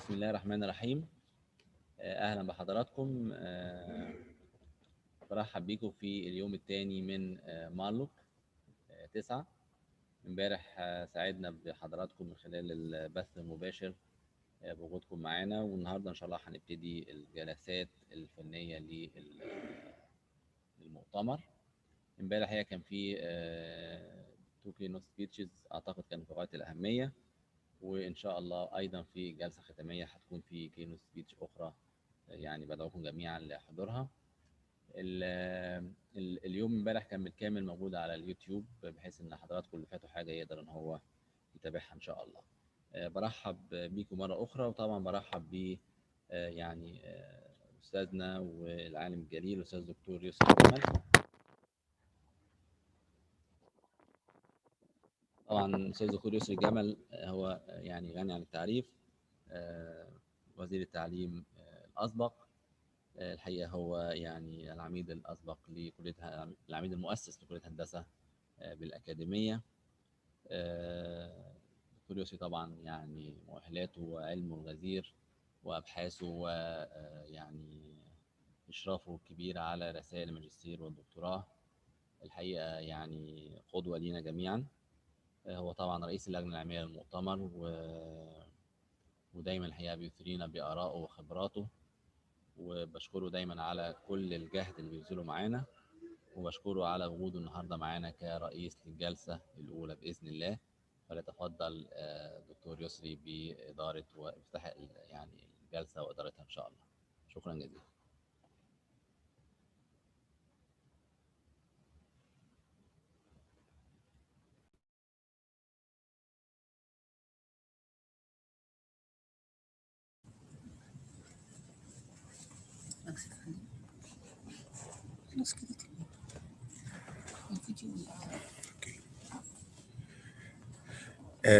بسم الله الرحمن الرحيم. اهلا بحضراتكم. برحب بيكم في اليوم الثاني من مارلوج 9. امبارح ساعدنا بحضراتكم من خلال البث المباشر بوجودكم معانا، والنهارده ان شاء الله هنبتدي الجلسات الفنيه للمؤتمر. امبارح هي كان في 2 keynote speeches اعتقد كانوا في غايه الاهميه، وان شاء الله ايضا في جلسه ختاميه هتكون في كينوت سبيتش اخرى، يعني بدعوكم جميعا لحضورها. اليوم امبارح كان بالكامل موجود على اليوتيوب، بحيث ان حضراتكم اللي فاتوا حاجه يقدر ان هو يتابعها ان شاء الله. برحب بيكم مره اخرى، وطبعا برحب ب يعني استاذنا والعالم الجليل الاستاذ دكتور يوسف جمل. طبعا الاستاذ دكتور يوسف جمل هو يعني غني عن التعريف، وزير التعليم الاسبق. الحقيقه هو يعني العميد الاسبق لكليه، العميد المؤسس لكليه هندسه بالاكاديميه. دكتور يوسف طبعا يعني مؤهلاته وعلمه الغزير وابحاثه ويعني اشرافه الكبير على رسائل الماجستير والدكتوراه، الحقيقه يعني قدوه لينا جميعا. هو طبعا رئيس اللجنه العلميه للمؤتمر، ودايما الحقيقه بيثرينا بارائه وخبراته، وبشكره دايما على كل الجهد اللي بيبذله معانا، وبشكره على وجوده النهارده معانا كرئيس للجلسه الاولى باذن الله. فليتفضل دكتور يسري باداره وافتتاح يعني الجلسه وادارتها ان شاء الله. شكرا جزيلا.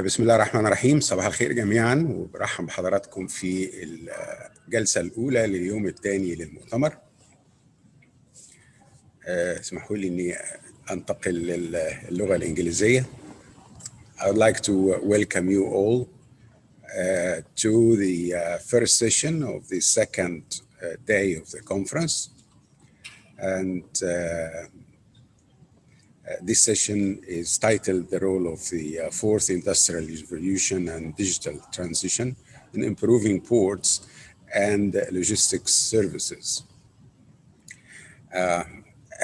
بسم الله الرحمن الرحيم. صباح الخير جميعا، وبرحب بحضراتكم في الجلسة الأولى لليوم الثاني للمؤتمر. اسمحوا لي إني أنتقل للغة الإنجليزية. I would like to welcome you all to the first session of the second day of the conference. And this session is titled The Role of the Fourth Industrial Revolution and Digital Transition in Improving Ports and Logistics Services.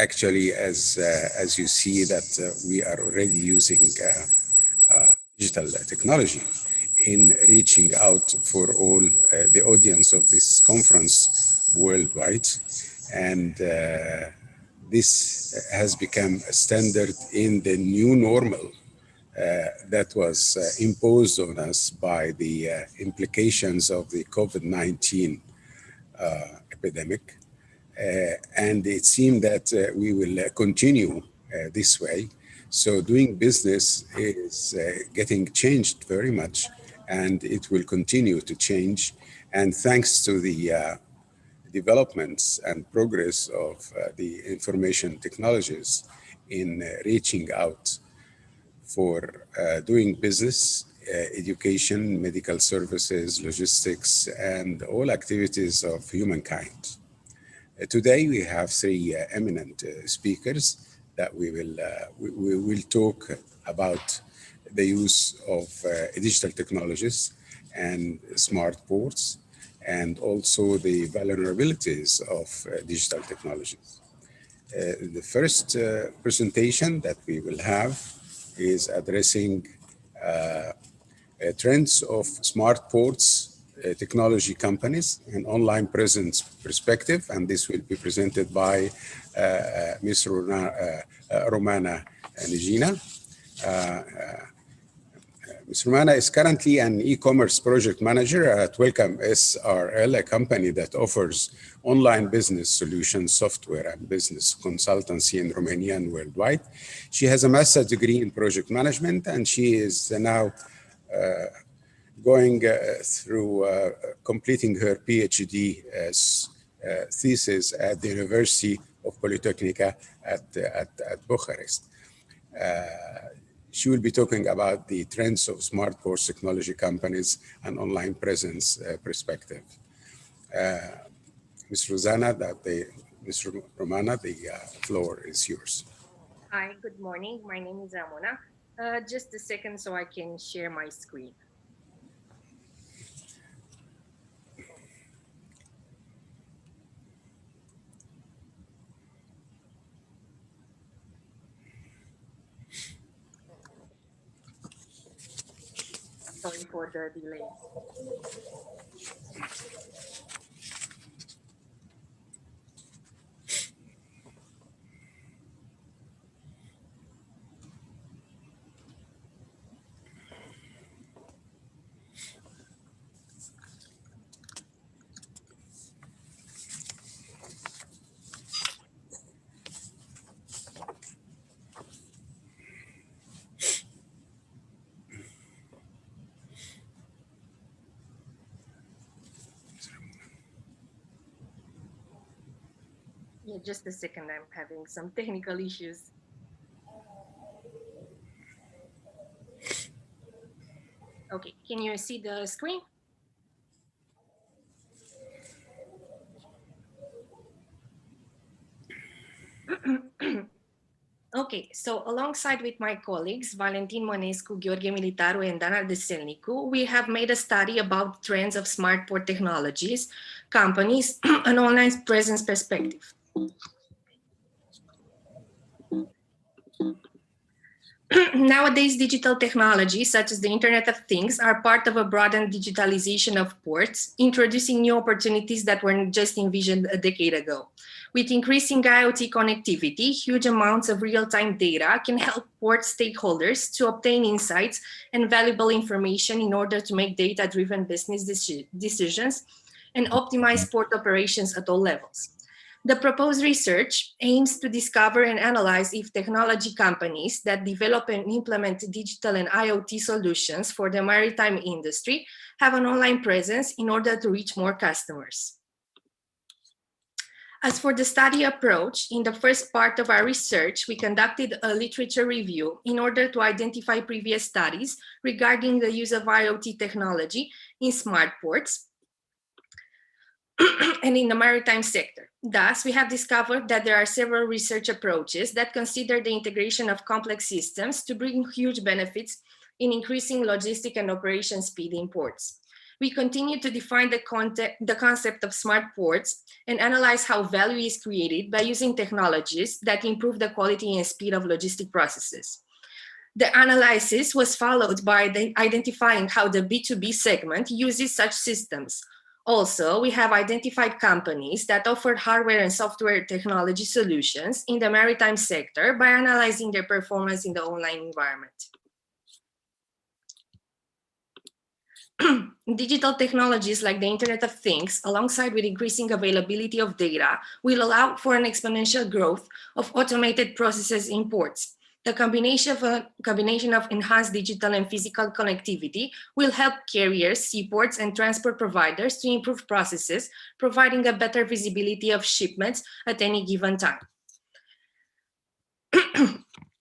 Actually, as you see that we are already using digital technology in reaching out for all the audience of this conference worldwide. And this has become a standard in the new normal that was imposed on us by the implications of the COVID-19 epidemic. And it seemed that we will continue this way. So doing business is getting changed very much, and it will continue to change. And thanks to the developments and progress of the information technologies in reaching out for doing business, education, medical services, logistics, and all activities of humankind. Today we have three eminent speakers that we will talk about the use of digital technologies and smart ports, and also the vulnerabilities of digital technologies. The first presentation that we will have is addressing trends of smart ports, technology companies, and online presence perspective, and this will be presented by Ms. Romana Nigina. Ms. Romana is currently an e-commerce project manager at Welcome SRL, a company that offers online business solutions, software, and business consultancy in Romania and worldwide. She has a master's degree in project management, and she is now going through completing her PhD thesis at the University of Polytechnica at Bucharest. She will be talking about the trends of smart ports technology companies and online presence perspective. Ms. Ms. Romana, the floor is yours. Hi, good morning. My name is Ramona. Just a second so I can share my screen. Sorry for the delay. Yeah, just a second. I'm having some technical issues. Okay, can you see the screen? Okay, so alongside with my colleagues, Valentin Mănescu, Gheorghe Militaru, and Dana Deselnicu, we have made a study about trends of smart port technologies, companies, and online presence perspective. Nowadays, digital technologies such as the Internet of Things are part of a broadened digitalization of ports, introducing new opportunities that were just envisioned a decade ago. With increasing IoT connectivity, huge amounts of real-time data can help port stakeholders to obtain insights and valuable information in order to make data-driven business decisions and optimize port operations at all levels. The proposed research aims to discover and analyze if technology companies that develop and implement digital and IoT solutions for the maritime industry have an online presence in order to reach more customers. As for the study approach, in the first part of our research, we conducted a literature review in order to identify previous studies regarding the use of IoT technology in smart ports and in the maritime sector. Thus, we have discovered that there are several research approaches that consider the integration of complex systems to bring huge benefits in increasing logistic and operation speed in ports. We continue to define the concept of smart ports and analyze how value is created by using technologies that improve the quality and speed of logistic processes. The analysis was followed by identifying how the B2B segment uses such systems. Also, we have identified companies that offer hardware and software technology solutions in the maritime sector by analyzing their performance in the online environment. Digital technologies like the Internet of Things, alongside with increasing availability of data, will allow for an exponential growth of automated processes in ports. The combination of enhanced digital and physical connectivity will help carriers, seaports, and transport providers to improve processes, providing a better visibility of shipments at any given time.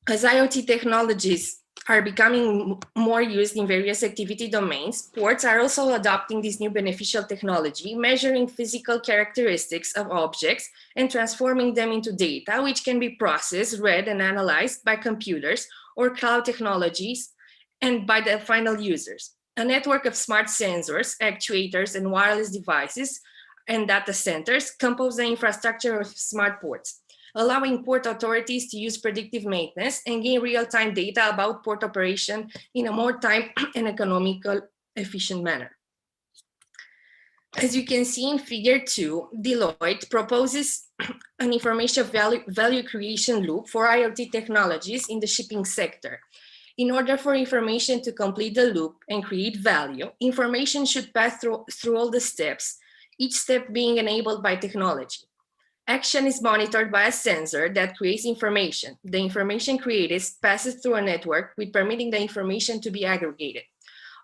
As IoT technologies are becoming more used in various activity domains, ports are also adopting this new beneficial technology, measuring physical characteristics of objects and transforming them into data, which can be processed, read, and analyzed by computers or cloud technologies and by the final users. A network of smart sensors, actuators, and wireless devices and data centers compose the infrastructure of smart ports, allowing port authorities to use predictive maintenance and gain real-time data about port operation in a more time and economical, efficient manner. As you can see in figure 2, Deloitte proposes an information value creation loop for IoT technologies in the shipping sector. In order for information to complete the loop and create value, information should pass through all the steps, each step being enabled by technology. Action is monitored by a sensor that creates information. The information created passes through a network with permitting the information to be aggregated.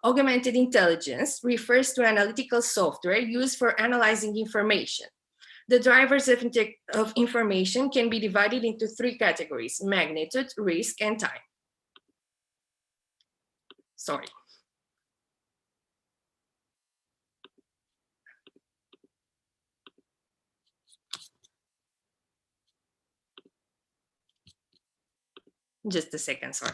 Augmented intelligence refers to analytical software used for analyzing information. The drivers of information can be divided into 3 categories: magnitude, risk, and time. Sorry. Just a second, sorry.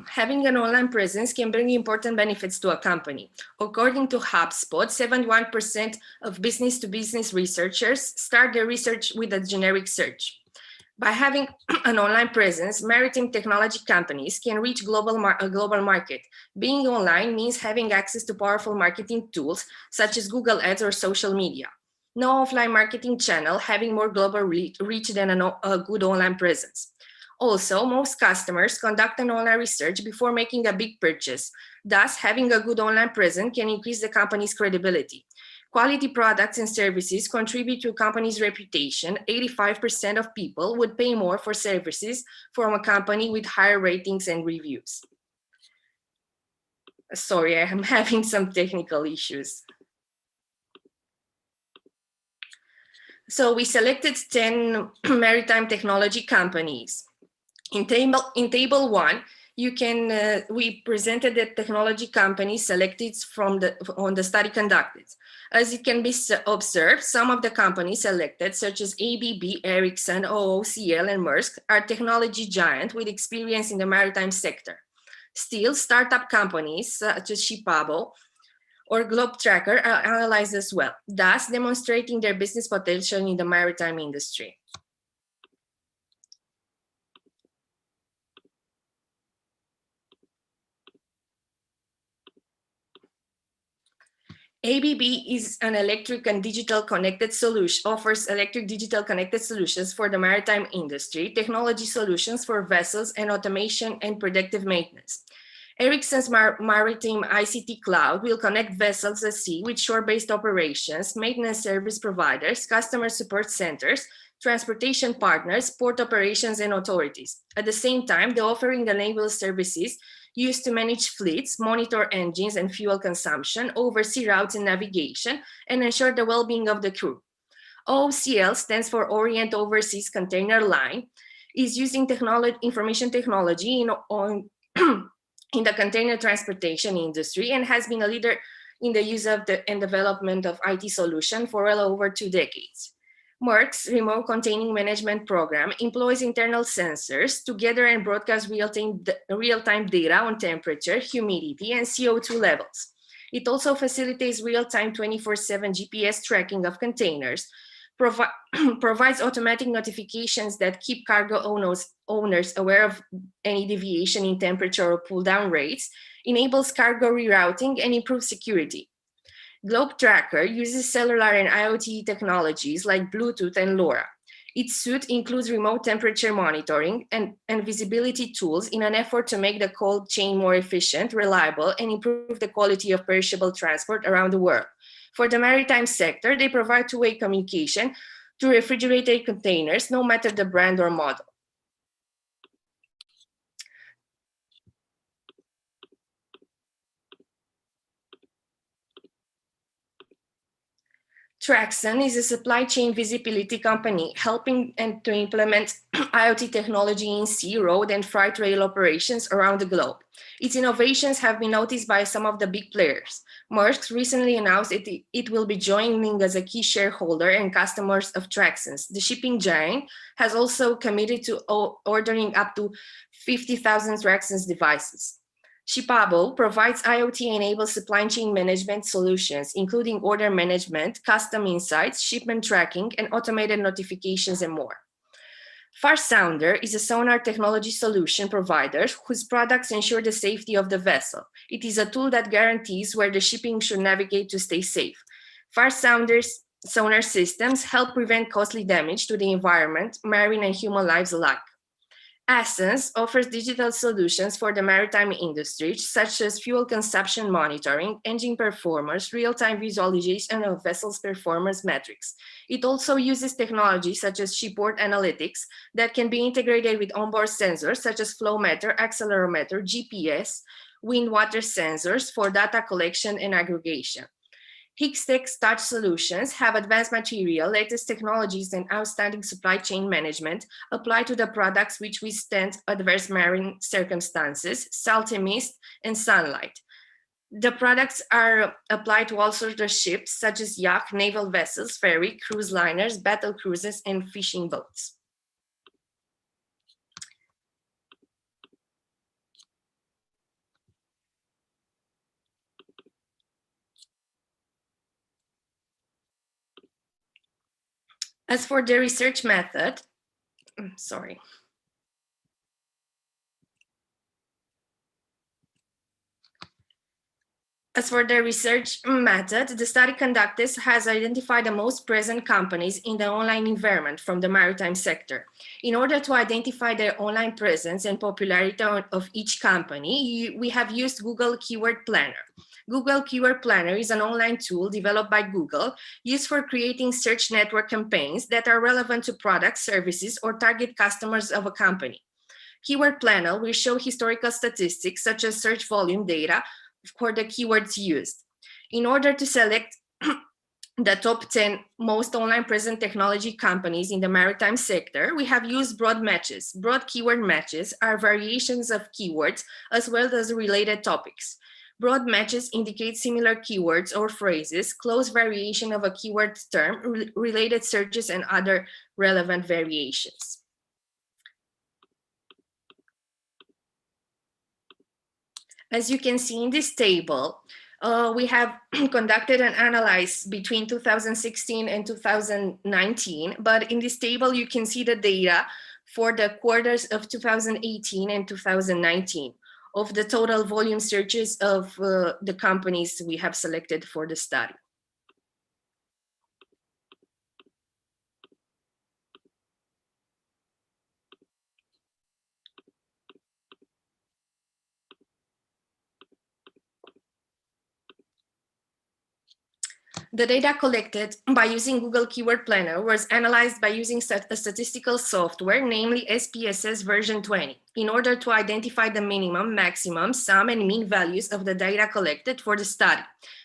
Having an online presence can bring important benefits to a company. According to HubSpot, 71% of business-to-business researchers start their research with a generic search. By having an online presence, maritime technology companies can reach a global market. Being online means having access to powerful marketing tools such as Google Ads or social media. No offline marketing channel having more global reach than a good online presence. Also, most customers conduct an online research before making a big purchase. Thus, having a good online presence can increase the company's credibility. Quality products and services contribute to a company's reputation. 85% of people would pay more for services from a company with higher ratings and reviews. Sorry, I'm having some technical issues. So we selected 10 maritime technology companies. In table 1, we presented the technology companies selected on the study conducted. As it can be observed, some of the companies selected, such as ABB, Ericsson, OOCL, and Maersk, are technology giants with experience in the maritime sector. Still, startup companies such as Shipabo or Globe Tracker are analyzed as well, thus demonstrating their business potential in the maritime industry. ABB is an electric and digital connected solution, offers electric digital connected solutions for the maritime industry, technology solutions for vessels, and automation and predictive maintenance. Ericsson's Maritime ICT Cloud will connect vessels at sea with shore-based operations, maintenance service providers, customer support centers, transportation partners, port operations, and authorities. At the same time, the offering enables services used to manage fleets, monitor engines and fuel consumption, oversee routes and navigation, and ensure the well-being of the crew. OOCL stands for Orient Overseas Container Line, is using information technology in the container transportation industry and has been a leader in the use of and development of IT solutions for well over 2 decades. Maersk's remote containing management program employs internal sensors to gather and broadcast real-time data on temperature, humidity, and CO2 levels. It also facilitates real-time 24/7 GPS tracking of containers, provides automatic notifications that keep cargo owners aware of any deviation in temperature or pull-down rates, enables cargo rerouting, and improves security. Globe Tracker uses cellular and IoT technologies like Bluetooth and LoRa. Its suite includes remote temperature monitoring and visibility tools in an effort to make the cold chain more efficient, reliable, and improve the quality of perishable transport around the world. For the maritime sector, they provide two-way communication through refrigerated containers, no matter the brand or model. Traxon is a supply chain visibility company helping to implement IoT technology in sea, road, and freight rail operations around the globe. Its innovations have been noticed by some of the big players. Maersk recently announced it will be joining as a key shareholder and customers of Traxon's. The shipping giant has also committed to ordering up to 50,000 Traxon's devices. Shipabo provides IoT-enabled supply chain management solutions, including order management, custom insights, shipment tracking, and automated notifications, and more. Farsounder is a sonar technology solution provider whose products ensure the safety of the vessel. It is a tool that guarantees where the shipping should navigate to stay safe. Farsounder's sonar systems help prevent costly damage to the environment, marine and human lives alike. Essence offers digital solutions for the maritime industry, such as fuel consumption monitoring, engine performance, real-time visualization of vessels' performance metrics. It also uses technology such as shipboard analytics that can be integrated with onboard sensors such as flow meter, accelerometer, GPS, wind water sensors for data collection and aggregation. Higgs-Tech's touch solutions have advanced material, latest technologies, and outstanding supply chain management applied to the products which withstand adverse marine circumstances, salty mist, and sunlight. The products are applied to all sorts of ships, such as yacht, naval vessels, ferry, cruise liners, battle cruises, and fishing boats. As for the research method, sorry. As for the research method, the study conducted has identified the most present companies in the online environment from the maritime sector. In order to identify their online presence and popularity of each company, we have used Google Keyword Planner. Google Keyword Planner is an online tool developed by Google used for creating search network campaigns that are relevant to products, services, or target customers of a company. Keyword Planner will show historical statistics such as search volume data for the keywords used. In order to select the top 10 most online present technology companies in the maritime sector, we have used broad matches. Broad keyword matches are variations of keywords as well as related topics. Broad matches indicate similar keywords or phrases, close variation of a keyword term, related searches, and other relevant variations. As you can see in this table, we have conducted an analysis between 2016 and 2019, but in this table you can see the data for the quarters of 2018 and 2019 of the total volume searches of the companies we have selected for the study. The data collected by using Google Keyword Planner was analyzed by using a statistical software, namely SPSS version 20, in order to identify the minimum, maximum, sum, and mean values of the data collected for the study.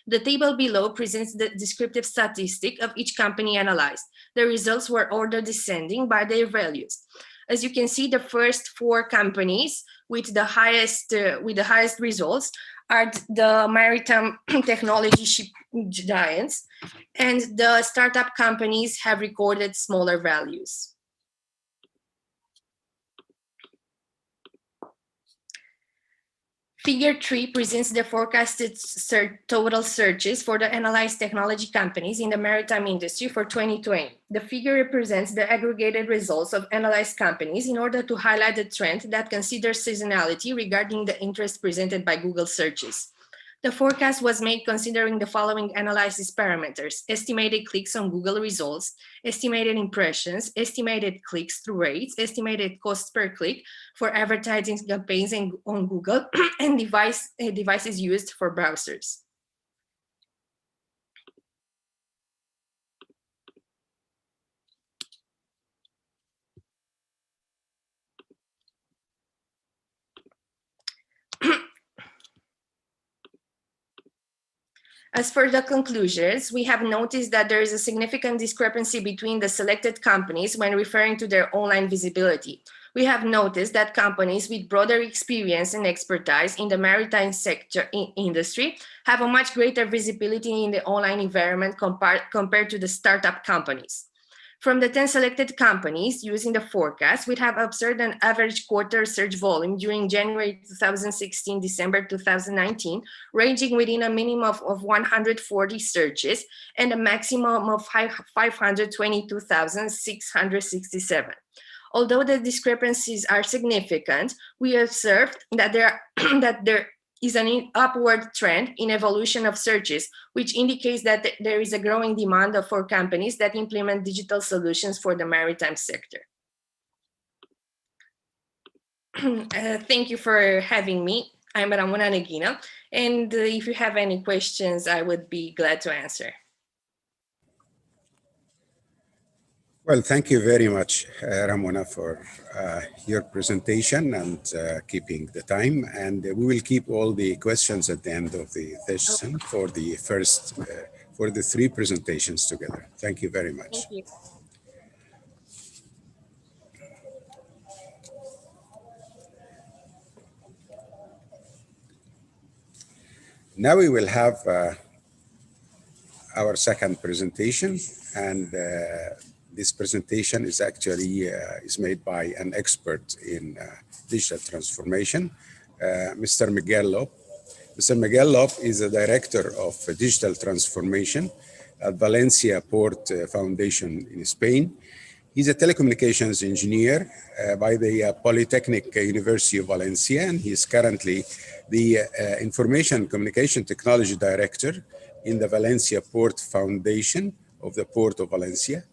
The table below presents the descriptive statistic of each company analyzed. The results were ordered descending by their values. As you can see, the first 4 companies with the highest results are the maritime technology ship giants, and the startup companies have recorded smaller values. Figure 3 presents the forecasted total searches for the analyzed technology companies in the maritime industry for 2020. The figure represents the aggregated results of analyzed companies in order to highlight the trend that considers seasonality regarding the interest presented by Google searches. The forecast was made considering the following analysis parameters: estimated clicks on Google results, estimated impressions, estimated click-through rates, estimated cost per click for advertising campaigns on Google, and devices used for browsers. As for the conclusions, we have noticed that there is a significant discrepancy between the selected companies when referring to their online visibility. We have noticed that companies with broader experience and expertise in the maritime sector industry have a much greater visibility in the online environment compared to the startup companies. From the 10 selected companies using the forecast, we have observed an average quarter search volume during January 2016, December 2019, ranging within a minimum of 140 searches and a maximum of 522,667. Although the discrepancies are significant, we observed that there is an upward trend in evolution of searches, which indicates that there is a growing demand for companies that implement digital solutions for the maritime sector. Thank you for having me. I'm Ramona Neghina, and if you have any questions, I would be glad to answer. Well, thank you very much, Ramona, for your presentation and keeping the time. And we will keep all the questions at the end of the session for the first, for the three presentations together. Thank you very much. Thank you. Now we will have our second presentation, and this presentation is actually is made by an expert in digital transformation, Mr. Miguel Lop. Mr. Miguel Lop is the Director of Digital Transformation at Valencia Port Foundation in Spain. He's a telecommunications engineer by the Polytechnic University of Valencia, and he's currently the Information Communication Technology Director in the Valencia Port Foundation of the Port of Valencia.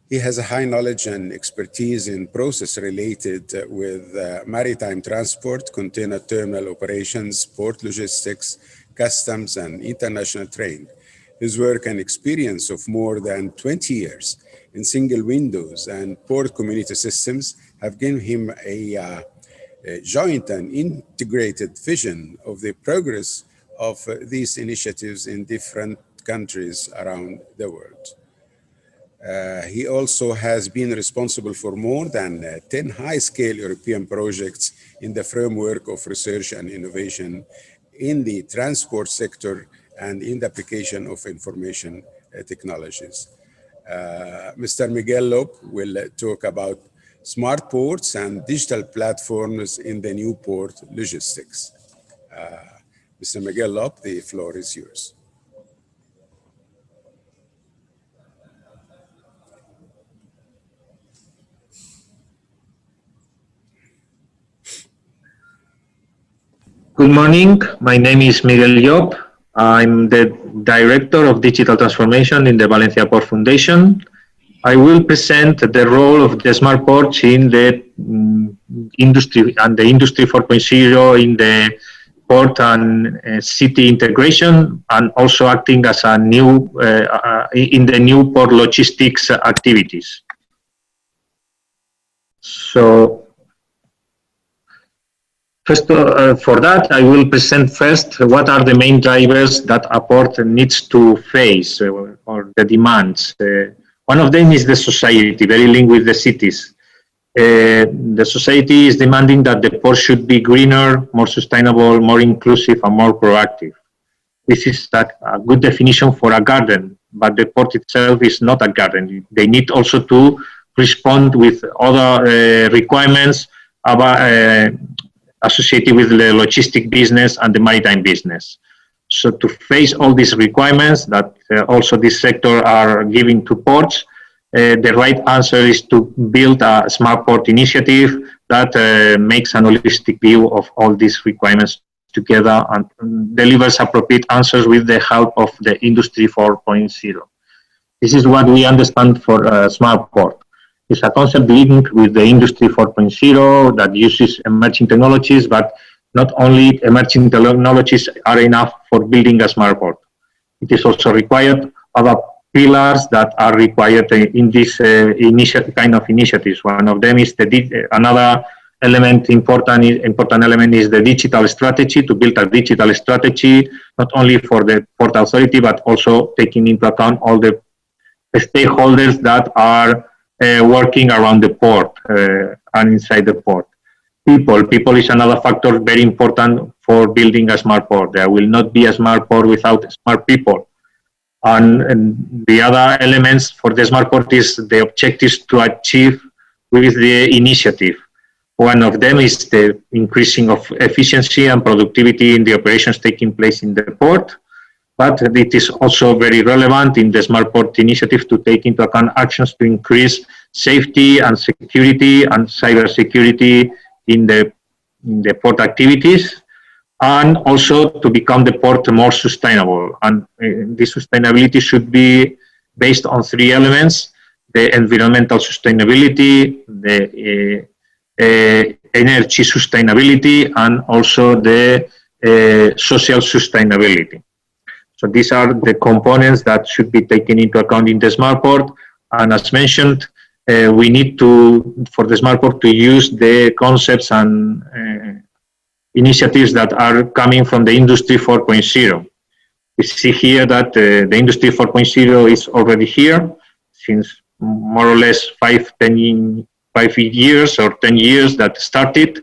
He has a high knowledge and expertise in process related with maritime transport, container terminal operations, port logistics, customs, and international trade. His work and experience of more than 20 years in single windows and port community systems have given him a joint and integrated vision of the progress of these initiatives in different countries around the world. He also has been responsible for more than 10 high-scale European projects in the framework of research and innovation in the transport sector and in the application of information technologies. Mr. Miguel Lop will talk about smart ports and digital platforms in the new port logistics. Mr. Miguel Lop, the floor is yours. Good morning. My name is Miguel Llop. I'm the Director of Digital Transformation in the Valencia Port Foundation. I will present the role of the smart ports in the industry and the Industry 4.0 in the port and city integration, and also acting as a new in the new port logistics activities. So, first, for that, I will present first what are the main drivers that a port needs to face, or the demands. One of them is the society, very linked with the cities. The society is demanding that the port should be greener, more sustainable, more inclusive, and more proactive. This is a good definition for a garden, but the port itself is not a garden. They need also to respond with other requirements about associated with the logistic business and the maritime business. So to face all these requirements that also this sector are giving to ports, the right answer is to build a smart port initiative that makes an holistic view of all these requirements together and delivers appropriate answers with the help of the Industry 4.0. This is what we understand for smart port. It's a concept linked with the Industry 4.0 that uses emerging technologies, but not only emerging technologies are enough for building a smart port. It is also required other pillars that are required in this kind of initiatives. One of them is another element, important element is the digital strategy, to build a digital strategy, not only for the port authority, but also taking into account all the stakeholders that are working around the port and inside the port. People is another factor very important for building a smart port. There will not be a smart port without smart people. And the other elements for the smart port is the objectives to achieve with the initiative. One of them is the increasing of efficiency and productivity in the operations taking place in the port. But it is also very relevant in the smart port initiative to take into account actions to increase safety and security and cybersecurity in the port activities, and also to become the port more sustainable. And this sustainability should be based on three elements: the environmental sustainability, the energy sustainability, and also the social sustainability. So these are the components that should be taken into account in the smart port. And as mentioned, we need to, for the smart port, to use the concepts and initiatives that are coming from the Industry 4.0. We see here that the Industry 4.0 is already here since more or less 5 years or 10 years that started,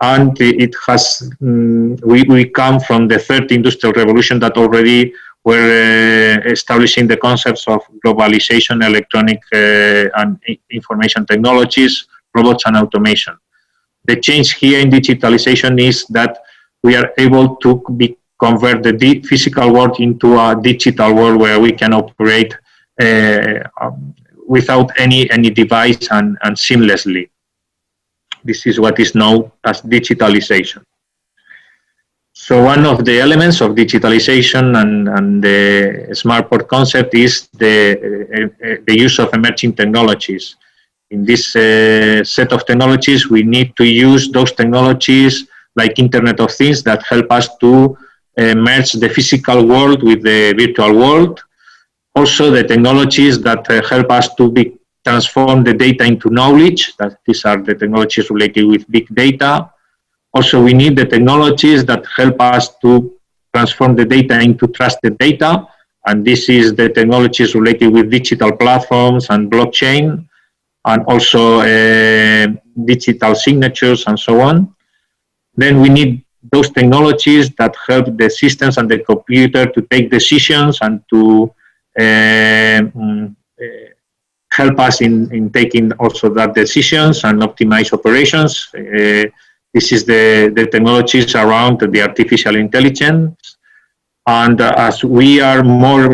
and it has we come from the third industrial revolution that already were establishing the concepts of globalization, electronic and information technologies, robots, and automation. The change here in digitalization is that we are able to convert the physical world into a digital world where we can operate without any device and seamlessly. This is what is known as digitalization. So one of the elements of digitalization and the smart port concept is the use of emerging technologies. In this set of technologies, we need to use those technologies like Internet of Things that help us to merge the physical world with the virtual world. Also, the technologies that help us to transform the data into knowledge. That these are the technologies related with big data. Also, we need the technologies that help us to transform the data into trusted data. And this is the technologies related with digital platforms and blockchain, and also digital signatures and so on. Then we need those technologies that help the systems and the computer to take decisions and to help us in taking also that decisions and optimize operations. This is the technologies around the artificial intelligence. And as we are more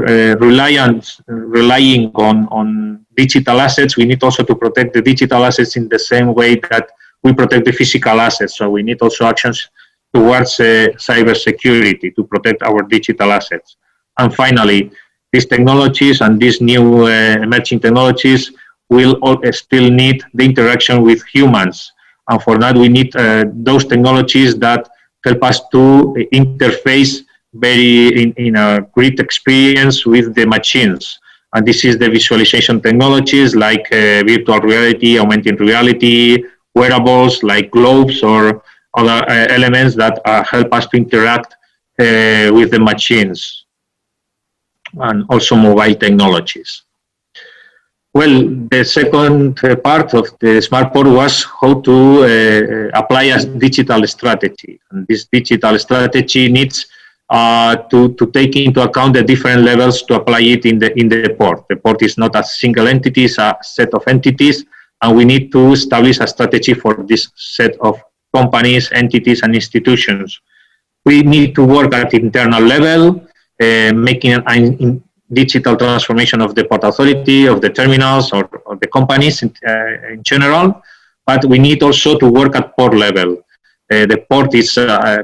relying on digital assets, we need also to protect the digital assets in the same way that we protect the physical assets. So we need also actions towards cybersecurity to protect our digital assets. And finally, these technologies and these new emerging technologies will still need the interaction with humans. And for that, we need those technologies that help us to interface in a great experience with the machines. And this is the visualization technologies like virtual reality, augmented reality, wearables like globes or other elements that help us to interact with the machines, and also mobile technologies. Well, the second part of the smart port was how to apply a digital strategy. And this digital strategy needs to take into account the different levels to apply it in the port. The port is not a single entity, it's a set of entities, and we need to establish a strategy for this set of companies, entities, and institutions. We need to work at internal level, making a digital transformation of the port authority, of the terminals, or the companies in general, but we need also to work at port level. The port is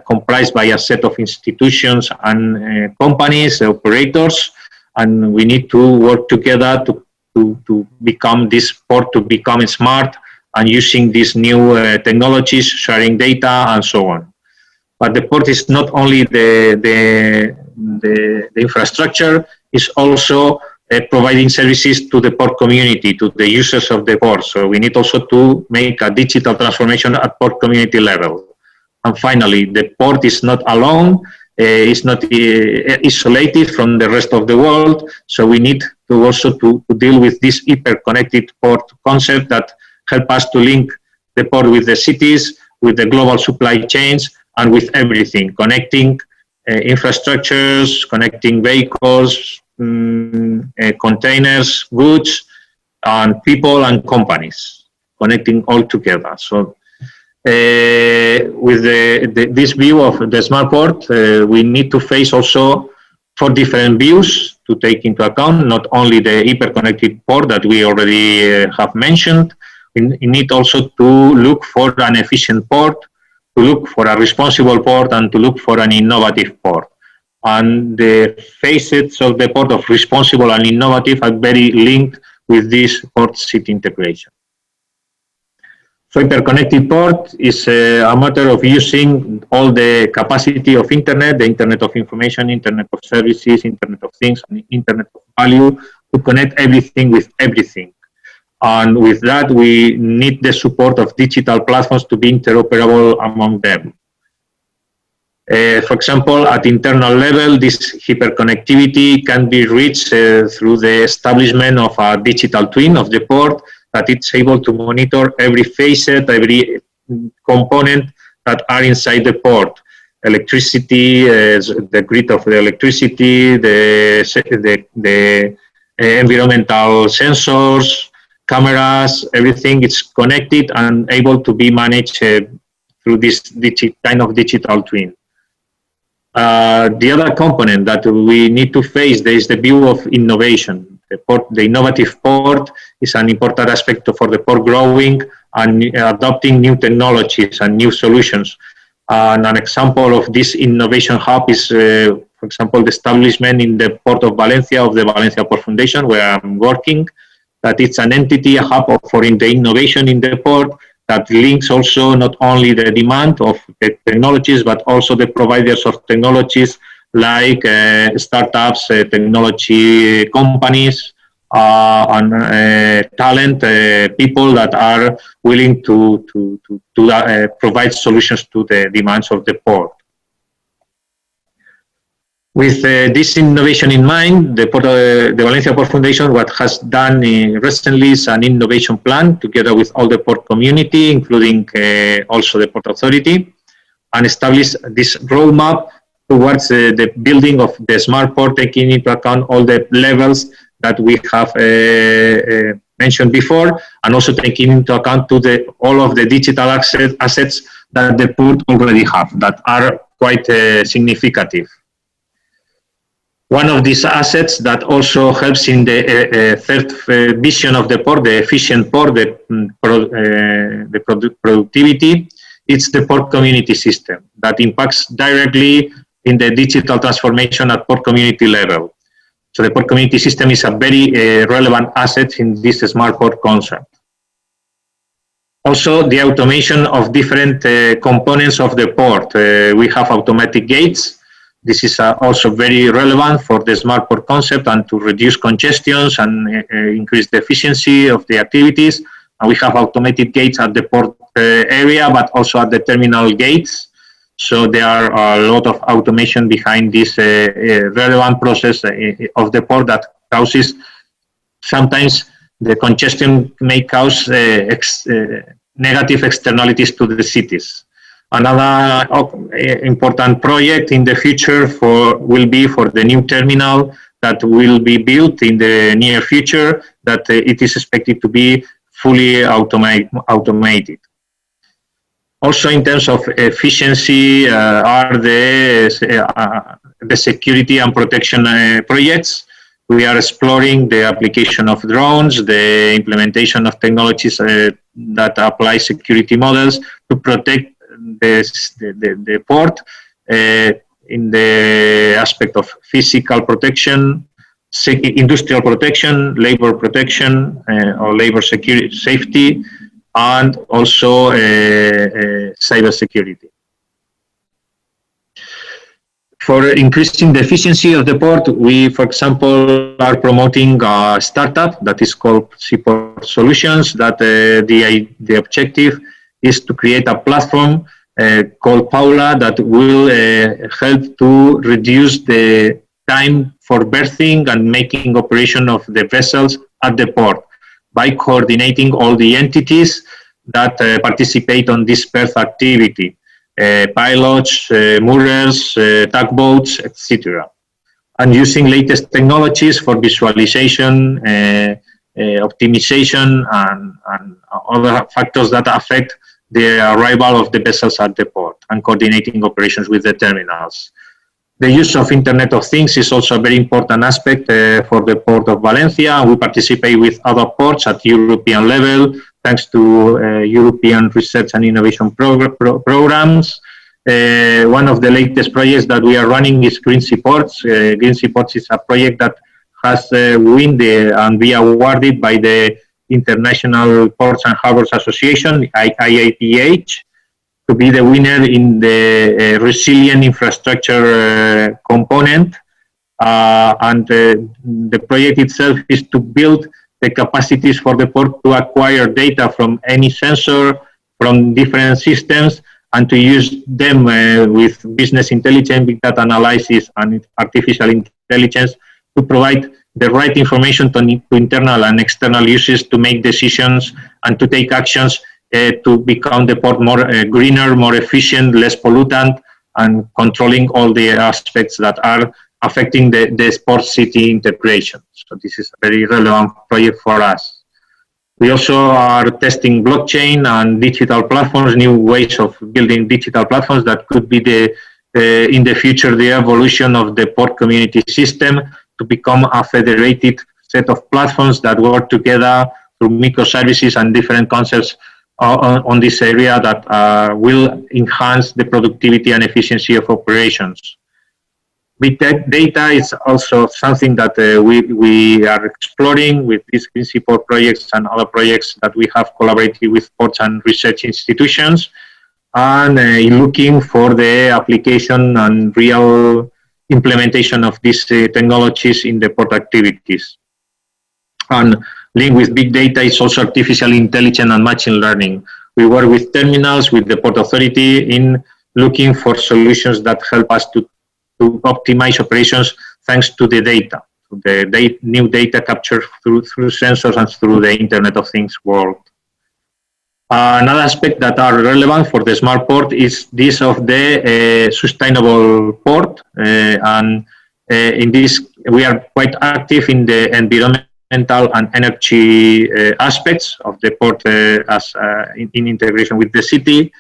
comprised by a set of institutions and companies, operators, and we need to work together to become this port to become smart and using these new technologies, sharing data, and so on. But the port is not only the infrastructure, it's also providing services to the port community, to the users of the port. So we need also to make a digital transformation at port community level. And finally, the port is not alone, it's not isolated from the rest of the world. So we need to also to deal with this hyper-connected port concept that help us to link the port with the cities, with the global supply chains, and with everything, connecting infrastructures, connecting vehicles, containers, goods, and people and companies, connecting all together. So with this view of the smart port, we need to face also 4 different views. to take into account, not only the hyperconnected port that we already have mentioned. We need also to look for an efficient port, to look for a responsible port, and to look for an innovative port. And the facets of the port of responsible and innovative are very linked with this port seat integration. So hyperconnected port is a matter of using all the capacity of Internet, the Internet of Information, Internet of Services, Internet of Things, and Internet of Value to connect everything with everything. And with that, we need the support of digital platforms to be interoperable among them. For example, at internal level, this hyperconnectivity can be reached through the establishment of a digital twin of the port, that it's able to monitor every facet, every component that are inside the port. Electricity, the grid of the electricity, the environmental sensors, cameras, everything is connected and able to be managed through this kind of digital twin. The other component that we need to face is the view of innovation. The innovative port is an important aspect for the port growing and adopting new technologies and new solutions. And an example of this innovation hub is, for example, the establishment in the port of Valencia of the Valencia Port Foundation, where I'm working. That it's an entity, a hub for the innovation in the port that links also not only the demand of the technologies, but also the providers of technologies like startups, technology companies, and talent, people that are willing to provide solutions to the demands of the port. With this innovation in mind, the Valencia Port Foundation, what has done recently is an innovation plan together with all the port community, including also the Port Authority, and established this roadmap towards the building of the smart port, taking into account all the levels that we have mentioned before, and also taking into account all of the digital assets that the port already have that are quite significant. One of these assets that also helps in the third vision of the port, the efficient port, the productivity, it's the port community system that impacts directly in the digital transformation at port community level. So the port community system is a very relevant asset in this smart port concept. Also, the automation of different components of the port. We have automatic gates. This is also very relevant for the smart port concept and to reduce congestions and increase the efficiency of the activities. And we have automated gates at the port area, but also at the terminal gates. So there are a lot of automation behind this relevant process of the port that causes, sometimes the congestion may cause negative externalities to the cities. Another important project in the future will be for the new terminal that will be built in the near future, that it is expected to be fully automated. Also, in terms of efficiency, are the security and protection projects. We are exploring the application of drones, the implementation of technologies that apply security models to protect the port in the aspect of physical protection, industrial protection, labor protection, or labor security, safety, and also cyber security. For increasing the efficiency of the port, we, for example, are promoting a startup that is called Seaport Solutions, that the objective is to create a platform called Paula that will help to reduce the time for berthing and making operation of the vessels at the port by coordinating all the entities that participate on this berth activity, pilots, moorers, tugboats, etc. And using latest technologies for visualization, optimization, and other factors that affect the arrival of the vessels at the port and coordinating operations with the terminals. The use of Internet of Things is also a very important aspect for the Port of Valencia. We participate with other ports at European level, thanks to European research and innovation programs. One of the latest projects that we are running is Green Seaports. Green Seaports is a project that has won and be awarded by the International Ports and Harbors Association, IAPH, to be the winner in the resilient infrastructure component. And the project itself is to build the capacities for the port to acquire data from any sensor, from different systems, and to use them with business intelligence, big data analysis, and artificial intelligence to provide the right information to internal and external users to make decisions and to take actions to become the port more greener, more efficient, less pollutant, and controlling all the aspects that are affecting the port city integration. So this is a very relevant project for us. We also are testing blockchain and digital platforms, new ways of building digital platforms that could be in the future the evolution of the port community system to become a federated set of platforms that work together through microservices and different concepts on this area that will enhance the productivity and efficiency of operations. Big data is also something that we are exploring with these Green Seaport projects and other projects that we have collaborated with ports and research institutions, and looking for the application and real implementation of these technologies in the port activities. And linked with big data is also artificial intelligence and machine learning. We work with terminals, with the Port Authority in looking for solutions that help us to optimize operations thanks to the data, the new data captured through sensors and through the Internet of Things world. Another aspect that are relevant for the smart port is this of the sustainable port, and in this we are quite active in the environmental and energy aspects of the port in integration with the city.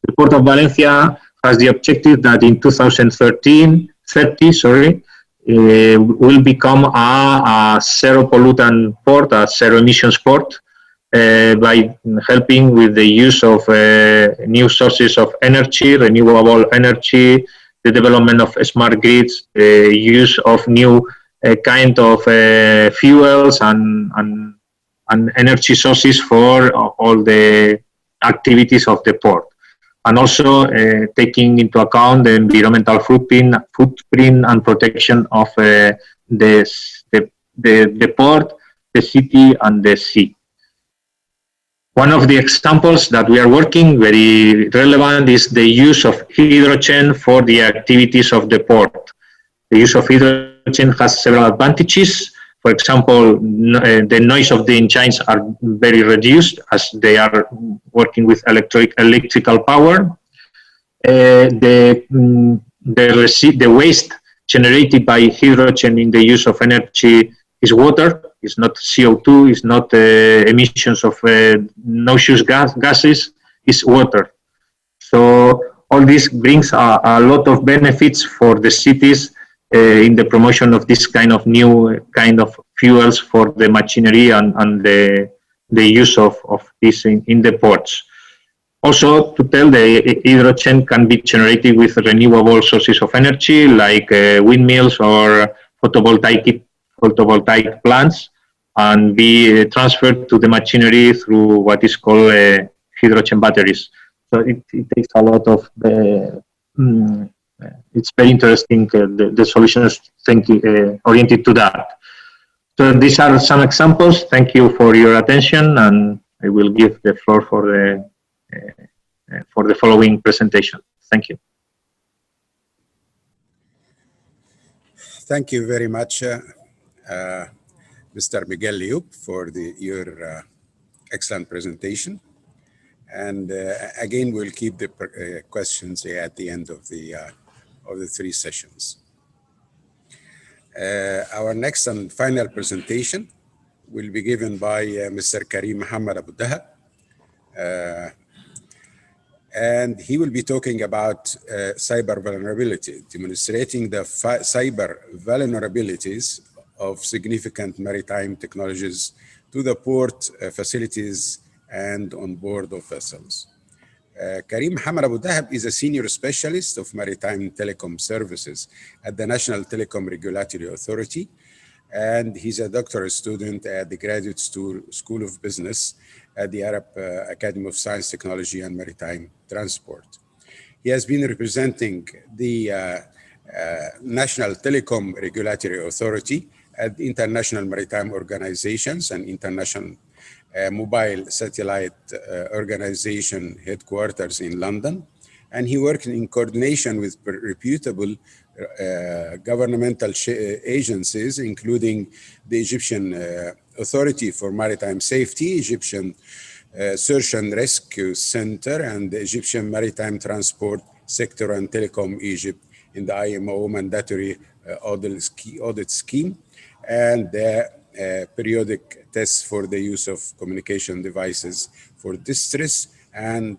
The Port of Valencia has the objective that in 2030, will become a zero pollutant port, a zero emissions port, by helping with the use of new sources of energy, renewable energy, the development of smart grids, the use of new kind of fuels and energy sources for all the activities of the port. And also taking into account the environmental footprint and protection of the port, the city, and the sea. One of the examples that we are working very relevant is the use of hydrogen for the activities of the port. The use of hydrogen has several advantages. For example, the noise of the engines are very reduced as they are working with electrical power. The waste generated by hydrogen in the use of energy is water. It's not CO2. It's not emissions of noxious gases. It's water. So all this brings a lot of benefits for the cities in the promotion of this kind of new kind of fuels for the machinery and the use of this in the ports. Also, to tell, the hydrogen can be generated with renewable sources of energy like windmills or photovoltaic plants, and be transferred to the machinery through what is called hydrogen batteries. So it takes a lot of it's very interesting, the solutions oriented to that. So these are some examples. Thank you for your attention, and I will give the floor for the following presentation. Thank you. Thank you very much, Mr. Miguel Liup, for your excellent presentation. And again, we'll keep the questions at the end of the 3 sessions. Our next and final presentation will be given by Mr. Karim Mohammed Abu Dahab. And he will be talking about cyber vulnerability, demonstrating the cyber vulnerabilities of significant maritime technologies to the port facilities and on board of vessels. Karim Hamad Abu Dahab is a senior specialist of maritime telecom services at the National Telecom Regulatory Authority, and he's a doctoral student at the Graduate School of Business at the Arab Academy of Science, Technology, and Maritime Transport. He has been representing the National Telecom Regulatory Authority at international maritime organizations and international mobile satellite organization headquarters in London. And he worked in coordination with reputable governmental agencies, including the Egyptian Authority for Maritime Safety, Egyptian Search and Rescue Center, and the Egyptian Maritime Transport Sector and Telecom Egypt in the IMO mandatory audit scheme, and the periodic tests for the use of communication devices for distress and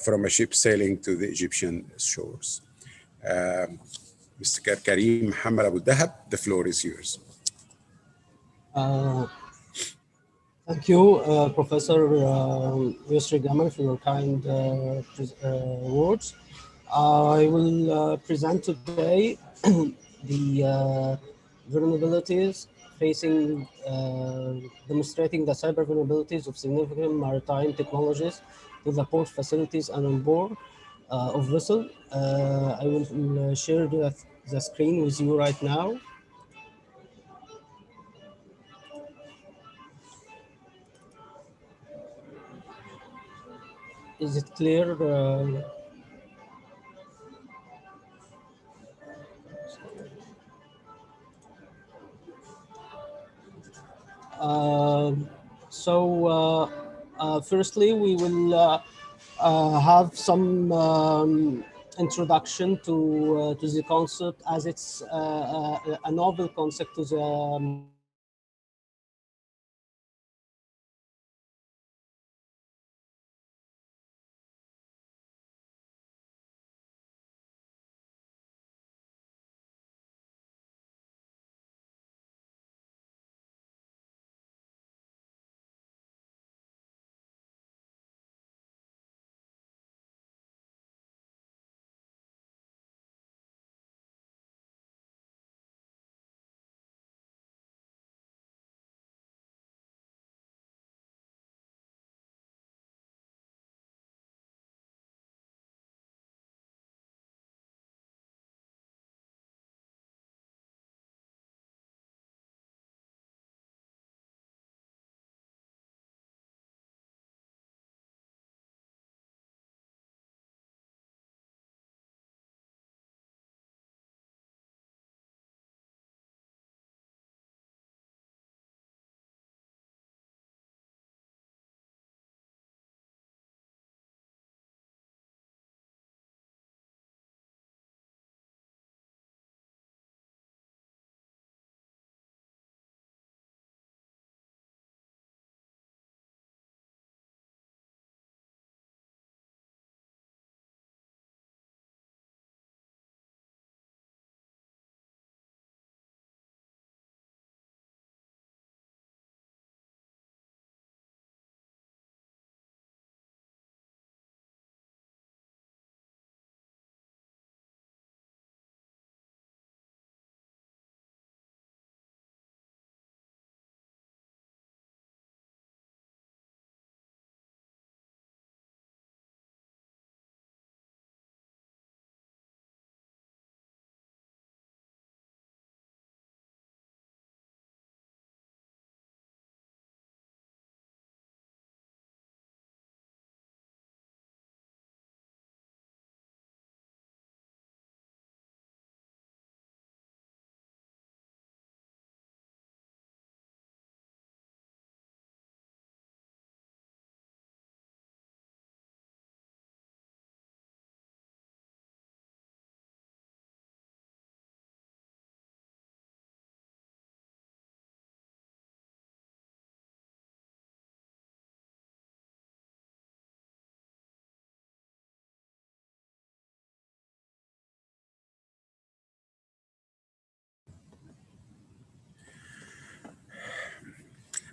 from a ship sailing to the Egyptian shores. Mr. Karim Hamad Abu Dahab, the floor is yours. Thank you, Professor Yusri Gamal, for your kind words. I will present today the vulnerabilities facing, demonstrating the cyber vulnerabilities of significant maritime technologies to the port facilities and on board of vessel. I will share the screen with you right now. Is it clear? Firstly, we will have some introduction to the concept, as it's a novel concept to the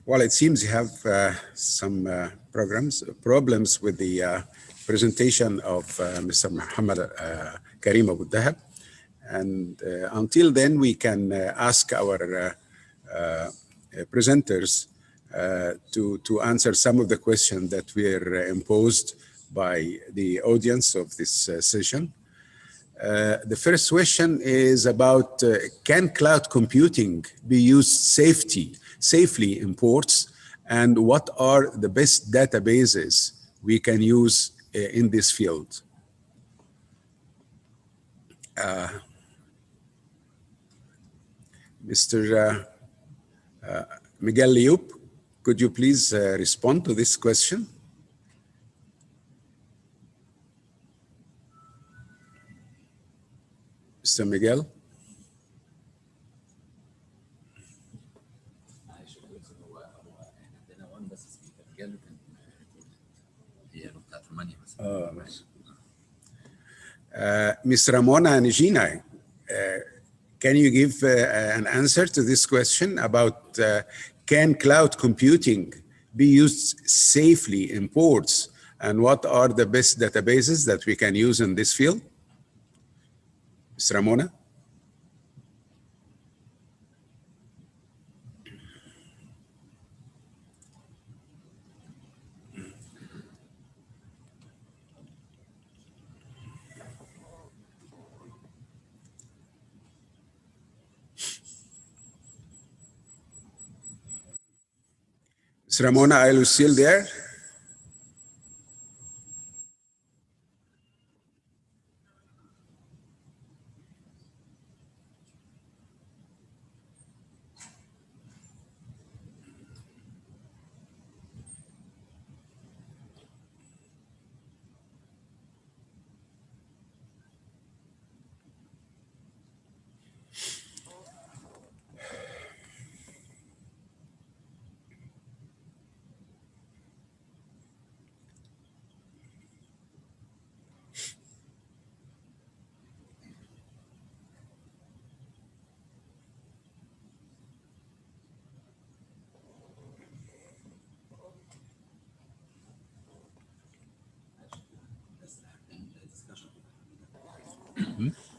Well, it seems you have some problems with the presentation of Mr. Muhammad Karim Abu Dahab. And until then, we can ask our presenters to answer some of the questions that were imposed by the audience of this session. The first question is about can cloud computing be used safely in ports, and what are the best databases we can use in this field? Mr. Miguel Liup, could you please respond to this question? Mr. Miguel? Ms. Ramona Nijina, can you give an answer to this question about can cloud computing be used safely in ports, and what are the best databases that we can use in this field? Ms. Ramona? Ms. Ramona, are you still there?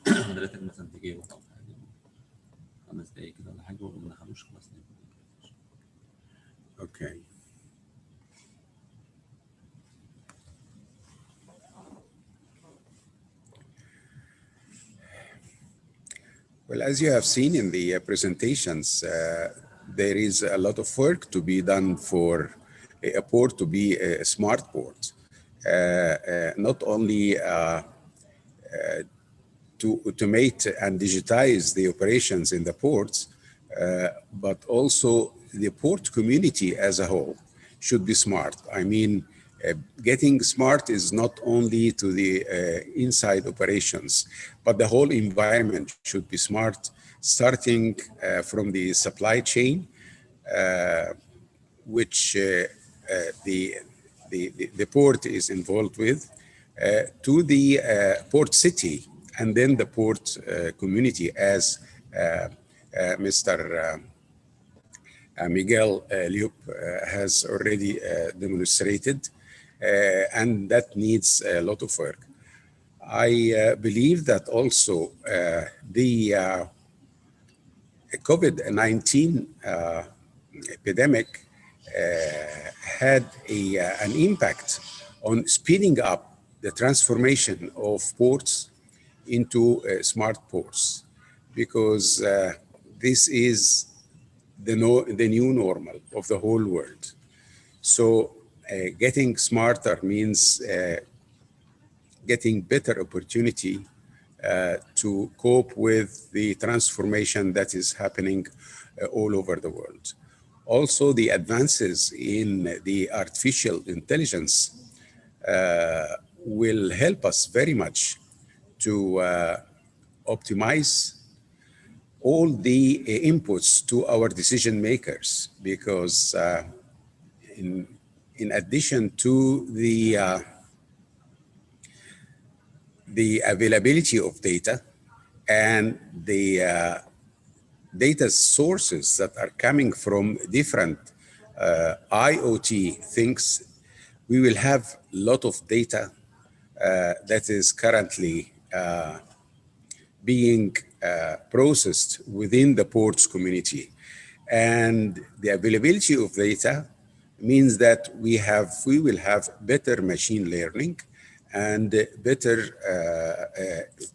حضرتك مثلا تجيبه 5 دقايق كده ولا حاجه وما دخلوش خلاص. Okay. Well, as you have seen in the presentations, there is a lot of work to be done for a port to be a smart port. Not only to automate and digitize the operations in the ports, but also the port community as a whole should be smart. I mean, getting smart is not only to the inside operations, but the whole environment should be smart, starting from the supply chain, which the port is involved with, to the port city, and then the port community, as Mr. Miguel Liup has already demonstrated, and that needs a lot of work. I believe that also the COVID-19 epidemic had an impact on speeding up the transformation of ports into smart ports, because this is the new normal of the whole world. So getting smarter means getting better opportunity to cope with the transformation that is happening all over the world. Also, the advances in the artificial intelligence will help us very much to optimize all the inputs to our decision makers, because in addition to the availability of data and the data sources that are coming from different IoT things, we will have a lot of data that is currently being processed within the ports community. And the availability of data means that we will have better machine learning and better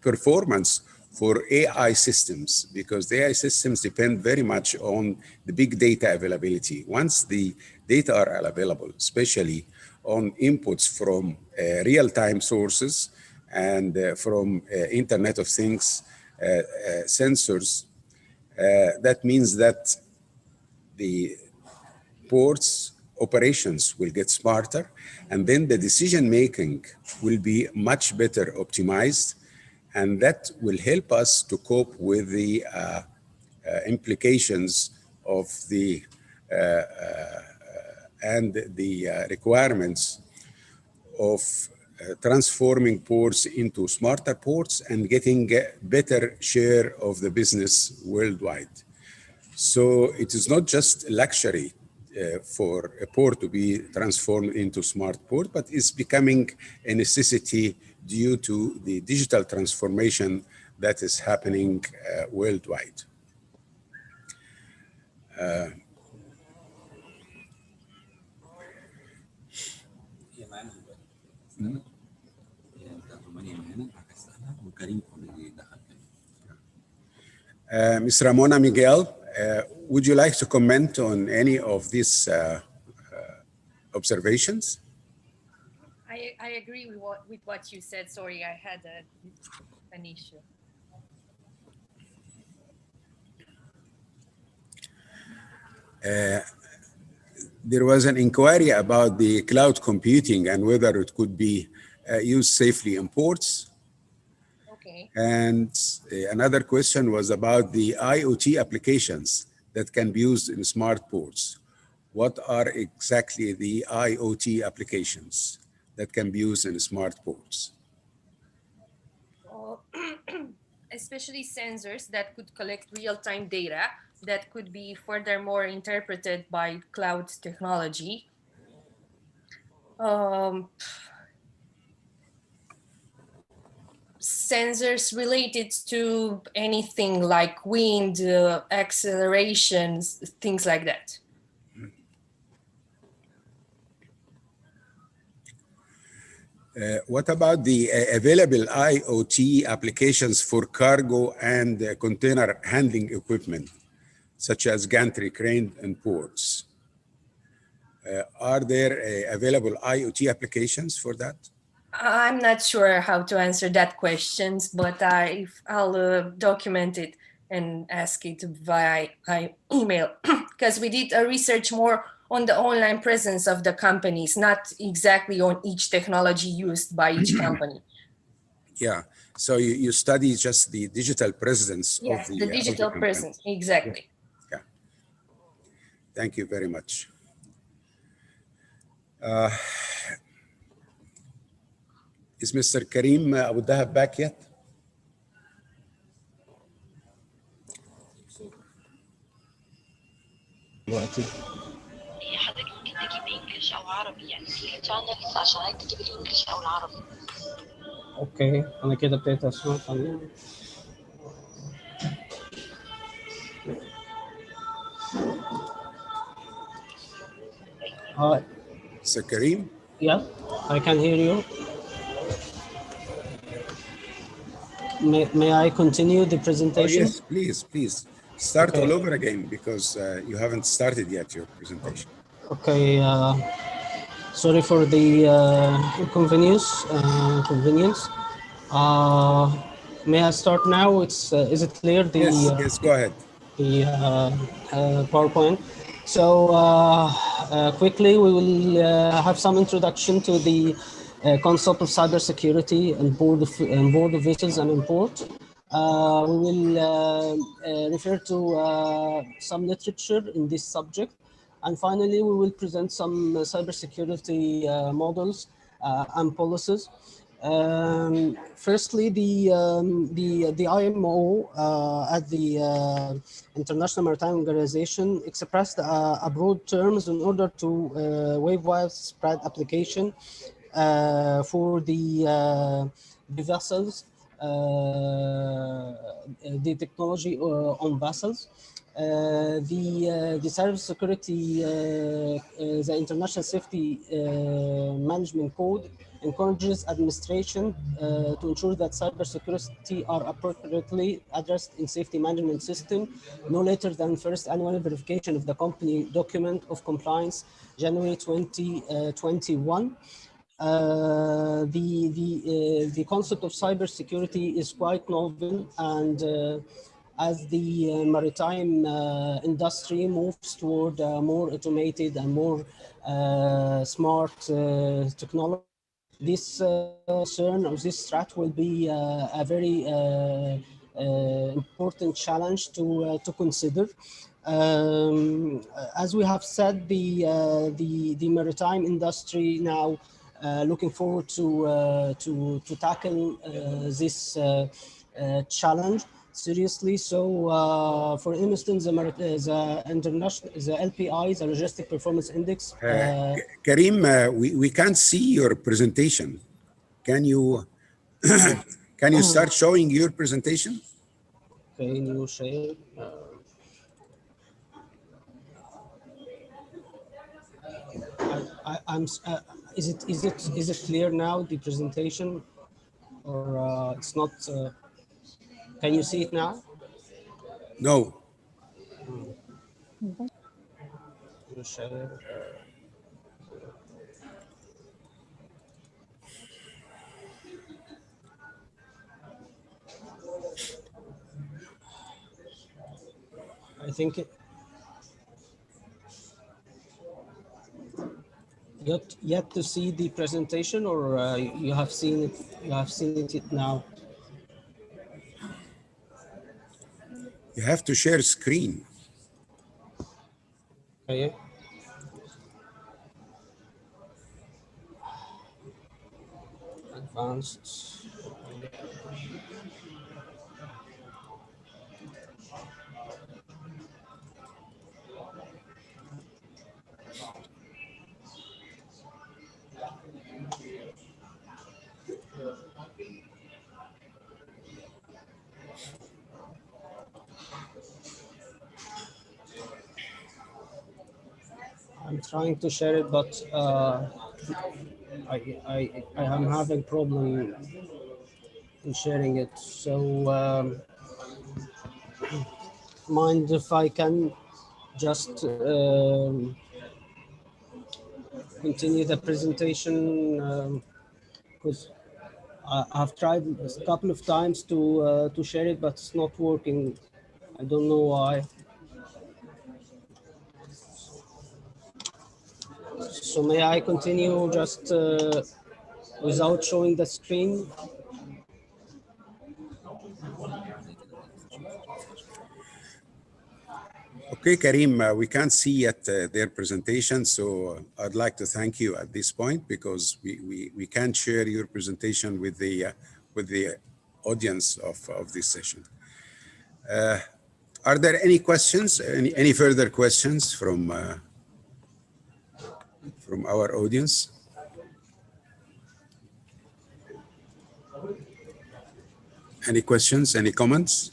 performance for AI systems, because the AI systems depend very much on the big data availability. Once the data are available, especially on inputs from real-time sources and from Internet of Things sensors, that means that the ports operations will get smarter, and then the decision making will be much better optimized, and that will help us to cope with the implications of the and the requirements of transforming ports into smarter ports and getting a better share of the business worldwide. So it is not just luxury for a port to be transformed into smart port, but it's becoming a necessity due to the digital transformation that is happening worldwide. Ms. Ramona Miguel, would you like to comment on any of these observations? I agree with what you said. Sorry, I had an issue. There was an inquiry about the cloud computing and whether it could be used safely in ports. Okay. And another question was about the IoT applications that can be used in smart ports. What are exactly the IoT applications that can be used in smart ports? Especially sensors that could collect real-time data that could be furthermore interpreted by cloud technology. Sensors related to anything like wind, accelerations, things like that. What about the available IoT applications for cargo and container handling equipment, such as gantry crane and ports? Are there available IoT applications for that? I'm not sure how to answer that question, but I'll document it and ask it via email, because we did a research more on the online presence of the companies, not exactly on each technology used by each company. Yeah, so you study just the digital presence Yes, of the digital presence, exactly. Yeah. Thank you very much. Is Mr. Karim Abu Dahab back yet? حضرتك ممكن تجيب انجلش او عربي، يعني في channels عشان عايز تجيب الانجلش او العربي. اوكي انا كده ابتديت اسمع ثانية. Hi. Mr. Karim? Yeah, I can hear you. May I continue the presentation? Oh, yes, please. Start all over again, because you haven't started yet your presentation. Okay, sorry for the inconvenience. May I start now? Is it clear? Yes, go ahead. The PowerPoint. So quickly, we will have some introduction to the concept of cybersecurity and board of vessels and import. We will refer to some literature in this subject. And finally, we will present some cybersecurity models and policies. Firstly, the IMO at the International Maritime Organization expressed a broad terms in order to waive widespread application for the vessels, the technology on vessels. The cybersecurity, the International Safety Management Code encourages administration to ensure that cybersecurity are appropriately addressed in safety management system no later than first annual verification of the company document of compliance, January 2021. The concept of cybersecurity is quite novel, and as the maritime industry moves toward more automated and more smart technology, this concern or this threat will be a very important challenge to consider. As we have said, the maritime industry now looking forward to tackle this challenge seriously. So, for instance, the international, the LPI, the Logistic Performance Index. Karim, we can't see your presentation. Can you can you start showing your presentation? Can you share? Is it clear now, the presentation, or it's not? Can you see it now? No. You share. I think yet to see the presentation, or you have seen it. You have seen it now. You have to share screen. Okay. Advanced. I'm trying to share it, but I am having problem in sharing it. So mind if I can just continue the presentation, because I've tried a couple of times to share it, but it's not working. I don't know why. So may I continue just without showing the screen? Okay, Karim, we can't see yet their presentation, so I'd like to thank you at this point because we can't share your presentation with the audience of this session. Are there any questions, any further questions from our audience? Any questions, any comments?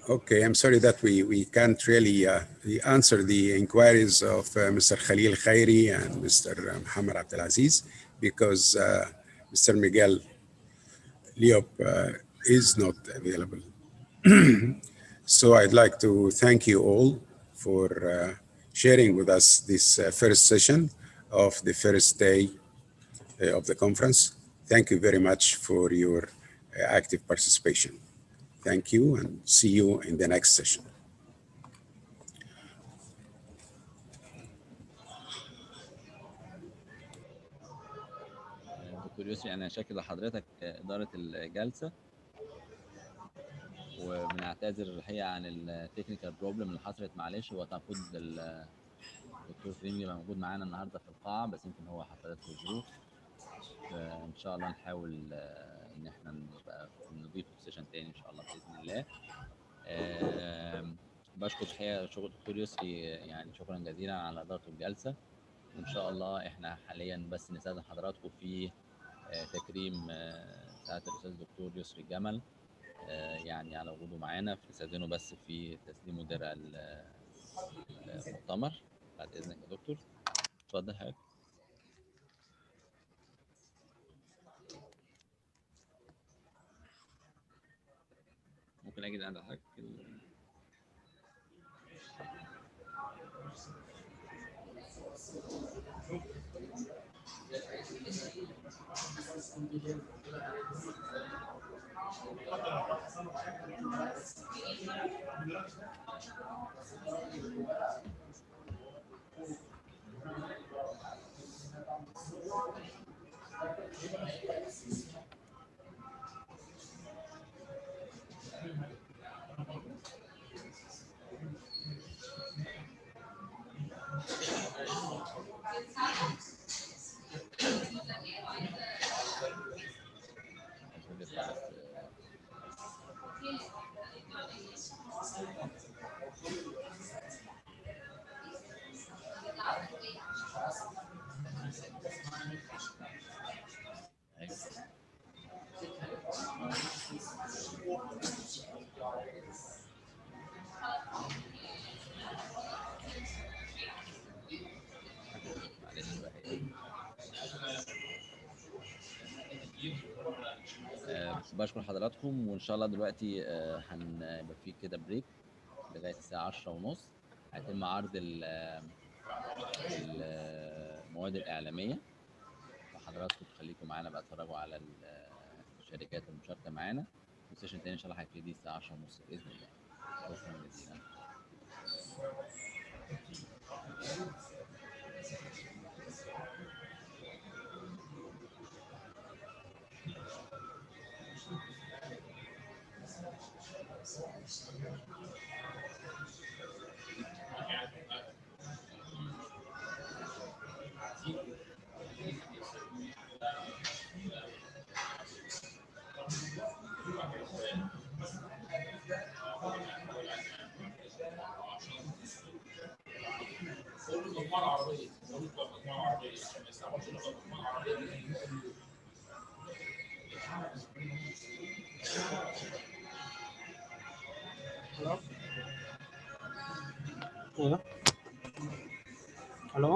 Okay, I'm sorry that we can't really answer the inquiries of Mr. Khalil Khairi and Mr. Muhammad Abdelaziz because Mr. Miguel Liop is not available. So I'd like to thank you all for sharing with us this first session of the first day of the conference. Thank you very much for your active participation. Thank you, and see you in the next session. دكتور يسري، أنا شاكر لحضرتك إدارة الجلسة، وبنعتذر الحقيقة عن التكنيكال بروبلم اللي حصلت. معلش، هو المفروض الدكتور كريم يبقى موجود معانا النهارده في القاعة، بس يمكن هو حصلت له ظروف. فإن شاء الله نحاول إن إحنا نبقى نضيفه في سيشن تاني إن شاء الله بإذن الله. بشكر الحقيقة شغل الدكتور يسري، يعني شكرا جزيلا على إدارة الجلسة. وإن شاء الله إحنا حاليا بس نستأذن حضراتكم في تكريم سعادة الأستاذ الدكتور يسري جمل، يعني على وجوده معانا. نستأذنه بس في تسليمه درع المؤتمر. بعد إذنك يا دكتور، اتفضل حضرتك. ممكن أجد عند حضرتك بشكر حضراتكم. وان شاء الله دلوقتي هنبقى في كده بريك لغايه الساعه 10:30. هيتم عرض المواد الاعلاميه، فحضراتكم تخليكم معانا بقى تتفرجوا على الشركات المشاركه معانا. والسيشن تاني ان شاء الله هيبتدي الساعه 10:30 باذن الله. شكرا جزيلا. Hello?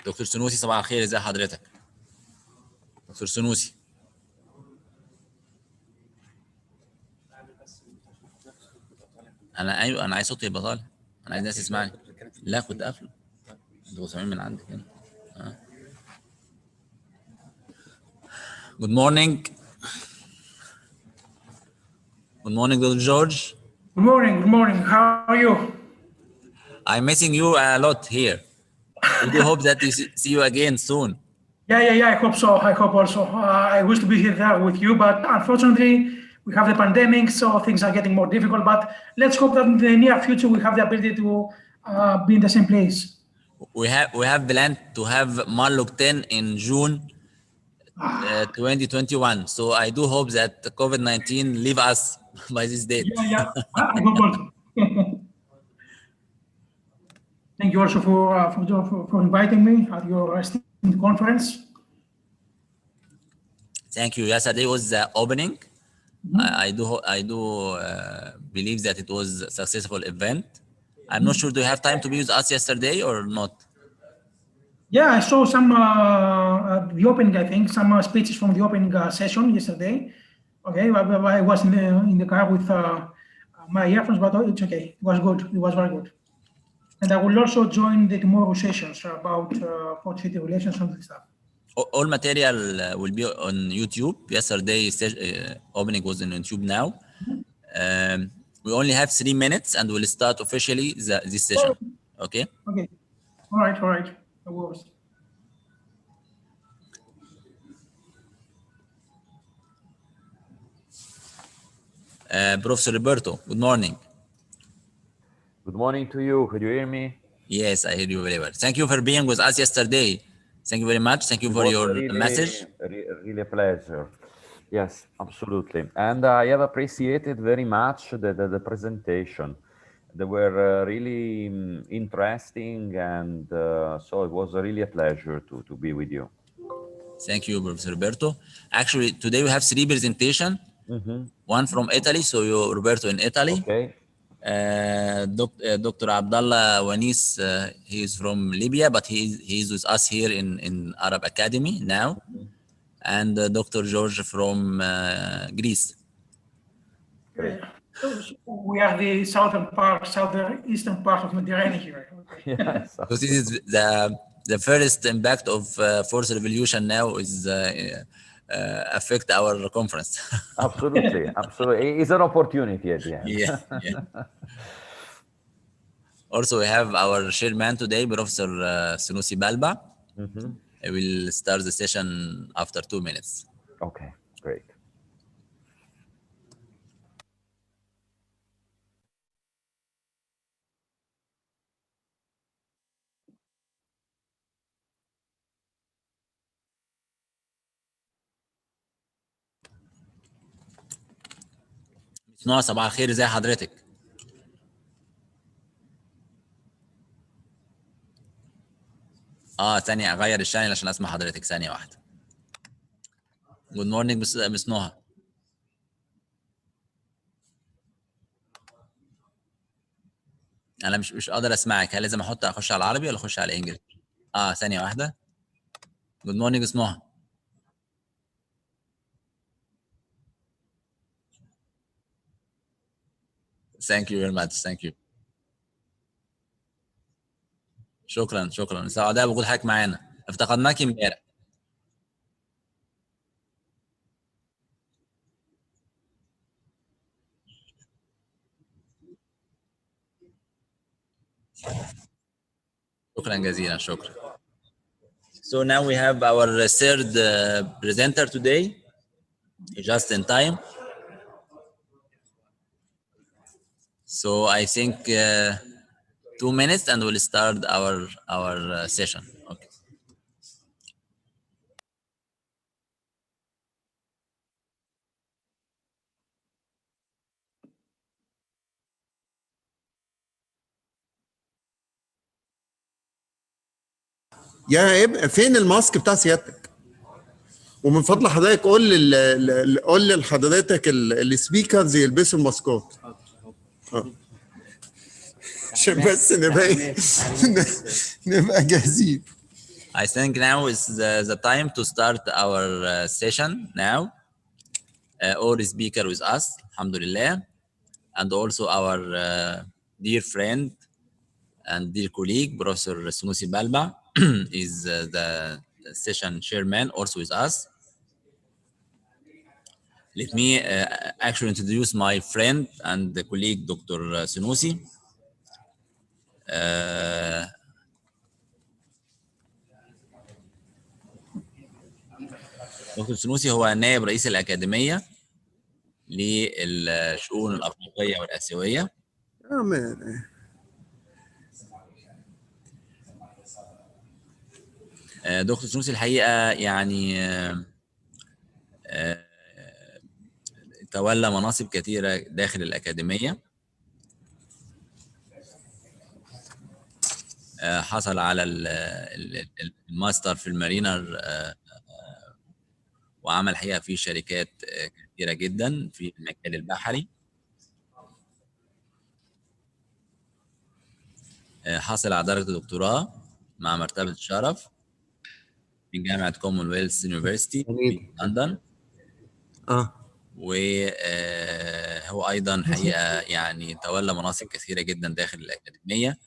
دكتور سنوسي صباح الخير، ازي حضرتك؟ دكتور سنوسي. ايوه انا عايز صوتي يبقى طالع، انا عايز الناس تسمعني. لا كنت قافله، انتوا سامعين من عندك هنا. Good morning. Good morning, Dr. George. Good morning. Good morning. How are you? I'm missing you a lot here. We do hope that we see you again soon. Yeah. I hope so. I hope also. I wish to be here with you, but unfortunately, we have the pandemic, so things are getting more difficult. But let's hope that in the near future we have the ability to be in the same place. We have planned to have Marlog 10 in June 2021. So I do hope that COVID-19 leave us by this date. Yeah. I hope also. Thank you also for inviting me at your esteemed conference. Thank you. Yesterday was the opening. I do believe that it was a successful event. I'm not sure. Do you have time to be with us yesterday or not? Yeah, I saw some the opening. I think some speeches from the opening session yesterday. Okay, I was in the car with my earphones, but it's okay. It was good. It was very good. And I will also join the tomorrow sessions about port-city relations and stuff. All material will be on YouTube. Yesterday's opening was on YouTube now. We only have 3 minutes and we'll start officially this session. Okay? Okay. All right. No worries. Professor Roberto, good morning. Good morning to you. Could you hear me? Yes, I hear you very well. Thank you for being with us yesterday. Thank you very much. Thank you for your message. Really a pleasure. Yes, absolutely. And I have appreciated very much the presentation. They were really interesting, and so it was really a pleasure to be with you. Thank you, Professor Roberto. Actually, today we have 3 presentations. One from Italy, so you're Roberto in Italy. Okay. Dr. Abdallah Wanis, he is from Libya, but he's with us here in Arab Academy now. And Dr. George from Greece. Great. We are the southeastern part of Mediterranean here. Yes. So this is the first impact of fourth revolution now is affect our conference. Absolutely. It's an opportunity at the end. Yeah. Also, we have our chairman today, Professor Sunusi Balba. I will start the session after 2 minutes. Okay, great. نوع صباح الخير، ازي حضرتك؟ ثانية اغير الشانل عشان اسمع حضرتك، ثانية واحدة. Good morning مس نوها. انا مش قادر اسمعك، هل لازم اخش على العربي ولا اخش على الانجليزي؟ ثانية واحدة. Good morning مس نوها. Thank you very much. Thank you. شكرا سعداء بوجود حضرتك معانا، افتقدناك امبارح. شكرا جزيلا. So now we have our third presenter today, just in time. So I think 2 minutes and we'll start our session. Okay. يا فين الماسك بتاع سيادتك؟ ومن فضل حضرتك قول لحضرتك السبيكرز يلبسوا الماسكات. عشان بس نبقى جاهزين. I think now is the time to start our session now. All speaker with us, alhamdulillah, and also our dear friend and dear colleague, Professor Sunusi Balba, is the session chairman also with us. Let me actually introduce my friend and the colleague, Dr. Sunusi. دكتور سنوسي هو نائب رئيس الأكاديمية للشؤون الأفريقية والآسيوية. دكتور سنوسي الحقيقة يعني تولى مناصب كثيرة داخل الأكاديمية. حصل على الماستر في المارينر وعمل حقيقة في شركات كثيرة جدا في المجال البحري. حصل على درجة الدكتوراه مع مرتبة الشرف من جامعة كومنولث يونيفرسيتي في لندن. وهو أيضا حقيقة يعني تولى مناصب كثيرة جدا داخل الأكاديمية.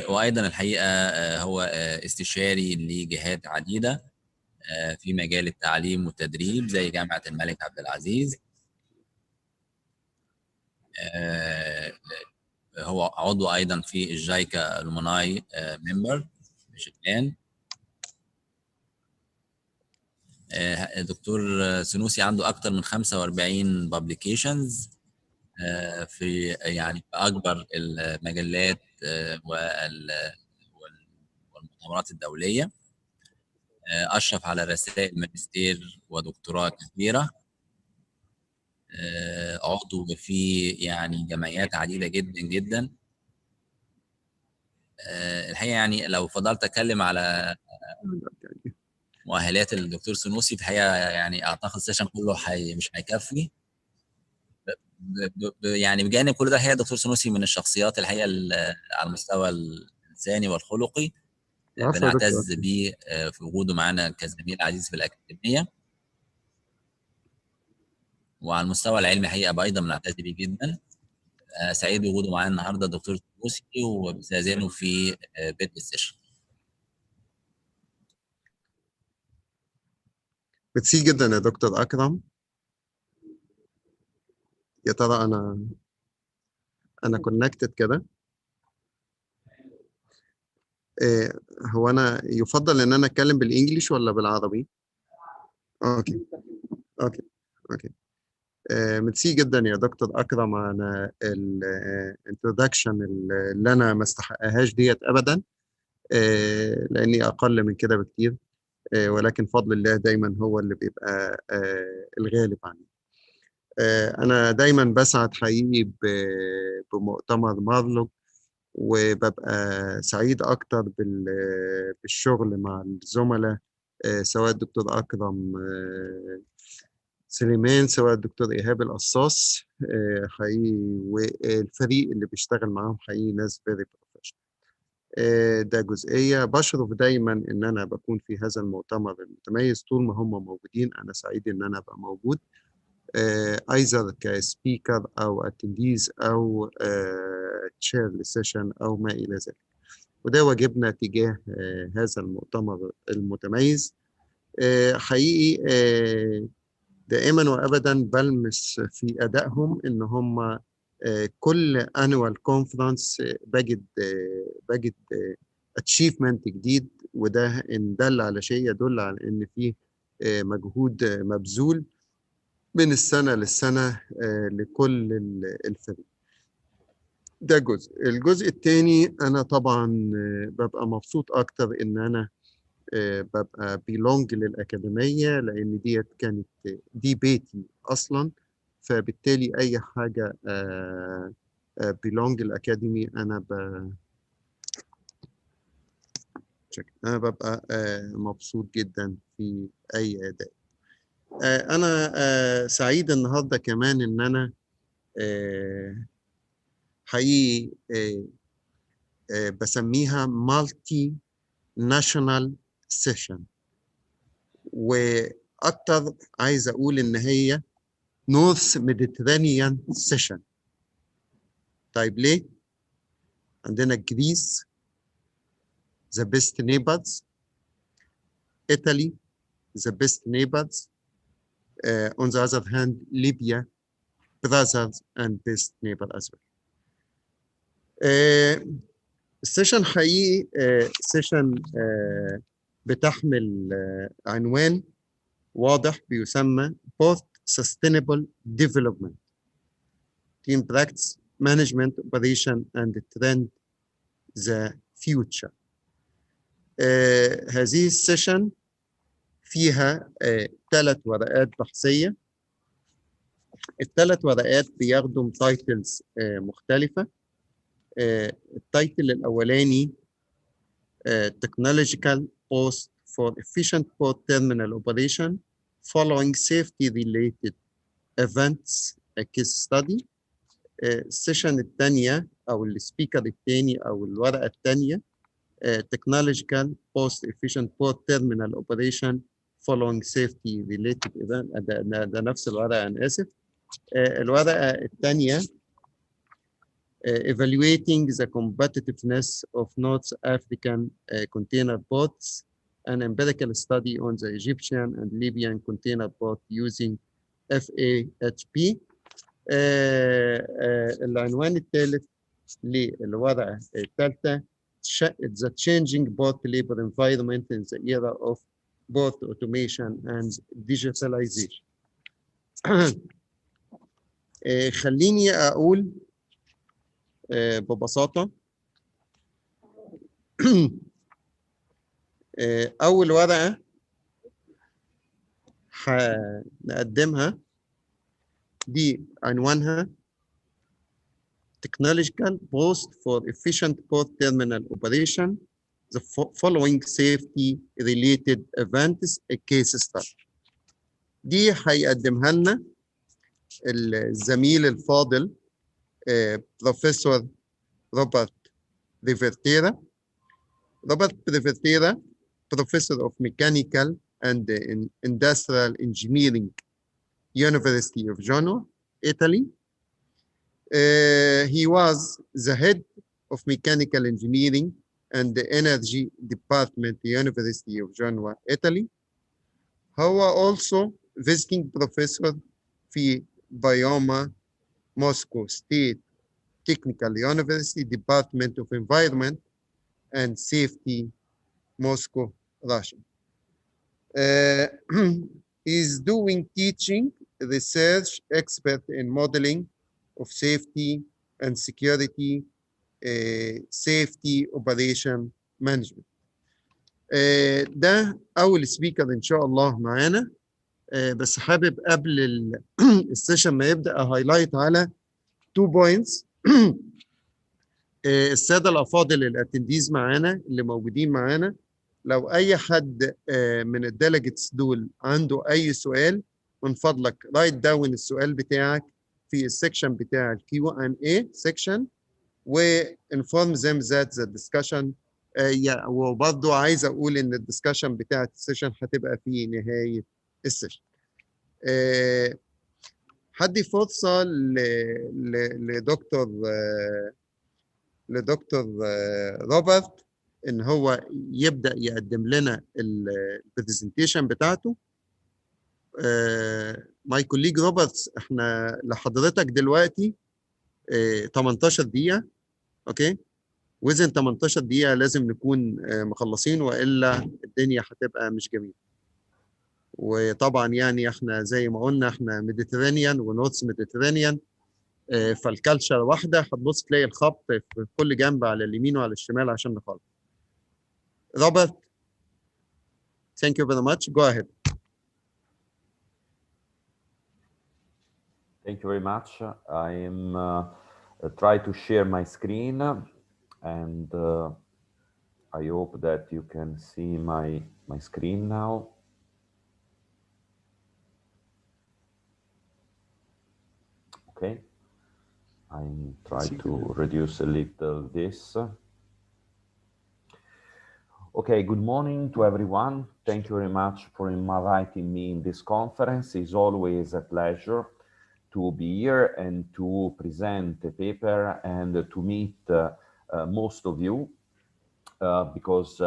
وأيضا الحقيقة هو استشاري لجهات عديدة في مجال التعليم والتدريب زي جامعة الملك عبد العزيز. هو عضو أيضا في الجايكا المناي ممبر مش الآن. الدكتور سنوسي عنده أكثر من 45 publications في يعني في أكبر المجلات والمؤتمرات الدولية. أشرف على رسائل ماجستير ودكتوراه كثيرة. عضو في يعني جمعيات عديدة جدا جدا. الحقيقة يعني لو فضلت أتكلم على مؤهلات الدكتور سنوسي في الحقيقة يعني أعتقد السيشن كله مش هيكفي. يعني بجانب كل ده هي دكتور سنوسي من الشخصيات الحقيقة على المستوى الإنساني والخلقي بنعتز بيه في وجوده معنا كزميل عزيز في الأكاديمية. وعلى المستوى العلمي حقيقة أيضا بنعتز بيه جدا. سعيد بوجوده معانا النهارده دكتور سنوسي وبستأذنه في بدء السيشن. ميرسي جدا يا دكتور أكرم. يا ترى أنا كونكتد كده. هو أنا يفضل إن أنا أتكلم بالإنجليش ولا بالعربي؟ أوكي. ميرسي جدا يا دكتور أكرم على الانترودكشن اللي أنا ما استحقهاش ديت أبدا، لأني أقل من كده بكتير، ولكن فضل الله دايما هو اللي بيبقى الغالب عني. أنا دايما بسعد حقيقي بمؤتمر مارلوج، وببقى سعيد أكتر بالشغل مع الزملاء، سواء الدكتور أكرم سليمان، سواء الدكتور إيهاب القصاص حقيقي، والفريق اللي بيشتغل معاهم حقيقي ناس فيري بروفيشنال. ده جزئية بشرف دايما إن أنا بكون في هذا المؤتمر المتميز. طول ما هم موجودين أنا سعيد إن أنا أبقى موجود، ايزر كسبيكر او اتنديز او تشير للسيشن او ما الى ذلك. وده واجبنا تجاه هذا المؤتمر المتميز. حقيقي دائما وابدا بلمس في ادائهم ان هم كل انوال كونفرنس بجد اتشيفمنت جديد، وده ان دل على شيء يدل على ان في مجهود مبذول من السنة للسنة لكل الفريق. ده الجزء الثاني، أنا طبعا ببقى مبسوط أكتر إن أنا ببقى بيلونج للأكاديمية، لأن كانت دي بيتي أصلا، فبالتالي أي حاجة بيلونج الأكاديمي أنا ببقى مبسوط جدا في أي أداء. أنا سعيد النهاردة كمان إن أنا حقيقي بسميها مالتي ناشونال سيشن، واكتر عايز اقول ان هي نورث ميديترينيان سيشن. طيب ليه؟ عندنا جريس the best neighbors, Italy the best neighbors, on the other hand Libya brothers and best neighbor as well. السيشن حقيقي سيشن بتحمل عنوان واضح بيسمى Post Sustainable Development Team Practice Management Operation and Trend the Future. هذه السيشن فيها 3 ورقات بحثية. ال3 ورقات بياخدوا تايتلز مختلفة. التايتل الأولاني Technological Post for Efficient Port Terminal Operation Following Safety Related Events a Case Study. السيشن الثانية أو السبيكر الثاني أو الورقة الثانية Technological Post Efficient Port Terminal Operation Following Safety Related Event. ده نفس الورقة، أنا آسف. الورقة الثانية Evaluating the Competitiveness of North African Container Ports, an empirical study on the Egyptian and Libyan container port using FAHP. العنوان الثالث للورقة الثالثة The Changing Port Labor Environment in the Era of Port Automation and Digitalization. خليني أقول ببساطة أول ورقة هنقدمها دي عنوانها Technological Post for Efficient Port Terminal Operation The Following Safety Related Events a Case Study. دي هيقدمها لنا الزميل الفاضل بروفيسور روبرت ريفرتيرا. Robert Rivera, Professor of Mechanical and Industrial Engineering, University of Genoa, Italy. He was the head of Mechanical Engineering and the Energy Department, University of Genoa, Italy. هو also visiting professor في Bayama, Moscow State Technical University, Department of Environment and Safety, Moscow, Russia. He's doing teaching, research, expert in modeling of safety and security, safety operation management. ده أول سبيكر إن شاء الله معانا. بس حابب قبل السيشن ما يبدأ هايلايت على 2 points. السادة الأفاضل الاتنديز معانا اللي موجودين معانا، لو أي حد من الديليجيتس دول عنده أي سؤال من فضلك رايت داون السؤال بتاعك في السكشن بتاع Q&A سكشن وانفورم them that the discussion وبرضه عايز أقول إن الدسكشن بتاعت السيشن هتبقى في نهاية السيشن. هدي فرصة لدكتور روبرت ان هو يبدا يقدم لنا البرزنتيشن بتاعته. ماي كوليج روبرت، احنا لحضرتك دلوقتي 18 دقيقه، اوكي؟ وزن 18 دقيقه لازم نكون مخلصين والا الدنيا هتبقى مش جميله. وطبعا يعني احنا زي ما قلنا احنا ميديترينيان ونورث ميديترينيان، فالكالتشر واحده، هتبص تلاقي الخط في كل جنب على اليمين وعلى الشمال عشان نخلص. Robert, thank you very much. Go ahead. Thank you very much. I am try to share my screen, and I hope that you can see my screen now. Okay. I try to reduce a little this. Okay, good morning to everyone. Thank you very much for inviting me in this conference. It's always a pleasure to be here and to present a paper and to meet most of you because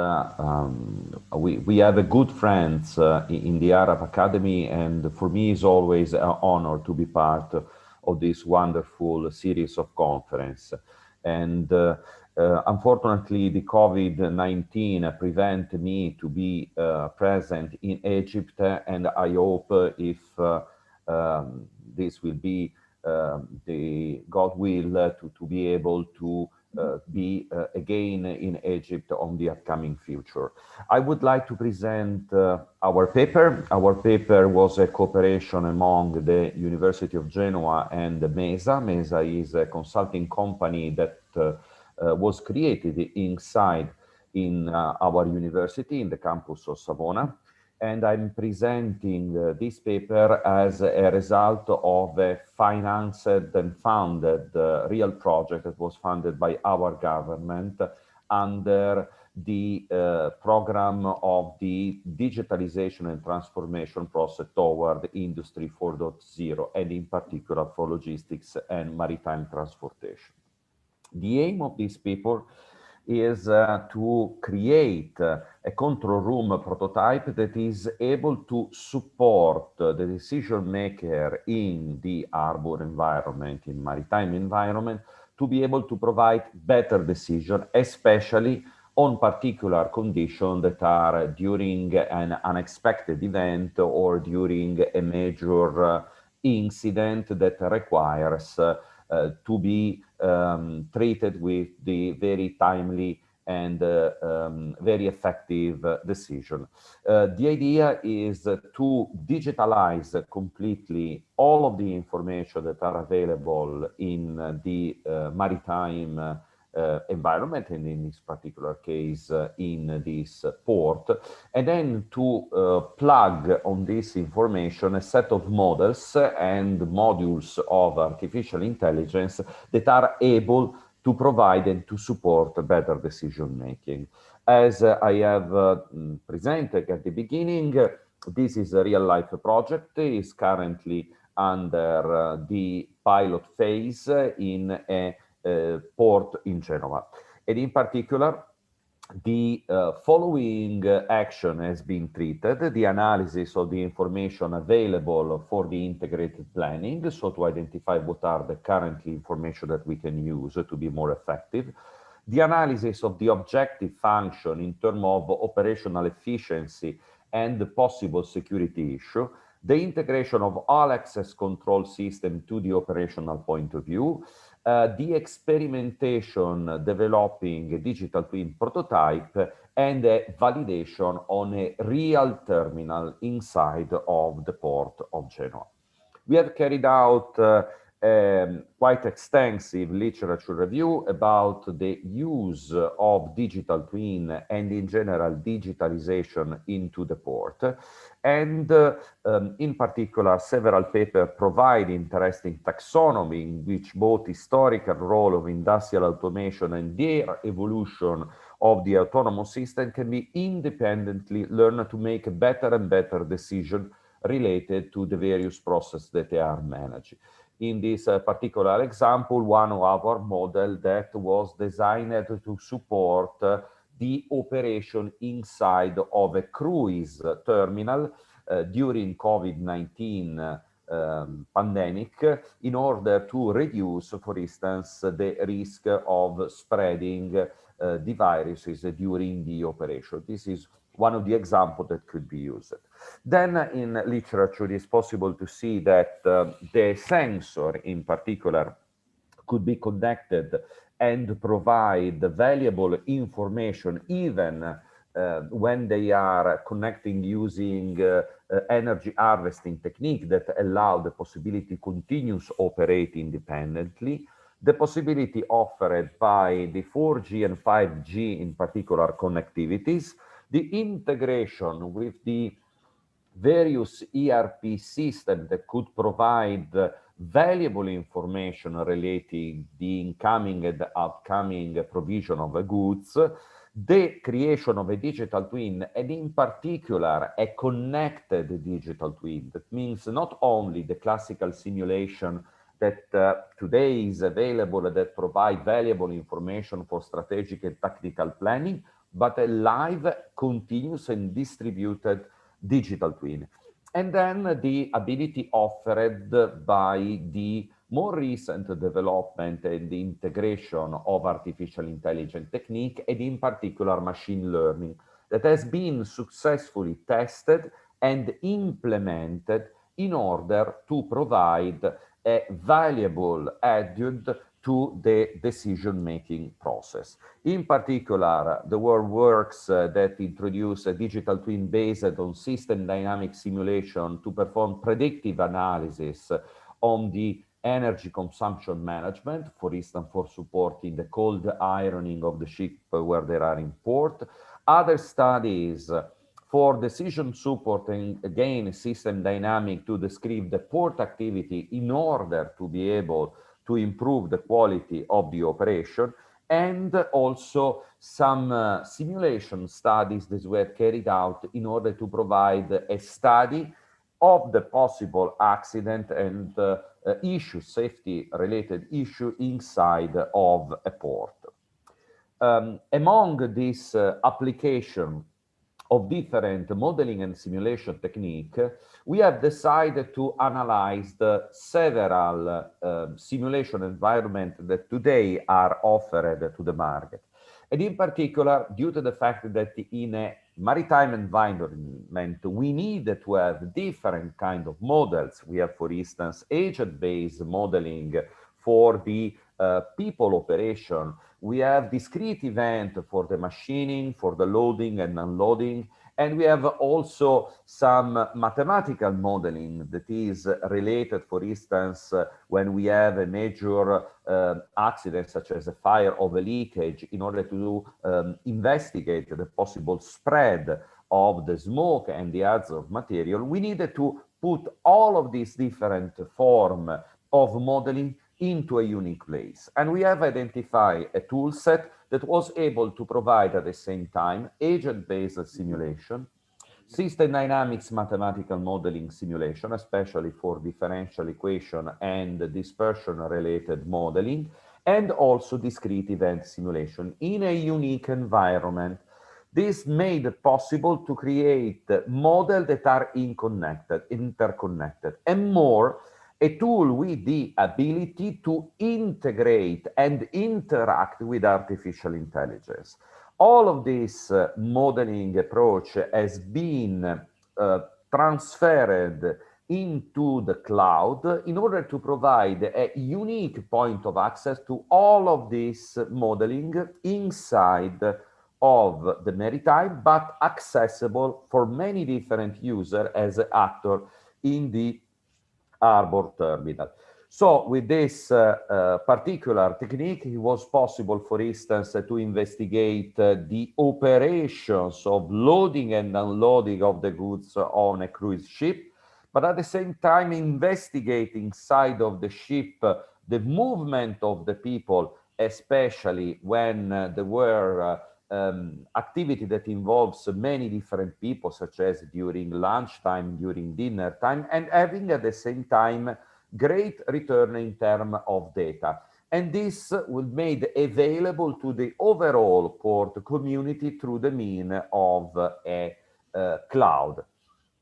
we have a good friends in the Arab Academy, and for me it's always an honor to be part of this wonderful series of conference. And unfortunately, the COVID-19 prevented me to be present in Egypt, and I hope if this will be the God will to be able to be again in Egypt on the upcoming future. I would like to present our paper. Our paper was a cooperation among the University of Genoa and MESA. MESA is a consulting company that was created inside in our university in the campus of Savona. And I'm presenting this paper as a result of a financed and funded real project that was funded by our government under the program of the digitalization and transformation process toward Industry 4.0, and in particular for logistics and maritime transportation. The aim of this paper is to create a control room prototype that is able to support the decision maker in the harbor environment, in maritime environment, to be able to provide better decision, especially on particular conditions that are during an unexpected event or during a major incident that requires to be treated with the very timely and very effective decision. The idea is to digitalize completely all of the information that are available in the maritime environment, and in this particular case in this port, and then to plug on this information a set of models and modules of artificial intelligence that are able to provide and to support better decision making. As I have presented at the beginning, this is a real life project. It is currently under the pilot phase in a port in Genoa. And in particular, the following action has been treated: the analysis of the information available for the integrated planning, so to identify what are the current information that we can use to be more effective, the analysis of the objective function in terms of operational efficiency and the possible security issue, the integration of all access control system to the operational point of view, the experimentation developing a digital twin prototype, and a validation on a real terminal inside of the port of Genoa. We have carried out quite extensive literature review about the use of digital twin and in general digitalization into the port. And in particular, several papers provide interesting taxonomy in which both historical role of industrial automation and their evolution of the autonomous system can be independently learned to make a better and better decision related to the various processes that they are managing. In this particular example, one of our model that was designed to support the operation inside of a cruise terminal during COVID-19 pandemic, in order to reduce, for instance, the risk of spreading the viruses during the operation. This is one of the examples that could be used. Then in literature, it is possible to see that the sensor in particular could be connected and provide valuable information even when they are connecting using energy harvesting technique that allow the possibility to continuous operate independently. The possibility offered by the 4G and 5G in particular connectivities, the integration with the various ERP systems that could provide valuable information relating the incoming and upcoming provision of goods, the creation of a digital twin, and in particular a connected digital twin. That means not only the classical simulation that today is available that provide valuable information for strategic and tactical planning, but a live, continuous and distributed digital twin. And then the ability offered by the more recent development and the integration of artificial intelligence technique, and in particular machine learning, that has been successfully tested and implemented in order to provide a valuable adjunct to the decision-making process. In particular, the world works that introduce a digital twin based on system dynamic simulation to perform predictive analysis on the energy consumption management, for instance, for supporting the cold ironing of the ship where there are in port. Other studies for decision support and again system dynamic to describe the port activity in order to be able to improve the quality of the operation, and also some simulation studies that were carried out in order to provide a study of the possible accident and issue, safety related issue inside of a port. Among this application of different modeling and simulation technique, we have decided to analyze the several simulation environments that today are offered to the market. And in particular, due to the fact that in a maritime environment, we need to have different kind of models. We have, for instance, agent-based modeling for the people operation. We have discrete event for the machining, for the loading and unloading, and we have also some mathematical modeling that is related, for instance, when we have a major accident such as a fire or a leakage, in order to investigate the possible spread of the smoke and the hazard material, we needed to put all of these different form of modeling into a unique place. And we have identified a tool set that was able to provide at the same time agent-based simulation, system dynamics mathematical modeling simulation, especially for differential equation and dispersion-related modeling, and also discrete event simulation in a unique environment. This made it possible to create models that are interconnected, and more, a tool with the ability to integrate and interact with artificial intelligence. All of this modeling approach has been transferred into the cloud in order to provide a unique point of access to all of this modeling inside of the Maritime, but accessible for many different users as an actor in the harbor terminal. So with this particular technique, it was possible, for instance, to investigate the operations of loading and unloading of the goods on a cruise ship, but at the same time investigate inside of the ship the movement of the people, especially when there were activity that involves many different people, such as during lunchtime, during dinner time, and having at the same time great return in terms of data. And this was made available to the overall port community through the means of a cloud.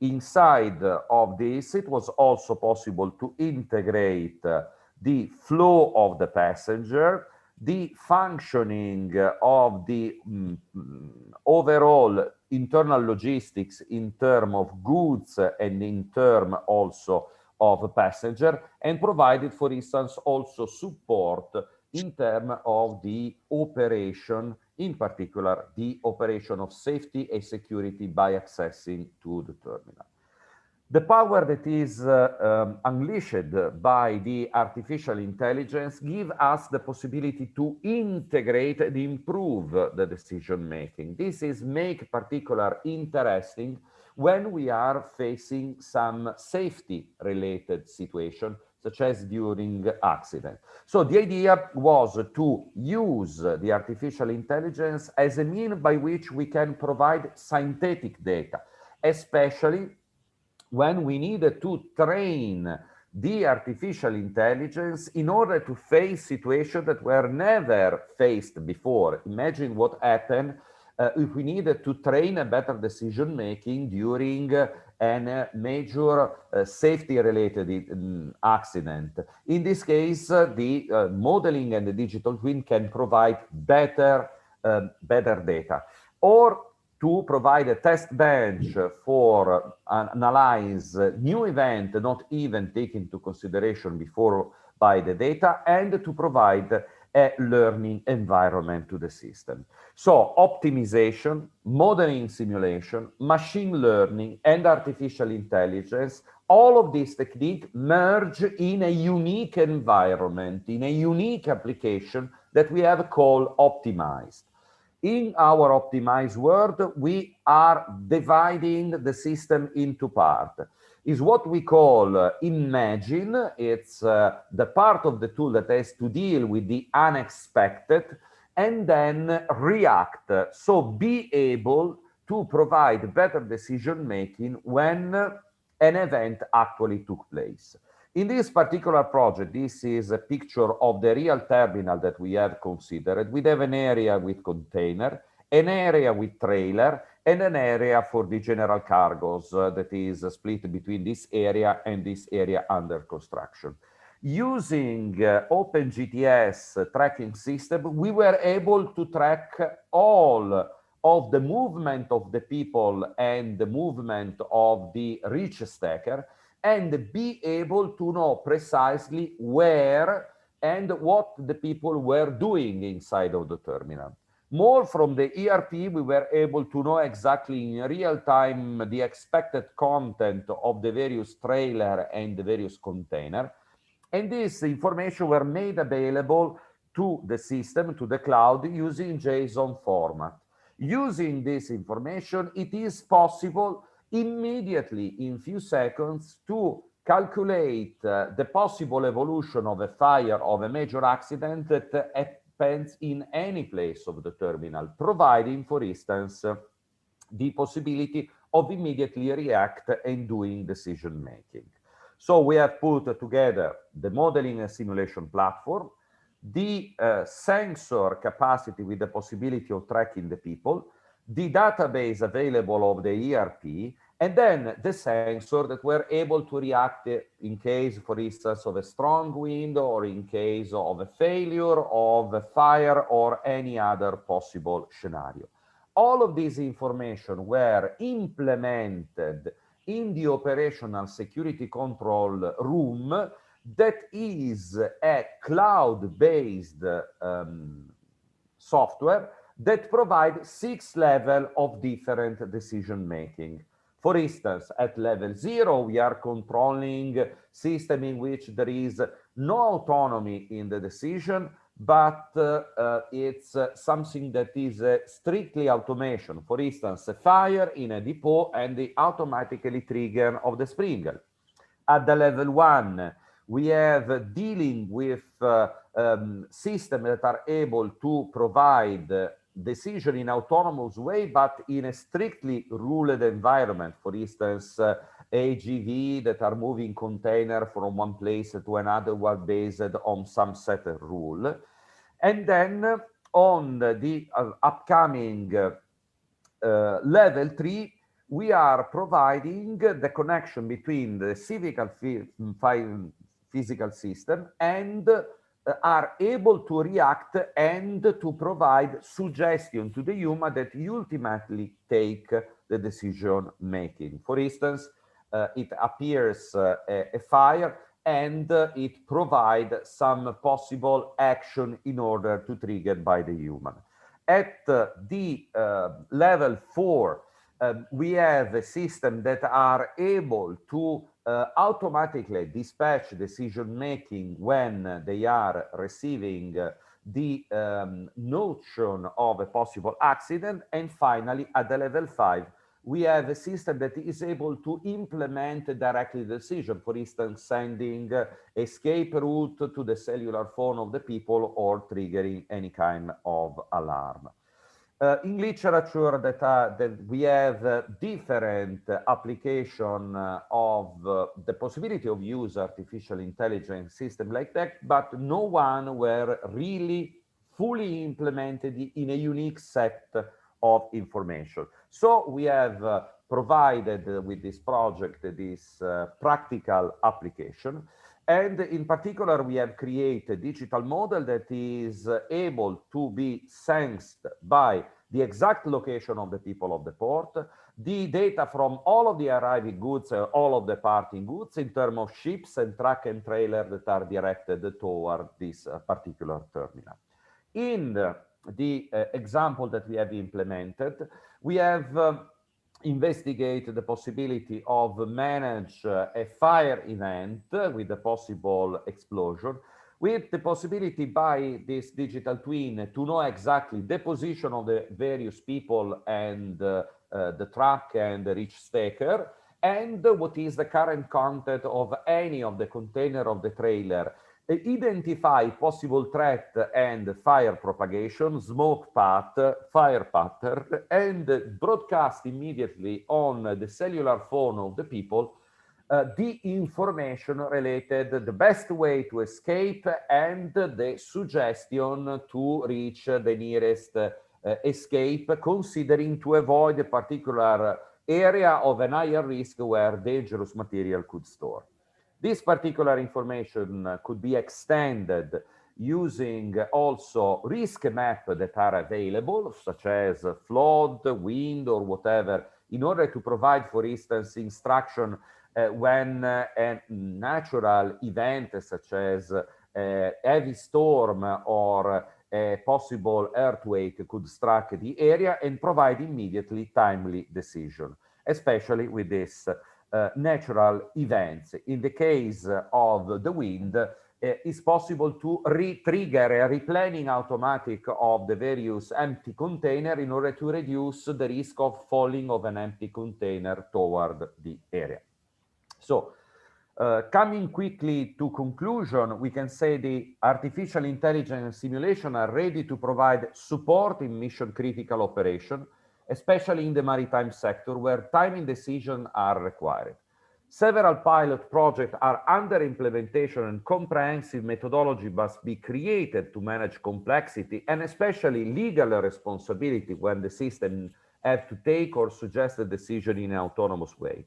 Inside of this, it was also possible to integrate the flow of the passenger, the functioning of the overall internal logistics in terms of goods and in terms also of passenger, and provided, for instance, also support in terms of the operation, in particular, the operation of safety and security by accessing to the terminal. The power that is unleashed by the artificial intelligence gives us the possibility to integrate and improve the decision making. This is make particular interesting when we are facing some safety related situation, such as during accident. So the idea was to use the artificial intelligence as a means by which we can provide synthetic data, especially when we needed to train the artificial intelligence in order to face situations that were never faced before. Imagine what happened if we needed to train a better decision making during a major safety-related accident. In this case, the modeling and the digital twin can provide better data. Or to provide a test bench for analyze new event not even taken into consideration before by the data, and to provide a learning environment to the system. So optimization, modeling simulation, machine learning, and artificial intelligence, all of these techniques merge in a unique environment, in a unique application that we have called optimized. In our optimized world, we are dividing the system into parts. Is what we call imagine. It's the part of the tool that has to deal with the unexpected, and then react. So be able to provide better decision making when an event actually took place. In this particular project, this is a picture of the real terminal that we have considered. We have an area with container, an area with trailer, and an area for the general cargos that is split between this area and this area under construction. Using OpenGTS tracking system, we were able to track all of the movement of the people and the movement of the reach stacker, and be able to know precisely where and what the people were doing inside of the terminal. More from the ERP, we were able to know exactly in real time the expected content of the various trailer and the various container. And this information were made available to the system, to the cloud, using JSON format. Using this information, it is possible immediately, in few seconds, to calculate the possible evolution of a fire, of a major accident that happens in any place of the terminal, providing, for instance, the possibility of immediately react and doing decision making. So we have put together the modeling and simulation platform, the sensor capacity with the possibility of tracking the people, the database available of the ERP, and then the sensor that were able to react in case, for instance, of a strong wind, or in case of a failure of a fire, or any other possible scenario. All of these information were implemented in the operational security control room, that is a cloud-based software that provides 6 levels of different decision making. For instance, at level 0, we are controlling system in which there is no autonomy in the decision, but it's something that is strictly automation. For instance, a fire in a depot and the automatically trigger of the sprinkler. At the level 1, we have dealing with systems that are able to provide decision in autonomous way, but in a strictly ruled environment. For instance, AGV that are moving container from one place to another one based on some set rule. And then on the upcoming level 3, we are providing the connection between the physical system and are able to react and to provide suggestion to the human that ultimately take the decision making. For instance, it appears a fire, and it provides some possible action in order to trigger by the human. At the level 4, we have a system that are able to automatically dispatch decision making when they are receiving the notion of a possible accident. And finally, at the level 5, we have a system that is able to implement directly the decision, for instance, sending escape route to the cellular phone of the people or triggering any kind of alarm. In literature that we have different application of the possibility of use artificial intelligence system like that, but no one were really fully implemented in a unique set of information. So we have provided with this project this practical application. And in particular, we have created a digital model that is able to be sensed by the exact location of the people of the port, the data from all of the arriving goods, all of the parting goods in terms of ships and truck and trailer that are directed toward this particular terminal. In the example that we have implemented, we have investigated the possibility of manage a fire event with a possible explosion, with the possibility by this digital twin to know exactly the position of the various people and the truck and the reach stacker, and what is the current content of any of the container of the trailer, identify possible threat and fire propagation, smoke path, fire pattern, and broadcast immediately on the cellular phone of the people the information related the best way to escape and the suggestion to reach the nearest escape, considering to avoid a particular area of an higher risk where dangerous material could store. This particular information could be extended using also risk maps that are available, such as flood, wind, or whatever, in order to provide, for instance, instruction when a natural event such as a heavy storm or a possible earthquake could strike the area, and provide immediately timely decision, especially with this natural events. In the case of the wind, it's possible to re-trigger a replanning automatic of the various empty container in order to reduce the risk of falling of an empty container toward the area. So, coming quickly to conclusion, we can say the artificial intelligence simulation are ready to provide support in mission critical operation, especially in the maritime sector where timing decisions are required. Several pilot projects are under implementation, and comprehensive methodology must be created to manage complexity and especially legal responsibility when the system have to take or suggest a decision in an autonomous way.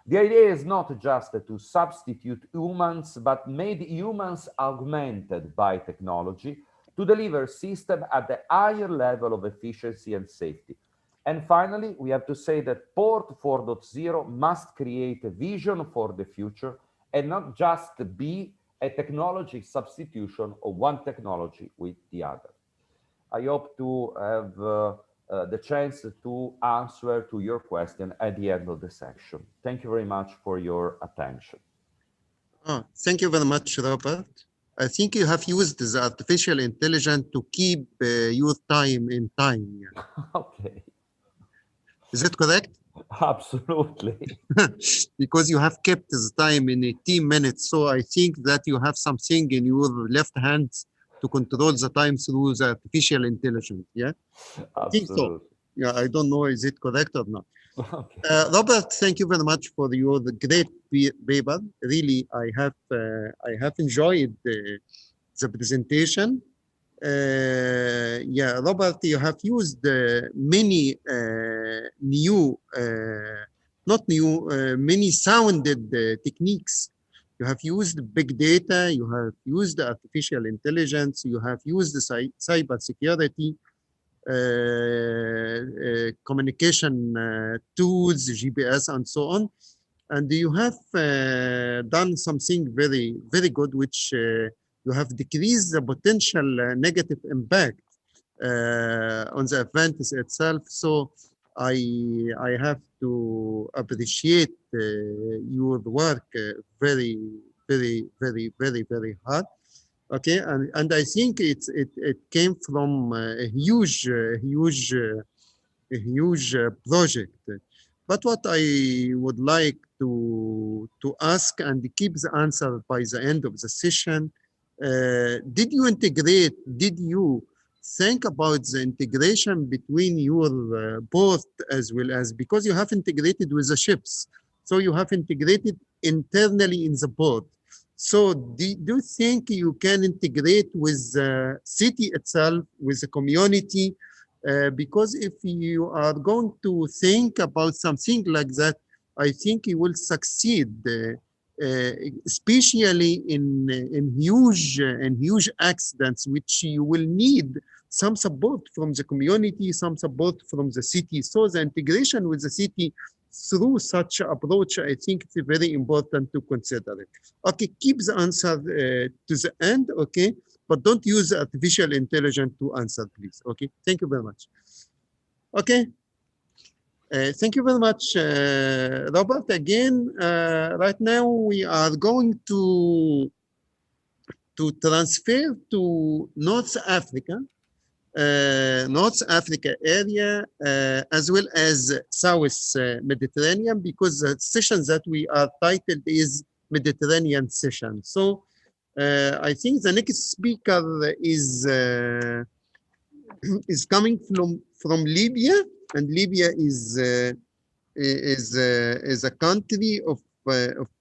The idea is not just to substitute humans, but made humans augmented by technology to deliver systems at the higher level of efficiency and safety. And finally, we have to say that Port 4.0 must create a vision for the future and not just be a technology substitution of one technology with the other. I hope to have the chance to answer to your question at the end of the section. Thank you very much for your attention. Oh, thank you very much, Robert. I think you have used the artificial intelligence to keep your time in time. Yeah. Okay. Is it correct? Absolutely. Because you have kept the time in 18 minutes. So I think that you have something in your left hand to control the time through the artificial intelligence. Yeah, I think so. Yeah, I don't know, is it correct or not? Okay. Robert, thank you very much for your great paper. Really, I have enjoyed the presentation. Yeah, Robert, you have used many new, not new, many sounded techniques. You have used big data, you have used artificial intelligence, you have used cyber security, communication tools, GPS, and so on. And you have done something very, very good, which you have decreased the potential negative impact on the event itself. So I have to appreciate your work very, very, very, very, very hard. Okay, and I think it came from a huge project. But what I would like to ask and keep the answer by the end of the session, did you think about the integration between your both as well as, because you have integrated with the ships, so you have integrated internally in the boat. So do you think you can integrate with the city itself, with the community? Because if you are going to think about something like that, I think you will succeed, especially in huge accidents, which you will need some support from the community, some support from the city. So the integration with the city through such approach, I think it's very important to consider it. Okay, keep the answer to the end, okay? But don't use artificial intelligence to answer, please. Okay, thank you very much. Okay, thank you very much, Robert. Again, right now we are going to transfer to North Africa, North Africa area, as well as South Mediterranean, because the session that we are titled is Mediterranean session. So I think the next speaker is coming from Libya, and Libya is a country of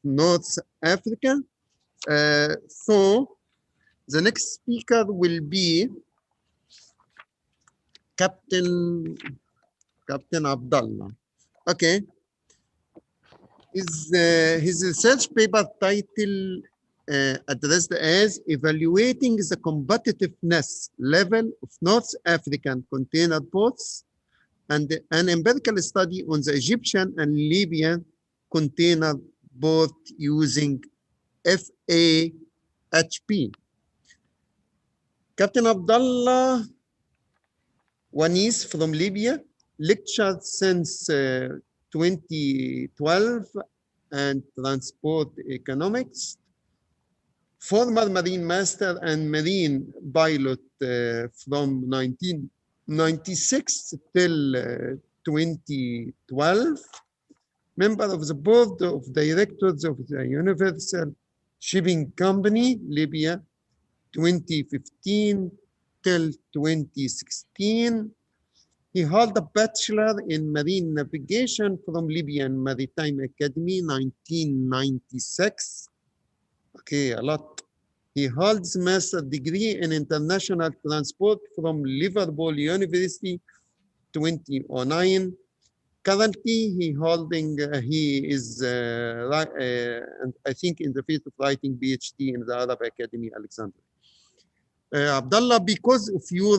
North Africa. So the next speaker will be Captain Abdullah. Okay. His research paper title addressed as Evaluating the Competitiveness Level of North African Container Ports and an empirical study on the Egyptian and Libyan container port using FAHP. Captain Abdullah Wanis from Libya lectured since 2012 and transport economics, former Marine Master and Marine pilot from 1996 till 2012, member of the board of directors of the Universal Shipping Company, Libya, 2015 till 2016. He held a bachelor in marine navigation from Libyan Maritime Academy, 1996. Okay, a lot. He holds master's degree in international transport from Liverpool University, 2009. Currently, he is, I think, in the field of writing PhD in the Arab Academy, Alexandria. Abdullah, because of your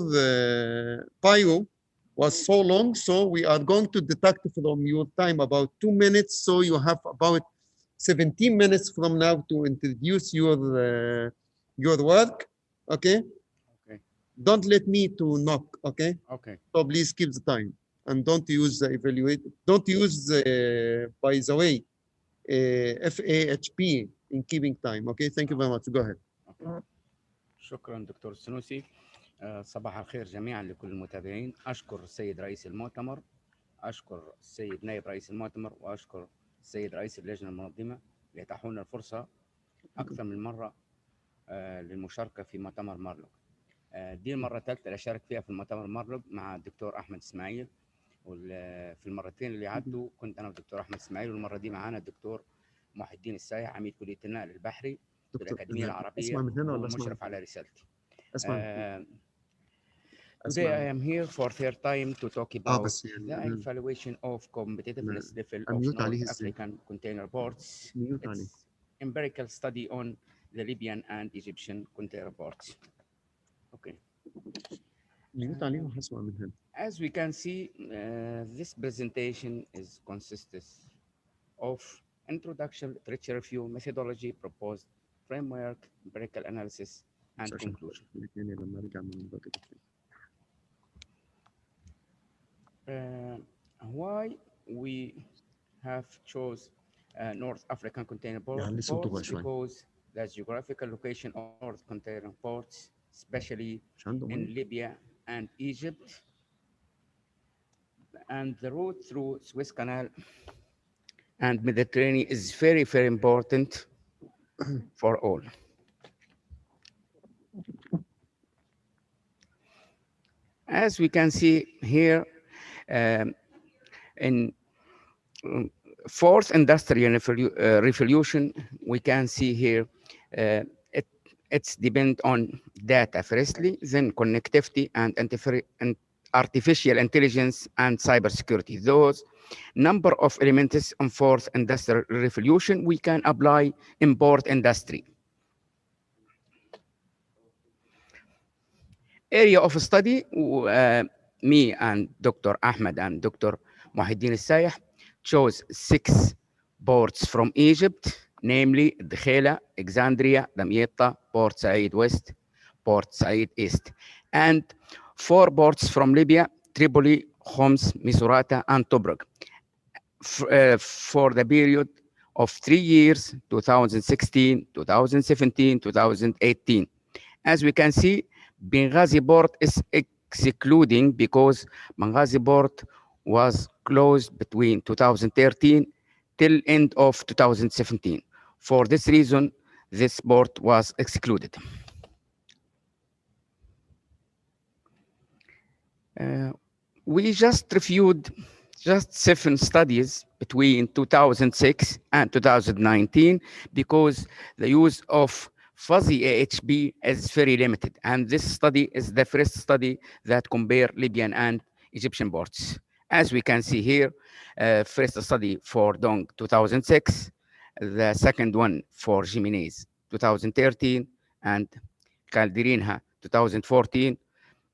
bio was so long, so we are going to deduct from your time about 2 minutes. So you have about 17 minutes from now to introduce your work. Okay. Okay. Don't let me to knock. Okay. Okay. So please keep the time and don't use the evaluate. Don't use, by the way, FAHP in keeping time. Okay. Thank you very much. Go ahead. Okay. شكرا دكتور السنوسي. صباح الخير جميعا لكل المتابعين. أشكر السيد رئيس المؤتمر، أشكر السيد نائب رئيس المؤتمر، وأشكر السيد رئيس اللجنة المنظمة لإتاحوا لنا الفرصة أكثر من مرة للمشاركة في مؤتمر مارلوج. دي المرة الثالثة اللي أشارك فيها في المؤتمر مارلوج مع الدكتور أحمد إسماعيل، وفي المرتين اللي عدوا كنت أنا والدكتور أحمد إسماعيل، والمرة دي معانا الدكتور محي الدين السايح عميد كلية النقل البحري بالأكاديمية العربية ومشرف على رسالتي. Today I am here for third time to talk about the evaluation of competitiveness level of North African container ports. It's empirical study on the Libyan and Egyptian container ports. Okay. As we can see, this presentation consists of introduction, literature review, methodology, proposed framework, empirical analysis, and conclusion. Why we have chose North African container ports? Because the geographical location of North container ports, especially in Libya and Egypt, And the route through Suez Canal and Mediterranean is very, very important for all. As we can see here, in fourth industrial revolution, we can see here it's depend on data firstly, then connectivity and artificial intelligence and cybersecurity. Those number of elements on fourth industrial revolution we can apply in port industry. Area of study, me and Dr. Ahmed and Dr. Mohiddin Al-Sayah chose 6 ports from Egypt, namely Dkhela, Alexandria, Damietta, Port Said West, Port Said East, and 4 ports from Libya, Tripoli, Homs, Misurata, and Tobruk, for the period of 3 years, 2016, 2017, 2018. As we can see, Benghazi port is excluding because Benghazi port was closed between 2013 till end of 2017. For this reason, this port was excluded. We just reviewed just 7 studies between 2006 and 2019 because the use of fuzzy AHB is very limited. And this study is the first study that compare Libyan and Egyptian ports. As we can see here, first study for Dong 2006, the second one for Jimenez 2013, and Caldirinha 2014,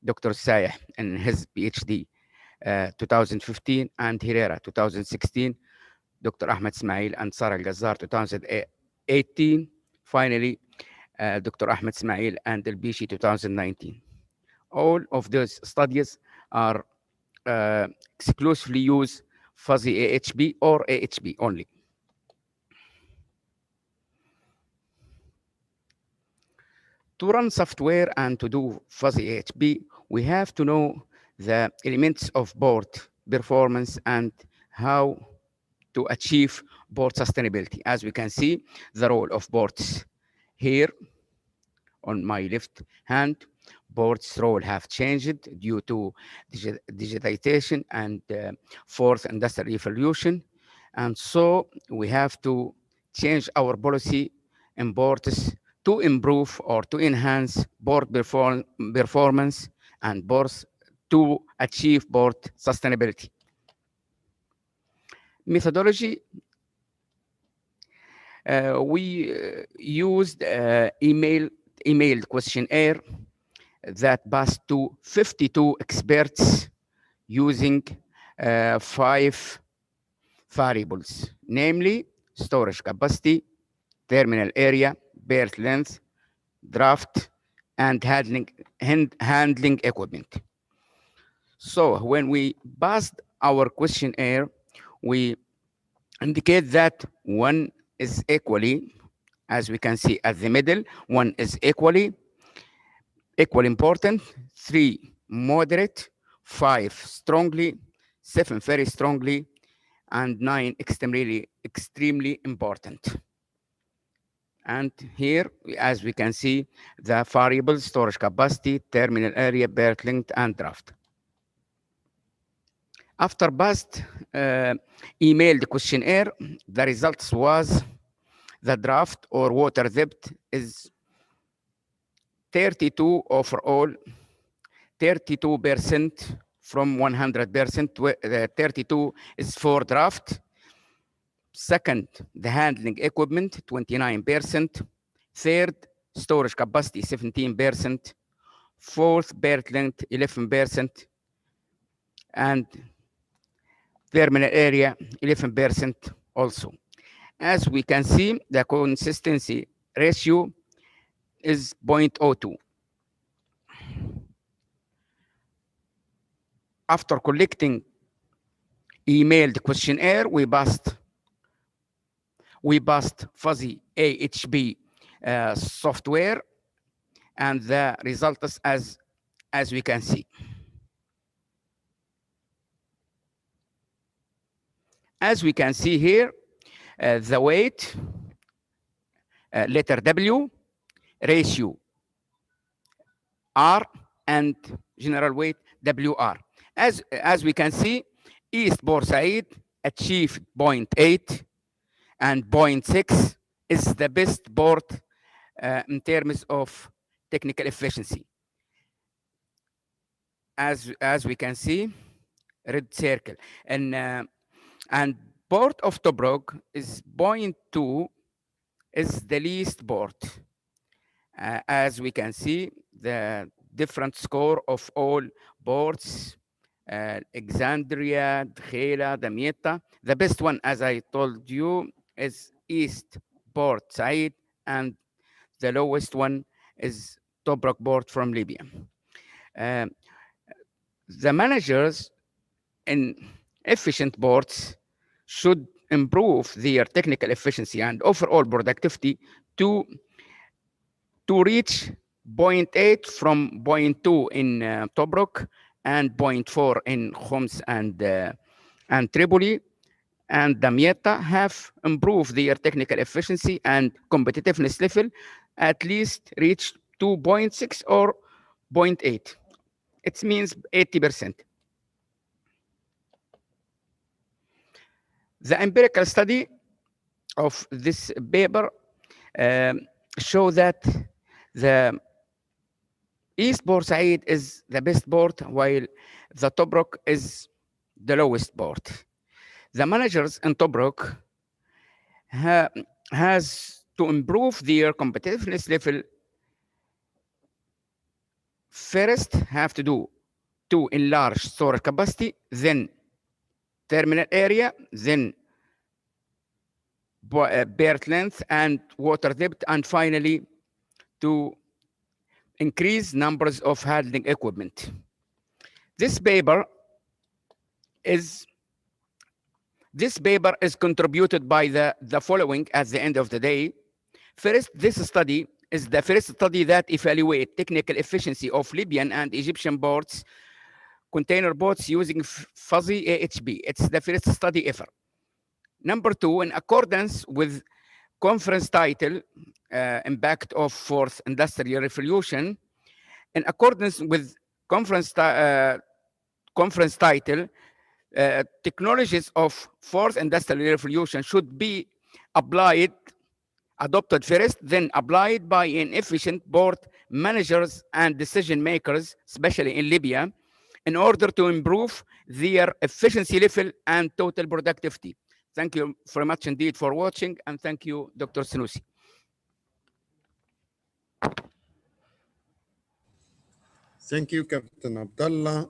Dr. Sayeh in his PhD 2015, and Herrera 2016, Dr. Ahmed Ismail and Sarah Al-Ghazar 2018, finally Dr. Ahmed Ismail and El-Bishi 2019. All of those studies are exclusively use fuzzy AHB or AHB only. To run software and to do fuzzy AHB, we have to know the elements of board performance and how to achieve board sustainability. As we can see, the role of boards here on my left hand, board's role have changed due to digitization and fourth industrial revolution. And so we have to change our policy in boards to improve or to enhance board performance and boards to achieve board sustainability. Methodology, we used emailed questionnaire that passed to 52 experts using 5 variables, namely storage capacity, terminal area, berth length, draft, and handling equipment. So when we passed our questionnaire, we indicate that 1 is equally, as we can see at the middle, 1 is equally important, 3 moderate, 5 strongly, 7 very strongly, and 9 extremely important. And here, as we can see, the variables, storage capacity, terminal area, berth length, and draft. After passed emailed questionnaire, the results was the draft or water depth is 32 overall, 32% from 100%, 32 is for draft. Second, the handling equipment, 29%. Third, storage capacity, 17%. Fourth, berth length, 11%. And terminal area, 11% also. As we can see, the consistency ratio is 0.02. After collecting emailed questionnaire, we passed fuzzy AHB software, and the results as we can see. as we can see here, the weight, letter W, ratio R, and general weight WR. As we can see, East Boursaid achieved 0.8 and 0.6 is the best port in terms of technical efficiency. As we can see, red circle, and port of Tobruk is 0.2 is the least port. As we can see, the different score of all ports, Alexandria, Dkhela, Damietta. The best one, as I told you, is East Port Said, and the lowest one is Tobruk port from Libya. The managers in efficient ports should improve their technical efficiency and overall productivity to reach 0.8 from 0.2 in Tobruk and 0.4 in Homs and Tripoli, and Damietta have improved their technical efficiency and competitiveness level, at least reach 2.6 or 0.8. It means 80%. The empirical study of this paper show that the East Boursaid is the best port, while the Tobruk is the lowest port. The managers in Tobruk has to improve their competitiveness level. First, have to do to enlarge storage capacity, then terminal area, then berth length and water depth, and finally to increase numbers of handling equipment. This paper is contributed by the following at the end of the day. First, this study is the first study that evaluates technical efficiency of Libyan and Egyptian ports, container ports using fuzzy AHP. It's the first study ever. Number two, in accordance with conference title, Impact of Fourth Industrial Revolution, in accordance with conference title, technologies of fourth industrial revolution should be adopted first, then applied by inefficient port managers and decision makers, especially in Libya, in order to improve their efficiency level and total productivity. Thank you very much indeed for watching, and thank you, Dr. Sanusi. Thank you, Captain Abdullah.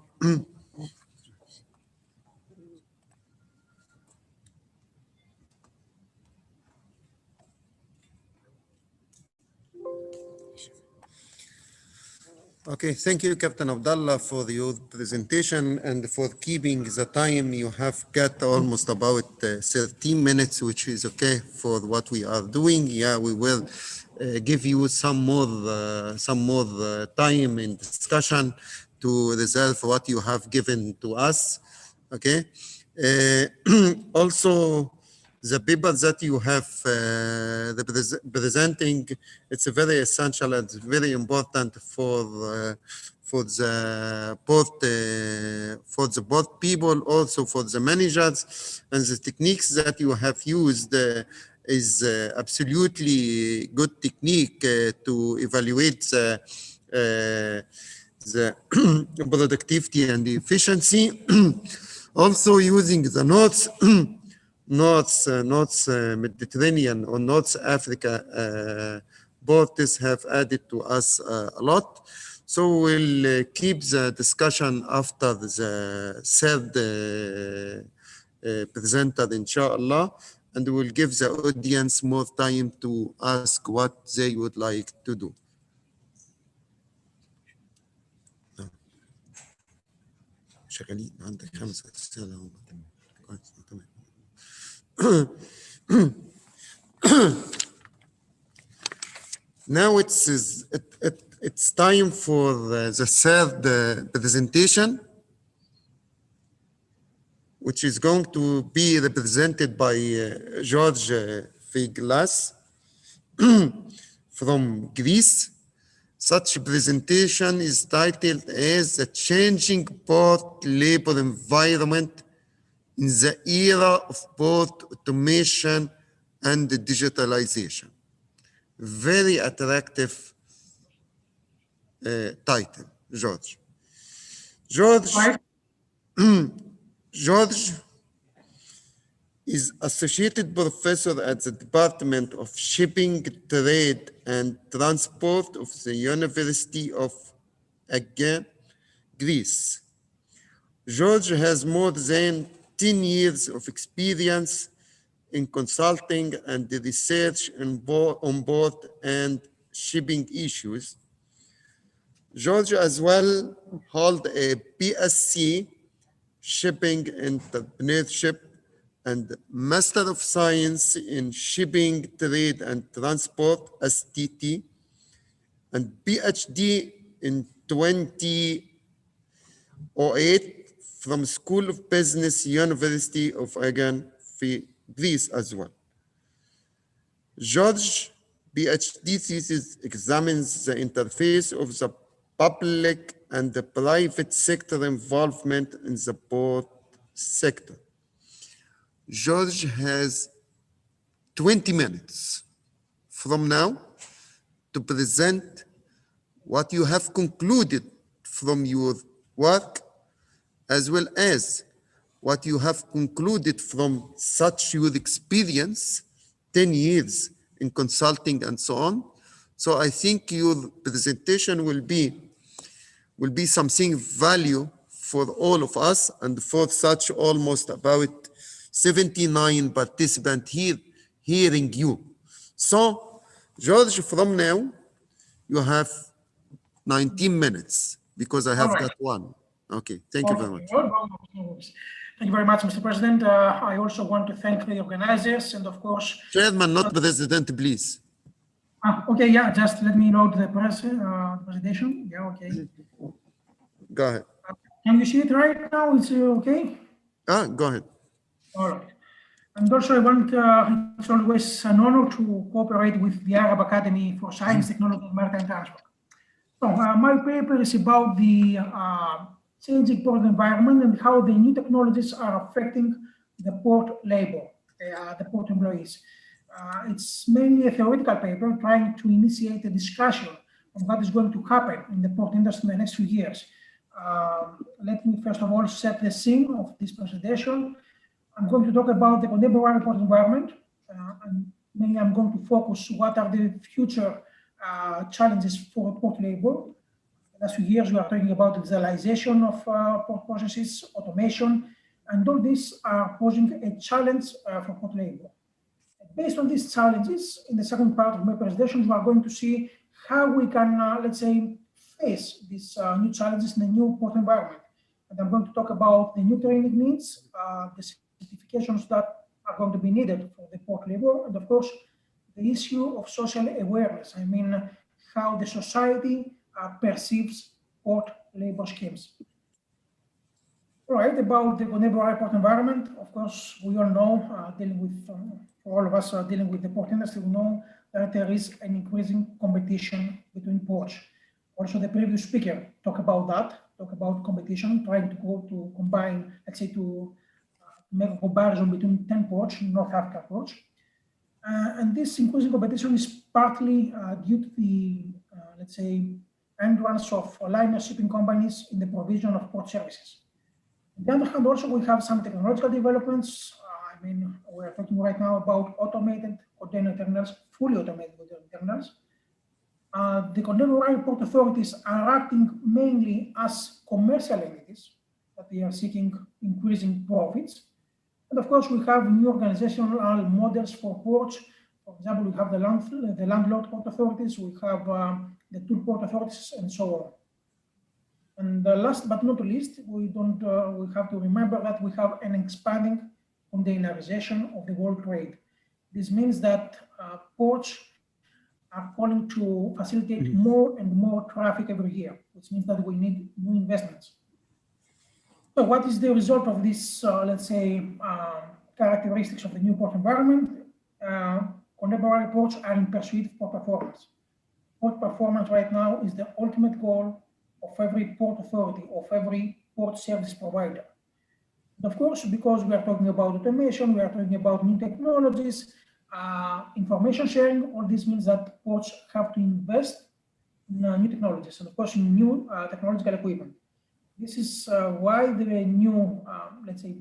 Okay, thank you, Captain Abdullah, for your presentation and for keeping the time. You have got almost about 13 minutes, which is okay for what we are doing. Yeah, we will give you some more time in discussion to resolve what you have given to us. Okay. Also, the paper that you have presenting, it's very essential and very important for the board people, also for the managers, and the techniques that you have used is absolutely good technique to evaluate the productivity and the efficiency. Also using the North Mediterranean or North Africa ports have added to us a lot. So we'll keep the discussion after the third presenter, inshallah, and we'll give the audience more time to ask what they would like to do. شغالين عندك 5 أسئلة. Now it's time for the third presentation. which is going to be represented by George Figlas from Greece. Such presentation is titled as The Changing Port Labor Environment in the Era of Port Automation and Digitalization. Very attractive title, George. George is Associated Professor at the Department of Shipping, Trade and Transport of the University of Aegean, Greece. George has more than 10 years of experience in consulting and research on board and shipping issues. George as well held a BSc Shipping Entrepreneurship and Master of Science in Shipping, Trade and Transport, STT, and PhD in 2008 from School of Business, University of Aegean, Greece as well. George's PhD thesis examines the interface of the public and the private sector involvement in the port sector. George has 20 minutes from now to present what you have concluded from your work, as well as what you have concluded from such your experience, 10 years in consulting and so on. So I think your presentation will be something value for all of us and for such almost about 79 participants here hearing you. So George, from now, you have 19 minutes because I have got one. Okay, thank you very much. Thank you very much, Mr. President. I also want to thank the organizers and of course... Chairman, not President, please. Okay, yeah, just let me load the presentation. Yeah, okay. Go ahead. Can you see it right now? It's okay? Go ahead. All right. And also I want, it's always an honor to cooperate with the Arab Academy for Science, Technology and Maritime Transport. So my paper is about the changing port environment and how the new technologies are affecting the port labor, the port employees. It's mainly a theoretical paper trying to initiate a discussion on what is going to happen in the port industry in the next few years. Let me first of all set the scene of this presentation. I'm going to talk about the contemporary port environment, and mainly I'm going to focus what are the future challenges for port labor. In the last few years, we are talking about digitalization of port processes, automation, and all these are posing a challenge for port labor. Based on these challenges, in the second part of my presentation, we are going to see how we can, let's say, face these new challenges in the new port environment. And I'm going to talk about the new training needs, the certifications that are going to be needed for the port labor, and of course, the issue of social awareness. I mean, how the society perceives port labor schemes. All right, about the contemporary port environment, of course, we all know, dealing with, for all of us dealing with the port industry, we know that there is an increasing competition between ports. Also, the previous speaker talked about that, talk about competition, trying to combine, let's say, to make a comparison between 10 ports, North Africa ports. And this increasing competition is partly due to the, let's say, entrance of liner shipping companies in the provision of port services. On the other hand, also, we have some technological developments. I mean, we're talking right now about automated container terminals, fully automated container terminals. The contemporary port authorities are acting mainly as commercial entities, that they are seeking increasing profits. And of course, we have new organizational models for ports. For example, we have the landlord port authorities, we have the tool port authorities, and so on. And last but not least, we have to remember that we have an expanding containerization of the world trade. This means that ports are calling to facilitate more and more traffic every year, which means that we need new investments. So what is the result of this, let's say, characteristics of the new port environment? Contemporary ports are in pursuit for performance. Port performance right now is the ultimate goal of every port authority, of every port service provider. And of course, because we are talking about automation, we are talking about new technologies, information sharing, all this means that ports have to invest in new technologies and of course in new technological equipment. This is why the new, let's say,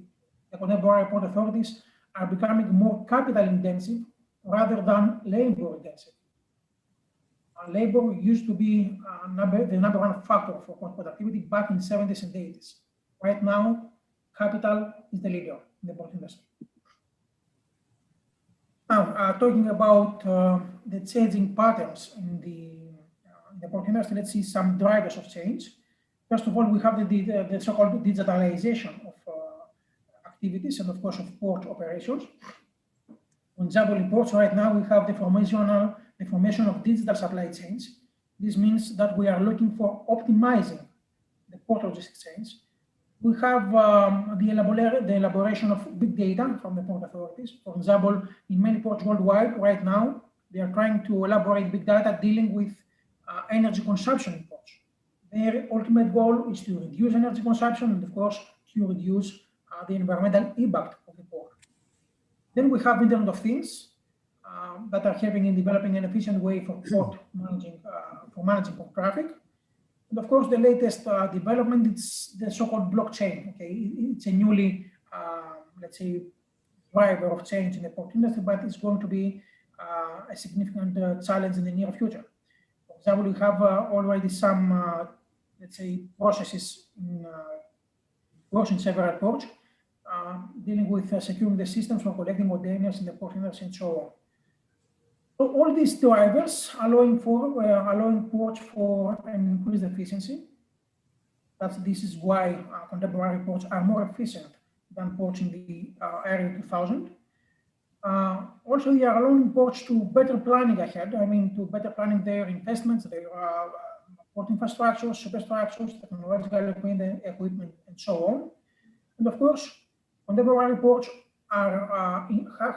the contemporary port authorities are becoming more capital intensive rather than labor intensive. Labor used to be the number one factor for port productivity back in the 70s and 80s. Right now, capital is the leader in the port industry. Now, talking about the changing patterns in the port industry, let's see some drivers of change. First of all, we have the so-called digitalization of activities and, of course, of port operations. For example, in ports right now, we have the formation of digital supply chains. This means that we are looking for optimizing the port logistics chains. We have the elaboration of big data from the port authorities. For example, in many ports worldwide right now, they are trying to elaborate big data dealing with energy consumption in ports. Their ultimate goal is to reduce energy consumption and, of course, to reduce the environmental impact of the port. Then we have Internet of Things that are helping in developing an efficient way for port managing port traffic. And of course, the latest development is the so-called blockchain. Okay, it's a newly, let's say, driver of change in the port industry, but it's going to be a significant challenge in the near future. For example, we have already some, let's say, processes in several ports dealing with securing the systems for collecting containers in the port industry and so on. So all these drivers allowing ports for an increased efficiency. This is why contemporary ports are more efficient than ports in the early 2000. Also, they are allowing ports to better planning ahead. I mean, to better planning their investments, their port infrastructures, superstructures, technological equipment, and so on. And of course, contemporary ports are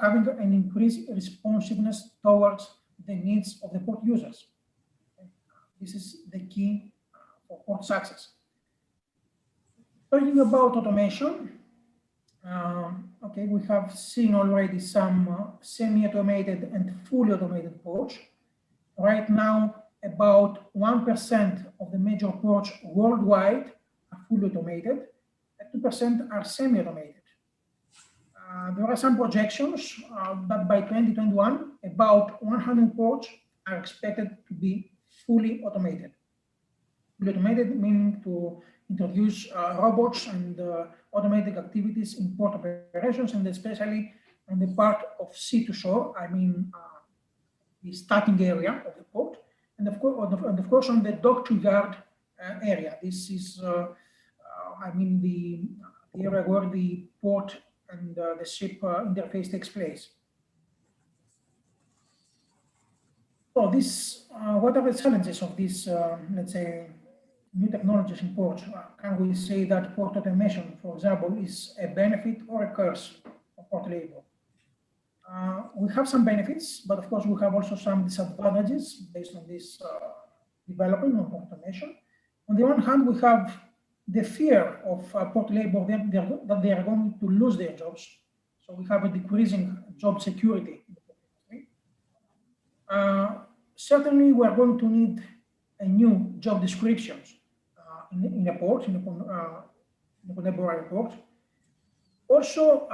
having an increased responsiveness towards the needs of the port users. This is the key for port success. Talking about automation, okay, we have seen already some semi-automated and fully automated ports. Right now, about 1% of the major ports worldwide are fully automated, and 2% are semi-automated. There are some projections that by 2021, about 100 ports are expected to be fully automated. Fully automated meaning to introduce robots and automated activities in port operations, and especially on the part of sea to shore, I mean the stacking area of the port, and of course on the dock to yard area. This is, I mean, the area where the port and the ship interface takes place. So this, what are the challenges of these, let's say, new technologies in ports? Can we say that port automation, for example, is a benefit or a curse of port labor? We have some benefits, but of course we have also some disadvantages based on this development of automation. On the one hand, we have the fear of port labor that they are going to lose their jobs. So we have a decreasing job security in the port industry. Certainly, we are going to need a new job descriptions in a port, in a contemporary port. Also,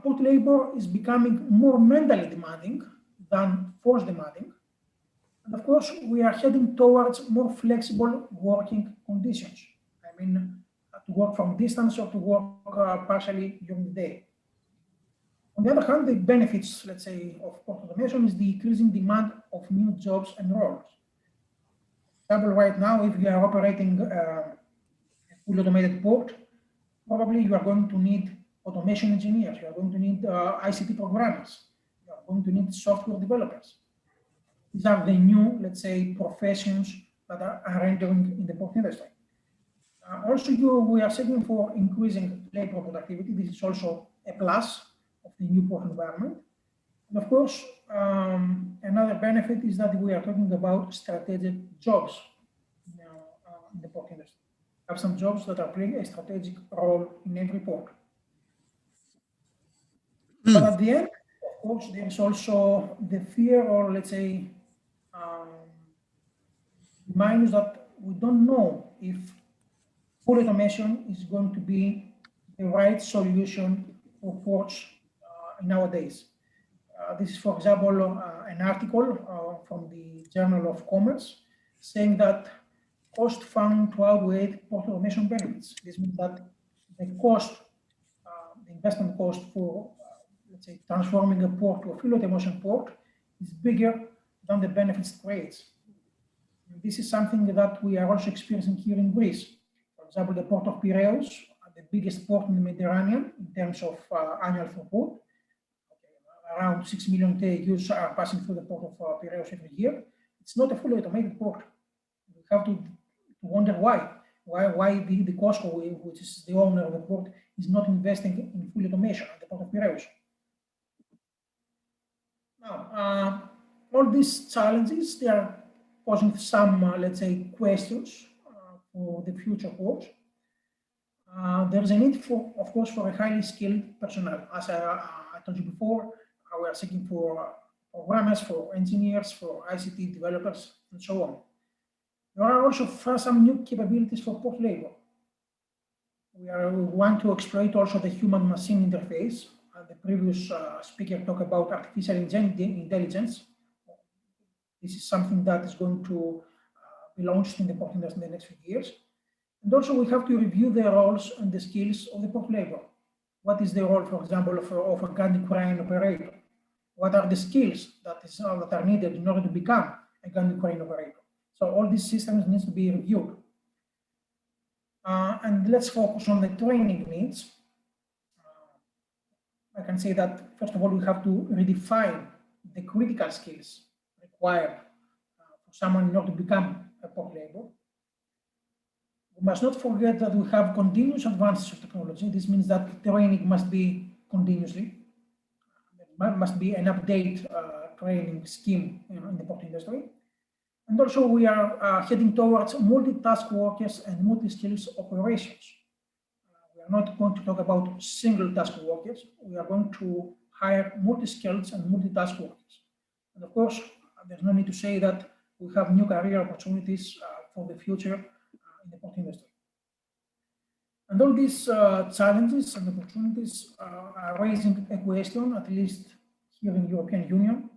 port labor is becoming more mentally demanding than force demanding. And of course, we are heading towards more flexible working conditions. I mean, to work from distance or to work partially during the day. On the other hand, the benefits, let's say, of port automation is the increasing demand of new jobs and roles. For example, right now, if you are operating a fully automated port, probably you are going to need automation engineers, you are going to need ICT programmers, you are going to need software developers. These are the new, let's say, professions that are entering in the port industry. Also, we are seeking for increasing labor productivity. This is also a plus of the new port environment. And of course, another benefit is that we are talking about strategic jobs in the port industry. We have some jobs that are playing a strategic role in every port. But at the end, of course, there is also the fear, or let's say, minus that we don't know if full automation is going to be the right solution for ports nowadays. This is, for example, an article from the Journal of Commerce saying that cost found to outweigh port automation benefits. This means that the cost, the investment cost for, let's say, transforming a port to a full automation port is bigger than the benefits it creates. This is something that we are also experiencing here in Greece. For example, the port of Piraeus, the biggest port in the Mediterranean in terms of annual throughput. Around 6 million TEUs are passing through the port of Piraeus every year. It's not a fully automated port. We have to wonder why. Why the COSCO, which is the owner of the port, is not investing in full automation at the port of Piraeus. Now, all these challenges, they are posing some, let's say, questions for the future ports. There is a need for, of course, for a highly skilled personnel. As I told you before, we are seeking for programmers, for engineers, for ICT developers, and so on. There are also some new capabilities for port labor. We want to exploit also the human-machine interface. The previous speaker talked about artificial intelligence. This is something that is going to be launched in the port industry in the next few years. And also we have to review the roles and the skills of the port labor. What is the role, for example, of a gun crane operator? What are the skills that are needed in order to become a gun crane operator? So all these systems need to be reviewed. And let's focus on the training needs. I can say that, first of all, we have to redefine the critical skills required for someone in order to become a port labor. We must not forget that we have continuous advances of technology. This means that training must be continuously. There must be an update training scheme in the port industry. And also we are heading towards multitask workers and multi-skills operations. We are not going to talk about single task workers. We are going to hire multi-skills and multitask workers. And of course, there's no need to say that we have new career opportunities for the future in the port industry. And all these challenges and opportunities are raising a question, at least here in the European Union.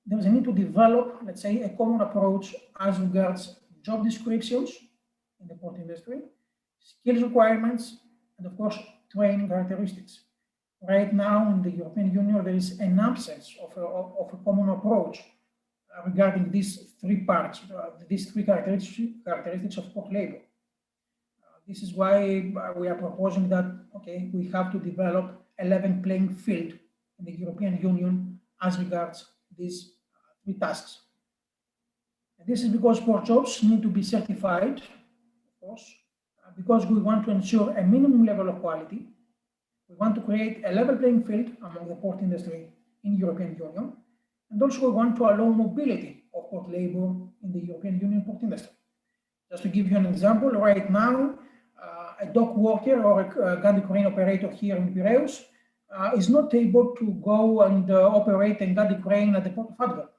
There is a need to develop, let's say, a common approach as regards job descriptions in the port industry, skills requirements, and of course, training characteristics. Right now in the European Union, there is an absence of a common approach regarding these three parts, these three characteristics of port labor. This is why we are proposing that, okay, we have to develop a level playing field in the European Union as regards these three tasks. And this is because port jobs need to be certified, of course, because we want to ensure a minimum level of quality. We want to create a level playing field among the port industry in the European Union. And also we want to allow mobility of port labor in the European Union port industry. Just to give you an example, right now, a dock worker or a gun crane operator here in Piraeus is not able to go and operate a gun crane at the port of Antwerp.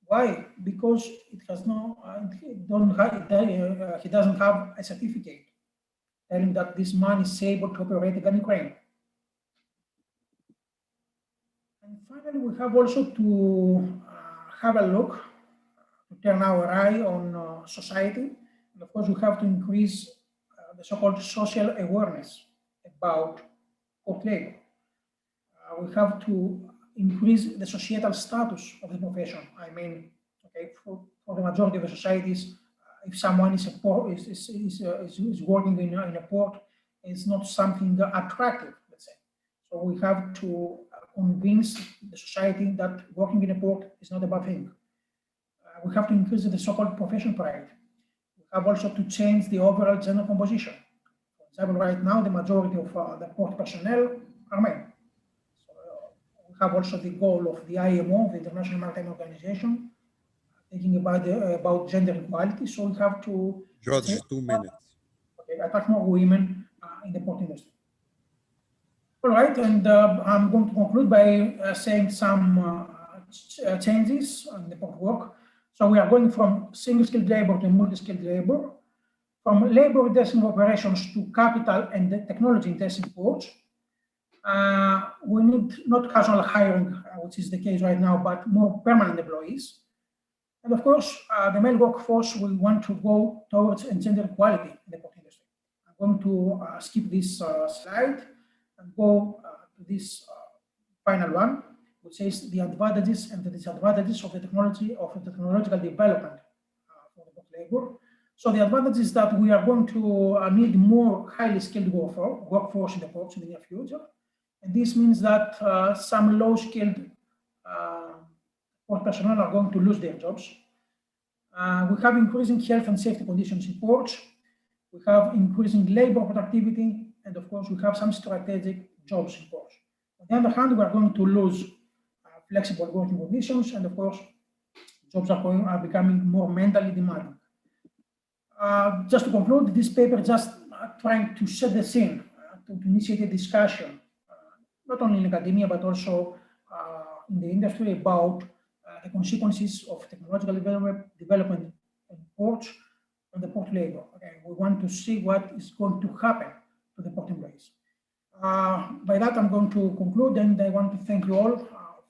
Why? Because it has no, he doesn't have a certificate telling that this man is able to operate a gun crane. And finally, we have also to have a look, to turn our eye on society. And of course, we have to increase the so-called social awareness about port labor. We have to increase the societal status of the profession. I mean, okay, for the majority of the societies, if someone is working in a port, it's not something attractive, let's say. So we have to convince the society that working in a port is not a bad thing. We have to increase the so-called profession pride. We have also to change the overall gender composition. For example, right now, the majority of the port personnel are men. So we have also the goal of the IMO, the International Maritime Organization, thinking about gender equality. So we have to George, 2 minutes. Okay, attract more women in the port industry. All right, and I'm going to conclude by saying some changes in the port work. So we are going from single-skilled labor to multi-skilled labor, from labor-intensive operations to capital and technology-intensive ports. We need not casual hiring, which is the case right now, but more permanent employees. And of course, the male workforce, we want to go towards gender equality in the port industry. I'm going to skip this slide and go to this final one, which says the advantages and the disadvantages of the technological development for the port labor. So the advantage is that we are going to need more highly skilled workforce in the ports in the near future. And this means that some low-skilled port personnel are going to lose their jobs. We have increasing health and safety conditions in ports. We have increasing labor productivity, and of course, we have some strategic jobs in ports. On the other hand, we are going to lose flexible working conditions, and of course, jobs are becoming more mentally demanding. Just to conclude, this paper just trying to set the scene, to initiate a discussion, not only in academia, but also in the industry about the consequences of technological development in ports on the port labor. Okay, we want to see what is going to happen to the port employees. By that, I'm going to conclude, and I want to thank you all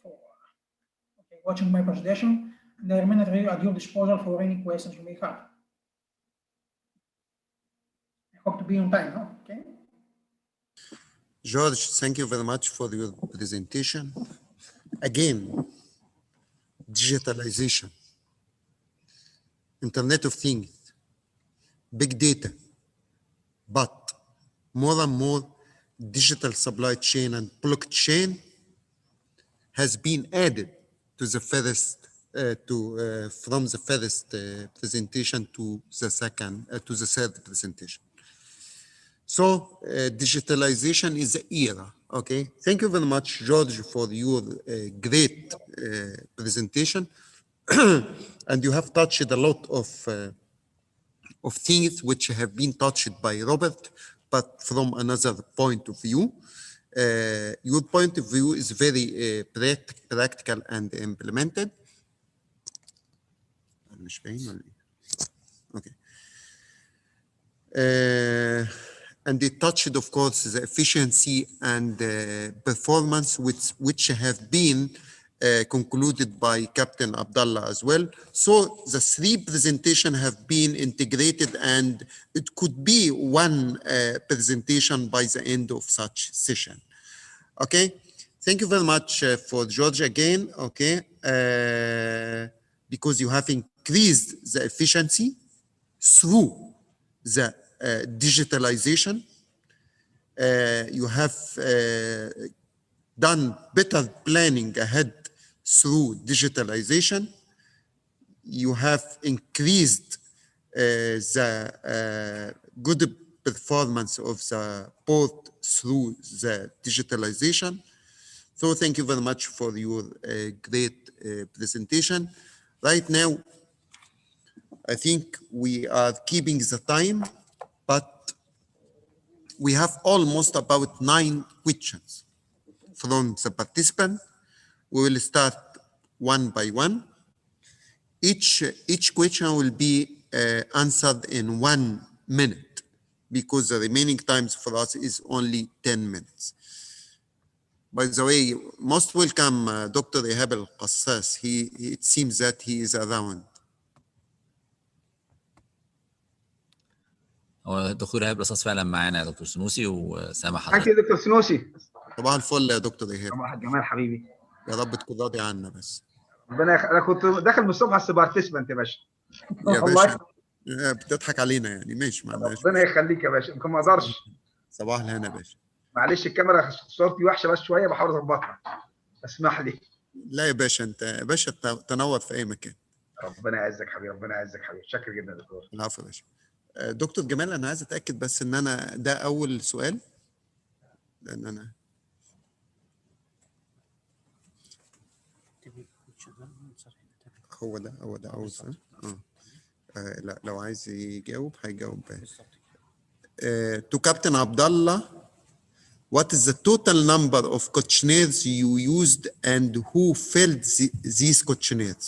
for watching my presentation, and I remain at your disposal for any questions you may have. I hope to be on time now, okay? George, thank you very much for your presentation. Again, digitalization, Internet of Things, big data, but more and more digital supply chain and blockchain has been added to the first, from the first presentation to the second, to the third presentation. So digitalization is the era, okay? Thank you very much, George, for your great presentation. And you have touched a lot of things which have been touched by Robert, but from another point of view. Your point of view is very practical and implemented. Okay. And it touched, of course, the efficiency and performance which have been concluded by Captain Abdullah as well. So the three presentations have been integrated, and it could be one presentation by the end of such session. Okay, thank you very much for George again, okay, because you have increased the efficiency through the digitalization. You have done better planning ahead through digitalization. You have increased the good performance of the port through the digitalization. So thank you very much for your great presentation. Right now, I think we are keeping the time, but we have almost about 9 questions from the participant. We will start one by one. Each question will be answered in 1 minute, because the remaining times for us is only 10 minutes. By the way, most welcome Dr. Ihab Al-Qassas. It seems that he is around. هو الدكتور إيهاب القصاص فعلا معانا يا دكتور سنوسي وسامح معاك حضرتك. يا دكتور سنوسي. صباح الفل يا دكتور إيهاب. صباح الجمال حبيبي. يا رب تكون راضي عنا بس. انا كنت داخل من الصبح على بارتيسبنت يا باشا. يا باشا بتضحك علينا يعني، ماشي ما عندناش. ربنا يخليك يا باشا، يمكن ما اقدرش. صباح الهنا يا باشا. معلش الكاميرا صورتي وحشه بس شويه، بحاول اظبطها، اسمح لي. لا يا باشا، انت يا باشا تنور في اي مكان. ربنا يعزك حبيبي، ربنا يعزك حبيبي، شكرا جدا يا دكتور. العفو يا باشا. دكتور جمال، انا عايز اتاكد بس ان انا ده اول سؤال، لان انا هو ده اول سؤال. لا، لو عايز يجاوب هيجاوب. To Captain Abdullah, what is the total number of questionnaires you used and who filled these questionnaires?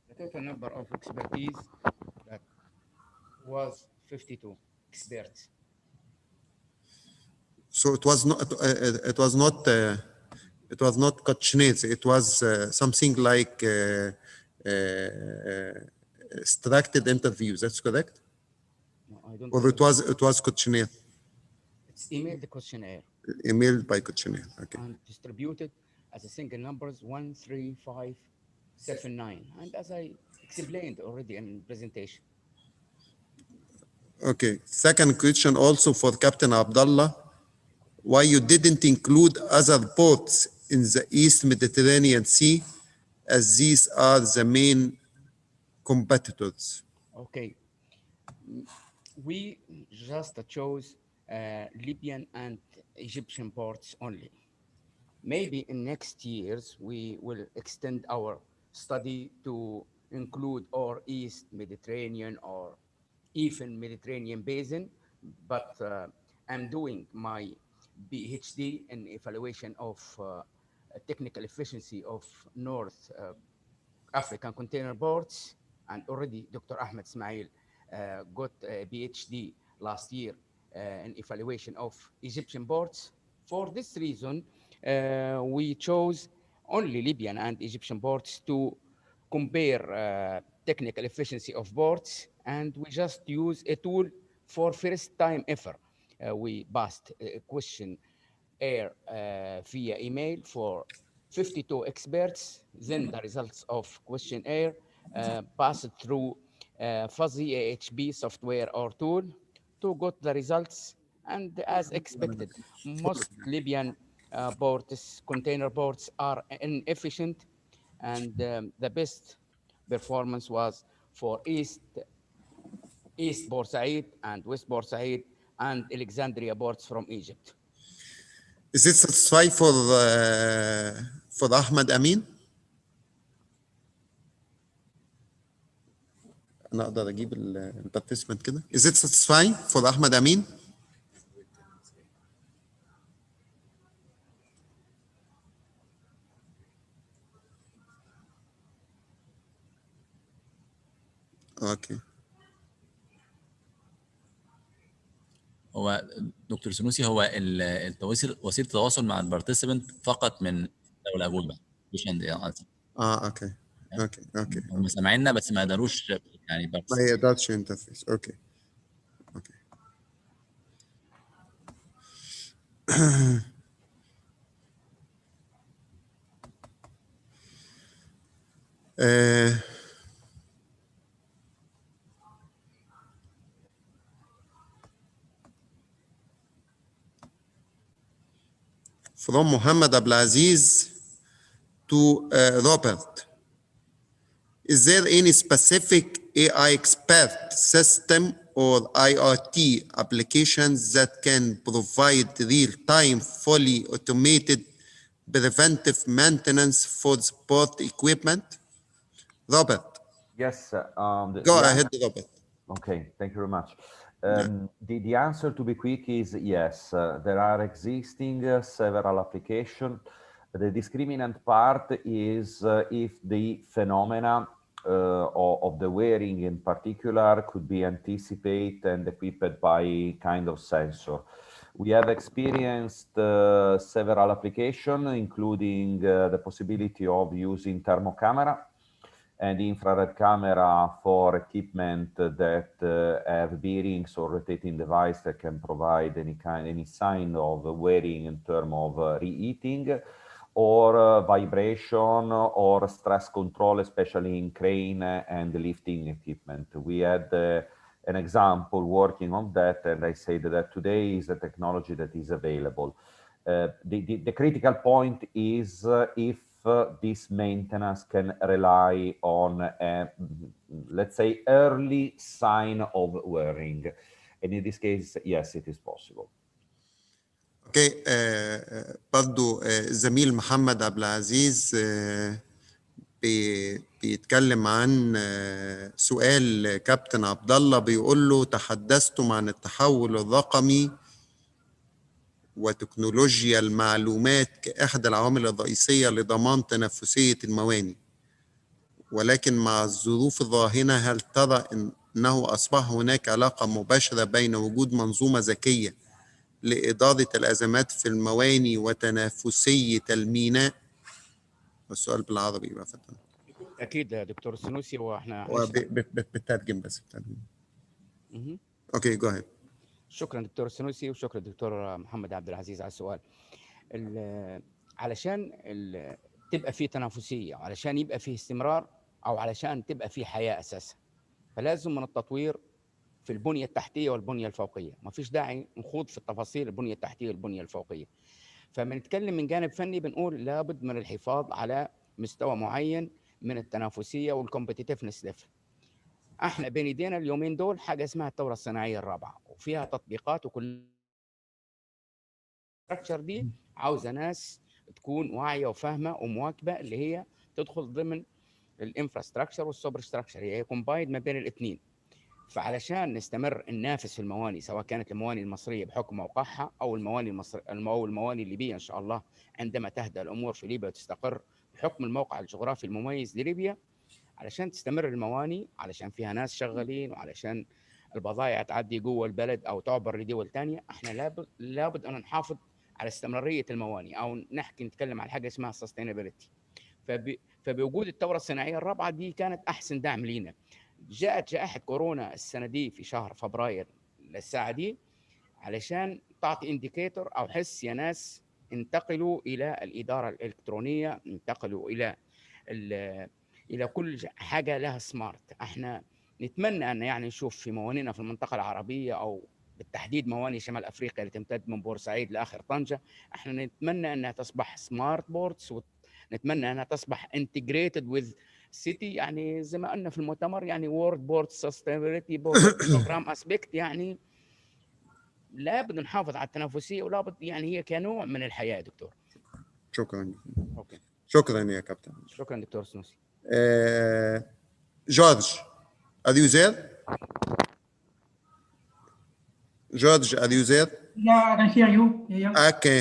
The total number of expertise that was 52 experts. So it was not questionnaires. It was something like structured interviews. That's correct? No, I don't Or know. it was questionnaire? It's emailed questionnaire. Emailed by questionnaire. Okay. And distributed as a single numbers 1, 3, 5, 7, 9. And as I explained already in presentation. Okay. Second question also for Captain Abdullah. Why you didn't include other ports in the East Mediterranean Sea, as these are the main competitors? Okay. We just chose Libyan and Egyptian ports only. Maybe in next years, we will extend our study to include or East Mediterranean or even Mediterranean basin, but I'm doing my PhD in evaluation of technical efficiency of North African container ports, and already Dr. Ahmed Ismail got a PhD last year in evaluation of Egyptian ports. For this reason, we chose only Libyan and Egyptian ports to compare technical efficiency of ports, and we just use a tool for first time ever. We passed a questionnaire via email for 52 experts. Then the results of questionnaire passed through fuzzy AHP software or tool to get the results. And as expected, most Libyan ports, container ports, are inefficient, and the best performance was for East Port Said and West Port Said and Alexandria ports from Egypt. Is it satisfied for Ahmed Amin? أنا أقدر أجيب البارتيسيبنت كده. Is it satisfying for Ahmed Amin? Okay. هو دكتور سنوسي، هو وسيله التواصل مع البارتيسيبنت فقط من دوله اجوبه، مش عند اوكي هم سامعيننا بس ما قدروش يعني ما يقدرش انترفيس. اوكي from Muhammad Abdulaziz to Robert. Is there any specific AI expert system or IoT applications that can provide real-time, fully automated preventive maintenance for sport equipment? Robert. Yes. Go ahead, Robert. Okay, thank you very much. The answer, to be quick, is yes. There are existing several applications. The discriminant part is if the phenomena of the wearing in particular could be anticipated and equipped by kind of sensor. We have experienced several applications, including the possibility of using thermal camera and infrared camera for equipment that have bearings or rotating device that can provide any sign of wearing in terms of reheating, or vibration or stress control, especially in crane and lifting equipment. We had an example working on that, and I say that today is a technology that is available. The critical point is if this maintenance can rely on a, let's say, early sign of wearing. And in this case, yes, it is possible. اوكي برضو الزميل محمد عبد العزيز بيتكلم عن سؤال كابتن عبد الله، بيقول له تحدثتم عن التحول الرقمي وتكنولوجيا المعلومات كإحدى العوامل الرئيسية لضمان تنافسية الموانئ، ولكن مع الظروف الراهنة هل ترى أنه أصبح هناك علاقة مباشرة بين وجود منظومة ذكية لإدارة الأزمات في الموانئ وتنافسية الميناء؟ السؤال بالعربي بقى فتن. اكيد يا دكتور السنوسي، واحنا بترجم بس بترجم. اوكي جو اهيد. شكرا دكتور السنوسي، وشكرا دكتور محمد عبد العزيز على السؤال. علشان تبقى في تنافسيه، وعلشان يبقى في استمرار، او علشان تبقى في حياه اساسا، فلازم من التطوير في البنيه التحتيه والبنيه الفوقيه. ما فيش داعي نخوض في التفاصيل البنيه التحتيه والبنيه الفوقيه. فبنتكلم من جانب فني، بنقول لابد من الحفاظ على مستوى معين من التنافسيه والكومبتيتيفنس ليفل. احنا بين ايدينا اليومين دول حاجه اسمها الثوره الصناعيه الرابعه، وفيها تطبيقات، وكل الاستراكشر دي عاوزه ناس تكون واعيه وفاهمه ومواكبه، اللي هي تدخل ضمن الانفراستراكشر والسوبر ستراكشر، هي كومبايند ما بين الاثنين. فعلشان نستمر ننافس في المواني، سواء كانت المواني المصريه بحكم موقعها او المواني المواني الليبيه ان شاء الله عندما تهدأ الامور في ليبيا وتستقر بحكم الموقع الجغرافي المميز لليبيا، علشان تستمر المواني، علشان فيها ناس شغالين، وعلشان البضائع تعدي جوه البلد او تعبر لدول ثانيه، احنا لابد ان نحافظ على استمراريه المواني، او نتكلم عن حاجه اسمها sustainability. فبوجود الثوره الصناعيه الرابعه دي كانت احسن دعم لينا. جاءت جائحه كورونا السنه دي في شهر فبراير للساعه دي، علشان تعطي انديكيتور او حس يا ناس انتقلوا الى الاداره الالكترونيه، انتقلوا الى كل حاجه لها سمارت. احنا نتمنى ان يعني نشوف في موانئنا في المنطقه العربيه، او بالتحديد موانئ شمال افريقيا اللي تمتد من بورسعيد لاخر طنجه، احنا نتمنى انها تصبح سمارت بوردز، ونتمنى انها تصبح انتجريتد وذ سيتي، يعني زي ما قلنا في المؤتمر، يعني وورد بورد سستينابيلتي بروجرام اسبكت. يعني لابد نحافظ على التنافسيه، ولابد يعني هي كنوع من الحياه. دكتور شكرا. اوكي، شكرا يا كابتن. شكرا دكتور سنوسي. George, are you there? George, are you there? Yeah, I can hear you. Yeah. Okay.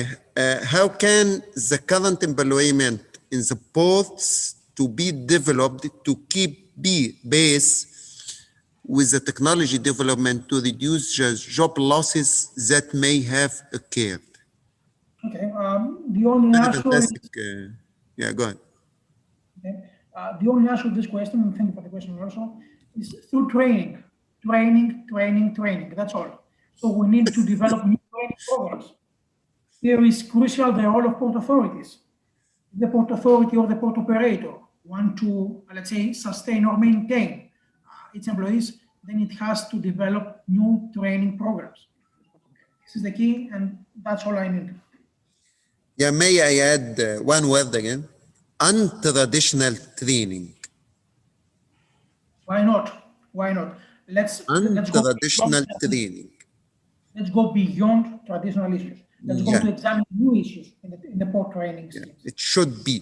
How can the current employment in the ports to be developed to keep pace with the technology development to reduce the job losses that may have occurred? Okay. The only answer fantastic. Yeah, go ahead. Okay. The only answer to this question, and thank you for the question also, is through training. Training. That's all. So we need to develop new training programs. Here is crucial the role of port authorities. The port authority or the port operator want to, let's say, sustain or maintain its employees, then it has to develop new training programs. This is the key, and that's all I need. Yeah, may I add one word again? Untraditional training. Why not? Let's untraditional training. Let's go beyond traditional issues. Let's go to examine new issues in the port training. It should be.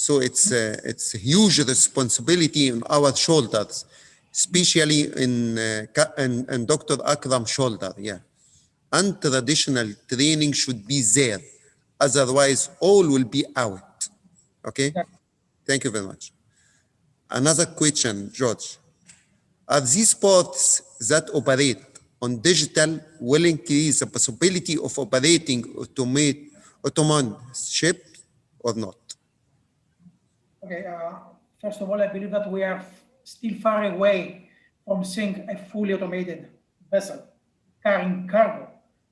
So it's a huge responsibility on our shoulders, especially in Dr. Akram's shoulder. Yeah, untraditional training should be there. Otherwise, all will be out. Okay. Thank you very much. Another question, George. Are these ports that operate on digital will increase the possibility of operating autonomous ships or not? Okay, first of all, I believe that we are still far away from seeing a fully automated vessel carrying cargo.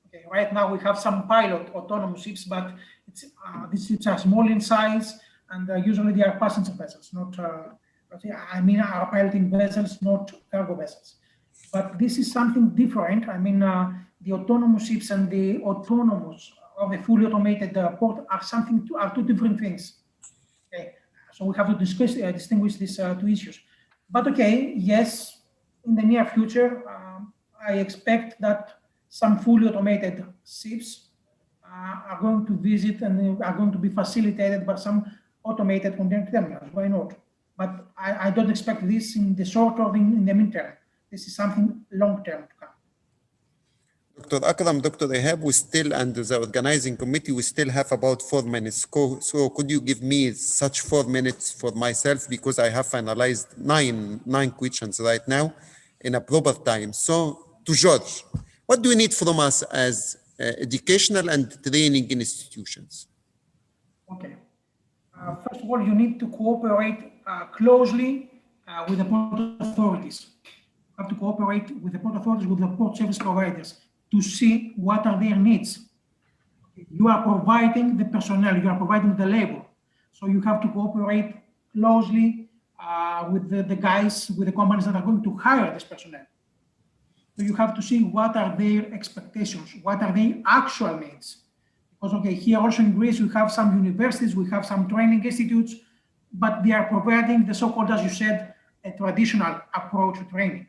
Okay, right now we have some pilot autonomous ships, but these ships are small in size, and usually they are passenger vessels, not are piloting vessels, not cargo vessels. But this is something different. I mean, the autonomous ships and the autonomous or the fully automated port are two different things. Okay, so we have to distinguish these two issues. But okay, yes, in the near future, I expect that some fully automated ships are going to visit and are going to be facilitated by some automated container terminals. Why not? But I don't expect this in the short or in the midterm. This is something long term to come. Dr. Akram, Dr. Ehab, we still, and the organizing committee, we still have about 4 minutes. So could you give me such 4 minutes for myself, because I have finalized nine questions right now in a proper time. So to George, what do you need from us as educational and training institutions? Okay. First of all, you need to cooperate closely with the port authorities. You have to cooperate with the port authorities, with the port service providers, to see what are their needs. You are providing the personnel, you are providing the labor. So you have to cooperate closely with the guys, with the companies that are going to hire this personnel. So you have to see what are their expectations, what are their actual needs. Because, okay, here also in Greece, we have some universities, we have some training institutes, but they are providing the so-called, as you said, a traditional approach to training.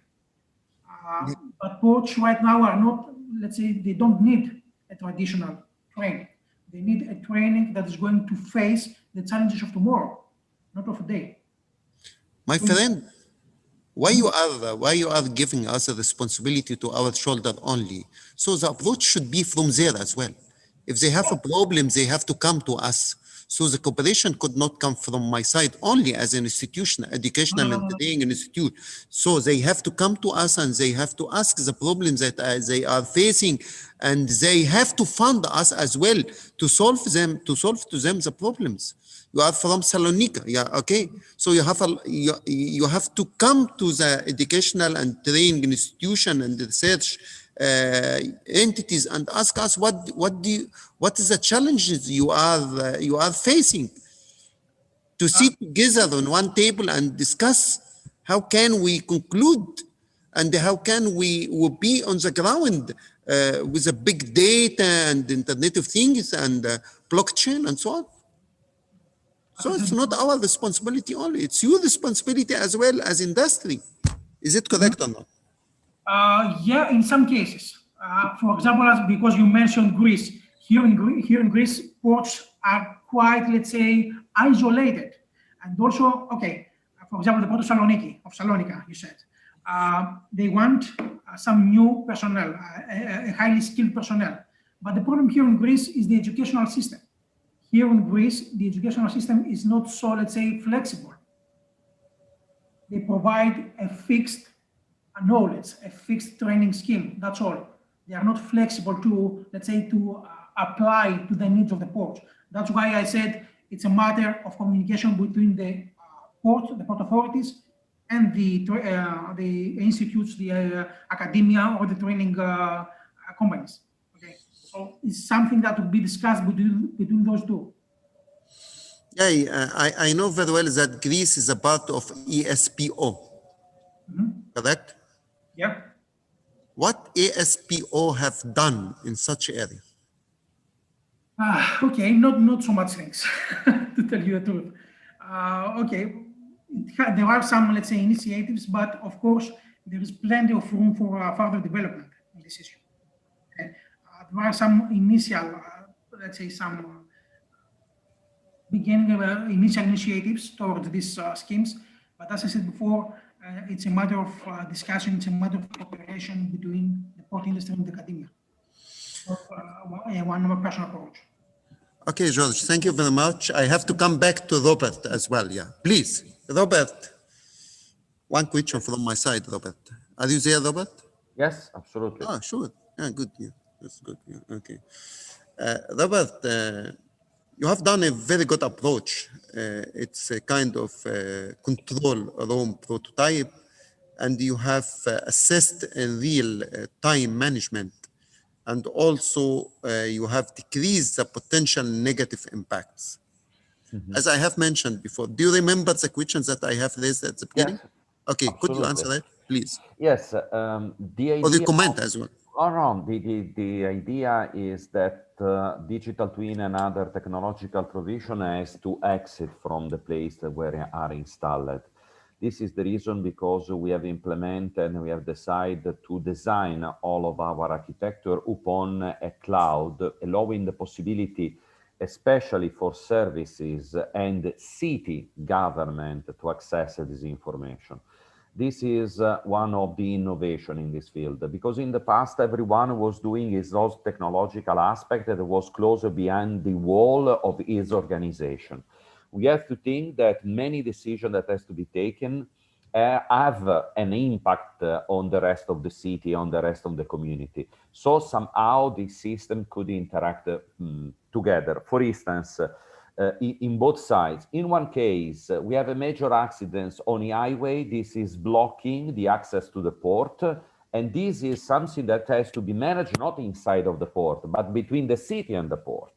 But ports right now are not, let's say, they don't need a traditional training. They need a training that is going to face the challenges of tomorrow, not of today. My friend, why you are giving us a responsibility to our shoulder only? So the approach should be from there as well. If they have a problem, they have to come to us. So the cooperation could not come from my side only as an institution, educational and training institute. So they have to come to us and they have to ask the problems that they are facing, and they have to fund us as well to solve to them the problems. You are from Salonika, yeah, okay. So you have to come to the educational and training institution and research entities and ask us what is the challenges you are facing, to sit together on one table and discuss how can we conclude and how can we be on the ground with the big data and Internet of Things and blockchain and so on. So it's not our responsibility only, it's your responsibility as well as industry. Is it correct or not? Yeah, in some cases. For example, because you mentioned Greece, here in Greece, ports are quite, let's say, isolated. And also, okay, for example, the port of Salonika, you said, they want some new personnel, a highly skilled personnel. But the problem here in Greece is the educational system. Here in Greece, the educational system is not so, let's say, flexible. They provide a fixed knowledge, a fixed training scheme, that's all. They are not flexible to, let's say, to apply to the needs of the port. That's why I said it's a matter of communication between the port authorities, and the institutes, the academia, or the training companies. Okay, so it's something that will be discussed between those two. Yeah, I know very well that Greece is a part of ESPO, correct? Yeah. What ESPO have done in such area? Okay, not so much things, to tell you the truth. Okay, there are some, let's say, initiatives, but of course, there is plenty of room for further development in this issue. Okay. There are some initial, let's say, some beginning initial initiatives towards these schemes, but as I said before, it's a matter of discussion, it's a matter of cooperation between the port industry and the academia. One more personal approach. Okay, George, thank you very much. I have to come back to Robert as well, yeah. Please, Robert, one question from my side, Robert. Are you there, Robert? Yes, absolutely. Oh, sure. Yeah, good. Yeah, that's good. Yeah, okay. Robert, you have done a very good approach. It's a kind of control room prototype, and you have assessed in real time management, and also you have decreased the potential negative impacts. As I have mentioned before, do you remember the questions that I have raised at the beginning? Yes, Okay, absolutely. could you answer that, please. Yes, the Or the idea comment as well. around the idea is that digital twin and other technological provision has to exit from the place where they are installed. This is the reason because we have implemented and we have decided to design all of our architecture upon a cloud, allowing the possibility, especially for services and city government, to access this information. This is one of the innovation in this field, because in the past everyone was doing his own technological aspect that was closer behind the wall of his organization. We have to think that many decisions that has to be taken have an impact on the rest of the city, on the rest of the community. So somehow the system could interact together. For instance, in both sides. In one case, we have a major accident on the highway. This is blocking the access to the port. And this is something that has to be managed not inside of the port, but between the city and the port.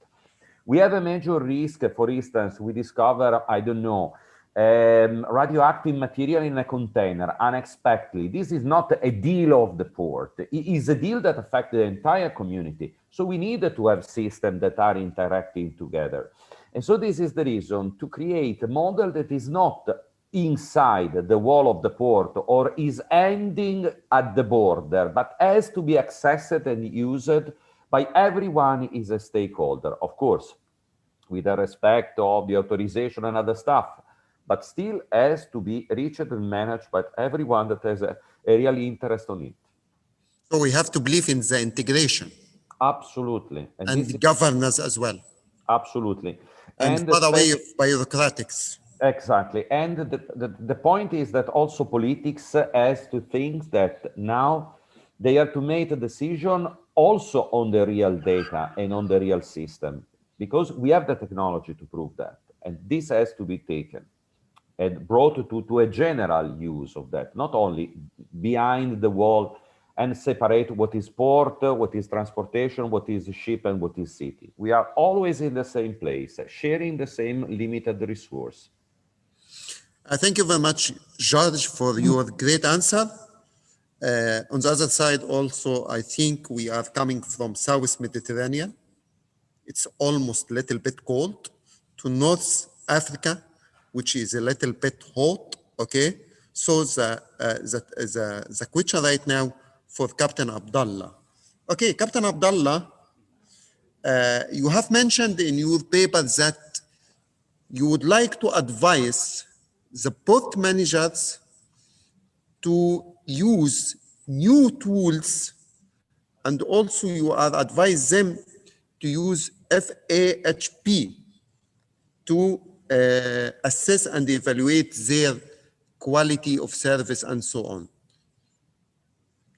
We have a major risk. For instance, we discover, I don't know, radioactive material in a container unexpectedly. This is not a deal of the port. It is a deal that affects the entire community. So we need to have systems that are interacting together. And so this is the reason to create a model that is not inside the wall of the port or is ending at the border, but has to be accessed and used by everyone is a stakeholder, of course, with the respect of the authorization and other stuff, but still has to be reached and managed by everyone that has a real interest on it. So we have to believe in the integration. Absolutely. And the governance as well. Absolutely. And far away of bureaucratics. Exactly. And the point is that also politics has to think that now they have to make a decision also on the real data and on the real system, because we have the technology to prove that. And this has to be taken and brought to a general use of that, not only behind the wall and separate what is port, what is transportation, what is ship, and what is city. We are always in the same place, sharing the same limited resource. Thank you very much, George, for your great answer. On the other side, also, I think we are coming from South Mediterranean. It's almost a little bit cold, to North Africa, which is a little bit hot, okay? So the question right now for Captain Abdullah. Okay, Captain Abdullah, you have mentioned in your paper that you would like to advise the port managers to use new tools, and also you are advise them to use FAHP to assess and evaluate their quality of service and so on.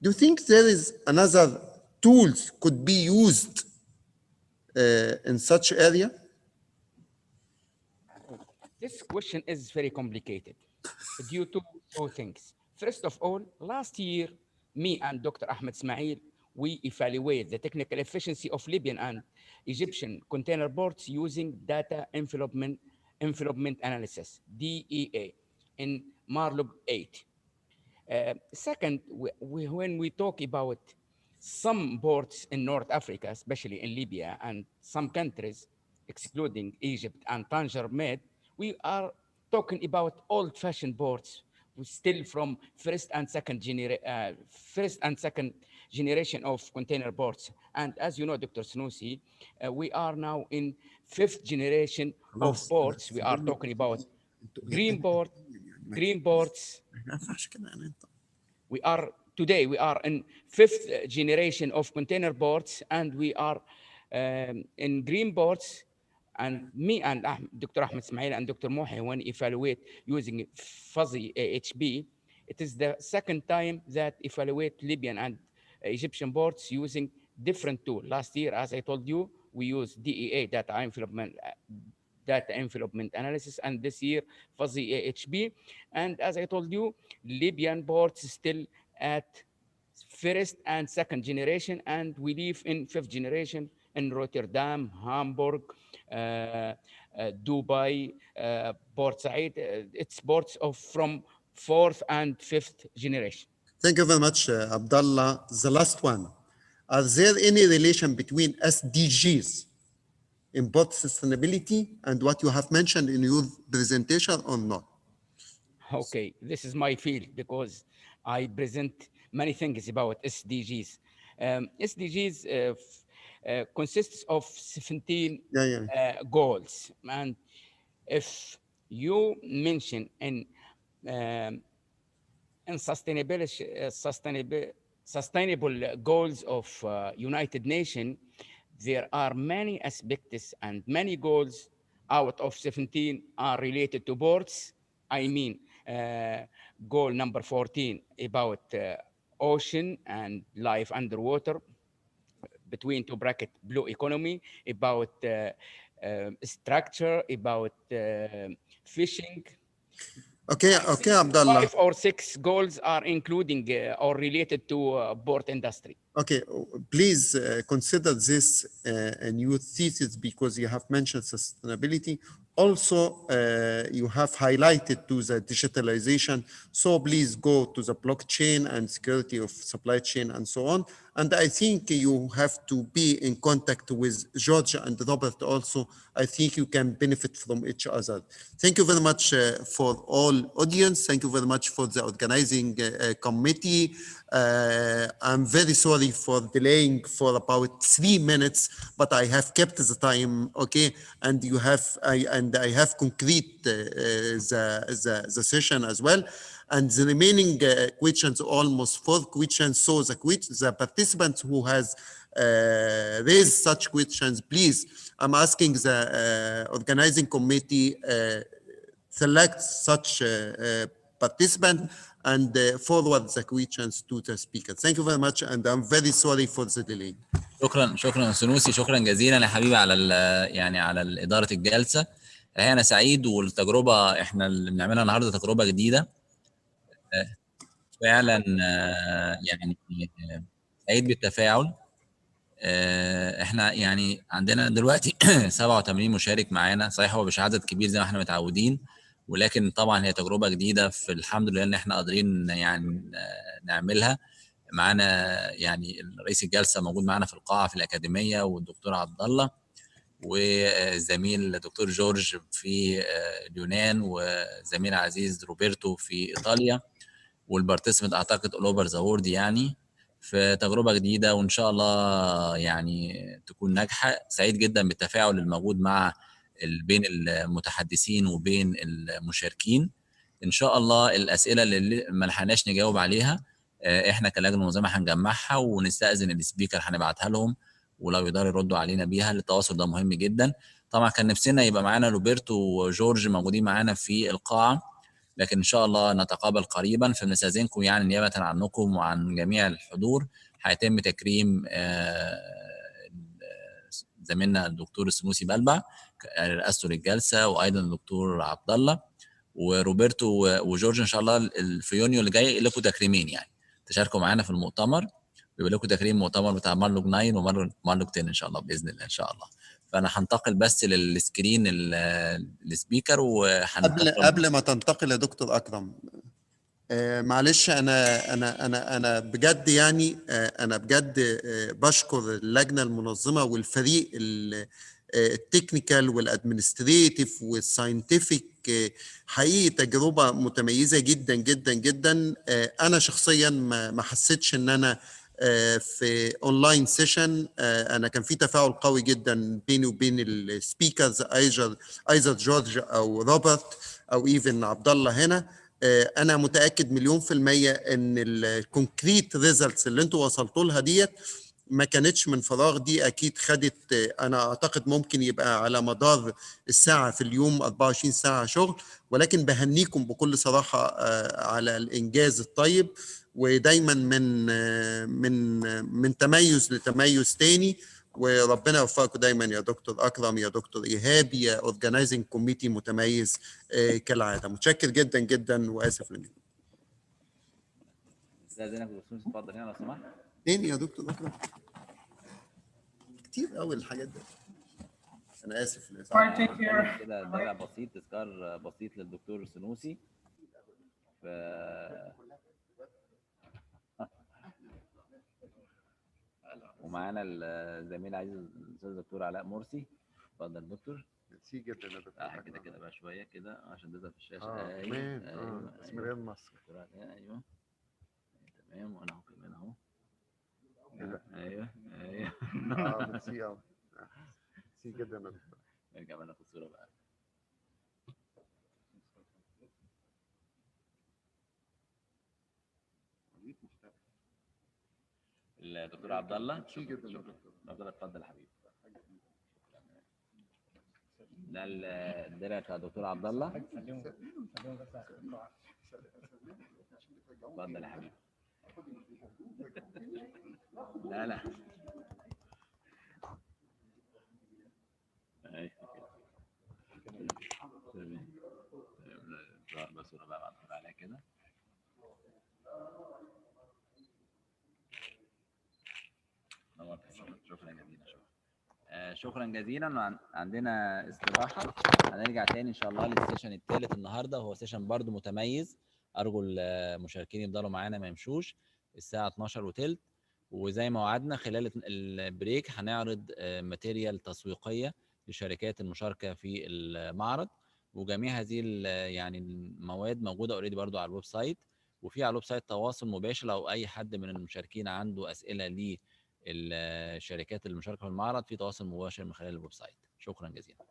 Do you think there is another tools could be used in such area? This question is very complicated due to two things. First of all, last year, me and Dr. Ahmed Ismail, we evaluate the technical efficiency of Libyan and Egyptian container ports using data envelopment analysis, DEA, in Marlog 8. Second, when we talk about some ports in North Africa, especially in Libya and some countries, excluding Egypt and Tanger Med, we are talking about old-fashioned ports, still from first and second generation of container ports. And as you know, Dr. Snousy, we are now in fifth generation of ports. We are talking about green ports. We are in fifth generation of container ports, and we are in green ports. And me and Dr. Ahmed Ismail and Dr. Mohi, when evaluate using fuzzy AHB, it is the second time that evaluate Libyan and Egyptian ports using different tool. Last year, as I told you, we used DEA, data envelopment analysis, and this year fuzzy AHB. And as I told you, Libyan ports still at first and second generation, and we live in fifth generation in Rotterdam, Hamburg, Dubai, Port Said. It's ports from fourth and fifth generation. Thank you very much, Abdullah. The last one. Are there any relation between SDGs in both sustainability and what you have mentioned in your presentation or not? Okay, this is my field because I present many things about SDGs. SDGs consists of 17 goals, and if you mention in sustainable goals of United Nations, there are many aspects and many goals out of 17 are related to ports. I mean, goal number 14 about ocean and life underwater, between two bracket blue economy, about structure, about fishing. Okay, okay, Abdullah. 5 or 6 goals are including or related to port industry. Okay, please consider this a new thesis because you have mentioned sustainability. Also, you have highlighted to the digitalization. So please go to the blockchain and security of supply chain and so on. And I think you have to be in contact with George and Robert also. I think you can benefit from each other. Thank you very much for all audience. Thank you very much for the organizing committee. I'm very sorry for delaying for about 3 minutes, but I have kept the time, okay? And you have, I have concrete the session as well. And the remaining questions, almost 4 questions. So the participants who has raised such questions, please, I'm asking the organizing committee select such participant and forward the questions to the speaker. Thank you very much, and I'm very sorry for the delay. شكرا سنوسي، شكرا جزيلا يا حبيبي على يعني على إدارة الجلسة. الحقيقة أنا سعيد، والتجربة احنا اللي بنعملها النهارده تجربة جديدة فعلا. يعني سعيد بالتفاعل. احنا يعني عندنا دلوقتي 87 مشارك معانا. صحيح هو مش عدد كبير زي ما احنا متعودين، ولكن طبعا هي تجربة جديدة، في الحمد لله ان احنا قادرين يعني نعملها. معانا يعني رئيس الجلسة موجود معانا في القاعة في الأكاديمية، والدكتور عبد الله، وزميل الدكتور جورج في اليونان، وزميل عزيز روبرتو في إيطاليا، والبارتيسيبنت أعتقد all over the world يعني. في تجربة جديدة وإن شاء الله يعني تكون ناجحة. سعيد جدا بالتفاعل الموجود مع بين المتحدثين وبين المشاركين. إن شاء الله الأسئلة اللي ما لحقناش نجاوب عليها إحنا كلجنة منظمة هنجمعها ونستأذن السبيكر هنبعتها لهم، ولو يقدروا يردوا علينا بيها. التواصل ده مهم جدا. طبعا كان نفسنا يبقى معانا روبرتو وجورج موجودين معانا في القاعة، لكن ان شاء الله نتقابل قريبا. فبنستاذنكم يعني نيابه عنكم وعن جميع الحضور هيتم تكريم زميلنا الدكتور السنوسي بلبع رئاسته للجلسه، وايضا الدكتور عبد الله وروبرتو وجورج. ان شاء الله في يونيو اللي جاي لكم تكريمين، يعني تشاركوا معانا في المؤتمر، بيبقى لكم تكريم مؤتمر بتاع مارلوج 9 ومارلوج 10 ان شاء الله باذن الله ان شاء الله. فانا هنتقل بس للسكرين السبيكر قبل ما تنتقل يا دكتور اكرم، معلش انا بجد يعني انا بجد بشكر اللجنه المنظمه والفريق التكنيكال والادمنستريتيف والساينتفك. حقيقي تجربه متميزه جدا جدا جدا. انا شخصيا ما حسيتش ان انا في اونلاين سيشن. انا كان في تفاعل قوي جدا بيني وبين السبيكرز، ايزر جورج او روبرت او ايفن عبد الله هنا. انا متاكد 100% ان الكونكريت ريزلتس اللي انتوا وصلتوا لها ديت ما كانتش من فراغ. دي اكيد خدت، انا اعتقد ممكن يبقى على مدار الساعه في اليوم 24 ساعه شغل. ولكن بهنيكم بكل صراحه على الانجاز الطيب، ودايما من تميز لتميز تاني. وربنا يوفقكم دايما يا دكتور اكرم، يا دكتور ايهاب، يا اورجنايزنج كوميتي متميز كالعاده. متشكر جدا جدا واسف لك. استاذنك يا دكتور، اتفضل هنا لو سمحت. تاني يا دكتور اكرم، كتير قوي الحاجات دي، انا اسف. كده درع بسيط، تذكار بسيط للدكتور السنوسي. ومعانا الزميل العزيز الاستاذ الدكتور علاء مرسي. اتفضل دكتور. ميرسي جدا يا دكتور. كده كده بقى شويه كده عشان تظهر في الشاشه. تمام. اسم رياض مصر. دكتور علاء. ايوه تمام. وانا اهو كمان اهو. ايوه ايوه. ميرسي قوي. ميرسي جدا يا دكتور. نرجع بقى ناخد صوره بقى. الدكتور عبد الله. ميرسي جدا يا دكتور عبد الله اتفضل يا حبيبي. ده الدرع بتاع الدكتور عبد الله. اتفضل يا حبيبي. لا ايوه كده. بس صورة بقى بعد عليها كده. شكرا جزيلا. شكرا جزيلا. عندنا استراحة، هنرجع تاني ان شاء الله للسيشن الثالث النهارده، وهو سيشن برضو متميز. ارجو المشاركين يفضلوا معانا ما يمشوش. الساعة 12:15، وزي ما وعدنا خلال البريك هنعرض ماتيريال تسويقية لشركات المشاركة في المعرض، وجميع هذه يعني المواد موجودة اوريدي برضو على الويب سايت، وفي على الويب سايت تواصل مباشر لو اي حد من المشاركين عنده اسئلة للشركات المشاركة في المعرض، في تواصل مباشر من خلال الويب سايت. شكرا جزيلا.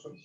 Hello.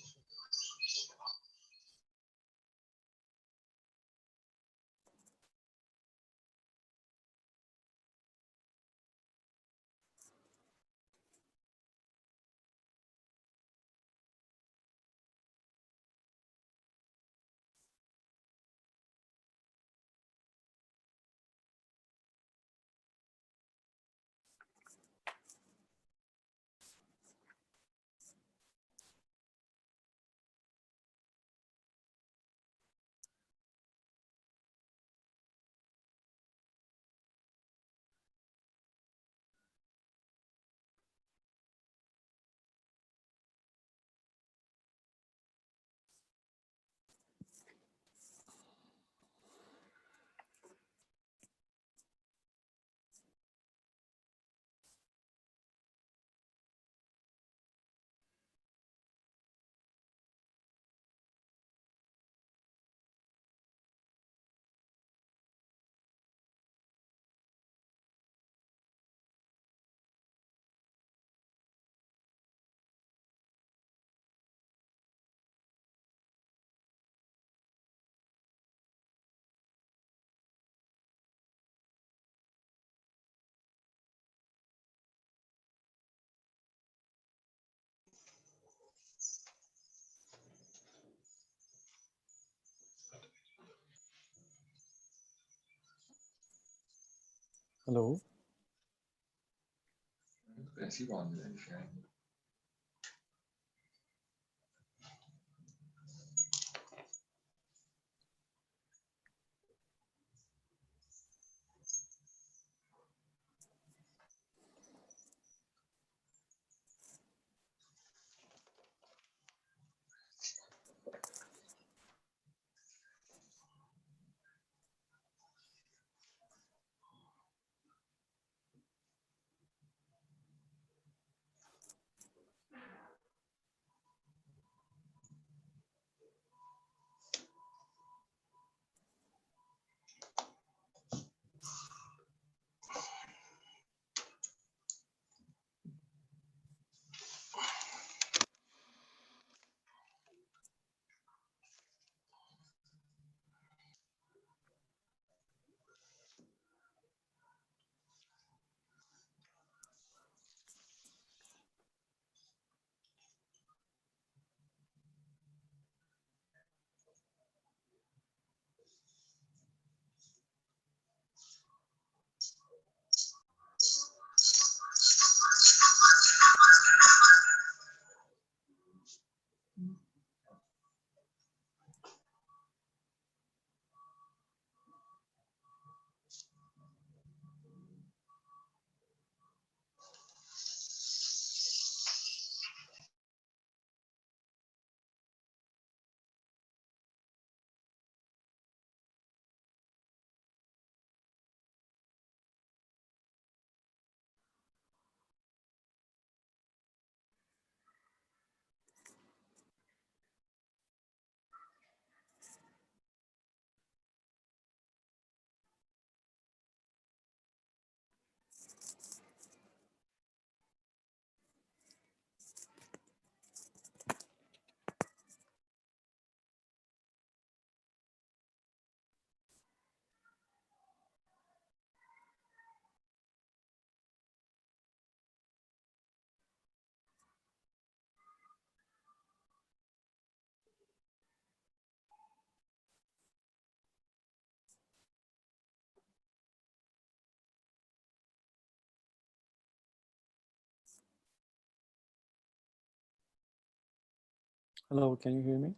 Hello, can you hear me?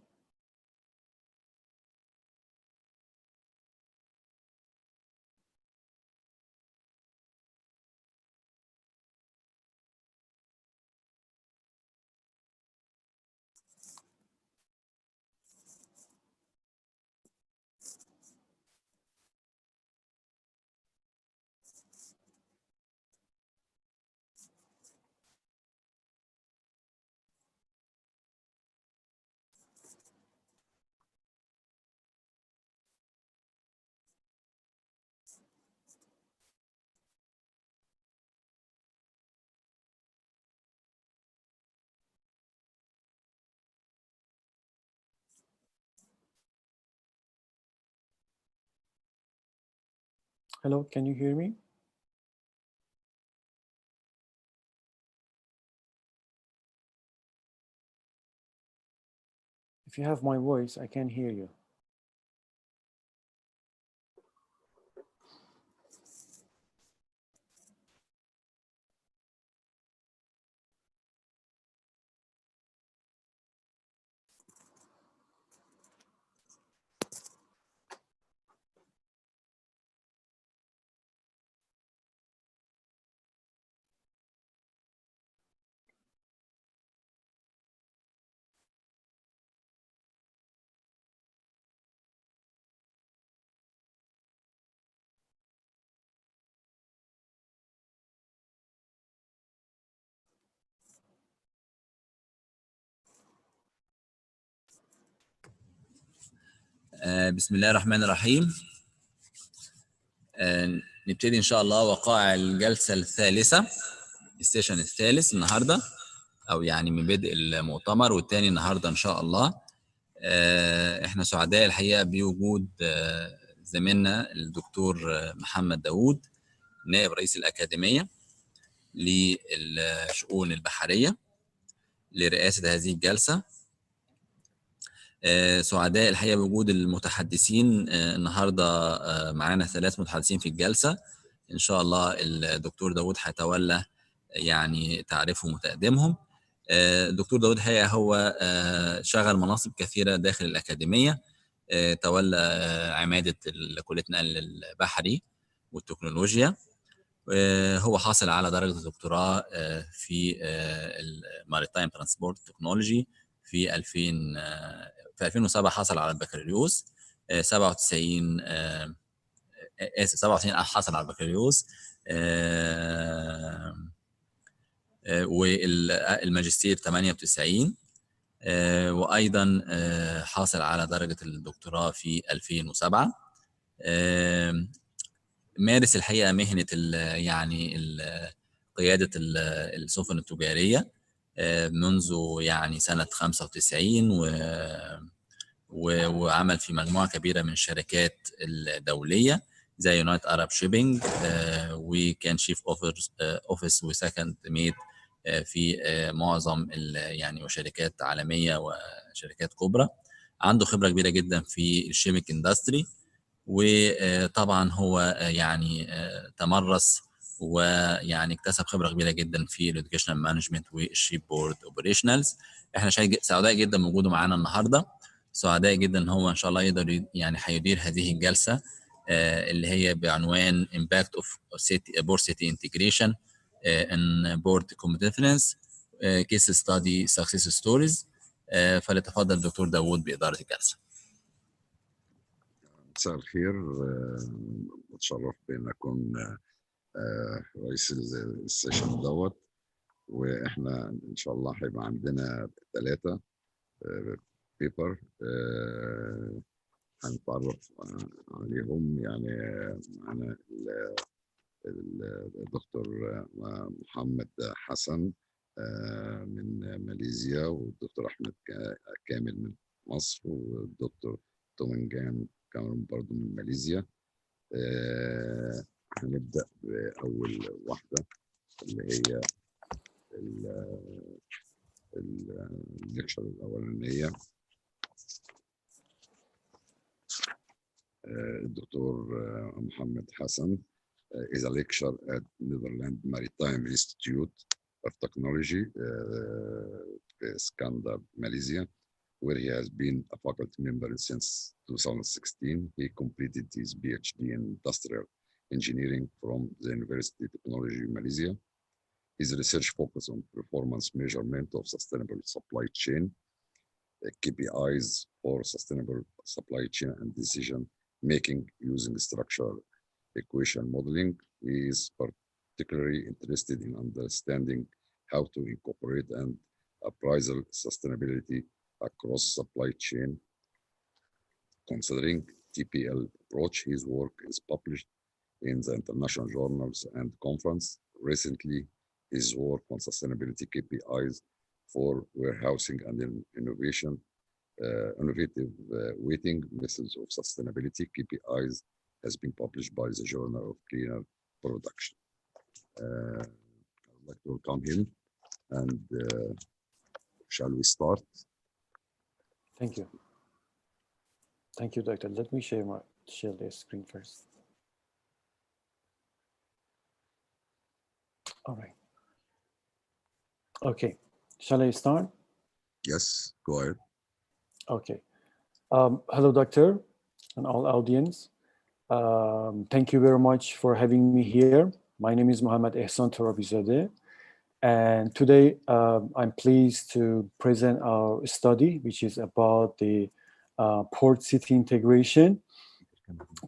Hello, can you hear me? If you have my voice, I can hear you. بسم الله الرحمن الرحيم. نبتدي إن شاء الله وقائع الجلسة الثالثة، السيشن الثالث النهاردة، أو يعني من بدء المؤتمر والتاني النهاردة إن شاء الله. إحنا سعداء الحقيقة بوجود زميلنا الدكتور محمد داوود، نائب رئيس الأكاديمية للشؤون البحرية، لرئاسة هذه الجلسة. سعداء الحقيقة بوجود المتحدثين النهاردة. معانا 3 متحدثين في الجلسة إن شاء الله. الدكتور داوود هيتولى يعني تعريفهم وتقديمهم. الدكتور داوود هو شغل مناصب كثيرة داخل الأكاديمية. تولى عمادة كلية النقل البحري والتكنولوجيا. هو حاصل على درجة الدكتوراه في الماريتايم ترانسبورت تكنولوجي في 2007. حصل على البكالوريوس 97 حصل على البكالوريوس، والماجستير 98، وايضا حاصل على درجة الدكتوراه في 2007. مارس الحقيقة مهنة قيادة السفن التجارية منذ يعني سنة 95، وعمل في مجموعة كبيرة من الشركات الدولية زي يونايتد أرب شيبينج، وكان شيف اوفيس وسكند ميت في معظم يعني وشركات عالمية وشركات كبرى. عنده خبرة كبيرة جدا في الشيميك اندستري، وطبعا هو يعني تمرس ويعني اكتسب خبرة كبيرة جدا في الاديوكيشنال مانجمنت والشيب بورد اوبريشنالز. احنا سعداء جدا بوجوده معانا النهارده. سعداء جدا ان هو ان شاء الله يقدر يعني هيدير هذه الجلسه اللي هي بعنوان Impact of Port City Integration in Port Competitiveness Case Study Success Stories. فليتفضل الدكتور داوود بإدارة الجلسة. مساء الخير. متشرف بان اكون رئيس السيشن دوت، واحنا ان شاء الله هيبقى عندنا 3 بيبر هنتعرف عليهم. يعني معنا الدكتور محمد حسن من ماليزيا، والدكتور احمد كامل من مصر، والدكتور تومنجان كمان برضو من ماليزيا. هنبدأ بأول واحدة اللي هي الليكشر الأولانية. الدكتور محمد حسن is a lecturer at Netherlands Maritime Institute of Technology, Iskandar, Malaysia, where he has been a faculty member since 2016. He completed his PhD in Industrial Engineering from the University of Technology, Malaysia. His research focuses on performance measurement of sustainable supply chain, KPIs for sustainable supply chain and decision making using structural equation modeling. He is particularly interested in understanding how to incorporate and appraisal sustainability across supply chain. Considering TPL approach, his work is published in the international journals and conference. Recently, his work on sustainability KPIs for warehousing and innovative weighting methods of sustainability KPIs has been published by the Journal of Cleaner Production. I'd like to welcome him, and shall we start? Thank you. Thank you, Doctor. Let me share the screen first. All right. Okay. Shall I start? Yes, go ahead. Okay. Hello, Doctor, and all audience. Thank you very much for having me here. My name is Mohammad Ehsan Torabizadeh, and today I'm pleased to present our study, which is about the port city integration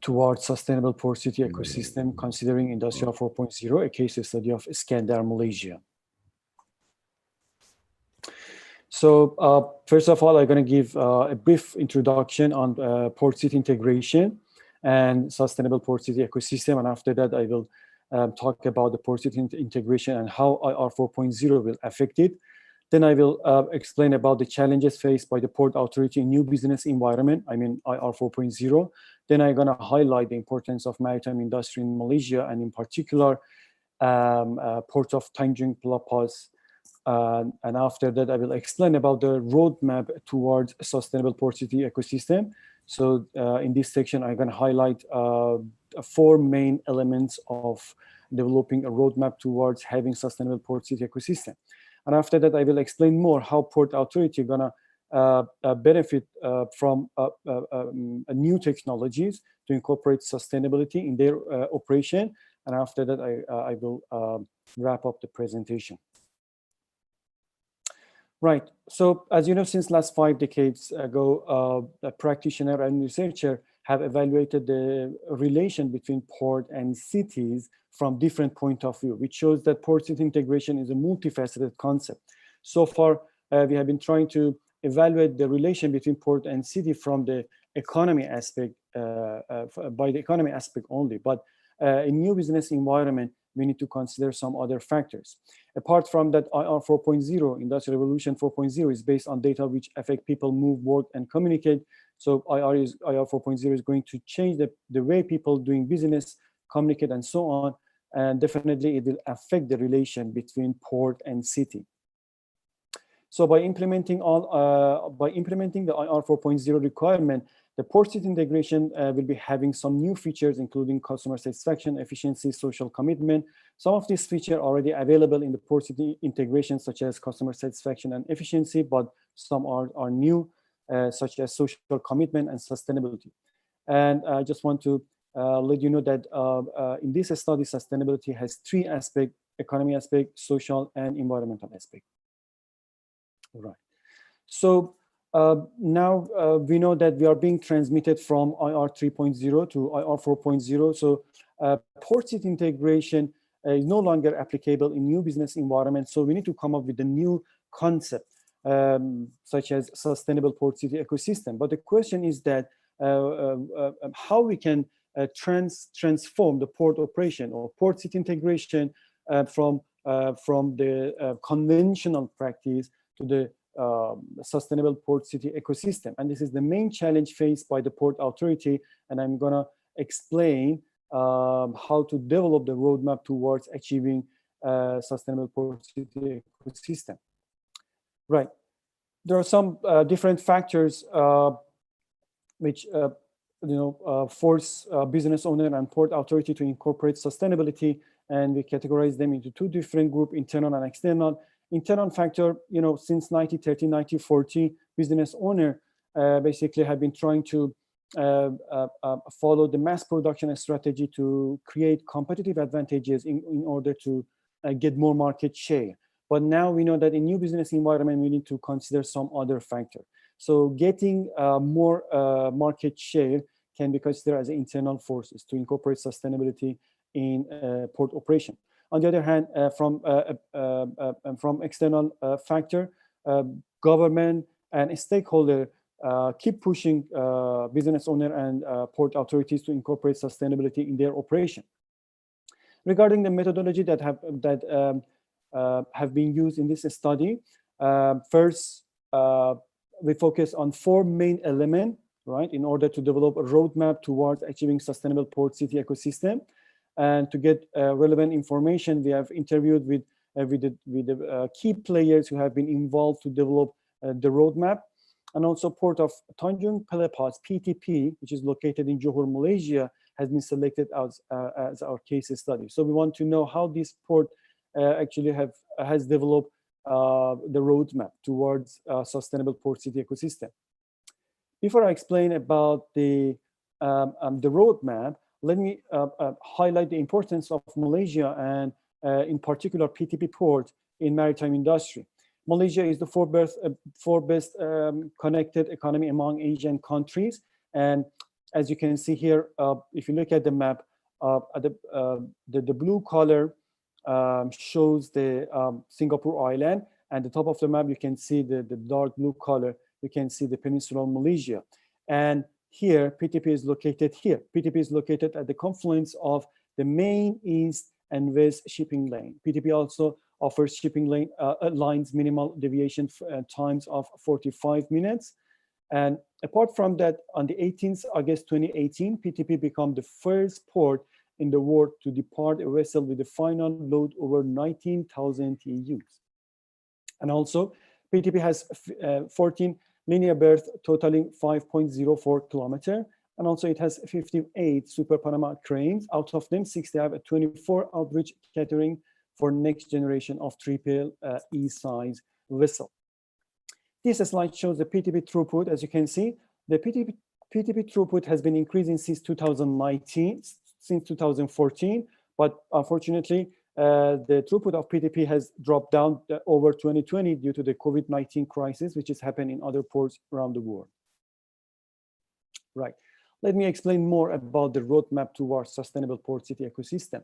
towards sustainable port city ecosystem, considering Industrial 4.0, a case study of Iskandar, Malaysia. So first of all, I'm going to give a brief introduction on port city integration and sustainable port city ecosystem. And after that, I will talk about the port city integration and how IR 4.0 will affect it. Then I will explain about the challenges faced by the Port Authority in new business environment, I mean IR 4.0. Then I'm going to highlight the importance of maritime industry in Malaysia, and in particular, Port of Tanjung Pelepas. And after that, I will explain about the roadmap towards a sustainable port city ecosystem. So in this section, I'm going to highlight 4 main elements of developing a roadmap towards having sustainable port city ecosystem. And after that, I will explain more how Port Authority is going to benefit from new technologies to incorporate sustainability in their operation. And after that, I will wrap up the presentation. Right. So as you know, since last 5 decades ago, a practitioner and researcher have evaluated the relation between port and cities from different point of view, which shows that port city integration is a multifaceted concept. So far, we have been trying to evaluate the relation between port and city from the economy aspect, by the economy aspect only. But in new business environment, we need to consider some other factors. Apart from that, IR 4.0, Industrial Revolution 4.0, is based on data which affect people, move, work, and communicate. So IR 4.0 is going to change the way people doing business, communicate, and so on. And definitely it will affect the relation between port and city. So by implementing the IR 4.0 requirement, the port city integration will be having some new features, including customer satisfaction, efficiency, social commitment. Some of these features are already available in the port city integration, such as customer satisfaction and efficiency, but some are new, such as social commitment and sustainability. And I just want to let you know that in this study, sustainability has 3 aspects: economy aspect, social, and environmental aspect. All right. So now we know that we are being transmitted from IR 3.0 to IR 4.0. So port city integration is no longer applicable in new business environments. So we need to come up with a new concept, such as sustainable port city ecosystem. But the question is that how we can transform the port operation or port city integration from the conventional practice to the sustainable port city ecosystem. And this is the main challenge faced by the Port Authority. And I'm going to explain how to develop the roadmap towards achieving sustainable port city ecosystem. Right. There are some different factors which force business owner and Port Authority to incorporate sustainability, and we categorize them into 2 different groups: internal and external. Internal factor, since 1930, 1940, business owner basically have been trying to follow the mass production strategy to create competitive advantages in order to get more market share. But now we know that in new business environment, we need to consider some other factor. So getting more market share can be considered as internal forces to incorporate sustainability in port operation. On the other hand, from external factor, government and stakeholder keep pushing business owner and port authorities to incorporate sustainability in their operation. Regarding the methodology that have been used in this study, first we focus on 4 main elements right, in order to develop a roadmap towards achieving sustainable port city ecosystem. And to get relevant information, we have interviewed with the key players who have been involved to develop the roadmap. And also Port of Tanjung Pelepas, PTP, which is located in Johor, Malaysia, has been selected as our case study. So we want to know how this port actually has developed the roadmap towards sustainable port city ecosystem. Before I explain about the roadmap, let me highlight the importance of Malaysia and in particular PTP port in maritime industry. Malaysia is the fourth best connected economy among Asian countries. And as you can see here, if you look at the map, the blue color shows the Singapore island, and the top of the map, you can see the dark blue color, you can see the peninsula of Malaysia. And here, PTP is located here. PTP is located at the confluence of the main east and west shipping lane. PTP also offers shipping lane lines minimal deviation times of 45 minutes. And apart from that, on the 18th August 2018, PTP became the first port in the world to depart a vessel with a final load over 19,000 TEUs. And also, PTP has 14 linear berth totaling 5.04 kilometer. And also it has 58 Super Panama cranes. Out of them, 60 have a 24 outreach catering for next generation of triple E size vessel. This slide shows the PTP throughput. As you can see, the PTP throughput has been increasing since 2019, since 2014, but unfortunately, the throughput of PTP has dropped down over 2020 due to the COVID-19 crisis, which is happening in other ports around the world. Right. Let me explain more about the roadmap towards sustainable port city ecosystem.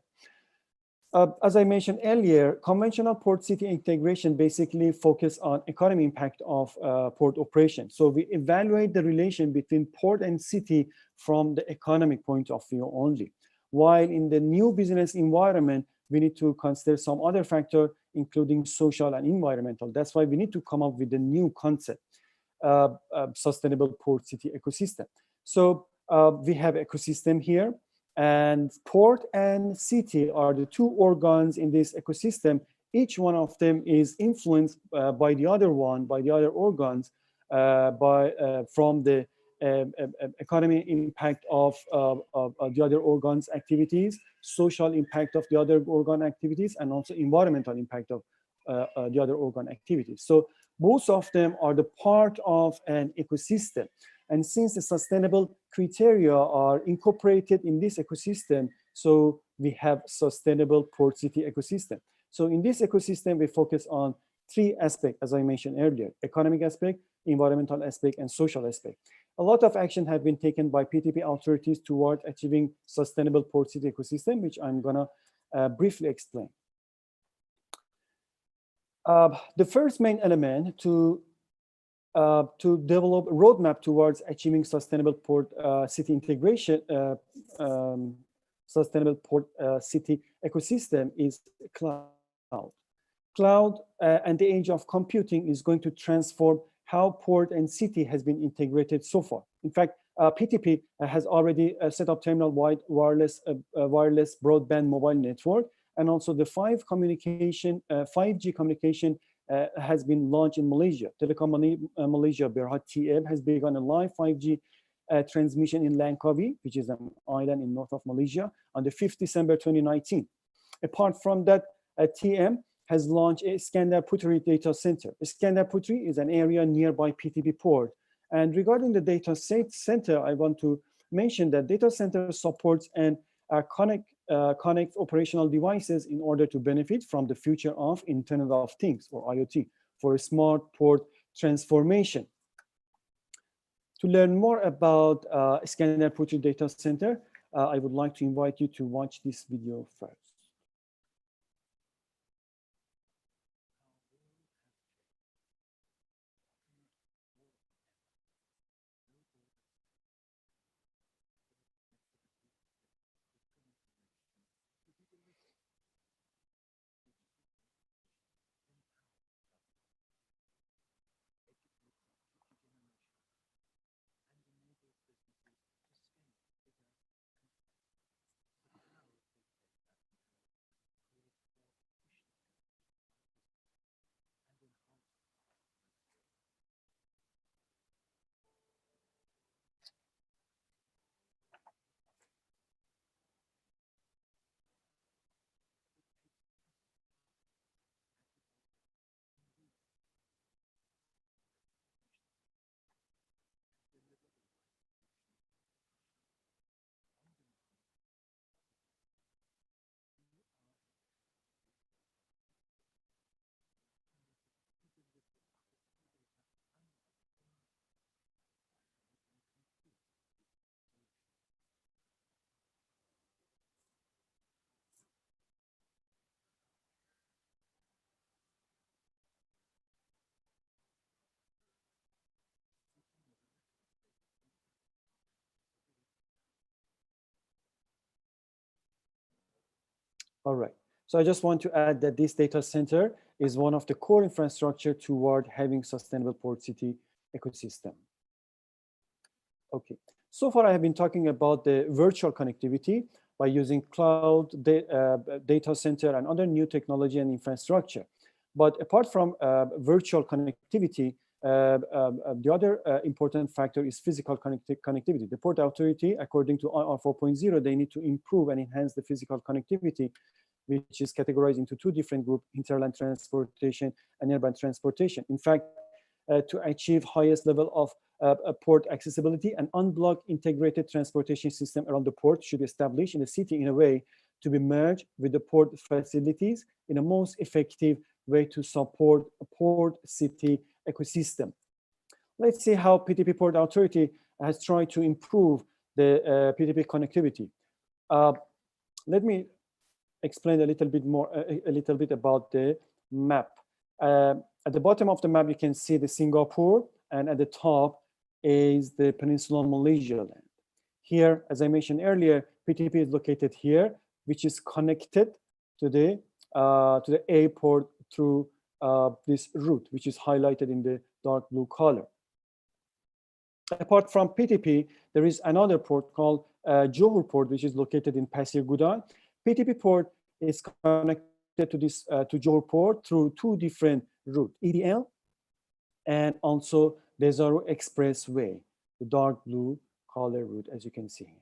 As I mentioned earlier, conventional port city integration basically focus on economic impact of port operation. So we evaluate the relation between port and city from the economic point of view only. While in the new business environment, we need to consider some other factor, including social and environmental. That's why we need to come up with a new concept, sustainable port city ecosystem. So we have ecosystem here, and port and city are the two organs in this ecosystem. Each one of them is influenced by the other one, by the other organs, from the economic impact of the other organs' activities, social impact of the other organ activities, and also environmental impact of the other organ activities. So both of them are the part of an ecosystem. And since the sustainable criteria are incorporated in this ecosystem, so we have sustainable port city ecosystem. So in this ecosystem, we focus on three aspects, as I mentioned earlier: economic aspect, environmental aspect, and social aspect. A lot of action have been taken by PTP authorities toward achieving sustainable port city ecosystem, which I'm gonna briefly explain. The first main element to develop a roadmap towards achieving sustainable port city integration, sustainable port city ecosystem is cloud. Cloud and the age of computing is going to transform how port and city has been integrated so far. In fact, PTP has already set up terminal-wide wireless broadband mobile network, and also the 5G communication has been launched in Malaysia. Telekom Malaysia Berhad TM has begun a live 5G transmission in Langkawi, which is an island in north of Malaysia, on the 5th December 2019. Apart from that, TM has launched a Iskandar Putri data center. Iskandar Putri is an area nearby PTP port. And regarding the data center, I want to mention that data center supports and connect operational devices in order to benefit from the future of Internet of Things, or IoT, for a smart port transformation. To learn more about Iskandar Putri data center, I would like to invite you to watch this video first. All right. So I just want to add that this data center is one of the core infrastructure toward having sustainable port city ecosystem. Okay. So far, I have been talking about the virtual connectivity by using cloud, data center, and other new technology and infrastructure. But apart from virtual connectivity, the other important factor is physical connectivity. The Port Authority, according to IR 4.0, they need to improve and enhance the physical connectivity, which is categorized into two different groups, hinterland transportation and urban transportation. In fact, to achieve highest level of port accessibility, an unblocked integrated transportation system around the port should be established in the city in a way to be merged with the port facilities in a most effective way to support a port city ecosystem. Let's see how PTP Port Authority has tried to improve the PTP connectivity. Let me explain a little bit more, a little bit about the map. At the bottom of the map, you can see the Singapore, and at the top is the Peninsula Malaysia land. Here, as I mentioned earlier, PTP is located here, which is connected to the airport through this route, which is highlighted in the dark blue color. Apart from PTP, there is another port called Johor Port, which is located in Pasir Gudang. PTP Port is connected to this to Johor Port through two different routes, EDL and also Desaro Expressway, the dark blue color route, as you can see here.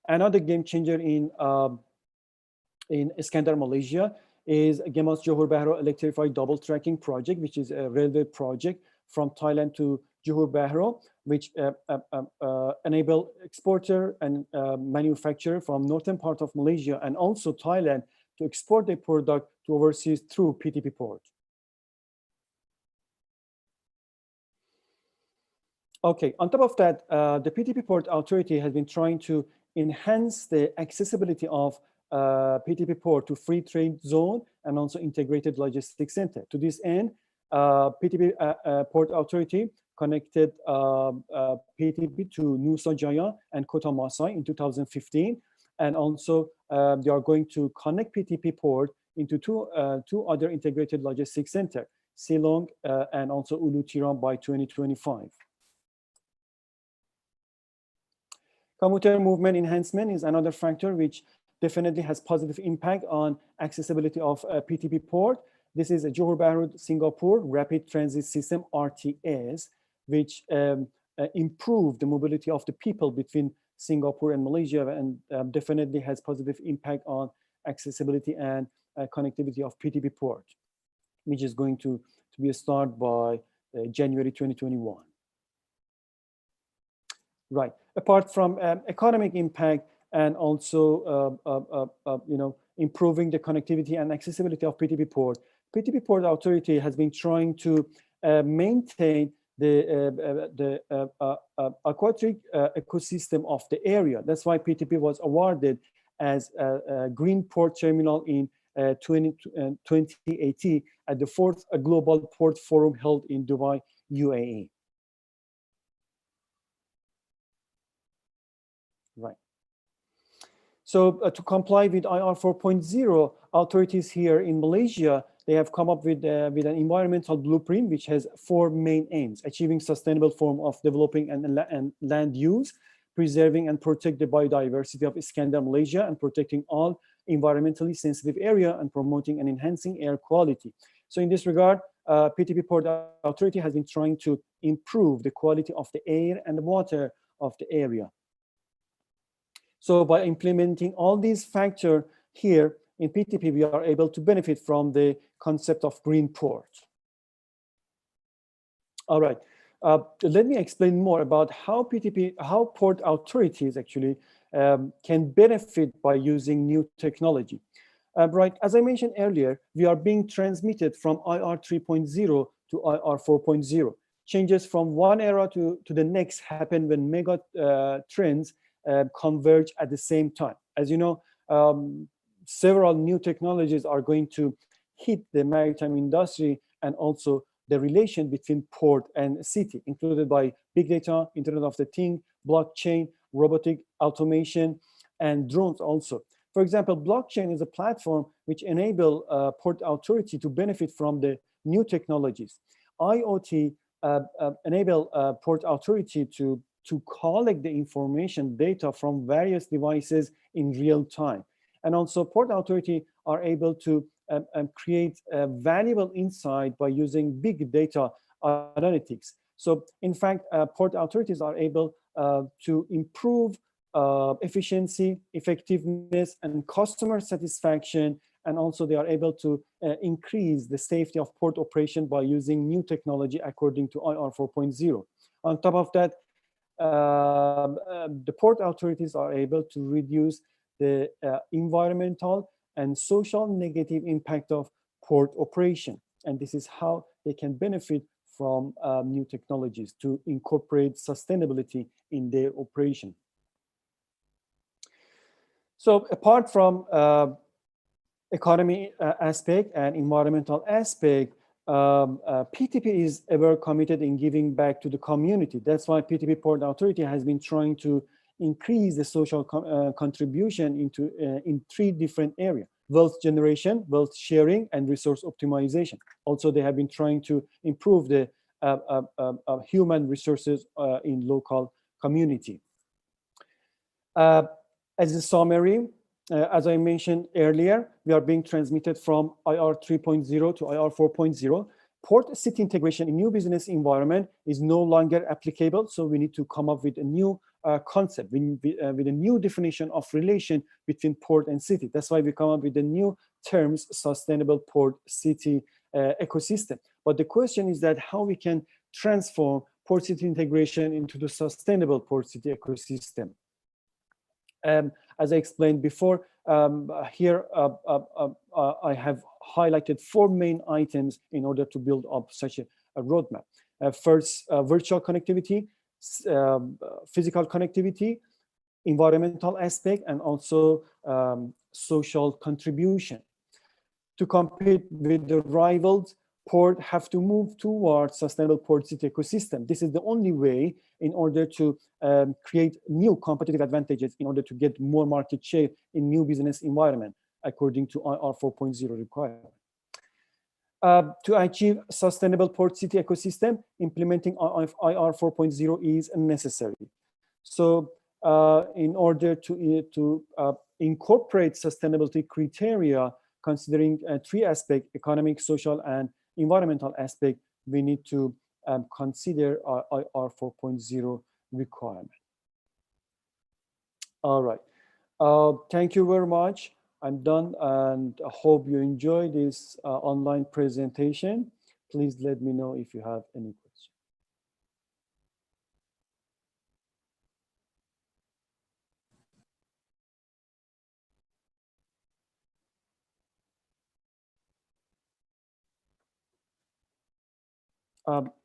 Another game changer in Iskandar, Malaysia, is GEMAS Johor Bahru Electrified Double Tracking Project, which is a railway project from Thailand to Johor Bahru, which enable exporter and manufacturer from northern part of Malaysia and also Thailand to export their product to overseas through PTP port. Okay, on top of that, the PTP Port Authority has been trying to enhance the accessibility of PTP port to free trade zone and also integrated logistics center. To this end, PTP Port Authority connected PTP to Nusa Jaya and Kota Masai in 2015, and also they are going to connect PTP port into two other integrated logistics center, Silong and also Ulu Tiram by 2025. Commuter movement enhancement is another factor which definitely has positive impact on accessibility of PTP port. This is a Johor Bahru Singapore Rapid Transit System, RTS, which improved the mobility of the people between Singapore and Malaysia, and definitely has positive impact on accessibility and connectivity of PTP port, which is going to be a start by January 2021. Right. Apart from economic impact and also improving the connectivity and accessibility of PTP port, PTP Port Authority has been trying to maintain the aquatic ecosystem of the area. That's why PTP was awarded as a Green Port Terminal in 2018 at the 4th Global Port Forum held in Dubai, UAE. Right. So to comply with IR 4.0, authorities here in Malaysia, they have come up with an environmental blueprint which has 4 main aims: achieving sustainable form of developing and land use, preserving and protect the biodiversity of Iskandar, Malaysia, and protecting all environmentally sensitive area, and promoting and enhancing air quality. So in this regard, PTP Port Authority has been trying to improve the quality of the air and the water of the area. So by implementing all these factors here in PTP, we are able to benefit from the concept of green port. All right, let me explain more about how port authorities actually can benefit by using new technology. Right, as I mentioned earlier, we are being transmitted from IR 3.0 to IR 4.0. Changes from one era to the next happen when mega trends converge at the same time. As you know, several new technologies are going to hit the maritime industry, and also the relation between port and city, included by big data, Internet of the Things, blockchain, robotic automation, and drones also. For example, blockchain is a platform which enable port authority to benefit from the new technologies. IoT enable port authority to collect the information data from various devices in real time. And also port authority are able to create valuable insight by using big data analytics. So in fact, port authorities are able to improve efficiency, effectiveness, and customer satisfaction. And also they are able to increase the safety of port operation by using new technology according to IR 4.0. On top of that, the port authorities are able to reduce the environmental and social negative impact of port operation. And this is how they can benefit from new technologies to incorporate sustainability in their operation. So apart from economy aspect and environmental aspect, PTP is ever committed in giving back to the community. That's why PTP Port Authority has been trying to increase the social contribution in 3 different areas: wealth generation, wealth sharing, and resource optimization. Also, they have been trying to improve the human resources in local community. As a summary, as I mentioned earlier, we are being transmitted from IR 3.0 to IR 4.0. Port city integration in new business environment is no longer applicable, so we need to come up with a new concept, with a new definition of relation between port and city. That's why we come up with the new terms, sustainable port city ecosystem. But the question is that how we can transform port city integration into the sustainable port city ecosystem. As I explained before, here I have highlighted 4 main items in order to build up such a roadmap. First, virtual connectivity, physical connectivity, environmental aspect, and also social contribution. To compete with the rivals, port have to move towards sustainable port city ecosystem. This is the only way in order to create new competitive advantages in order to get more market share in new business environment, according to IR 4.0 requirement. To achieve sustainable port city ecosystem, implementing IR 4.0 is necessary. So in order to incorporate sustainability criteria, considering 3 aspects, economic, social, and environmental aspect, we need to consider our IR 4.0 requirement. All right. Thank you very much. I'm done, and I hope you enjoy this online presentation. Please let me know if you have any questions.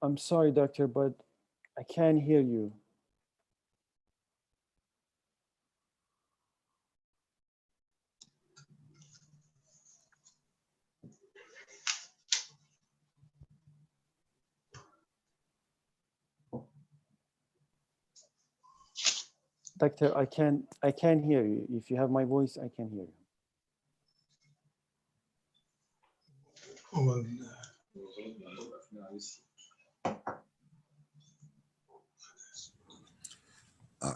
I'm sorry, doctor, but I can't hear you. Doctor, I can't hear you. If you have my voice, I can hear you.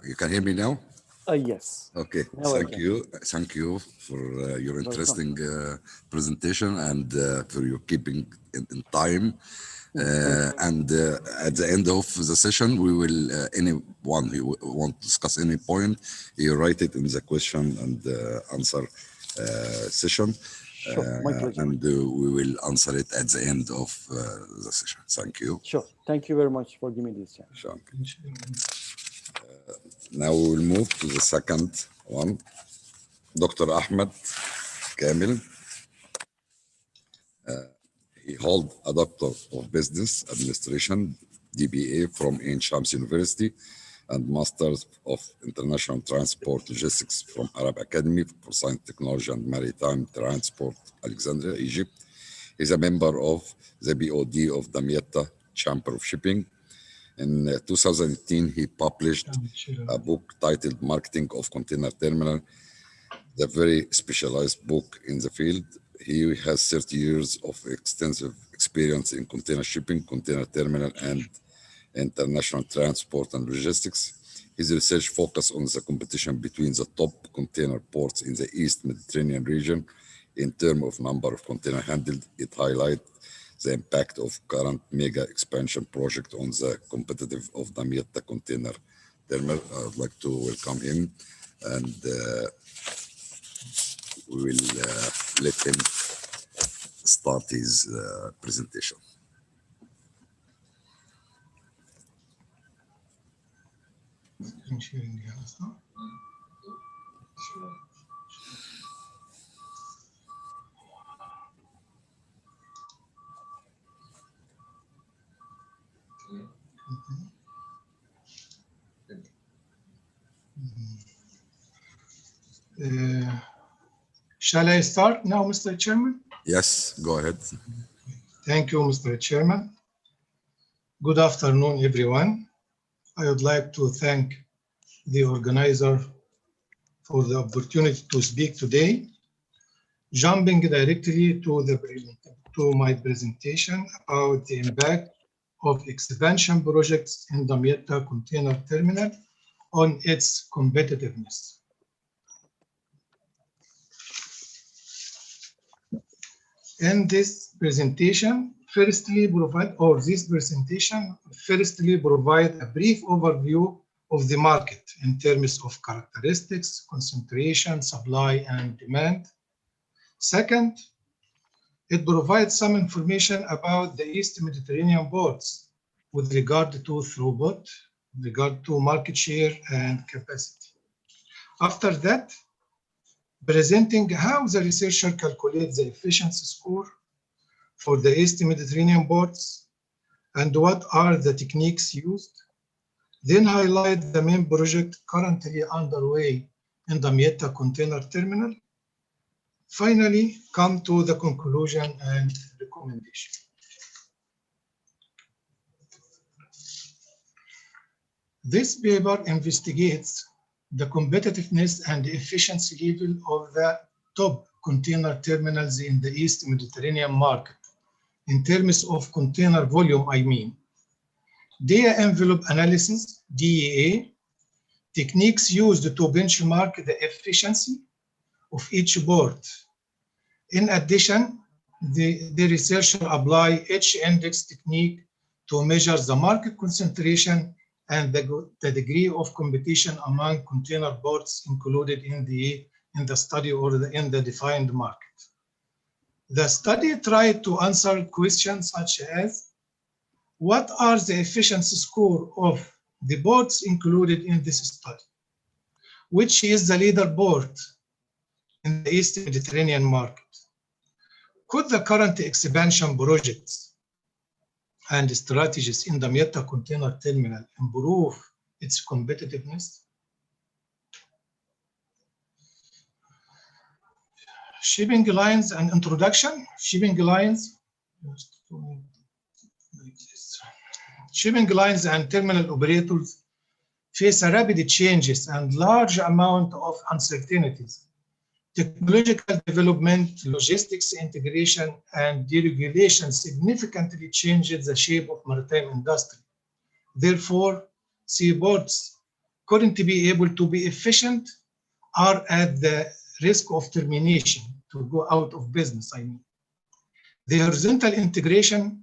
You can hear me now? Yes. Okay, now thank you. Thank you for your interesting presentation and for your keeping in time. And at the end of the session, we will, anyone who want to discuss any point, you write it in the question and answer session. Sure, my pleasure. And we will answer it at the end of the session. Thank you. Sure. Thank you very much for giving me this chance. Sure. Now we will move to the second one. Dr. Ahmed Kamil. He holds a Doctor of Business Administration, DBA from Ain Shams University, and Masters of International Transport Logistics from Arab Academy for Science, Technology, and Maritime Transport, Alexandria, Egypt. He's a member of the BOD of Damietta Chamber of Shipping. In 2018, he published a book titled Marketing of Container Terminal, the very specialized book in the field. He has 30 years of extensive experience in container shipping, container terminal, and international transport and logistics. His research focused on the competition between the top container ports in the East Mediterranean region in terms of number of containers handled. It highlights the impact of current mega expansion project on the competitive of Damietta container terminal. I would like to welcome him, and we will let him start his presentation. Shall I start now, Mr. Chairman? Yes, go ahead. Thank you, Mr. Chairman. Good afternoon, everyone. I would like to thank the organizer for the opportunity to speak today. Jumping directly to my presentation about the impact of expansion projects in Damietta Container Terminal on its competitiveness. In this presentation, firstly provide a brief overview of the market in terms of characteristics, concentration, supply, and demand. Second, it provides some information about the East Mediterranean ports with regard to throughput, with regard to market share and capacity. After that, presenting how the researcher calculates the efficiency score for the East Mediterranean ports and what are the techniques used. Then highlight the main project currently underway in Damietta Container Terminal. Finally, come to the conclusion and recommendation. This paper investigates the competitiveness and efficiency level of the top container terminals in the East Mediterranean market. In terms of container volume, I mean. Data envelope analysis, DEA, techniques used to benchmark the efficiency of each port. In addition, the researcher apply H-index technique to measure the market concentration and the degree of competition among container ports included in the study or in the defined market. The study tried to answer questions such as, what are the efficiency score of the ports included in this study? Which is the leader port in the East Mediterranean market? Could the current expansion projects and strategies in the Damietta Container Terminal improve its competitiveness? Shipping lines and introduction. Shipping lines and terminal operators face a rapid changes and large amount of uncertainties. Technological development, logistics integration, and deregulation significantly changes the shape of maritime industry. Therefore, seaports couldn't be able to be efficient are at the risk of termination, to go out of business, I mean. The horizontal integration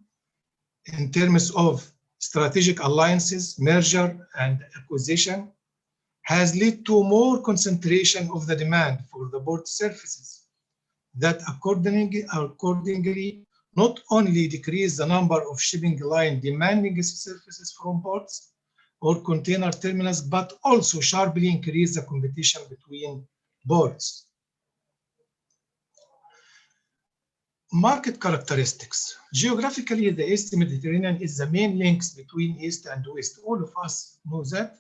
in terms of strategic alliances, merger, and acquisition has led to more concentration of the demand for the port services that accordingly not only decrease the number of shipping line demanding services from ports or container terminals, but also sharply increase the competition between ports. Market characteristics. Geographically, the East Mediterranean is the main links between East and West. All of us know that.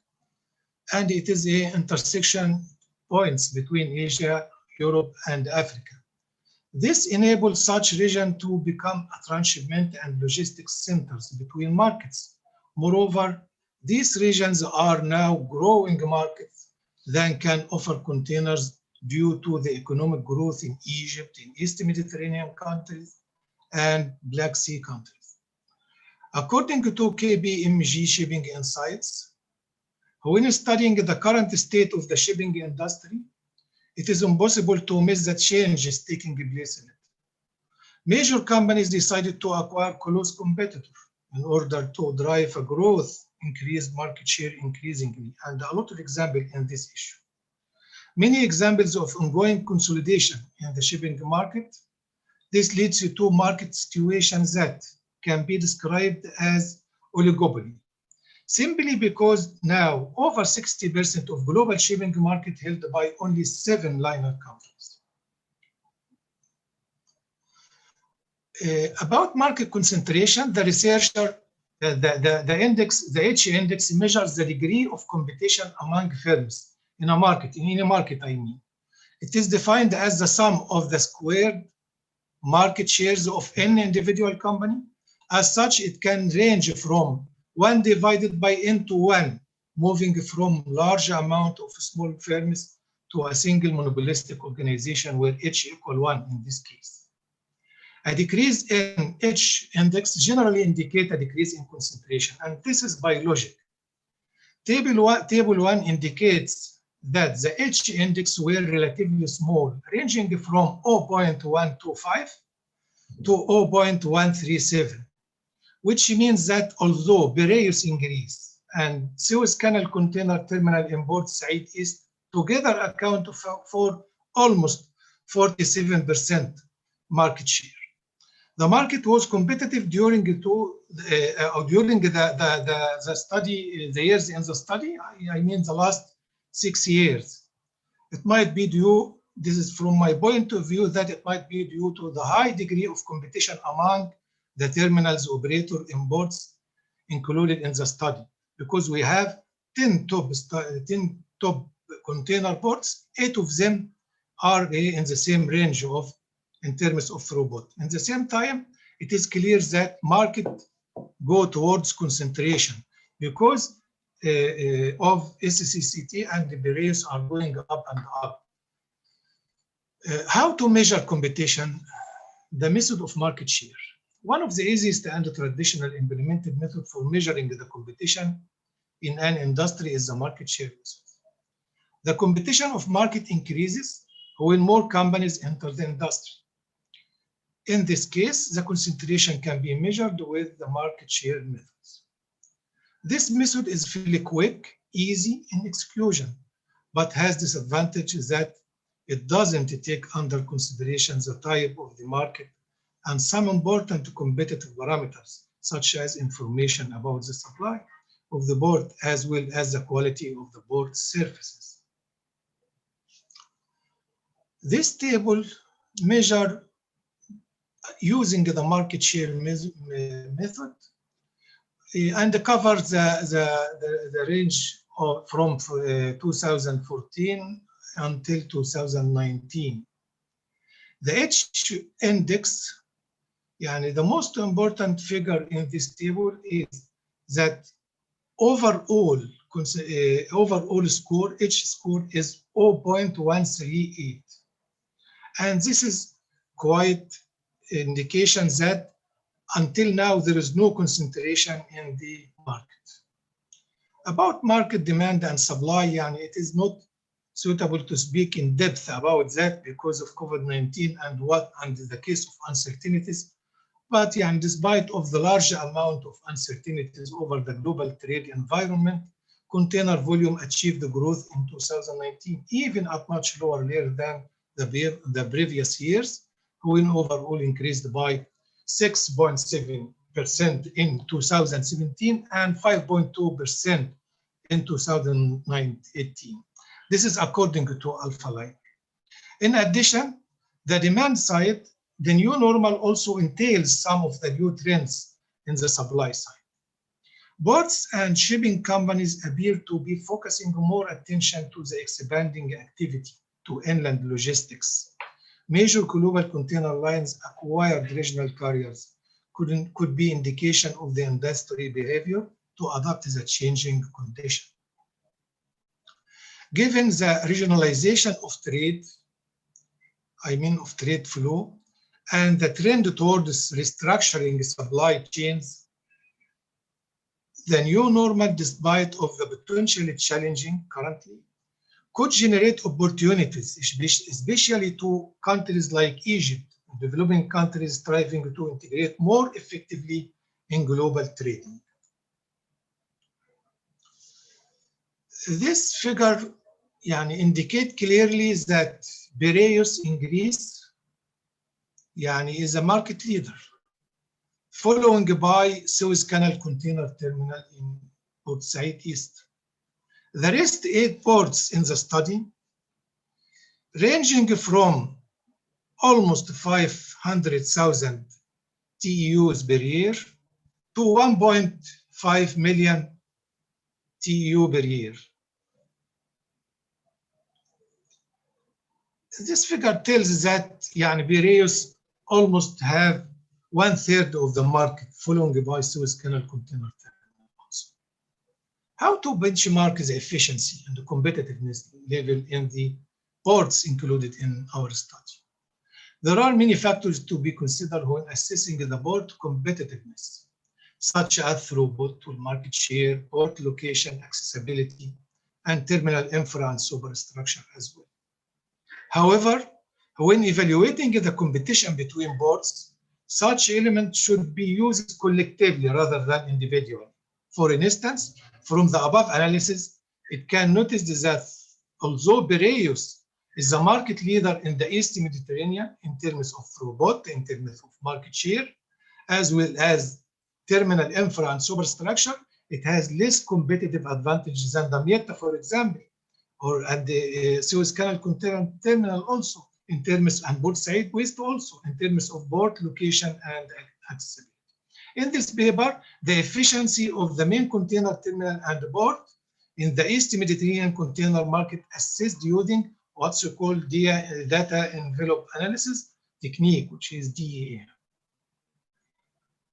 And it is an intersection points between Asia, Europe, and Africa. This enables such region to become a transshipment and logistics centers between markets, Moreover, these regions are now growing markets that can offer containers due to the economic growth in Egypt, in East Mediterranean countries, and Black Sea countries. According to KPMG Shipping Insights, when studying the current state of the shipping industry, it is impossible to miss the changes taking place in it. Major companies decided to acquire close competitors in order to drive a growth, increase market share increasingly, and a lot of examples in this issue. Many examples of ongoing consolidation in the shipping market. This leads to market situations that can be described as oligopoly, simply because now over 60% of global shipping market held by only 7 liner companies. About market concentration, the researcher, the H index measures the degree of competition among firms in a market, in any market I mean. It is defined as the sum of the squared market shares of any individual company. As such, it can range from 1 divided by n to 1, moving from large amount of small firms to a single monopolistic organization where H equal 1 in this case. A decrease in H index generally indicates a decrease in concentration, and this is by logic. Table 1 indicates that the H index were relatively small, ranging from 0.125 to 0.137, which means that although Piraeus increase and Suez Canal container terminal in Port Said East together account for almost 47% market share. The market was competitive during the study, the years in the study, I mean the last 6 years. It might be due, this is from my point of view, that it might be due to the high degree of competition among the terminals operator in ports included in the study, because we have 10 top container ports, 8 of them are in the same range of in terms of throughput. At the same time, it is clear that market go towards concentration because of SCCT and the Piraeus are going up and up. How to measure competition? The method of market share. One of the easiest and traditional implemented method for measuring the competition in an industry is the market share method. The competition of market increases when more companies enter the industry. In this case, the concentration can be measured with the market share methods. This method is fairly quick, easy in execution, but has disadvantage that it doesn't take under consideration the type of the market and some important competitive parameters, such as information about the supply of the port as well as the quality of the port surfaces. This table measures using the market share method and covers the range of from 2014 until 2019. The H index, the most important figure in this table is that overall score, H score is 0.138. And this is quite indication that until now there is no concentration in the market. About market demand and supply, it is not suitable to speak in depth about that because of COVID-19 and the case of uncertainties. But despite of the large amount of uncertainties over the global trade environment, container volume achieved the growth in 2019, even at much lower level than the previous years, when overall increased by 6.7% in 2017 and 5.2% in 2018. This is according to Alpha Line. In addition, the demand side, the new normal also entails some of the new trends in the supply side. Ports and shipping companies appear to be focusing more attention to the expanding activity to inland logistics. Major global container lines acquired regional carriers could be indication of the industry behavior to adapt the changing condition. Given the regionalization of trade, of trade flow, and the trend towards restructuring supply chains, the new normal, despite of the potentially challenging currently, could generate opportunities, especially to countries like Egypt, developing countries striving to integrate more effectively in global trading. This figure indicate clearly that Piraeus in Greece is a market leader, following by Suez Canal Container Terminal in Port Said East. The rest 8 ports in the study, ranging from almost 500,000 TEUs per year to 1.5 million TEU per year. This figure tells that Piraeus almost have 1/3 of the market, following by Suez Canal Container Terminal also. How to benchmark the efficiency and the competitiveness level in the ports included in our study? There are many factors to be considered when assessing the port competitiveness, such as throughput or market share, port location, accessibility, and terminal infra and superstructure as well. However, when evaluating the competition between ports, such elements should be used collectively rather than individually. For instance, from the above analysis, it can notice that although Piraeus is the market leader in the East Mediterranean in terms of throughput, in terms of market share, as well as terminal infra and superstructure, it has less competitive advantage than Damietta, for example, and the Suez Canal Container Terminal also, in terms, and Port Said West also, in terms of port location and accessibility. In this paper, the efficiency of the main container terminal and port in the East Mediterranean container market assessed using what's called data envelope analysis technique, which is DEA.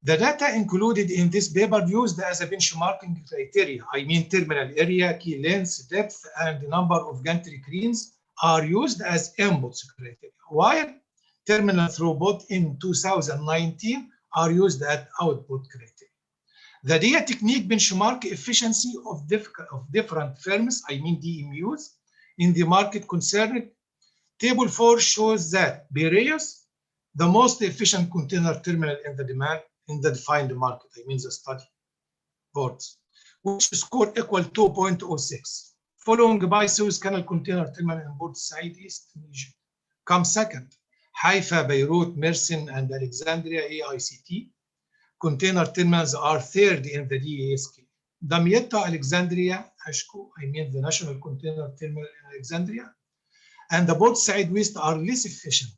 The data included in this paper used as a benchmarking criteria, terminal area, key length, depth, and the number of gantry cranes are used as inputs criteria, while terminal throughput in 2019 are used as output criteria. The DEA technique benchmark efficiency of different firms, DMUs, in the market concerned. Table 4 shows that Piraeus, the most efficient container terminal in the defined market, the study ports, which score equal 2.06, following by Suez Canal Container Terminal in Port Said East in Egypt. Come second, Haifa, Beirut, Mersin, and Alexandria AICT. Container terminals are third in the DEA scale. Damietta, Alexandria, Ashko, the National Container Terminal in Alexandria, and the Port Said West are less efficient,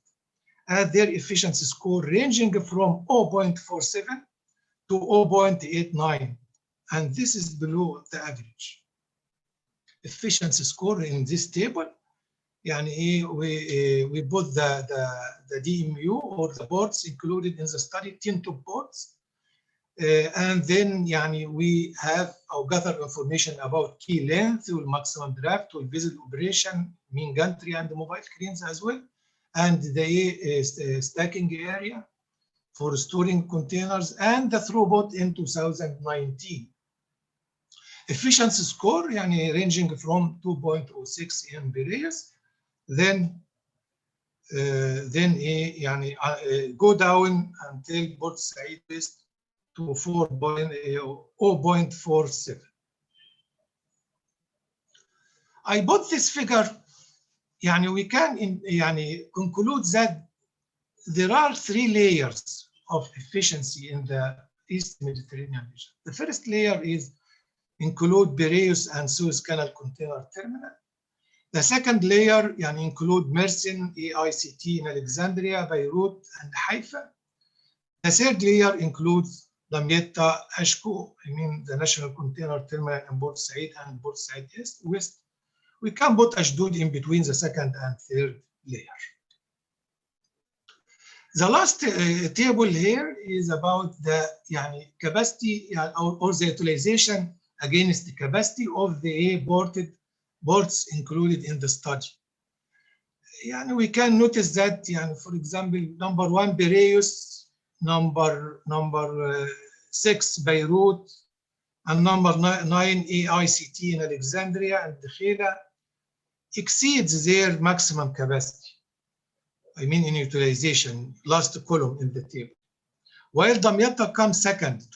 at their efficiency score ranging from 0.47 to 0.89, and this is below the average. Efficiency score in this table, we put the DMU or the ports included in the study, 10 top ports, and then we have or gather information about key length, maximum draft, vessel operation, mean gantry, and mobile cranes as well, and the stacking area for storing containers, and the throughput in 2019. Efficiency score ranging from 2.06 in Piraeus, then go down until Port Said West to 0.47. I put this figure, we can conclude that there are 3 layers of efficiency in the East Mediterranean region. The first layer include Piraeus and Suez Canal Container Terminal. The second layer include Mersin, AICT in Alexandria, Beirut, and Haifa. The third layer includes Damietta, Ashko, the National Container Terminal in Port Said and Port Said West. We can put Ashdod in between the second and third layer. The last table here is about the capacity or the utilization against the capacity of the ports included in the study. We can notice that, for example, number 1 Piraeus, number 6 Beirut, and number 9 AICT in Alexandria and Khela exceeds their maximum capacity. I mean in utilization, last column in the table. While Damietta comes second,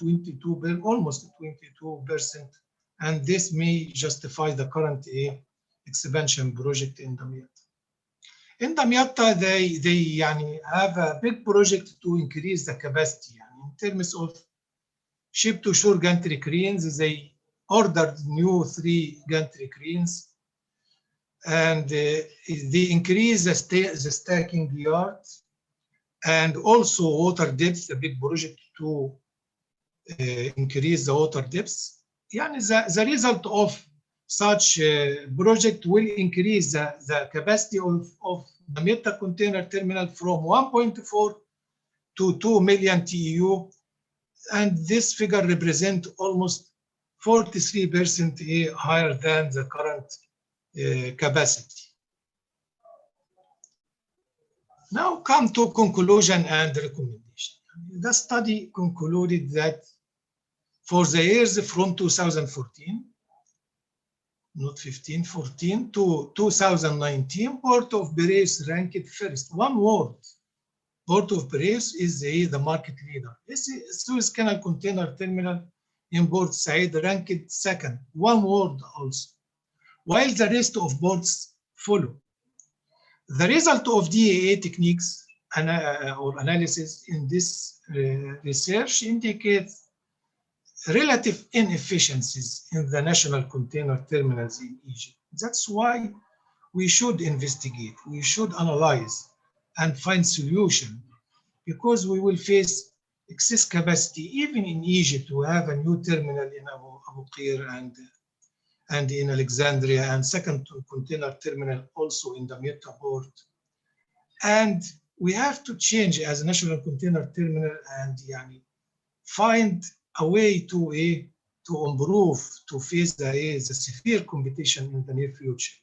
almost 22%, and this may justify the current expansion project in Damietta. In Damietta, they have a big project to increase the capacity. In terms of ship-to-shore gantry cranes, they ordered new 3 gantry cranes, and they increase the stacking yard, and also water depth, a big project to increase the water depth. The result of such project will increase the capacity of the Damietta container terminal from 1.4 to 2 million TEU, and this figure represents almost 43% higher than the current capacity. Now come to conclusion and recommendation. The study concluded that for the years from 2014, not 15, 14 to 2019, Port of Piraeus ranked first. One word, Port of Piraeus is the market leader. Suez Canal Container Terminal in Port Said ranked second. One word also, while the rest of ports follow. The result of DAA techniques or analysis in this research indicates relative inefficiencies in the national container terminals in Egypt. That's why we should investigate, we should analyze and find solution, because we will face excess capacity even in Egypt to have a new terminal in Abu Qir and in Alexandria, and second container terminal also in the Damietta port. And we have to change as a national container terminal and find a way to improve, to face the severe competition in the near future.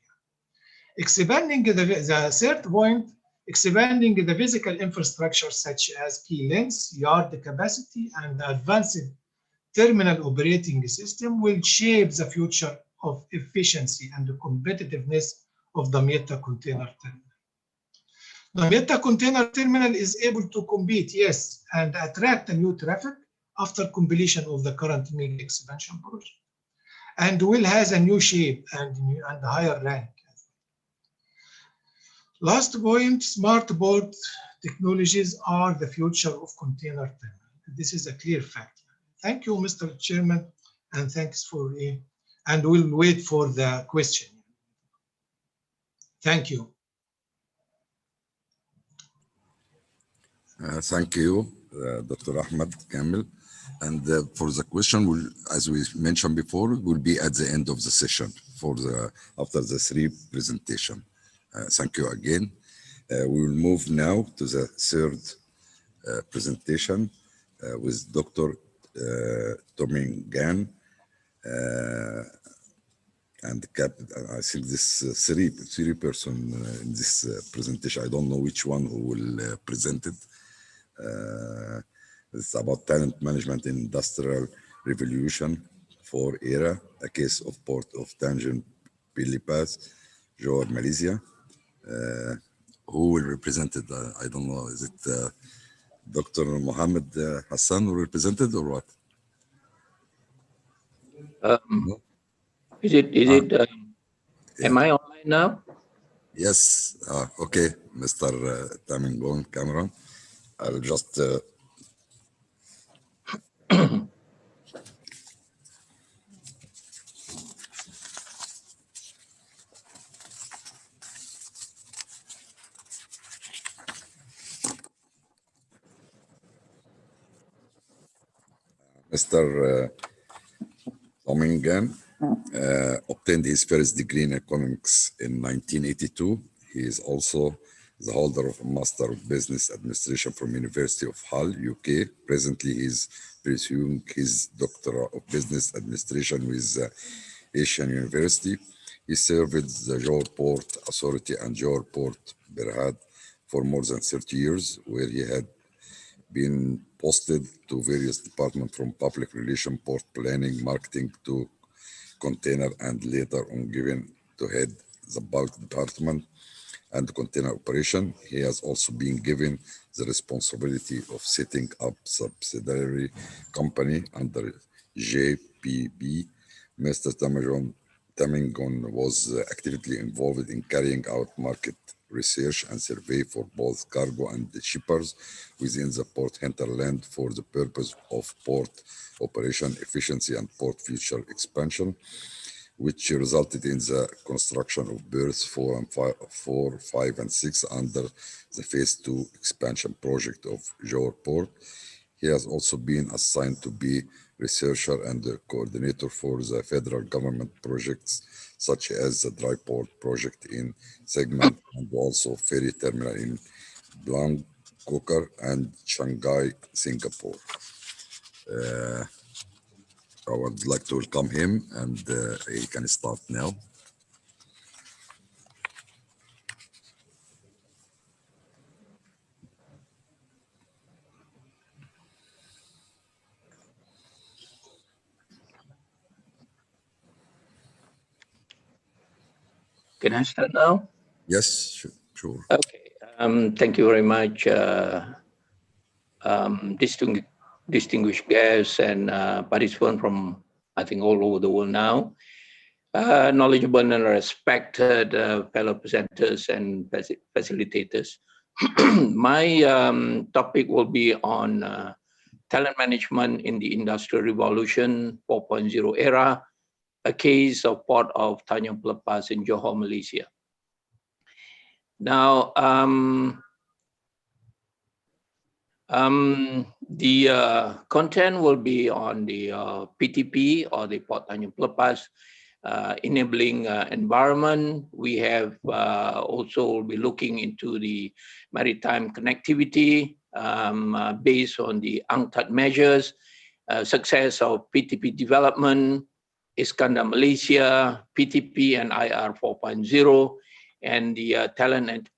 Expanding the third point, expanding the physical infrastructure such as key lengths, yard capacity, and advanced terminal operating system will shape the future of efficiency and the competitiveness of the Damietta Container Terminal. The Damietta Container Terminal is able to compete, yes, and attract a new traffic after completion of the current mega expansion project, and will has a new shape and higher rank. Last point, smart port technologies are the future of container terminal. This is a clear fact. Thank you, Mr. Chairman, and thanks for and we'll wait for the question. Thank you. Thank you, Dr. Ahmed Kamel. And for the question, as we mentioned before, will be at the end of the session after the 3 presentation. Thank you again. We will move now to the third presentation with Dr. Toming Gan. And I think this 3 person in this presentation. I don't know which one who will present it. It's about talent management in industrial revolution for ERA, a case of Port of Tangier, Pili Pass, Johor, Malaysia. Who will represent it? I don't know. Is it Dr. Mohammed Hassan who represented or what? Is it? Am I online now? Yes. Okay, Mr. Tamingon Cameron. I'll just. Mr. Tomingan obtained his first degree in economics in 1982. He is also the holder of a Master of Business Administration from University of Hull, UK. Presently, he is pursuing his Doctor of Business Administration with Asian University. He served the Johor Port Authority and Johor Port Berhad for more than 30 years, where he had been posted to various departments from public relations, port planning, marketing to container, and later on given to head the bulk department and container operation. He has also been given the responsibility of setting up subsidiary company under JPB. Mr. Tamingon was actively involved in carrying out market research and survey for both cargo and the shippers within the port hinterland for the purpose of port operation efficiency and port future expansion, which resulted in the construction of berths 4, 5, and 6 under the Phase 2 expansion project of Johor Port. He has also been assigned to be researcher and the coordinator for the federal government projects, such as the dry port project in Segment and also ferry terminal in Bangkok and Shanghai, Singapore. I would like to welcome him, and he can start now. Can I start now? Yes, sure. Okay. Thank you very much, distinguished guests and participants from, I think, all over the world now. Knowledgeable and respected fellow presenters and facilitators. My topic will be on talent management in the Industrial Revolution 4.0 era, a case of Port of Tanjung Pelepas in Johor, Malaysia. Now, the content will be on the PTP, or the Port Tanjung Pelepas enabling environment. We have also be looking into the maritime connectivity based on the UNCTAD measures, success of PTP development, Iskandar Malaysia, PTP and IR 4.0, and the talent and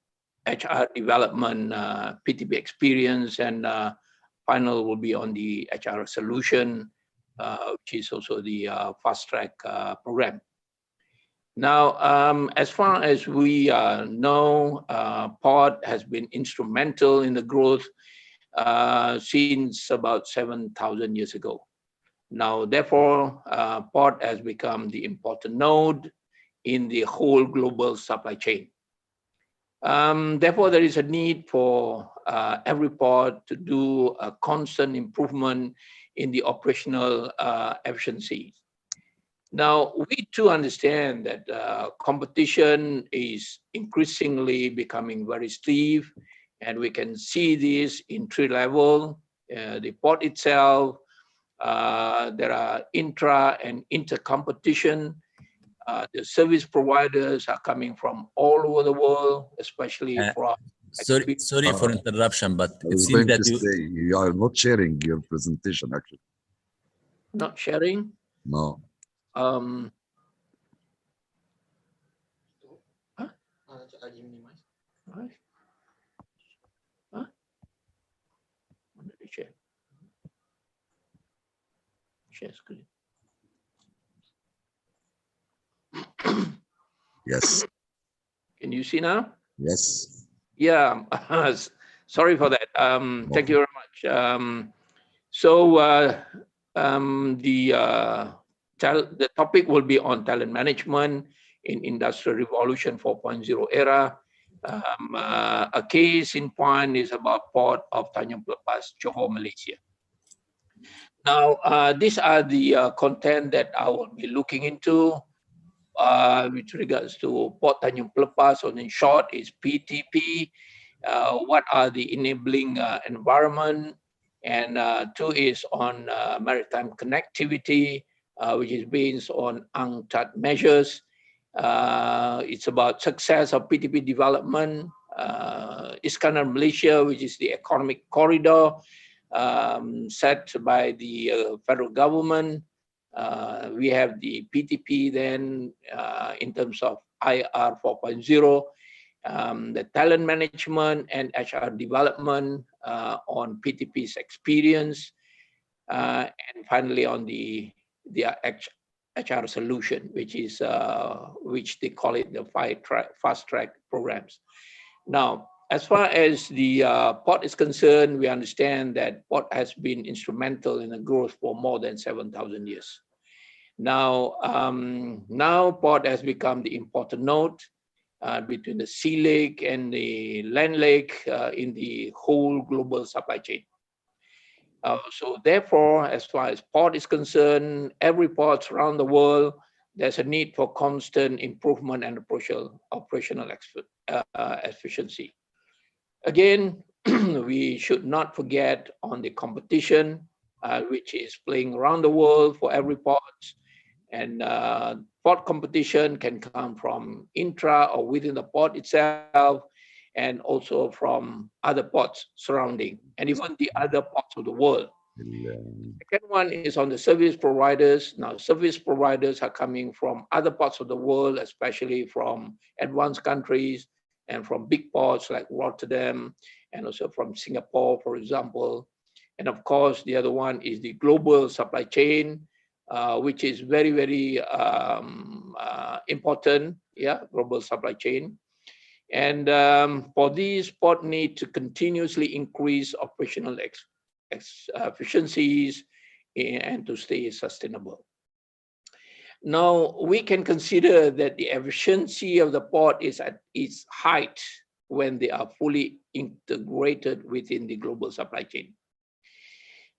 HR development, PTP experience, and final will be on the HR solution, which is also the fast track program. Now, as far as we know, Port has been instrumental in the growth since about 7,000 years ago. Now, therefore, Port has become the important node in the whole global supply chain. Therefore, there is a need for every port to do a constant improvement in the operational efficiency. Now, we too understand that competition is increasingly becoming very stiff, and we can see this in 3 levels. The port itself, there are intra and inter competition. The service providers are coming from all over the world, especially from. Sorry for interruption, but it seems that you are not sharing your presentation, actually. Not sharing? No. Huh? Huh? Share. Share screen. Yes. Can you see now? Yes. Yeah. Sorry for that. Thank you very much. The topic will be on talent management in Industrial Revolution 4.0 era. A case in point is about Port of Tanjung Pelepas, Johor, Malaysia. Now, these are the content that I will be looking into with regards to Port Tanjung Pelepas, or in short is PTP. What are the enabling environment? And 2 is on maritime connectivity, which is based on UNCTAD measures. It's about success of PTP development, Iskandar, Malaysia, which is the economic corridor set by the federal government. We have the PTP then in terms of IR 4.0, the talent management and HR development on PTP's experience, and finally on the HR solution, which is which they call it the fast track programs. Now, as far as the port is concerned, we understand that port has been instrumental in the growth for more than 7,000 years. Now, now port has become the important node between the sea lake and the land lake in the whole global supply chain. So therefore, as far as port is concerned, every port around the world, there's a need for constant improvement and operational efficiency. Again, we should not forget on the competition, which is playing around the world for every port. And port competition can come from intra or within the port itself, and also from other ports surrounding, and even the other parts of the world. The second one is on the service providers. Now, service providers are coming from other parts of the world, especially from advanced countries and from big ports like Rotterdam, and also from Singapore, for example. And of course, the other one is the global supply chain, which is very, very important, global supply chain. And for these, port need to continuously increase operational efficiencies and to stay sustainable. Now, we can consider that the efficiency of the port is at its height when they are fully integrated within the global supply chain.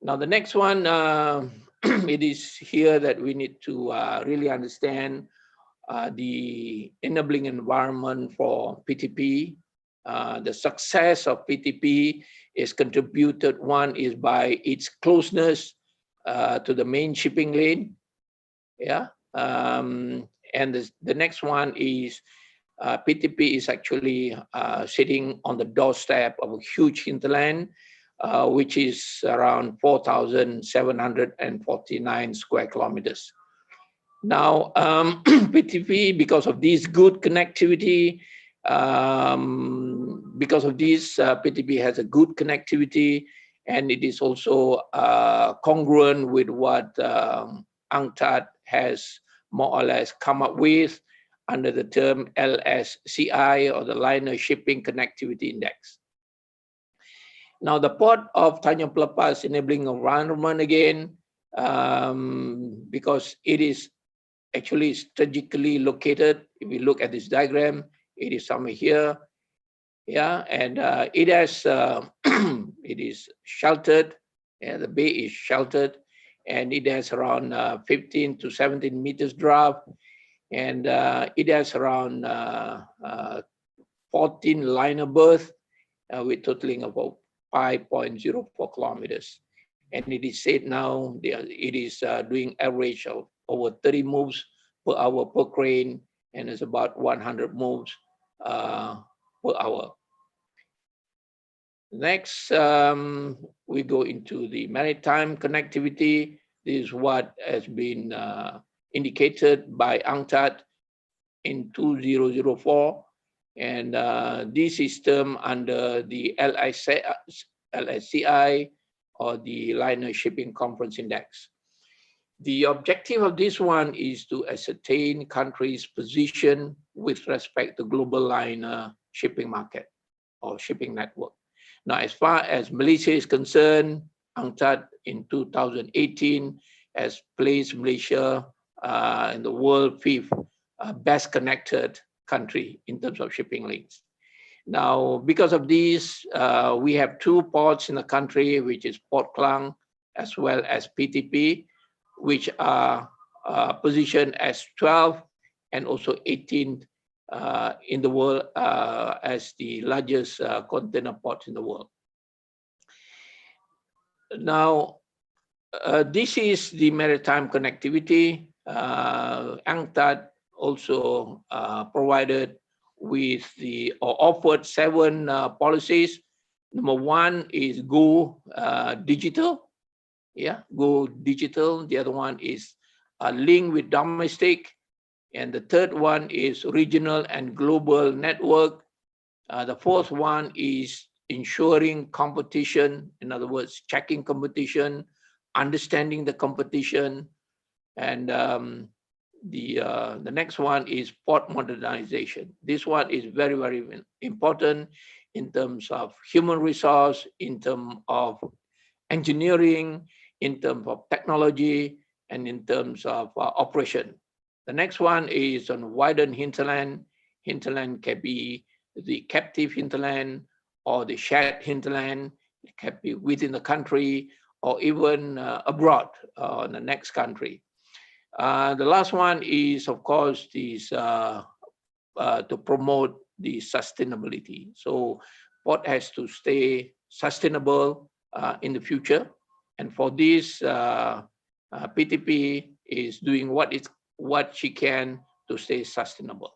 Now, the next one, it is here that we need to really understand the enabling environment for PTP. The success of PTP is contributed, one is by its closeness to the main shipping lane. And the next one is PTP is actually sitting on the doorstep of a huge hinterland, which is around 4,749 square kilometers. Now, PTP, because of this good connectivity, PTP has a good connectivity, and it is also congruent with what UNCTAD has more or less come up with under the term LSCI, or the Liner Shipping Connectivity Index. Now, the port of Tanjung Pelepas enabling environment again, because it is actually strategically located. If we look at this diagram, it is somewhere here, and it has it is sheltered. The bay is sheltered, and it has around 15 to 17 meters draft, and it has around 14 liner berths with totaling about 5.04 kilometers. And it is said now it is doing average of over 30 moves per hour per crane, and it's about 100 moves per hour. Next, we go into the maritime connectivity. This is what has been indicated by UNCTAD in 2004. And this system under the LSCI, or the Liner Shipping Conference Index. The objective of this one is to ascertain countries' position with respect to global liner shipping market or shipping network. Now, as far as Malaysia is concerned, UNCTAD in 2018 has placed Malaysia in the world 5th best connected country in terms of shipping lanes. Now, because of this, we have 2 ports in the country, which is Port Klang as well as PTP, which are positioned as 12th and also 18th in the world as the largest container port in the world. Now, this is the maritime connectivity. UNCTAD also provided with or offered 7 policies. Number 1 is go digital. Yeah, go digital. The other one is link with domestic. And the third one is regional and global network. The fourth one is ensuring competition. In other words, checking competition, understanding the competition. And the next one is port modernization. This one is very, very important in terms of human resource, in terms of engineering, in terms of technology, and in terms of operation. The next one is on widened hinterland. Hinterland can be the captive hinterland or the shared hinterland. It can be within the country or even abroad in the next country. The last one is, of course, to promote the sustainability. So port has to stay sustainable in the future. And for this, PTP is doing what she can to stay sustainable.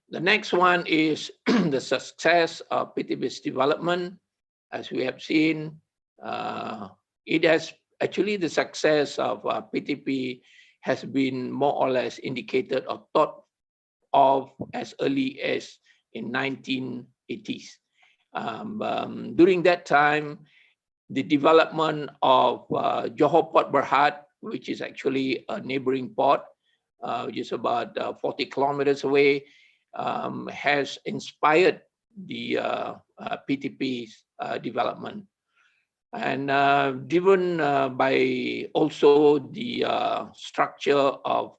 The next one is the success of PTP's development. As we have seen, it has actually the success of PTP has been more or less indicated or thought of as early as in 1980s. During that time, the development of Johor Port Berhad, which is actually a neighboring port, which is about 40 kilometers away, has inspired the PTP's development. And driven by also the structure of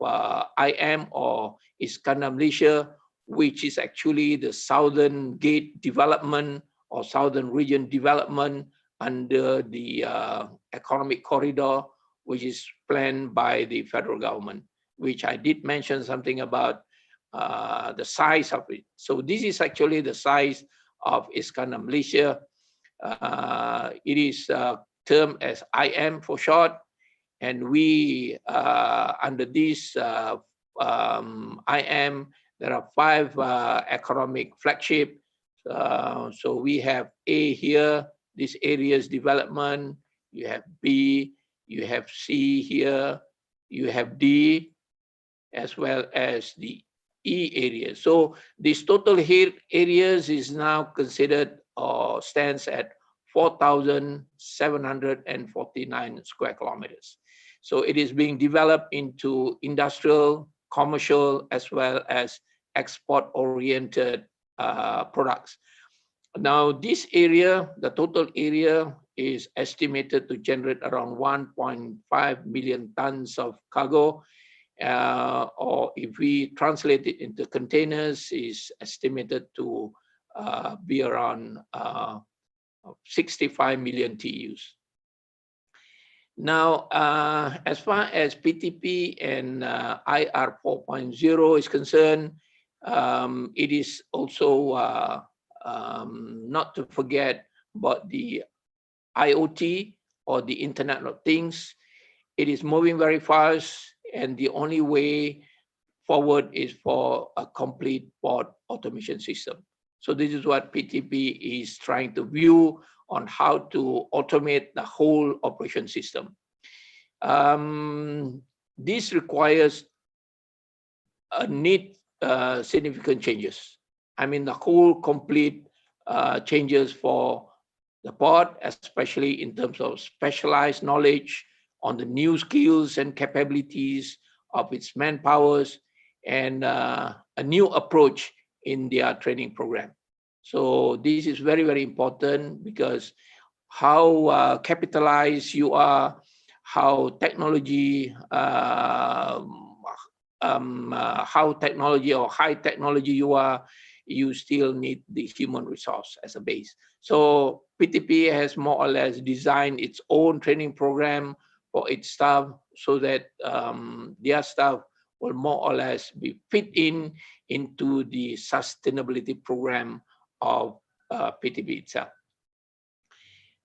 IM or Iskandar Malaysia, which is actually the Southern Gate development or Southern Region development under the economic corridor, which is planned by the federal government, which I did mention something about the size of it. So this is actually the size of Iskandar Malaysia. It is termed as IM for short, and we under this IM, there are 5 economic flagship. So we have A here, this area's development. You have B, you have C here, you have D, as well as the E area. So this total here areas is now considered or stands at 4,749 square kilometers. So it is being developed into industrial, commercial, as well as export-oriented products. Now, this area, the total area is estimated to generate around 1.5 million tons of cargo, or if we translate it into containers, is estimated to be around 65 million TEUs. Now, as far as PTP and IR 4.0 is concerned, it is also not to forget about the IoT or the Internet of Things. It is moving very fast, and the only way forward is for a complete port automation system. So this is what PTP is trying to view on how to automate the whole operation system. This requires significant changes. I mean, the whole complete changes for the port, especially in terms of specialized knowledge on the new skills and capabilities of its manpowers, and a new approach in their training program. So this is very, very important, because how capitalized you are, how technology, how technology or high technology you are, you still need the human resource as a base. So PTP has more or less designed its own training program for its staff, so that their staff will more or less be fit into the sustainability program of PTP itself.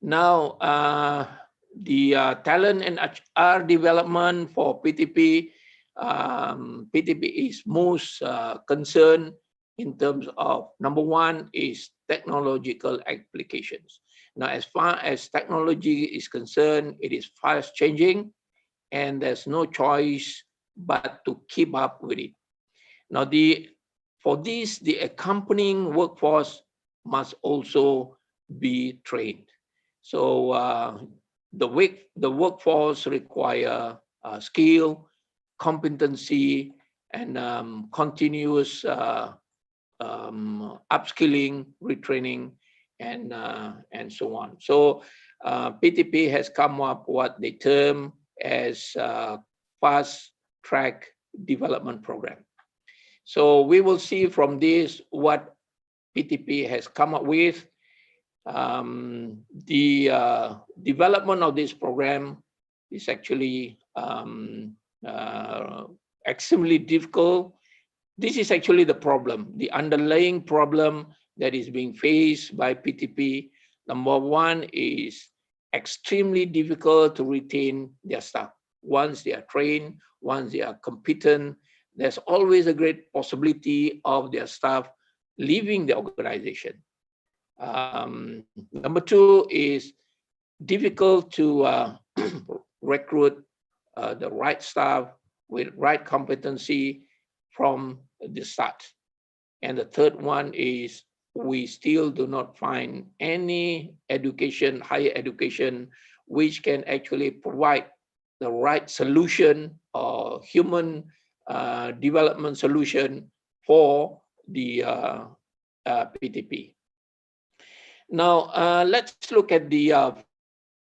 Now, the talent and HR development for PTP, PTP is most concerned in terms of, number one is technological applications. Now, as far as technology is concerned, it is fast changing and there's no choice but to keep up with it. Now, for this, the accompanying workforce must also be trained. So the workforce require skill, competency, and continuous upskilling, retraining, and so on. So PTP has come up what they term as fast track development program. So we will see from this what PTP has come up with. The development of this program is actually extremely difficult. This is actually the problem, the underlying problem that is being faced by PTP. Number one is extremely difficult to retain their staff. Once they are trained, once they are competent, there's always a great possibility of their staff leaving the organization. Number two is difficult to recruit the right staff with right competency from the start. And the third one is we still do not find any education, higher education, which can actually provide the right solution or human development solution for the PTP. Now, let's look at the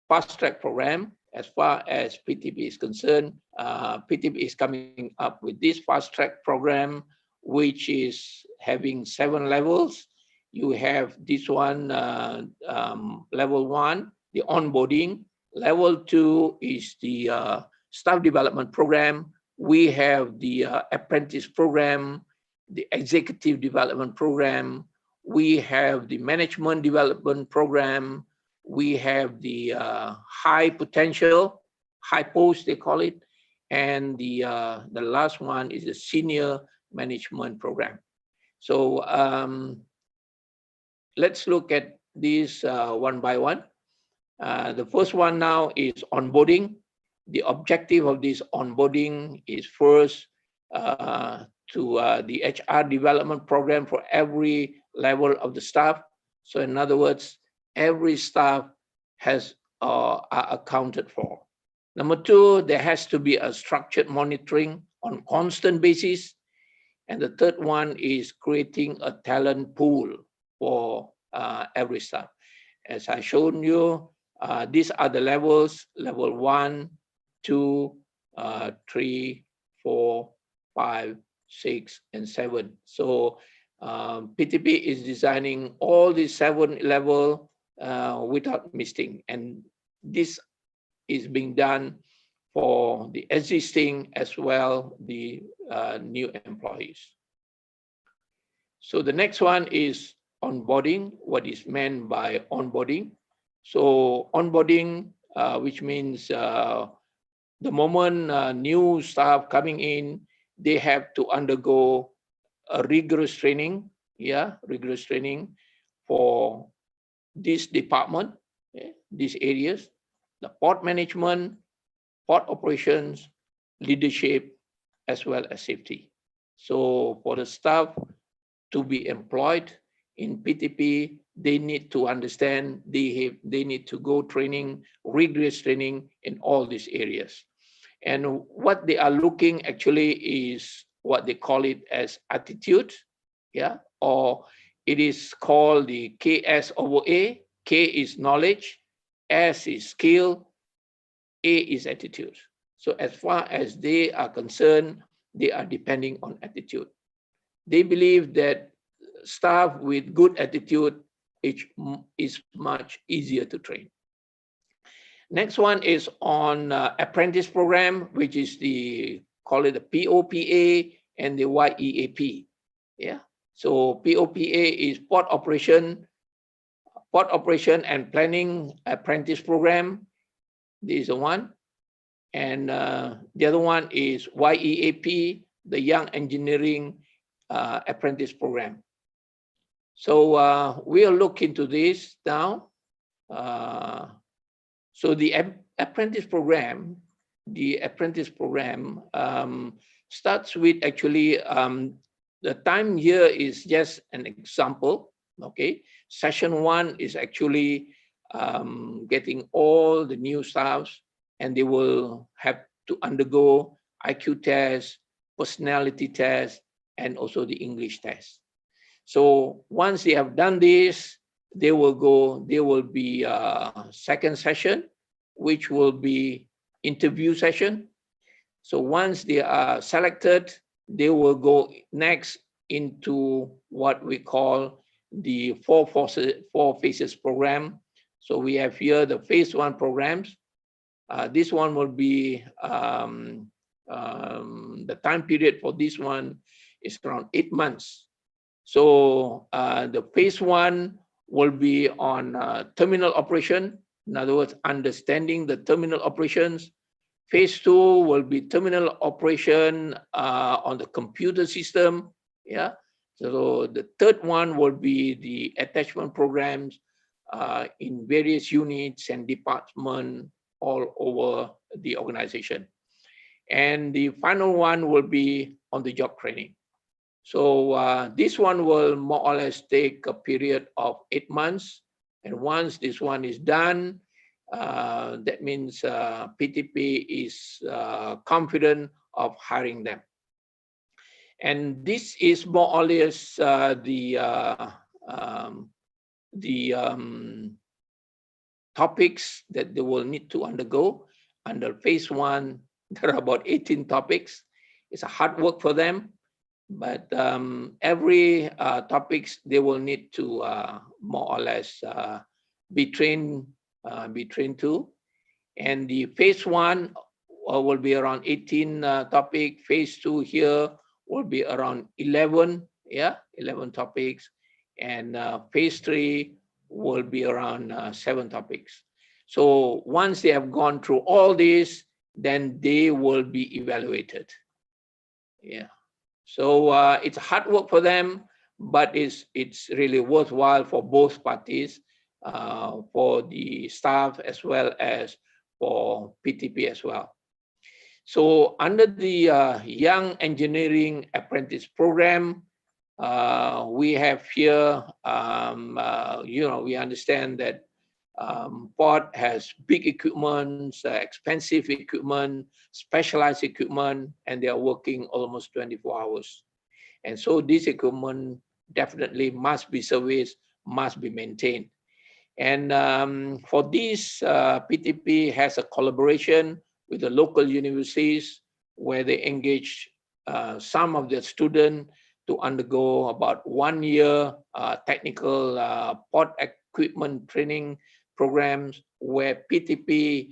fast track program. As far as PTP is concerned, PTP is coming up with this fast track program, which is having 7 levels. You have this one, level 1, the onboarding. Level 2 is the staff development program. We have the apprentice program, the executive development program. We have the management development program. We have the high potential, high post they call it, and the last one is the senior management program. So let's look at these one by one. The first one now is onboarding. The objective of this onboarding is first to the HR development program for every level of the staff. So in other words, every staff are accounted for. Number two, there has to be a structured monitoring on constant basis. And the third one is creating a talent pool for every staff. As I showed you, these are the levels, level 1, 2, 3, 4, 5, 6, and 7. So PTP is designing all these 7 levels without missing. And this is being done for the existing as well the new employees. So the next one is onboarding. What is meant by onboarding? So onboarding, which means the moment new staff coming in, they have to undergo a rigorous training, rigorous training for this department, these areas, the port management, port operations, leadership, as well as safety. So for the staff to be employed in PTP, they need to understand, they need to go training, rigorous training in all these areas. And what they are looking actually is what they call it as attitude, or it is called the KS over A. K is knowledge, S is skill, A is attitude. So as far as they are concerned, they are depending on attitude. They believe that staff with good attitude is much easier to train. Next one is on apprentice program, which is call it the POPA and the YEAP. So POPA is port operation and planning apprentice program. This is the one. And the other one is YEAP, the Young Engineering Apprentice Program. So we'll look into this now. So the apprentice program, starts with actually, the time here is just an example, okay? Session 1 is actually getting all the new staffs, and they will have to undergo IQ tests, personality tests, and also the English test. So once they have done this, there will be a second session, which will be interview session. So once they are selected, they will go next into what we call the four phases program. So we have here the phase 1 programs. This one will be, the time period for this one is around 8 months. So the phase 1 will be on terminal operation. In other words, understanding the terminal operations. Phase 2 will be terminal operation on the computer system. Yeah. So the third one will be the attachment programs in various units and departments all over the organization. And the final one will be on the job training. So this one will more or less take a period of 8 months. And once this one is done, that means PTP is confident of hiring them. And this is more or less the topics that they will need to undergo. Under phase 1, there are about 18 topics. It's a hard work for them. But every topics they will need to more or less be trained to. And the phase 1 will be around 18 topic. Phase 2 here will be around 11, 11 topics. And phase 3 will be around 7 topics. So once they have gone through all this, then they will be evaluated. Yeah. So it's hard work for them, but it's really worthwhile for both parties, for the staff as well as for PTP as well. So under the Young Engineering Apprentice Program, we have here, we understand that Port has big equipment, expensive equipment, specialized equipment, and they are working almost 24 hours. And so this equipment definitely must be serviced, must be maintained. And for this, PTP has a collaboration with the local universities where they engage some of their students to undergo about 1 year technical port equipment training programs where PTP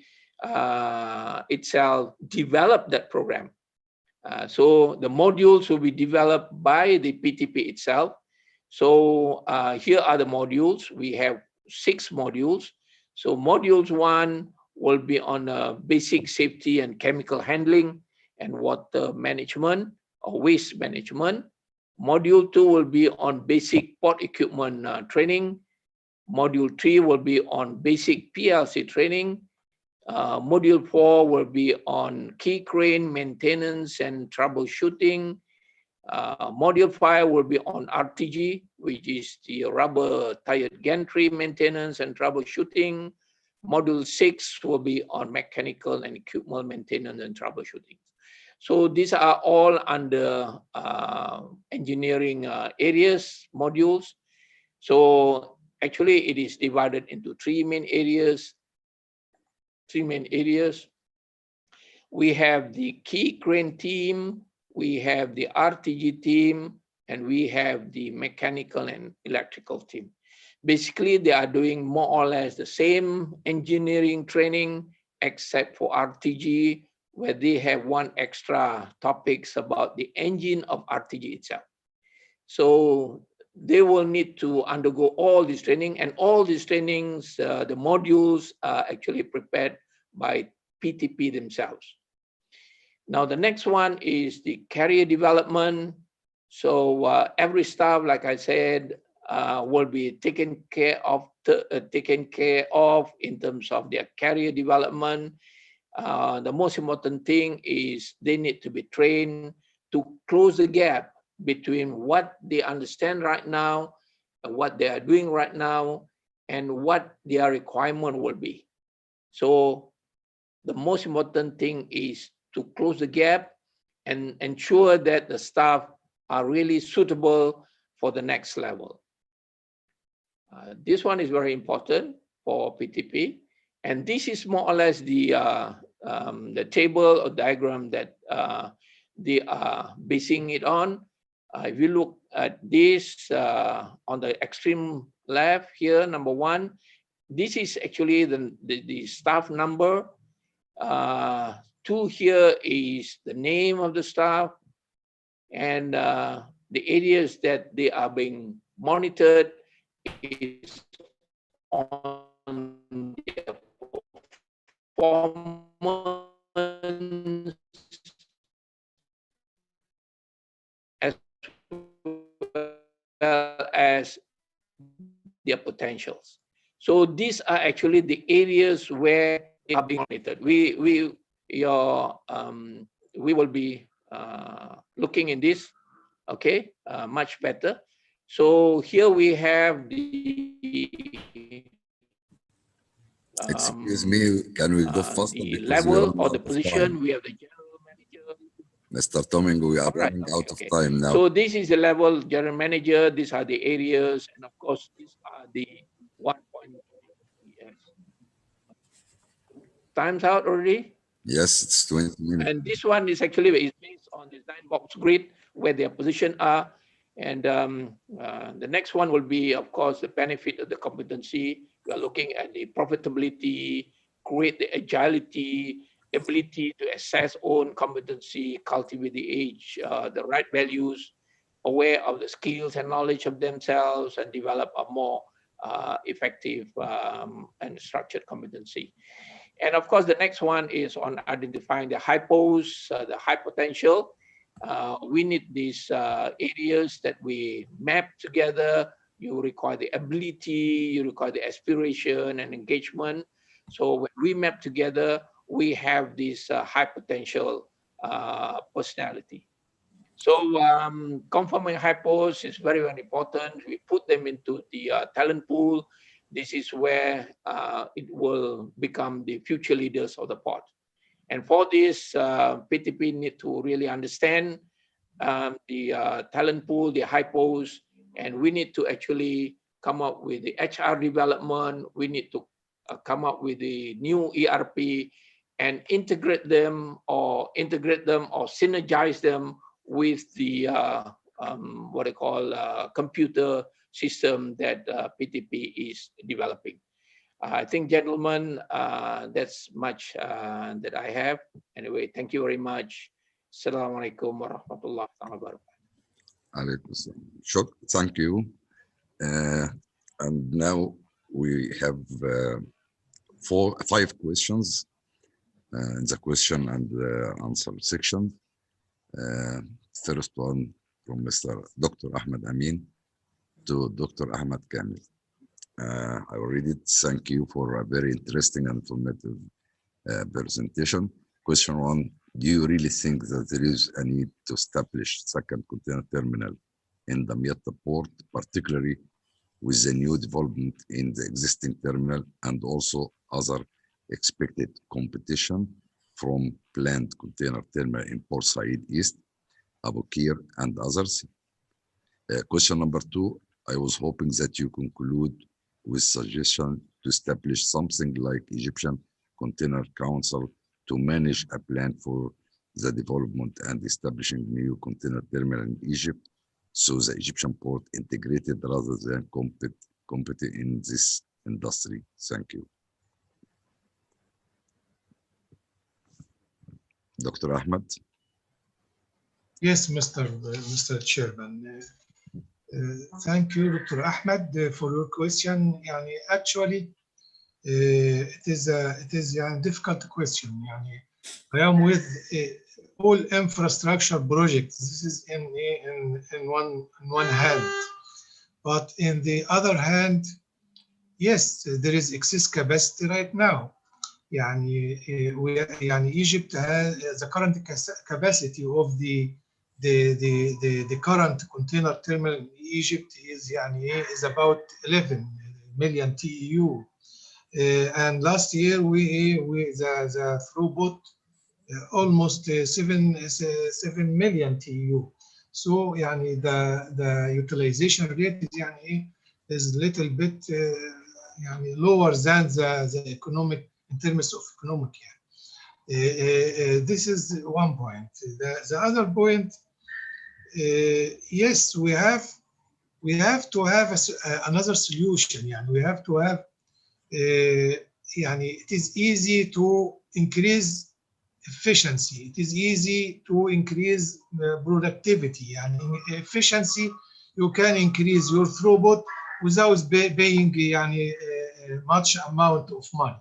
itself developed that program. So the modules will be developed by the PTP itself. So here are the modules. We have 6 modules. So modules 1 will be on basic safety and chemical handling and water management or waste management. Module 2 will be on basic port equipment training. Module 3 will be on basic PLC training. Module 4 will be on key crane maintenance and troubleshooting. Module 5 will be on RTG, which is the rubber tired gantry maintenance and troubleshooting. Module 6 will be on mechanical and equipment maintenance and troubleshooting. So these are all under engineering areas, modules. So actually it is divided into 3 main areas. We have the key crane team, we have the RTG team, and we have the mechanical and electrical team. Basically, they are doing more or less the same engineering training, except for RTG, where they have 1 extra topics about the engine of RTG itself. So they will need to undergo all this training, and all these trainings, the modules are actually prepared by PTP themselves. Now, the next one is the career development. So every staff, like I said, will be taken care of in terms of their career development. The most important thing is they need to be trained to close the gap between what they understand right now and what they are doing right now and what their requirement will be. So the most important thing is to close the gap and ensure that the staff are really suitable for the next level. This one is very important for PTP, and this is more or less the table or diagram that they are basing it on. If you look at this on the extreme left here, number one, this is actually the staff number. 2 here is the name of the staff, and the areas that they are being monitored is on their performance as well as their potentials. So these are actually the areas where they are being monitored. We will be looking in this, okay, much better. So here we have the excuse me, can we go faster? The because level or the position. We have the general manager. Mr. Toming, we are running out of time now. So this is the level general manager. These are the areas, and of course, these are the 1 point. Yes. Time's out already. Yes, it's 20 minutes. And this one is actually based on the 9-box grid where their position are. And the next one will be, of course, the benefit of the competency. We are looking at the profitability, create the agility, ability to assess own competency, cultivate the age, the right values, aware of the skills and knowledge of themselves, and develop a more effective and structured competency. And of course, the next one is on identifying the hypos, the high potential. We need these areas that we map together. You require the ability, you require the aspiration and engagement. So when we map together, we have this high potential personality. So confirming hypos is very, very important. We put them into the talent pool. This is where it will become the future leaders of the pod. And for this, PTP need to really understand the talent pool, the hypos, and we need to actually come up with the HR development. We need to come up with the new ERP and integrate them or synergize them with the what I call computer system that PTP is developing. I think, gentlemen, that's much that I have. Anyway, thank you very much. Assalamualaikum warahmatullahi wabarakatuh. Thank you. And now we have 5 questions in the question and answer section. First one from Mr. Dr. Ahmed Amin to Dr. Ahmed Kamil. I already thank you for a very interesting and informative presentation. Question 1, do you really think that there is a need to establish second container terminal in Damietta port, particularly with the new development in the existing terminal and also other expected competition from planned container terminal in Port Said East, Abu Qir, and others? Question number 2, I was hoping that you conclude with suggestion to establish something like Egyptian Container Council to manage a plan for the development and establishing new container terminal in Egypt, so the Egyptian port integrated rather than compete in this industry. Thank you. Dr. Ahmed? Yes, Mr. Chairman. Thank you, Dr. Ahmed, for your question. Actually, It is a difficult question. I am with all infrastructure projects. This is in one hand, but in the other hand, yes, there is excess capacity right now. Egypt has the current capacity of the current container terminal in Egypt is about 11 million TEU. And last year the throughput almost 7 million TEU. So the utilization rate is a little bit lower than the economic in terms of economic. This is one point. The other point, yes, we have to have another solution. We have to have it is easy to increase efficiency. It is easy to increase productivity. Efficiency, you can increase your throughput without paying much amount of money.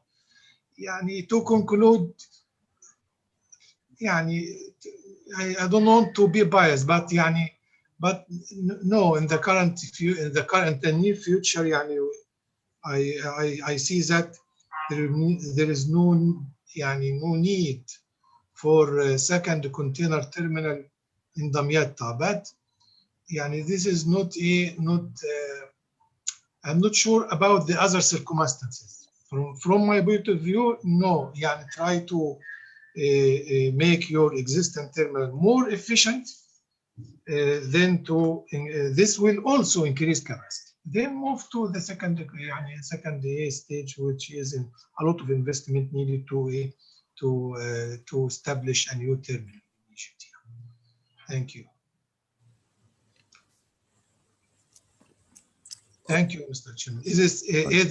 To conclude, I don't want to be biased, but no, in the current and near future, I see that there is no need for a second container terminal in Damietta. But this is I'm not sure about the other circumstances. From my point of view, no. Try to make your existing terminal more efficient. Then this will also increase capacity. Then move to the second stage, which is a lot of investment needed to establish a new terminal in Egypt. Thank you. Thank you, Mr. Chairman. Is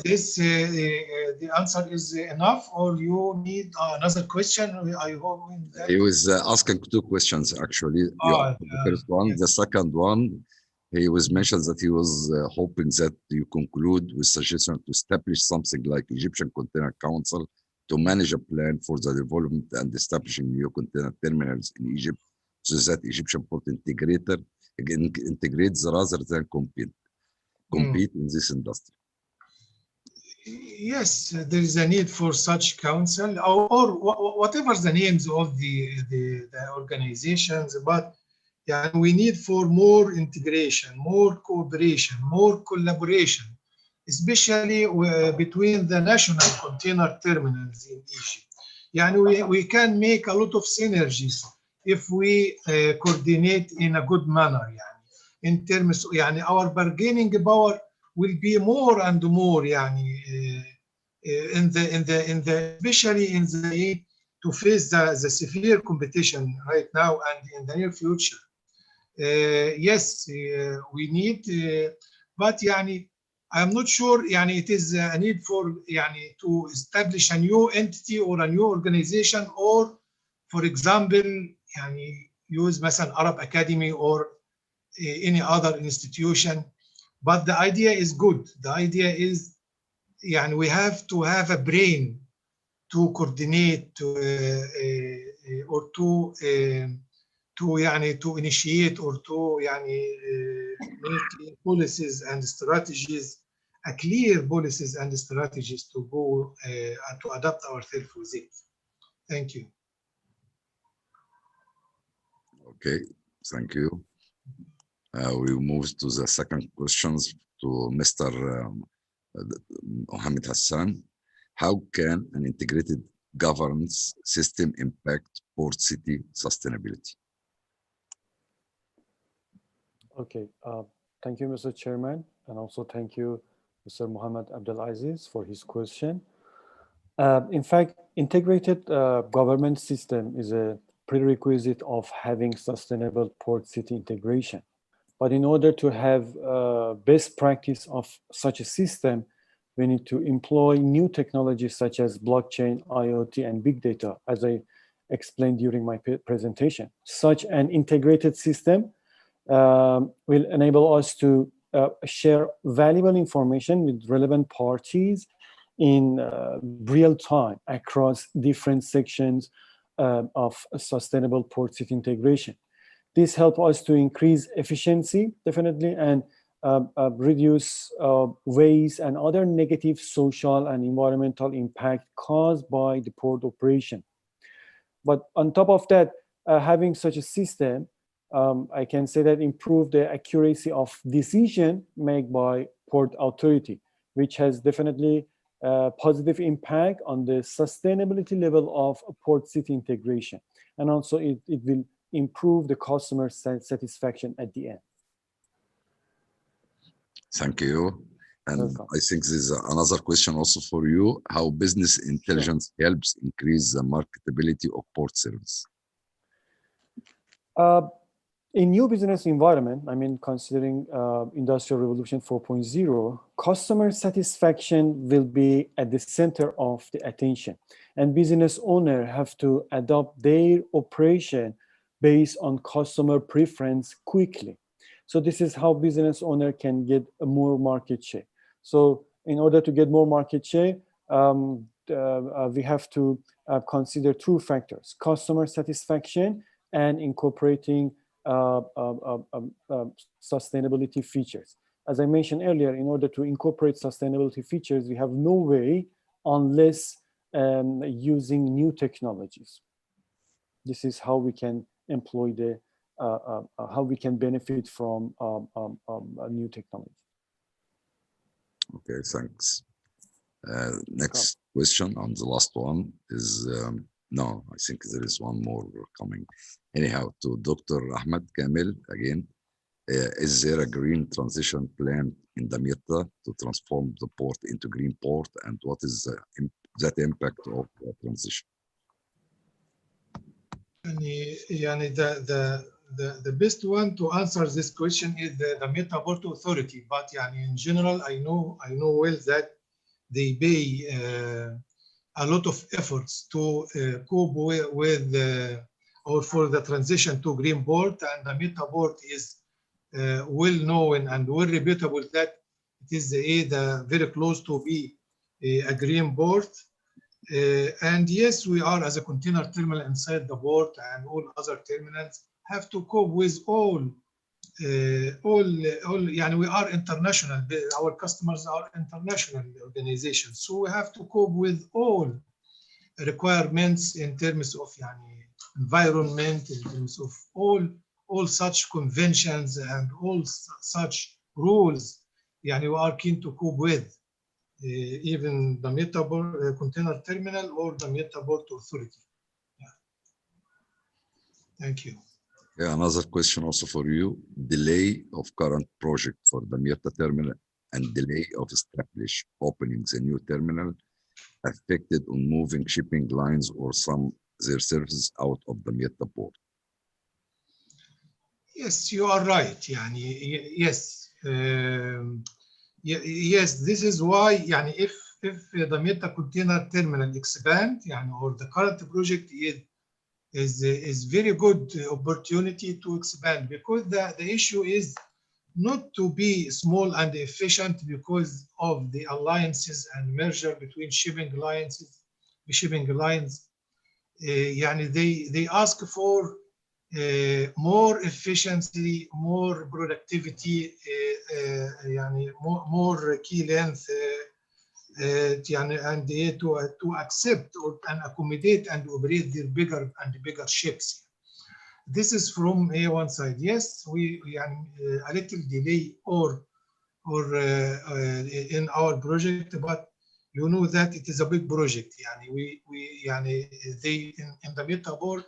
this the answer is enough, or you need another question? I hope he was asking two questions actually. The first one, yes. The second one, he was mentioned that he was hoping that you conclude with suggestion to establish something like Egyptian Container Council to manage a plan for the development and establishing new container terminals in Egypt, so that Egyptian port integrator integrates rather than compete in this industry. Yes, there is a need for such council or whatever the names of the organizations, but we need for more integration, more cooperation, more collaboration, especially between the national container terminals in Egypt. We can make a lot of synergies if we coordinate in a good manner. In terms of our bargaining power will be more and more especially in the to face the severe competition right now and in the near future. Yes, we need, but I'm not sure it is a need for to establish a new entity or a new organization, or for example use مثلا Arab Academy or any other institution. But the idea is good. The idea is we have to have a brain to coordinate or to initiate or to make policies and strategies, clear policies and strategies to go to adapt ourselves with it. Thank you. Okay, thank you. We move to the second questions to Mr. Mohammed Hassan. How can an integrated governance system impact port city sustainability? Okay, thank you, Mr. Chairman, and also thank you, Mr. Mohammed Abdelaziz, for his question. In fact, integrated government system is a prerequisite of having sustainable port city integration. But in order to have best practice of such a system, we need to employ new technologies such as blockchain, IoT, and big data, as I explained during my presentation. Such an integrated system will enable us to share valuable information with relevant parties in real time across different sections of sustainable port city integration. This helps us to increase efficiency, definitely, and reduce waste and other negative social and environmental impact caused by the port operation. But on top of that, having such a system, I can say that improve the accuracy of decision made by port authority, which has definitely a positive impact on the sustainability level of port city integration. And also it will improve the customer satisfaction at the end. Thank you. And Welcome. I think there's another question also for you, how business intelligence helps increase the marketability of port service. In new business environment, I mean, considering Industrial Revolution 4.0, customer satisfaction will be at the center of the attention. And business owners have to adopt their operation based on customer preference quickly. So this is how business owner can get more market share. So in order to get more market share, we have to consider two factors: customer satisfaction and incorporating sustainability features. As I mentioned earlier, in order to incorporate sustainability features, we have no way unless using new technologies. This is how we can employ the, how we can benefit from new technology. Okay, thanks. Next question on the last one is, no, I think there is one more coming. Anyhow, to Dr. Ahmed Kamil again, is there a green transition plan in Damietta to transform the port into green port, and what is that impact of the transition? The best one to answer this question is the Damietta Port Authority, but in general, I know well that they pay a lot of efforts to cope with or for the transition to green port, and Damietta Port is well known and well reputable that it is very close to be a green port. And yes, we are, as a container terminal inside the port, and all other terminals have to cope with all. We are international. Our customers are international organizations, so we have to cope with all requirements in terms of environment, in terms of all such conventions and all such rules. We are keen to cope with. Even the Damietta Container Terminal or the Damietta Port Authority. Yeah. Thank you. Yeah, another question also for you. Delay of current project for the Damietta Terminal and delay of establish opening the new terminal affected on moving shipping lines or some their services out of the Damietta Port. Yes, you are right. Yes. Yes, this is why if the Damietta Container Terminal expand, or the current project is very good opportunity to expand, because the issue is not to be small and efficient because of the alliances and merger between shipping lines. They ask for more efficiency, more productivity, more key length, and to accept and accommodate and operate their bigger ships. This is from one side. Yes, we a little delay or in our project, but you know that it is a big project. They in the Damietta Port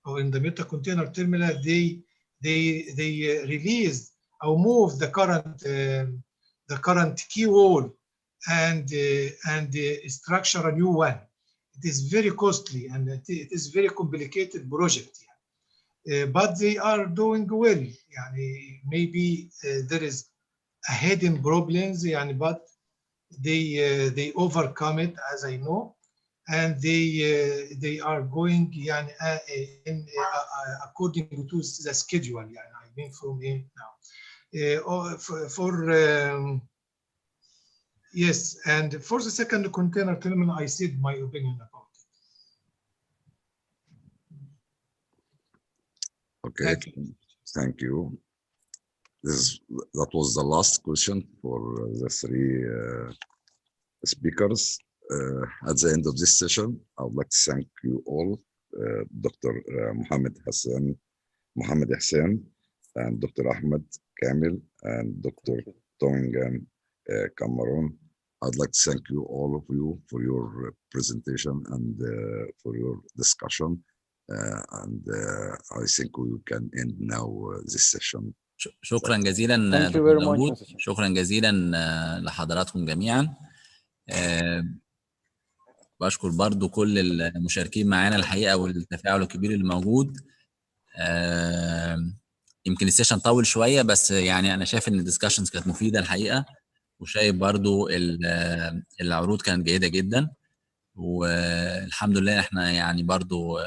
or in the Damietta Container Terminal, they released or moved the current key wall and structure a new one. It is very costly and it is very complicated project. But they are doing well. Maybe there is a hidden problems, but they overcome it, as I know, and they are going according to the schedule. I mean, from him now. Yes, and for the second container terminal, I said my opinion about it. Okay, Thank you. thank you. That was the last question for the three speakers. At the end of this session, I would like to thank you all, Dr. Mohammed Hussein, and Dr. Ahmed Kamil, and Dr. Tongan Cameron. I'd like to thank you, all of you, for your presentation and for your discussion. I think we can end now this session. شكرا جزيلا Thank you دكتور very much, داوود. Mr. Chair. شكرا جزيلا لحضراتكم جميعا. بشكر برضو كل المشاركين معانا الحقيقه والتفاعل الكبير اللي موجود. يمكن السيشن طول شويه، بس يعني انا شايف ان الدسكشنز كانت مفيده الحقيقه، وشايف برضو العروض كانت جيده جدا، والحمد لله احنا يعني برضو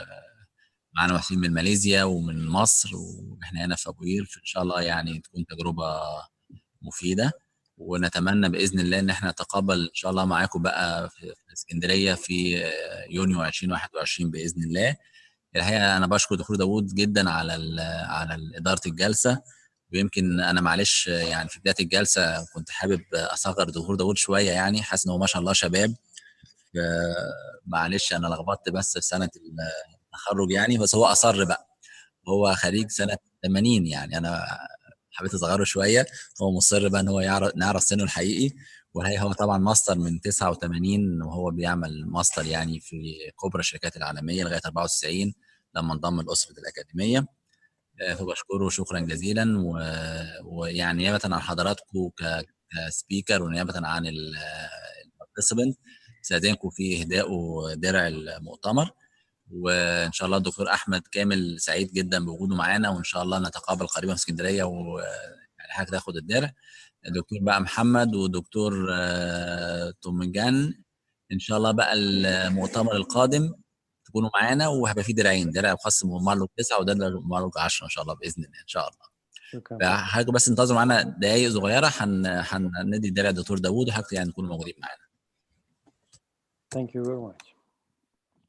معانا واحدين من ماليزيا ومن مصر، واحنا هنا في ابو قير. ان شاء الله يعني تكون تجربه مفيده، ونتمنى باذن الله ان احنا نتقابل ان شاء الله معاكم بقى في اسكندريه في يونيو 2021 باذن الله. الحقيقه انا بشكر دكتور داوود جدا على اداره الجلسه، ويمكن انا معلش يعني في بدايه الجلسه كنت حابب اصغر دكتور داوود شويه، يعني حاسس ان هو ما شاء الله شباب، معلش انا لخبطت بس في سنه التخرج يعني، بس هو اصر بقى، هو خريج سنه 80 يعني، انا حبيت اصغره شويه، هو مصر بقى ان هو نعرف سنه الحقيقي. وهي هو طبعا ماستر من 89، وهو بيعمل ماستر يعني في كبرى الشركات العالميه لغايه 94 لما انضم لاسره الاكاديميه. فبشكره شكرا جزيلا، ويعني نيابه عن حضراتكم كسبيكر ونيابه عن البارتيسيبنت استاذنكم في اهداء درع المؤتمر. وان شاء الله الدكتور احمد كامل سعيد جدا بوجوده معانا، وان شاء الله نتقابل قريبا في اسكندريه، ويعني حضرتك تاخد الدرع. الدكتور بقى محمد ودكتور تومنجان، ان شاء الله بقى المؤتمر القادم تكونوا معانا، وهيبقى في درعين، درع خاص بمارلوج 9 ودرع بمارلوج 10 ان شاء الله باذن الله ان شاء الله. شكرا. حضرتك بس انتظروا معانا دقايق صغيره، هندي الدرع الدكتور داوود، وحضرتك يعني تكونوا موجودين معانا. Thank you very much.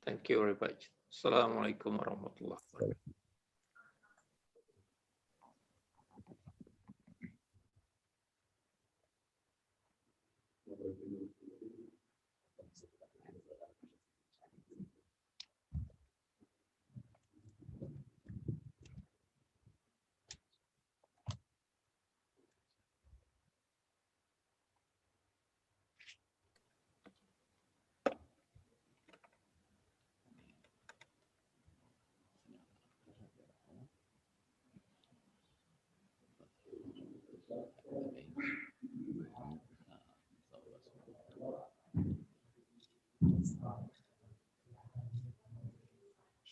Thank you very much. Assalamu alaikum warahmatullahi wabarakatuh.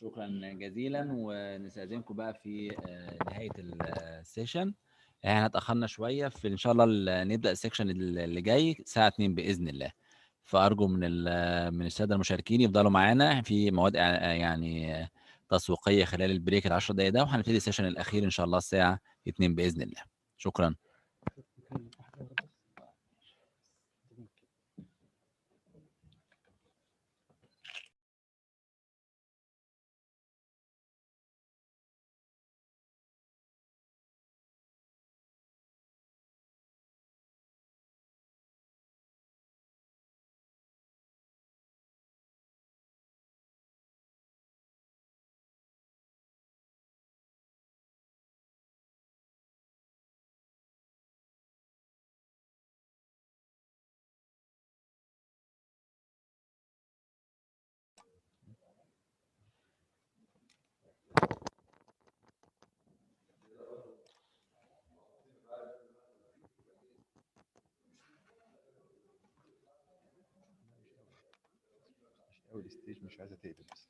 شكرا جزيلا، ونستأذنكم بقى في نهاية السيشن. احنا اتأخرنا شوية، في ان شاء الله نبدأ السيكشن اللي جاي الساعة 2 بإذن الله، فأرجو من السادة المشاركين يفضلوا معانا في مواد يعني تسويقية خلال البريك ال10 دقايق ده، وهنبتدي السيشن الأخير ان شاء الله الساعة 2 بإذن الله. شكرا. الستيج مش عايزه تقلب بس.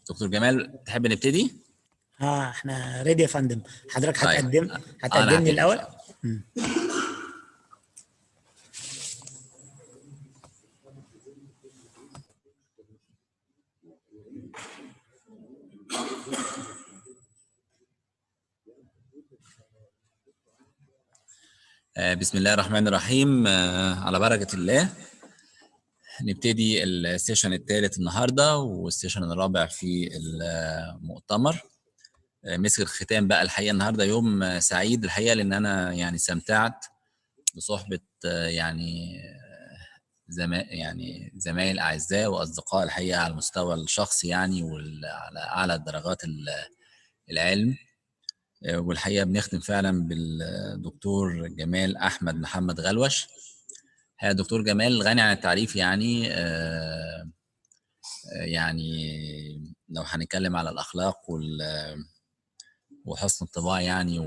دكتور جمال تحب نبتدي؟ احنا ريدي يا فندم. حضرتك طيب. هتقدمني الاول؟ بسم الله الرحمن الرحيم. على بركة الله نبتدي السيشن الثالث النهارده والسيشن الرابع في المؤتمر. مسك الختام بقى. الحقيقة النهارده يوم سعيد الحقيقة، لأن أنا يعني استمتعت بصحبة يعني زمايل أعزاء وأصدقاء الحقيقة على المستوى الشخصي يعني وعلى أعلى درجات العلم. والحقيقة بنختم فعلا بالدكتور جمال أحمد محمد غلوش. الدكتور جمال غني عن التعريف يعني. يعني لو هنتكلم على الأخلاق وحسن الطباع يعني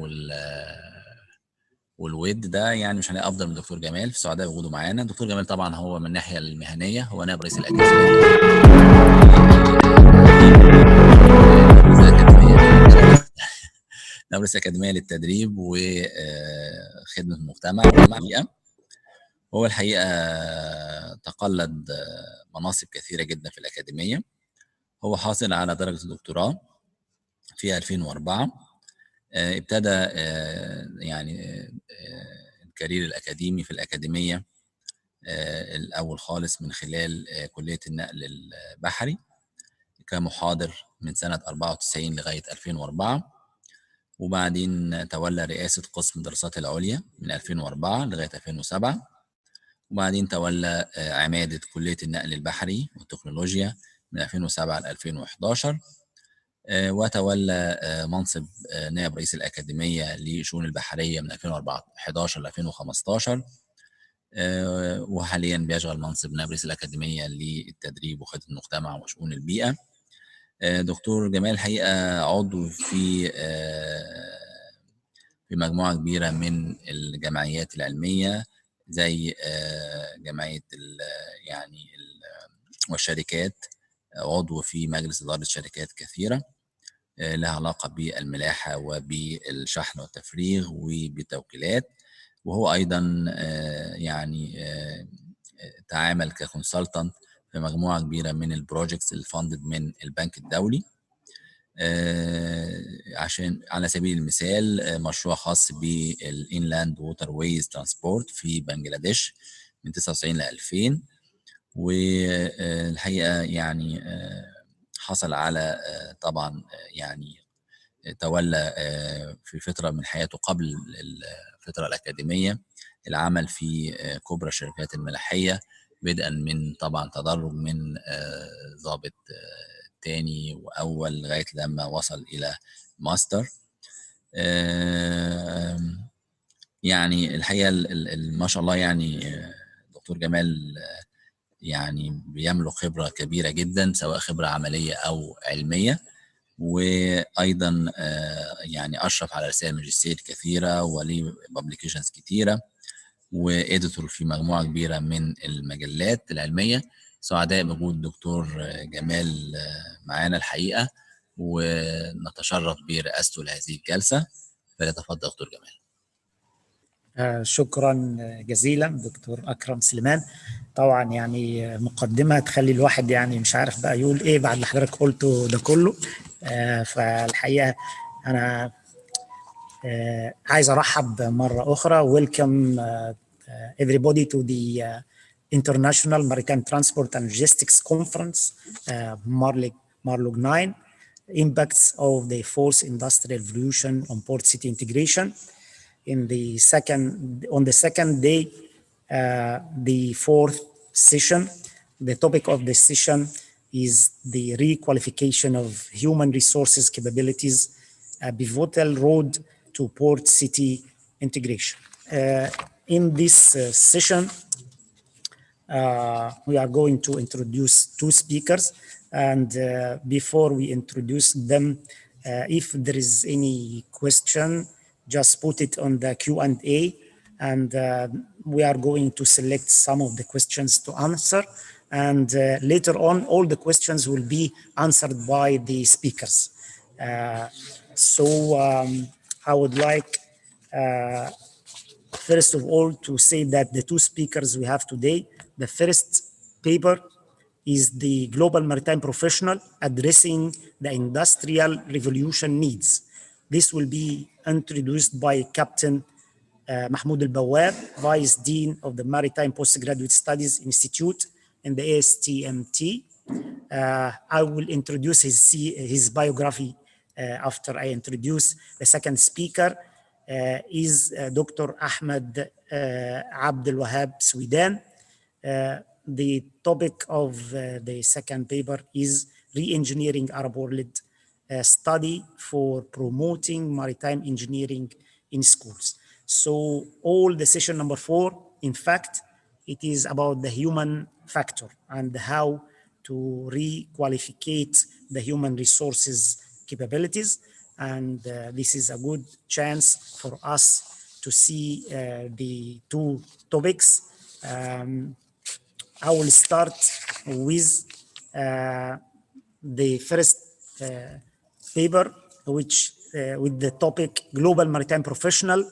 والود ده، يعني مش هنلاقي افضل من دكتور جمال. في سعداء بوجوده معانا. دكتور جمال طبعا هو من الناحيه المهنيه هو نائب رئيس الاكاديميه، نائب رئيس الاكاديميه للتدريب وخدمه المجتمع والبيئه. هو الحقيقه تقلد مناصب كثيره جدا في الاكاديميه. هو حاصل على درجه الدكتوراه في 2004. ابتدى يعني الكارير الأكاديمي في الأكاديمية الأول خالص من خلال كلية النقل البحري كمحاضر من سنة 94 لغاية 2004. وبعدين تولى رئاسة قسم الدراسات العليا من 2004 لغاية 2007. وبعدين تولى عمادة كلية النقل البحري والتكنولوجيا من 2007 ل 2011. وتولى منصب نائب رئيس الأكاديمية لشؤون البحرية من 2011 ل 2015. وحاليا بيشغل منصب نائب رئيس الأكاديمية للتدريب وخدمة المجتمع وشؤون البيئة. دكتور جمال الحقيقة عضو في مجموعة كبيرة من الجمعيات العلمية زي جمعية والشركات. عضو في مجلس إدارة شركات كثيرة لها علاقة بالملاحة وبالشحن والتفريغ وبالتوكيلات. وهو أيضا يعني تعامل ككونسلتنت في مجموعة كبيرة من البروجيكتس الفاندد من البنك الدولي. عشان على سبيل المثال مشروع خاص بالإنلاند ووتر ويز ترانسبورت في بنجلاديش من 99 ل 2000. والحقيقة يعني حصل على طبعا يعني تولى في فترة من حياته قبل الفترة الأكاديمية العمل في كبرى الشركات الملاحية، بدءا من طبعا تدرج من ضابط تاني وأول لغاية لما وصل إلى ماستر. يعني الحقيقة ما شاء الله يعني دكتور جمال يعني بيملك خبرة كبيرة جدا سواء خبرة عملية أو علمية. وايضا يعني اشرف على رسائل ماجستير كثيره وليه بابليكيشنز كثيره واديتور في مجموعه كبيره من المجلات العلميه. سعداء بوجود دكتور جمال معانا الحقيقه، ونتشرف برئاسته لهذه الجلسه. فليتفضل دكتور جمال. شكرا جزيلا دكتور أكرم سليمان. طبعا يعني مقدمة تخلي الواحد يعني مش عارف بقى يقول ايه بعد اللي حضرتك قلته ده كله. فالحقيقة أنا عايز أرحب مرة أخرى. Welcome everybody to the International Maritime Transport and Logistics Conference, Marlog 9, Impacts of the Fourth Industrial Revolution on Port City Integration. On the second day, the fourth session, the topic of the session is the requalification of human resources capabilities, a pivotal road to port city integration. In this session, we are going to introduce two speakers, and before we introduce them, if there is any question, just put it on the Q&A, and we are going to select some of the questions to answer. and later on, all the questions will be answered by the speakers. I would like, first of all, to say that the two speakers we have today, the first paper is the Global Maritime Professional Addressing the Industrial Revolution Needs. This will be introduced by Captain Mahmoud Al-Bawab, Vice Dean of the Maritime Postgraduate Studies Institute in the ASTMT. I will introduce his biography after I introduce the second speaker. Is Dr. Ahmed Abdel Wahab Sweden. The topic of the second paper is Re-Engineering Arab World Study for Promoting Maritime Engineering in Schools. So all the session number 4, in fact, it is about the human factor and how to re-qualificate the human resources capabilities. And this is a good chance for us to see the two topics. I will start with the first paper, which with the topic Global Maritime Professional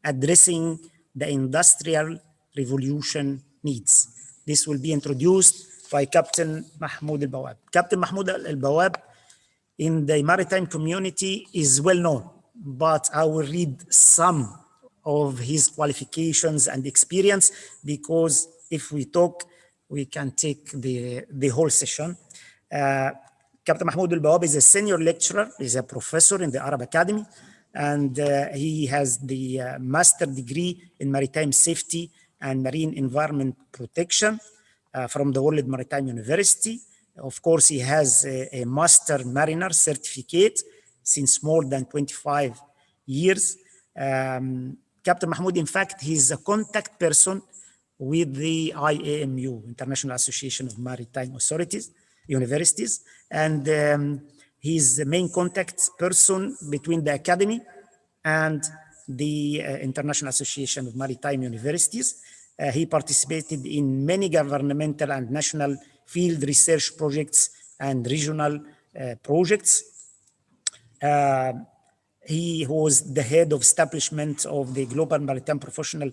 Addressing the Industrial Revolution Needs. This will be introduced by Captain Mahmoud Al-Bawab. Captain Mahmoud Al-Bawab in the maritime community is well known, but I will read some of his qualifications and experience, because if we talk, we can take the whole session. Captain Mahmoud Al-Bawab is a senior lecturer, is a professor in the Arab Academy, and he has the master degree in maritime safety and marine environment protection from the World Maritime University. Of course, he has a master mariner certificate since more than 25 years. Captain Mahmoud, in fact, he's a contact person with the IAMU, International Association of Maritime Authorities, Universities, and he's the main contact person between the academy and the International Association of Maritime Universities. He participated in many governmental and national field research projects and regional projects. He was the head of establishment of the Global Maritime Professional.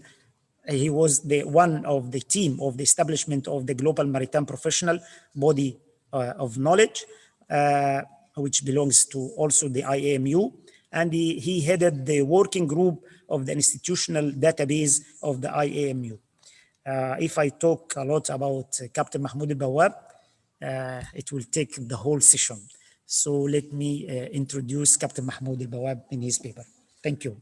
He was the one of the team of the establishment of the Global Maritime Professional Body of Knowledge, which belongs to also the IAMU. And he headed the working group of the institutional database of the IAMU. If I talk a lot about Captain Mahmoud Al-Bawab, it will take the whole session. So let me introduce Captain Mahmoud Al-Bawab in his paper. Thank you.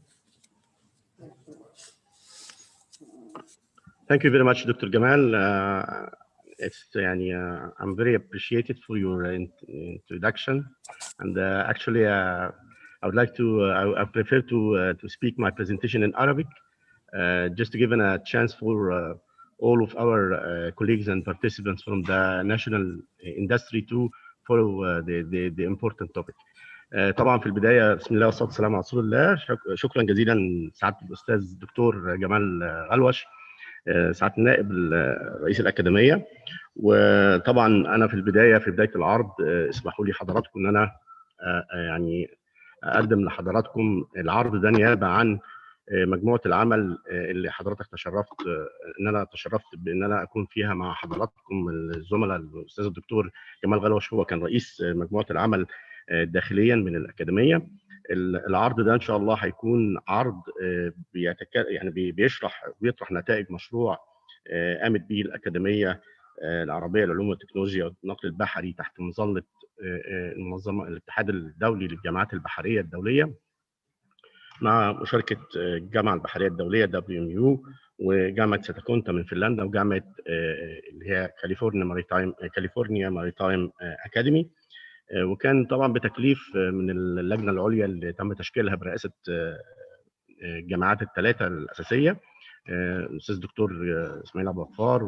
Thank you very much, Dr. Gamal. I'm very appreciated for your introduction. And actually, I would like to, I prefer to speak my presentation in Arabic, just to give a chance for all of our colleagues and participants from the national industry to follow the important topic. طبعا في البدايه بسم الله والصلاه والسلام على رسول الله. شكرا جزيلا سعاده الاستاذ الدكتور جمال غلوش، سعاده النائب رئيس الاكاديميه. وطبعا انا في بدايه العرض اسمحوا لي حضراتكم ان انا يعني اقدم لحضراتكم العرض ده نيابه عن مجموعه العمل اللي حضرتك تشرفت بان انا اكون فيها مع حضراتكم الزملاء. الاستاذ الدكتور جمال غلوش هو كان رئيس مجموعه العمل داخليا من الاكاديميه. العرض ده ان شاء الله هيكون عرض بيطرح نتائج مشروع قامت به الاكاديميه العربيه للعلوم والتكنولوجيا والنقل البحري تحت مظله المنظمه الاتحاد الدولي للجامعات البحريه الدوليه، مع مشاركه الجامعه البحريه الدوليه WMU وجامعه ساتاكونتا من فنلندا وجامعه اللي هي كاليفورنيا ماريتايم اكاديمي. وكان طبعا بتكليف من اللجنه العليا اللي تم تشكيلها برئاسه الجامعات الثلاثه الاساسيه، الاستاذ الدكتور اسماعيل ابو غفار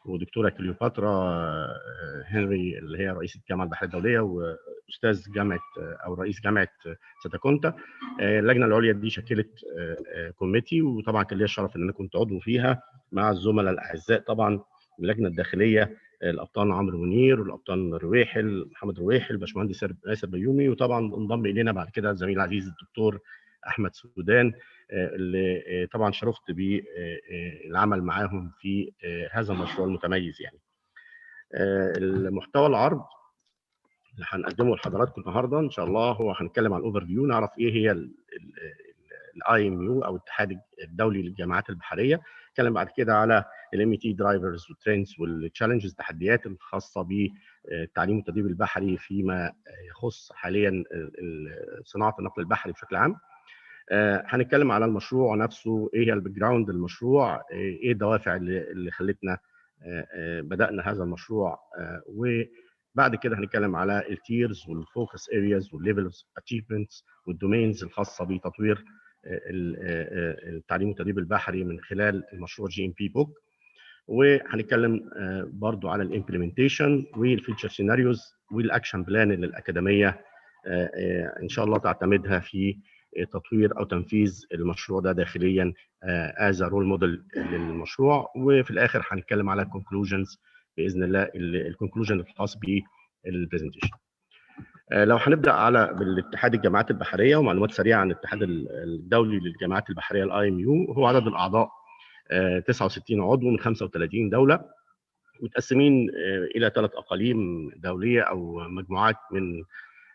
ودكتوره كليوباترا هنري اللي هي رئيس الجامعه البحريه الدوليه واستاذ جامعه او رئيس جامعه ساتاكونتا. اللجنه العليا دي شكلت كوميتي، وطبعا كان ليا الشرف ان انا كنت عضو فيها مع الزملاء الاعزاء طبعا اللجنه الداخليه الابطال عمرو منير والابطال رويحل محمد رويحل الباشمهندس ياسر بيومي، وطبعا انضم الينا بعد كده الزميل العزيز الدكتور احمد سودان اللي طبعا شرفت بالعمل معاهم في هذا المشروع المتميز. يعني المحتوى العرض اللي هنقدمه لحضراتكم النهارده ان شاء الله هو هنتكلم عن الاوفر فيو، نعرف ايه هي الاي ام يو او الاتحاد الدولي للجامعات البحريه. نتكلم بعد كده على الام تي درايفرز والترندز والتشالنجز، التحديات الخاصه بالتعليم والتدريب البحري فيما يخص حاليا صناعه النقل البحري بشكل عام. هنتكلم على المشروع نفسه، ايه هي الباك جراوند المشروع، ايه الدوافع اللي خلتنا بدانا هذا المشروع، وبعد كده هنتكلم على التيرز والفوكس ارياز والليفلز اتشيفمنتس والدومينز الخاصه بتطوير التعليم والتدريب البحري من خلال المشروع جي ام بي بوك. وهنتكلم برضو على الامبلمنتيشن والفيتشر سيناريوز والاكشن بلان اللي الاكاديميه ان شاء الله تعتمدها في تطوير او تنفيذ المشروع ده داخليا از رول موديل للمشروع. وفي الاخر هنتكلم على الكونكلوجنز باذن الله، الكونكلوجن الخاص بالبرزنتيشن. لو هنبدا على بالاتحاد الجامعات البحريه ومعلومات سريعه عن الاتحاد الدولي للجامعات البحريه الاي ام يو، هو عدد الاعضاء 69 عضو من 35 دوله، متقسمين الى 3 اقاليم دوليه او مجموعات من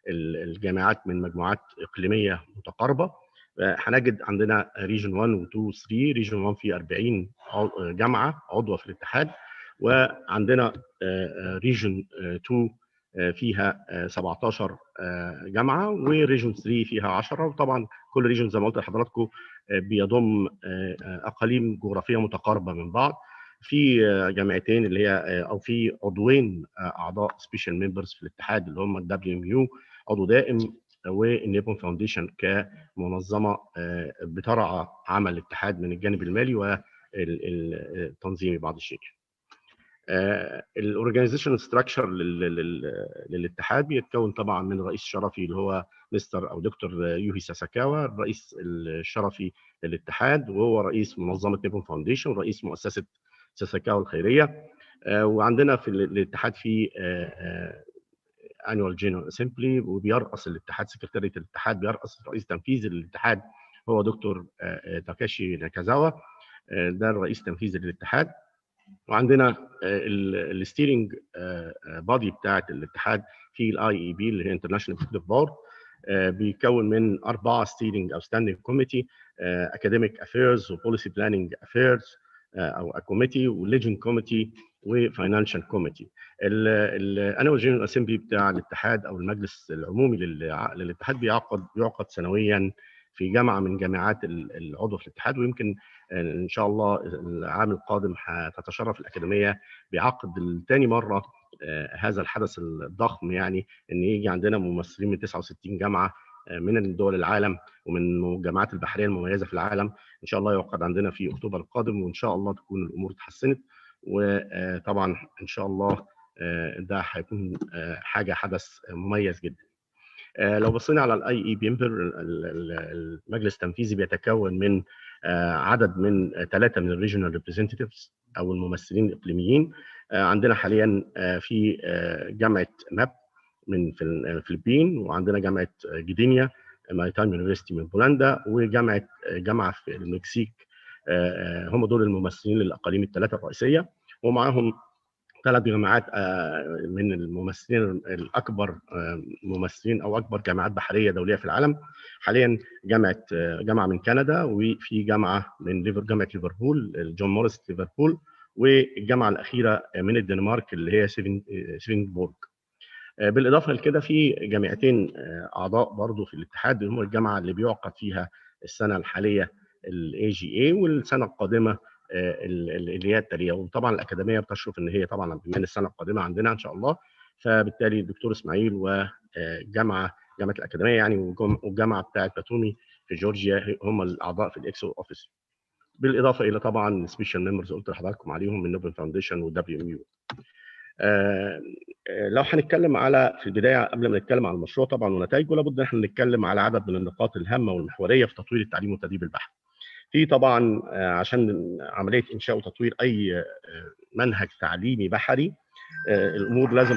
الجامعات من مجموعات اقليميه متقاربه. هنجد عندنا ريجن 1 و 2 و 3. ريجن 1 فيه 40 جامعه عضوه في الاتحاد، وعندنا ريجن 2 فيها 17 جامعه، وريجن 3 فيها 10. وطبعا كل ريجن زي ما قلت لحضراتكم بيضم اقاليم جغرافيه متقاربه من بعض. في جامعتين اللي هي او في عضوين اعضاء سبيشال ممبرز في الاتحاد اللي هم الدبليو ام يو عضو دائم، والنيبون فاونديشن كمنظمه بترعى عمل الاتحاد من الجانب المالي والتنظيمي بعض الشيء. الاورجانيزيشن ستراكشر للاتحاد بيتكون طبعا من رئيس شرفي اللي هو مستر او دكتور يوهي ساساكاوا، الرئيس الشرفي للاتحاد، وهو رئيس منظمه نيبون فاونديشن ورئيس مؤسسه ساساكاوا الخيريه. وعندنا في الاتحاد في annual general assembly، وبيرأس الاتحاد سكرتارية الاتحاد، بيرأس الرئيس التنفيذي للاتحاد هو دكتور تاكاشي ناكازاوا، ده الرئيس التنفيذي للاتحاد. وعندنا الستيرنج بادي بتاعه الاتحاد في الاي اي بي اللي هي انترناشونال اكزيكتيف بورد، بيكون من 4 ستيرنج او ستاندنج كوميتي، اكاديميك افيرز وبوليسي بلاننج افيرز او كوميتي، وليجن كوميتي، وفاينانشال كوميتي. الانوال جنرال اسمبلي بتاع الاتحاد او المجلس العمومي للاتحاد بيعقد سنويا في جامعه من جامعات العضو في الاتحاد، ويمكن ان شاء الله العام القادم هتتشرف الاكاديميه بعقد ثاني مره هذا الحدث الضخم، يعني ان يجي عندنا ممثلين من 69 جامعه من دول العالم ومن الجامعات البحريه المميزه في العالم. ان شاء الله يعقد عندنا في اكتوبر القادم، وان شاء الله تكون الامور اتحسنت. وطبعا ان شاء الله ده هيكون حدث مميز جدا. لو بصينا على الاي اي بيمبر، المجلس التنفيذي بيتكون من عدد من 3 من الريجونال ريبريزنتيفز او الممثلين الاقليميين. عندنا حاليا في جامعه ماب من في الفلبين، وعندنا جامعه جدينيا ماريتايم يونيفرسيتي من بولندا، وجامعه في المكسيك. هم دول الممثلين للاقاليم ال3 الرئيسيه، ومعاهم 3 جامعات من الممثلين الاكبر ممثلين او اكبر جامعات بحريه دوليه في العالم. حاليا جامعه من كندا، وفي جامعه من جامعه ليفربول جون موريس ليفربول، والجامعه الاخيره من الدنمارك اللي هي سيفنبورغ. بالاضافه لكده في جامعتين اعضاء برضو في الاتحاد، هم الجامعه اللي بيعقد فيها السنه الحاليه الاي جي اي، والسنه القادمه اللي هي التاليه. وطبعا الاكاديميه بتشرف ان هي طبعا من السنه القادمه عندنا ان شاء الله. فبالتالي الدكتور اسماعيل وجامعه الاكاديميه يعني والجامعه بتاعه باتومي في جورجيا هم الاعضاء في الاكسو اوفيس، بالاضافه الى طبعا سبيشال ممبرز قلت لحضراتكم عليهم من نوبل فاونديشن والدبليو ام يو. لو هنتكلم على في البدايه قبل ما نتكلم على المشروع طبعا ونتائجه، لابد ان احنا نتكلم على عدد من النقاط الهامه والمحوريه في تطوير التعليم والتدريب البحري. في طبعا عشان عمليه انشاء وتطوير اي منهج تعليمي بحري الامور لازم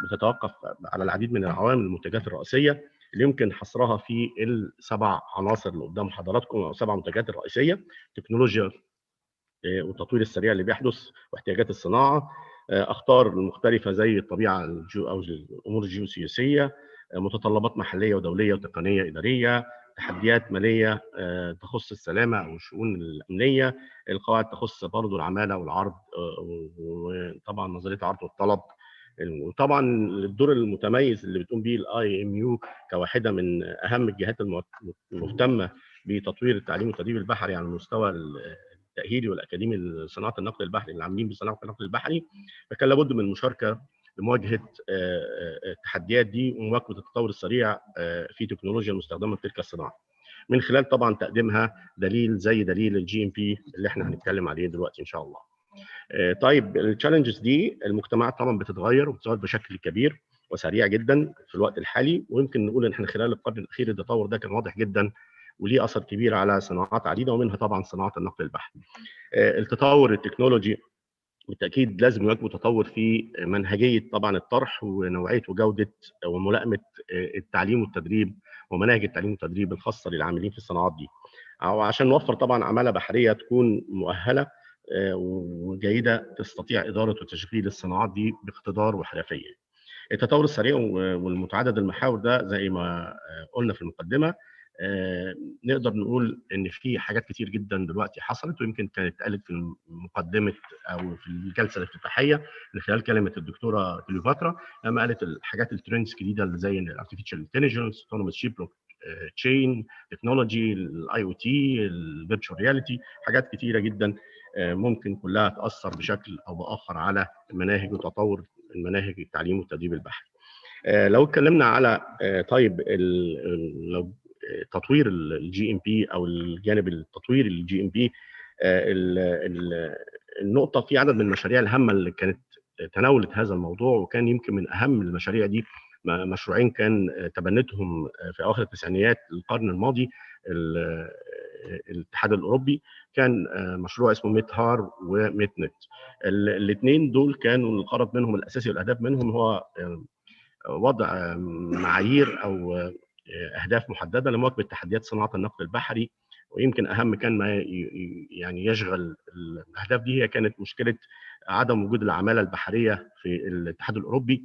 بتتوقف على العديد من العوامل المنتجات الرئيسيه اللي يمكن حصرها في السبع عناصر اللي قدام حضراتكم، او سبع منتجات الرئيسيه: تكنولوجيا والتطوير السريع اللي بيحدث واحتياجات الصناعه، اخطار المختلفه زي الطبيعه او الامور الجيوسياسيه، متطلبات محليه ودوليه وتقنيه اداريه، تحديات ماليه تخص السلامه او الشؤون الامنيه، القواعد تخص برضه العماله والعرض، وطبعا نظريه العرض والطلب، وطبعا الدور المتميز اللي بتقوم به IMU كواحده من اهم الجهات المهتمه بتطوير التعليم والتدريب البحري على المستوى التأهيلي والأكاديمي لصناعة النقل البحري اللي عاملين بصناعة النقل البحري. فكان لابد من المشاركة لمواجهة التحديات دي ومواكبة التطور السريع في تكنولوجيا المستخدمة في تلك الصناعة، من خلال طبعا تقديمها دليل زي دليل GMP اللي احنا هنتكلم عليه دلوقتي إن شاء الله. طيب التشالنجز دي المجتمعات طبعا بتتغير بشكل كبير وسريع جدا في الوقت الحالي، ويمكن نقول ان احنا خلال القرن الاخير التطور ده كان واضح جدا وليه اثر كبير على صناعات عديده ومنها طبعا صناعه النقل البحري. التطور التكنولوجي بالتاكيد لازم يواكبه تطور في منهجيه طبعا الطرح ونوعيه وجوده وملائمه التعليم والتدريب ومناهج التعليم والتدريب الخاصه للعاملين في الصناعات دي، او عشان نوفر طبعا عماله بحريه تكون مؤهله وجيده تستطيع اداره وتشغيل الصناعات دي باقتدار وحرفيه. التطور السريع والمتعدد المحاور ده زي ما قلنا في المقدمه، نقدر نقول ان في حاجات كتير جدا دلوقتي حصلت، ويمكن كانت اتقالت في مقدمه او في الجلسه الافتتاحيه من خلال كلمه الدكتوره كليوباترا لما قالت الحاجات الترندز الجديده اللي زي الارتفيشال انتليجنس، اوتونوموس شيب تشين تكنولوجي، الاي او تي، الفيرتشوال رياليتي، حاجات كتيره جدا ممكن كلها تاثر بشكل او باخر على المناهج وتطور المناهج التعليم والتدريب البحري. لو اتكلمنا على طيب لو تطوير GMP او الجانب التطويري للGMP، النقطه في عدد من المشاريع الهامه اللي كانت تناولت هذا الموضوع، وكان يمكن من اهم المشاريع دي مشروعين كان تبنتهم في اواخر التسعينيات القرن الماضي الاتحاد الاوروبي. كان مشروع اسمه ميتهار وميتنت. الاثنين دول كانوا الغرض منهم الاساسي والاهداف منهم هو وضع معايير او اهداف محدده لمواكبه تحديات صناعه النقل البحري، ويمكن اهم كان ما يعني يشغل الاهداف دي هي كانت مشكله عدم وجود العماله البحريه في الاتحاد الاوروبي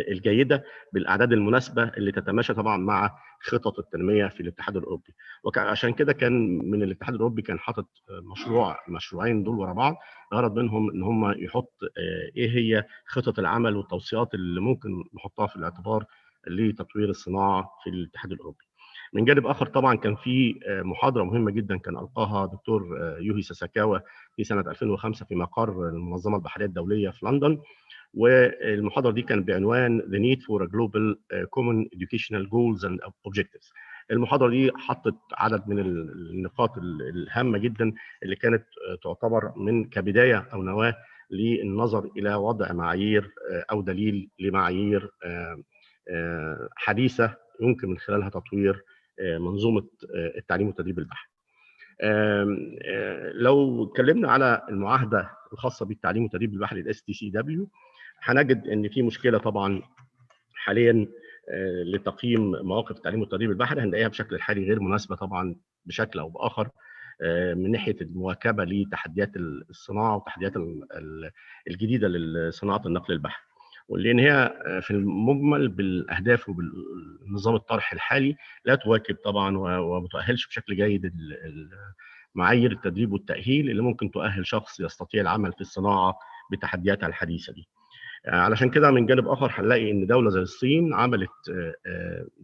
الجيده بالاعداد المناسبه اللي تتماشى طبعا مع خطط التنميه في الاتحاد الاوروبي. وعشان كده كان من الاتحاد الاوروبي كان حاطط مشروعين دول ورا بعض، الغرض منهم ان هم يحط ايه هي خطط العمل والتوصيات اللي ممكن نحطها في الاعتبار لتطوير الصناعه في الاتحاد الاوروبي. من جانب اخر طبعا كان في محاضره مهمه جدا كان القاها دكتور يوهي ساساكاوا في سنه 2005 في مقر المنظمه البحريه الدوليه في لندن، والمحاضره دي كانت بعنوان The Need for a Global Common Educational Goals and Objectives. المحاضره دي حطت عدد من النقاط الهامه جدا اللي كانت تعتبر من كبدايه او نواه للنظر الى وضع معايير او دليل لمعايير حديثه يمكن من خلالها تطوير منظومه التعليم والتدريب البحري. لو اتكلمنا على المعاهده الخاصه بالتعليم والتدريب البحري STCW، هنجد ان في مشكله طبعا حاليا لتقييم مواقف التعليم والتدريب البحري، هنلاقيها بشكل الحالي غير مناسبه طبعا بشكل او باخر من ناحيه المواكبه لتحديات الصناعه والتحديات الجديده لصناعه النقل البحري، ولان هي في المجمل بالاهداف وبالنظام الطرح الحالي لا تواكب طبعا وما تؤهلش بشكل جيد معايير التدريب والتاهيل اللي ممكن تؤهل شخص يستطيع العمل في الصناعه بتحدياتها الحديثه دي. علشان كده من جانب اخر هنلاقي ان دوله زي الصين عملت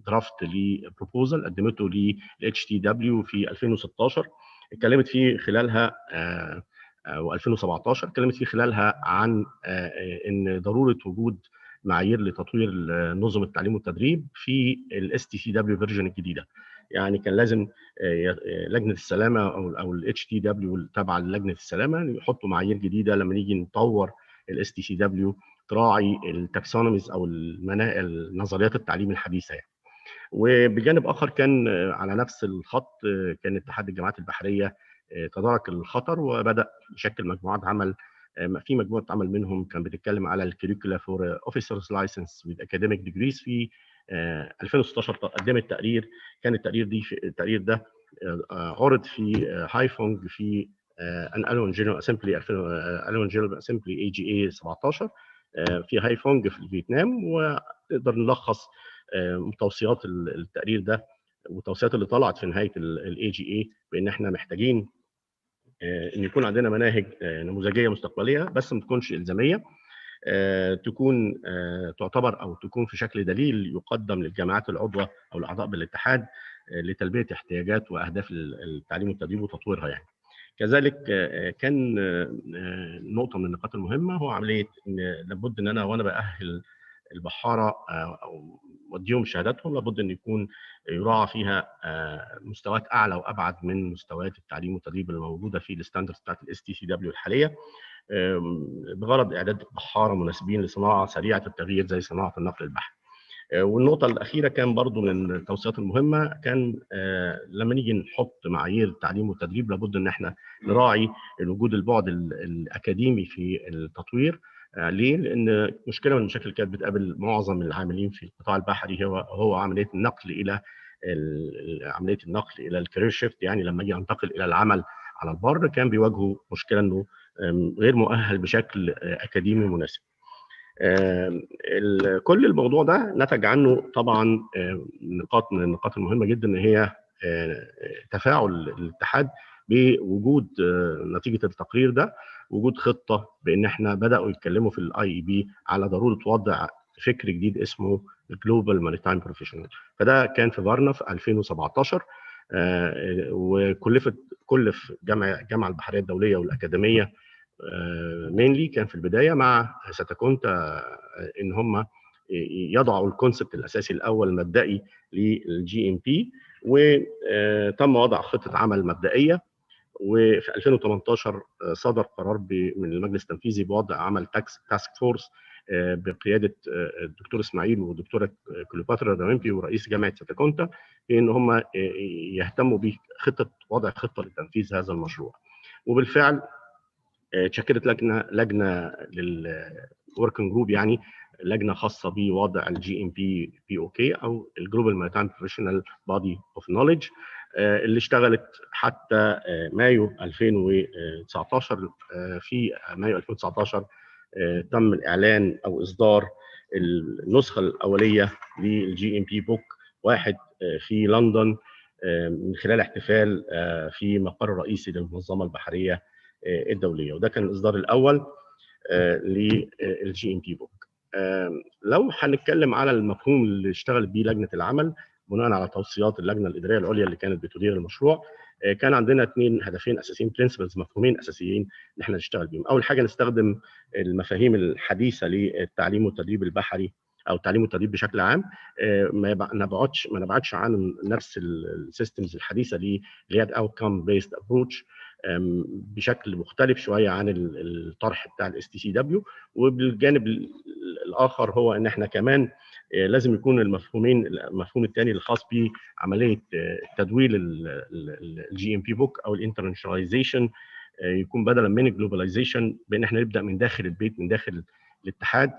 درافت لبروبوزل قدمته للHTW في 2016 اتكلمت فيه خلالها و2017 اتكلمت فيه خلالها عن ان ضروره وجود معايير لتطوير نظم التعليم والتدريب في الSTCW فيرجن الجديده. يعني كان لازم لجنه السلامه او الHTW تبع لجنه السلامه يحطوا معايير جديده لما نيجي نطور الSTCW تراعي التاكسونوميز او نظريات التعليم الحديثه يعني. وبجانب اخر كان على نفس الخط كان اتحاد الجامعات البحريه تدارك الخطر وبدا يشكل مجموعات عمل في مجموعه عمل منهم كان بتتكلم على الكريكولا فور اوفيسرز لايسنس وذ اكاديميك ديجريز. في 2016 قدمت تقرير، كان التقرير ده عرض في هايفونج في انالون جنرال اسمبلي اي جي اي 17 في هايفونج في فيتنام، ونقدر نلخص توصيات التقرير ده والتوصيات اللي طلعت في نهايه الاي جي اي بان احنا محتاجين ان يكون عندنا مناهج نموذجيه مستقبليه بس ما تكونش الزاميه، تكون تعتبر او تكون في شكل دليل يقدم للجامعات العضوه او الاعضاء بالاتحاد لتلبيه احتياجات واهداف التعليم والتدريب وتطويرها يعني. كذلك كان نقطه من النقاط المهمه هو عمليه ان لابد ان انا وانا باهل البحاره او وديهم شهاداتهم لابد ان يكون يراعى فيها مستويات اعلى وابعد من مستويات التعليم والتدريب الموجوده في الستاندردز بتاعت الاس تي سي دبليو الحاليه، بغرض اعداد بحاره مناسبين لصناعه سريعه التغيير زي صناعه النقل البحري. والنقطه الاخيره كان برضو من التوصيات المهمه كان لما نيجي نحط معايير التعليم والتدريب لابد ان احنا نراعي وجود البعد الاكاديمي في التطوير. ليه؟ لان مشكله من المشاكل اللي كانت بتقابل معظم العاملين في القطاع البحري هو عمليه النقل الى الكارير شيفت، يعني لما اجي انتقل الى العمل على البر كان بيواجهوا مشكله انه غير مؤهل بشكل اكاديمي مناسب. كل الموضوع ده نتج عنه طبعا نقاط من النقاط المهمه جدا ان هي تفاعل الاتحاد بوجود نتيجه التقرير ده وجود خطه بان احنا بداوا يتكلموا في الاي اي بي على ضروره وضع فكر جديد اسمه جلوبال ماريتايم بروفيشنال. فده كان في فارنا في 2017 وكلف الجامعه البحريه الدوليه والاكاديميه مينلي كان في البدايه مع ستاكونتا ان هم يضعوا الكونسبت الاساسي الاول المبدئي للجي ام بي، وتم وضع خطه عمل مبدئيه. وفي 2018 صدر قرار من المجلس التنفيذي بوضع عمل تاسك فورس بقياده الدكتور اسماعيل والدكتوره كليوباترا داميمبي ورئيس جامعه ستاكونتا ان هم يهتموا بخطه وضع خطه لتنفيذ هذا المشروع. وبالفعل تشكلت لجنه للوركينج جروب، يعني لجنه خاصه بوضع الجي ام بي او كي او الجلوبال ماريتايم بروفيشنال بودي اوف نوليدج اللي اشتغلت حتى مايو 2019. في مايو 2019 تم الاعلان او اصدار النسخه الاوليه للجي ام بي بوك 1 في لندن من خلال احتفال في مقر رئيسي للمنظمه البحريه الدوليه، وده كان الاصدار الاول للجي ام بي بوك. لو هنتكلم على المفهوم اللي اشتغلت بيه لجنه العمل بناء على توصيات اللجنه الاداريه العليا اللي كانت بتدير المشروع، كان عندنا 2 هدفين اساسيين، برنسبلز، مفهومين اساسيين ان احنا نشتغل بيهم. اول حاجه نستخدم المفاهيم الحديثه للتعليم والتدريب البحري او التعليم والتدريب بشكل عام، ما نبعدش عن نفس السيستمز الحديثه اللي هي اوتكم بيست ابروتش بشكل مختلف شويه عن الطرح بتاع الاس تي سي دبليو. وبالجانب الاخر هو ان احنا كمان لازم يكون المفهوم الثاني الخاص بعمليه تدوير الجي ام بي بوك او الانترناشوناليزيشن يكون بدلا من الجلوباليزيشن، بان احنا نبدا من داخل البيت من داخل الاتحاد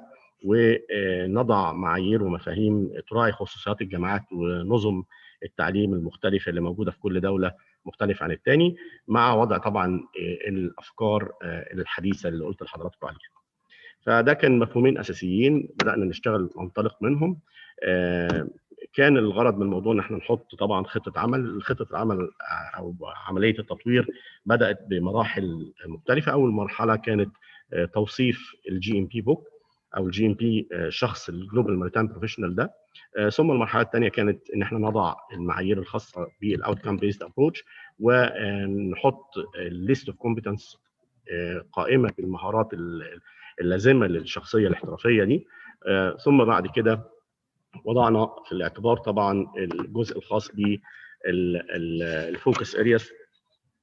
ونضع معايير ومفاهيم تراعي خصوصيات الجامعات ونظم التعليم المختلفه اللي موجوده في كل دوله مختلف عن الثاني، مع وضع طبعا الافكار الحديثه اللي قلت لحضراتكم عليها. فده كان مفهومين اساسيين بدانا نشتغل ننطلق منهم. كان الغرض من الموضوع ان احنا نحط طبعا خطه عمل. خطه العمل او عمليه التطوير بدات بمراحل مختلفه. اول مرحله كانت توصيف الجي ام بي بوك او الجي ام بي شخص الجلوبال ماريتايم بروفيشنال ده. ثم المرحله الثانيه كانت ان احنا نضع المعايير الخاصه بالاوتكم بيست ابروتش ونحط الليست اوف كومبتنس، قائمه بالمهارات اللازمه للشخصيه الاحترافيه دي. ثم بعد كده وضعنا في الاعتبار طبعا الجزء الخاص بالفوكس ارياز.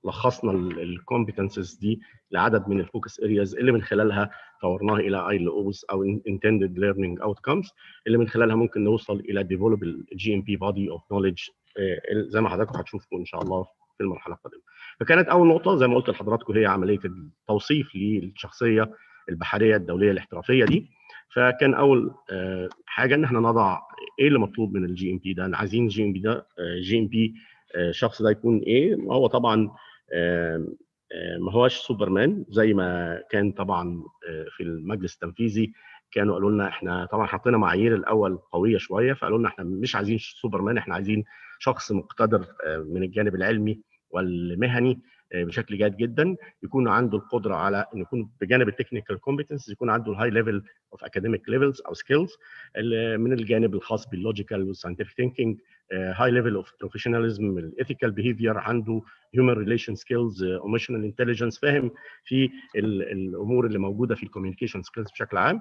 لخصنا الكومبتنسز دي لعدد من الفوكس ارياز اللي من خلالها طورناها الى اي ال اوز او intended learning outcomes اللي من خلالها ممكن نوصل الى develop الجي ام بي body of knowledge زي ما حضراتكم هتشوفوا ان شاء الله في المرحله القادمه. فكانت اول نقطه زي ما قلت لحضراتكم هي عمليه التوصيف للشخصيه البحريه الدوليه الاحترافيه دي. فكان اول حاجه ان احنا نضع ايه اللي مطلوب من الجي ام بي ده. عايزين جي ام بي ده جي ام بي الشخص ده يكون ايه؟ هو طبعا ما هوش سوبرمان زي ما كان طبعا في المجلس التنفيذي كانوا قالوا لنا. احنا طبعا حطينا معايير الاول قويه شويه، فقالوا لنا احنا مش عايزين سوبرمان، احنا عايزين شخص مقتدر من الجانب العلمي والمهني بشكل جيد جدا، يكون عنده القدره على ان يكون بجانب التكنيكال كومبتنس يكون عنده الهاي ليفل اوف اكاديميك ليفلز او سكيلز، من الجانب الخاص باللوجيكال والساينتفك ثينكينج، هاي ليفل اوف بروفيشناليزم، الايثيكال بيهيفير، عنده هيومن ريليشن سكيلز، ايموشنال انتليجنس، فاهم في الامور اللي موجوده في الكوميونيكيشن سكيلز بشكل عام.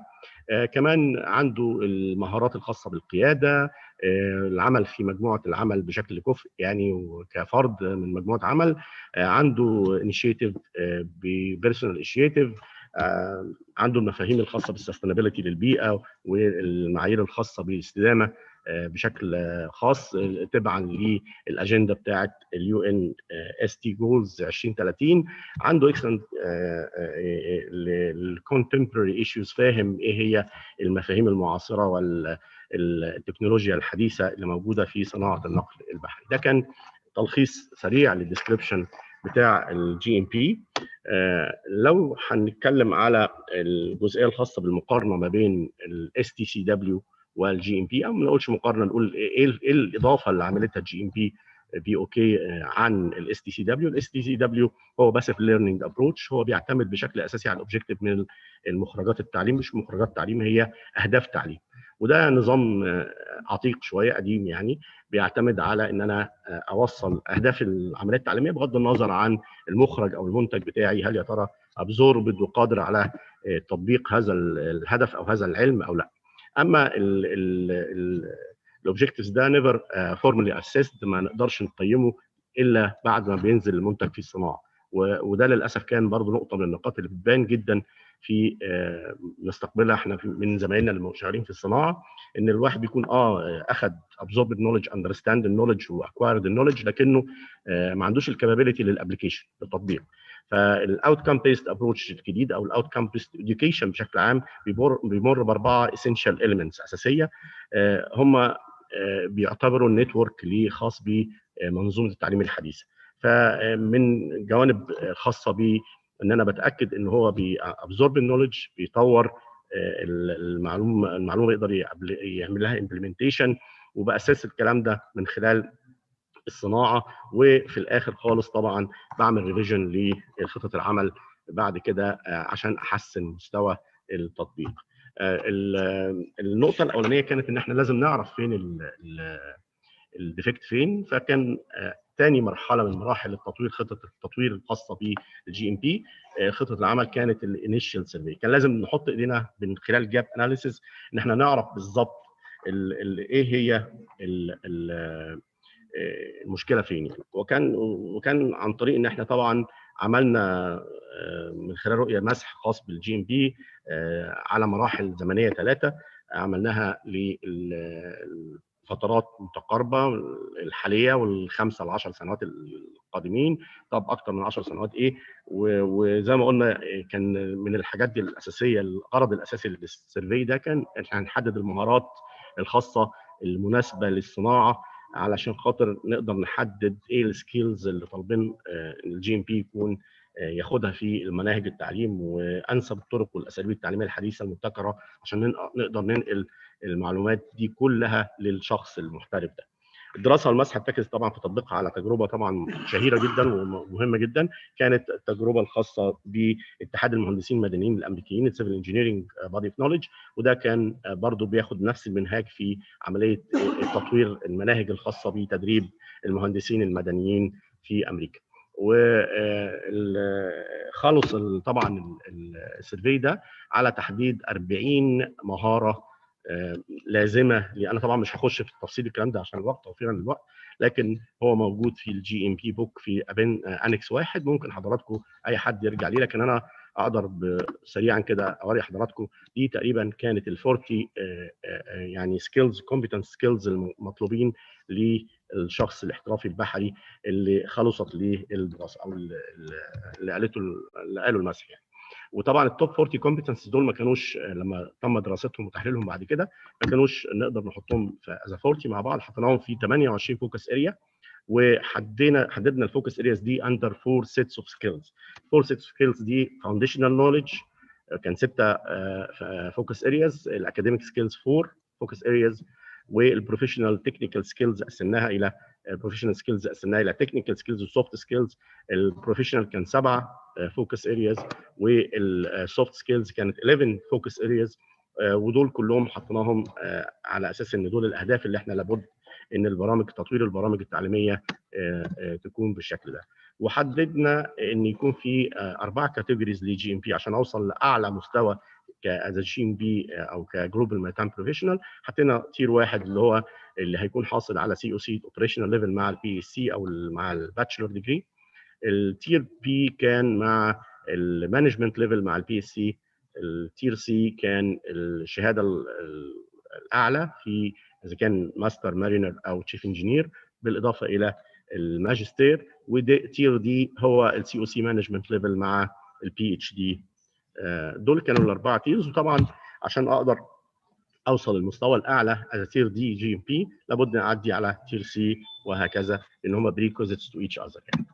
كمان عنده المهارات الخاصه بالقياده، العمل في مجموعه العمل بشكل كفء يعني وكفرد من مجموعه عمل، عنده انيشيتيف بيرسونال انيشيتيف، عنده المفاهيم الخاصه بالسستينابيلتي للبيئه والمعايير الخاصه بالاستدامه بشكل خاص تبعا للاجنده بتاعه اليو ان اس تي جولز 2030. عنده اكسلنت الكونتمبرري ايشوز، فاهم ايه هي المفاهيم المعاصره والتكنولوجيا الحديثه اللي موجوده في صناعه النقل البحري. ده كان تلخيص سريع للديسكريبشن بتاع الجي ام بي. لو هنتكلم على الجزئيه الخاصه بالمقارنه ما بين الاس تي سي دبليو والجي ام بي، او ما نقولش مقارنه، نقول ايه الاضافه اللي عملتها الجي ام بي بي اوكي عن الاس تي سي دبليو. الاس تي سي دبليو هو باسيف ليرنينج ابروتش، هو بيعتمد بشكل اساسي على الاوبجيكتيف من المخرجات التعليم، مش مخرجات التعليم، هي اهداف تعليم. وده نظام عتيق شويه قديم يعني، بيعتمد على ان انا اوصل اهداف العمليه التعليميه بغض النظر عن المخرج او المنتج بتاعي هل يا ترى ابزوربد وقادر على تطبيق هذا الهدف او هذا العلم او لا. اما الاوبجكتيفز ده نيفر فورمالي اسيست، ما نقدرش نقيمه الا بعد ما بينزل المنتج في الصناعه. وده للاسف كان برضو نقطه من النقاط اللي بتبان جدا في نستقبلها احنا من زمايلنا اللي شغالين في الصناعه، ان الواحد بيكون اخذ absorbed knowledge understand knowledge واكوايرد knowledge، لكنه ما عندوش الكابابيلتي للابلكيشن للتطبيق. فالاوتكم بيست ابروتش الجديد او الاوتكم بيست اديوكيشن بشكل عام بيمر باربعه اسينشال اليمنتس اساسيه، هم بيعتبروا النتورك خاص بمنظومه التعليم الحديثه. فمن جوانب خاصه ب ان انا بتاكد ان هو بيابزورب النولج، بيطور المعلومه يقدر يعمل لها امبلمنتيشن، وباساس الكلام ده من خلال الصناعه. وفي الاخر خالص طبعا بعمل ريفيجن لخطه العمل بعد كده عشان احسن مستوى التطبيق. النقطه الاولانيه كانت ان احنا لازم نعرف فين الديفكت فين. فكان ثاني مرحله من مراحل التطوير، خطه التطوير الخاصه بالجي ام بي، خطه العمل كانت الانيشال سيرفي. كان لازم نحط ايدينا من خلال جاب اناليسيس ان احنا نعرف بالظبط ايه هي المشكله فين يعني. وكان عن طريق ان احنا طبعا عملنا من خلال رؤيه مسح خاص بالجي ام بي على مراحل زمنيه 3 عملناها لفترات متقاربه الحاليه والخمسه ل10 سنوات القادمين. طب اكثر من 10 سنوات ايه. وزي ما قلنا كان من الحاجات دي الاساسيه، الغرض الاساسي للسيرفي ده كان احنا هنحدد المهارات الخاصه المناسبه للصناعه علشان خاطر نقدر نحدد ايه السكيلز اللي طالبين الجي ام بي يكون ياخدها في المناهج التعليم، وانسب الطرق والاساليب التعليميه الحديثه المبتكره عشان نقدر ننقل المعلومات دي كلها للشخص المحترف ده. الدراسه والمسح بتركز طبعا في تطبيقها على تجربه طبعا شهيره جدا ومهمه جدا، كانت التجربه الخاصه باتحاد المهندسين المدنيين الامريكيين السيفل انجينيرنج بادي اوف نوليدج، وده كان برضو بياخد نفس المنهاج في عمليه تطوير المناهج الخاصه بتدريب المهندسين المدنيين في امريكا. وخلص طبعا السيرفي ده على تحديد 40 مهاره لازمه انا طبعا مش هخش في التفصيل الكلام ده عشان الوقت توفيرا للوقت، لكن هو موجود في الجي ام بي بوك في انكس 1، ممكن حضراتكم اي حد يرجع ليه، لكن انا اقدر سريعا كده اوري حضراتكم. دي تقريبا كانت ال 40 يعني سكيلز كومبتنس سكيلز المطلوبين للشخص الاحترافي البحري اللي خلصت ليه الدراسه، او اللي قالوا المسح يعني. وطبعا التوب 40 كومبتنس دول ما كانوش لما تم دراستهم وتحليلهم بعد كده ما كانوش نقدر نحطهم في از 40 مع بعض، حطيناهم في 28 فوكس اريا، وحددنا الفوكس ارياز دي اندر 4 سيتس اوف سكيلز. 4 سيتس اوف سكيلز دي فاونديشنال نوليدج كان 6 فوكس ارياز، الاكاديميك سكيلز 4 فوكس ارياز، والبروفيشنال تكنيكال سكيلز قسمناها الى بروفيشنال سكيلز قسمناها الى تكنيكال سكيلز وسوفت سكيلز. البروفيشنال كان 7 فوكس ارياز، والسوفت سكيلز كانت 11 فوكس ارياز، ودول كلهم حطيناهم على اساس ان دول الاهداف اللي احنا لابد ان البرامج تطوير البرامج التعليميه تكون بالشكل ده. وحددنا ان يكون في 4 كاتيجوريز لجي ام بي عشان اوصل لاعلى مستوى كاز جي ام بي او كجلوبال ماريتايم بروفيشنال. حطينا تير 1 اللي هو اللي هيكون حاصل على سي او سي اوبريشنال ليفل مع البي اس سي او مع الباتشلر ديجري. التير بي كان مع المانجمنت ليفل مع البي اس سي. التير سي كان الشهاده الاعلى في اذا كان ماستر مارينر او تشيف انجينير بالاضافه الى الماجستير. وتير دي هو السي او سي مانجمنت ليفل مع البي اتش دي. دول كانوا ال4 تيرز. وطبعا عشان اقدر اوصل للمستوى الاعلى از تير دي جي ام بي لابد اعدي على تير سي وهكذا، لان هم بريكوزيتس تو ايتش اذر يعني.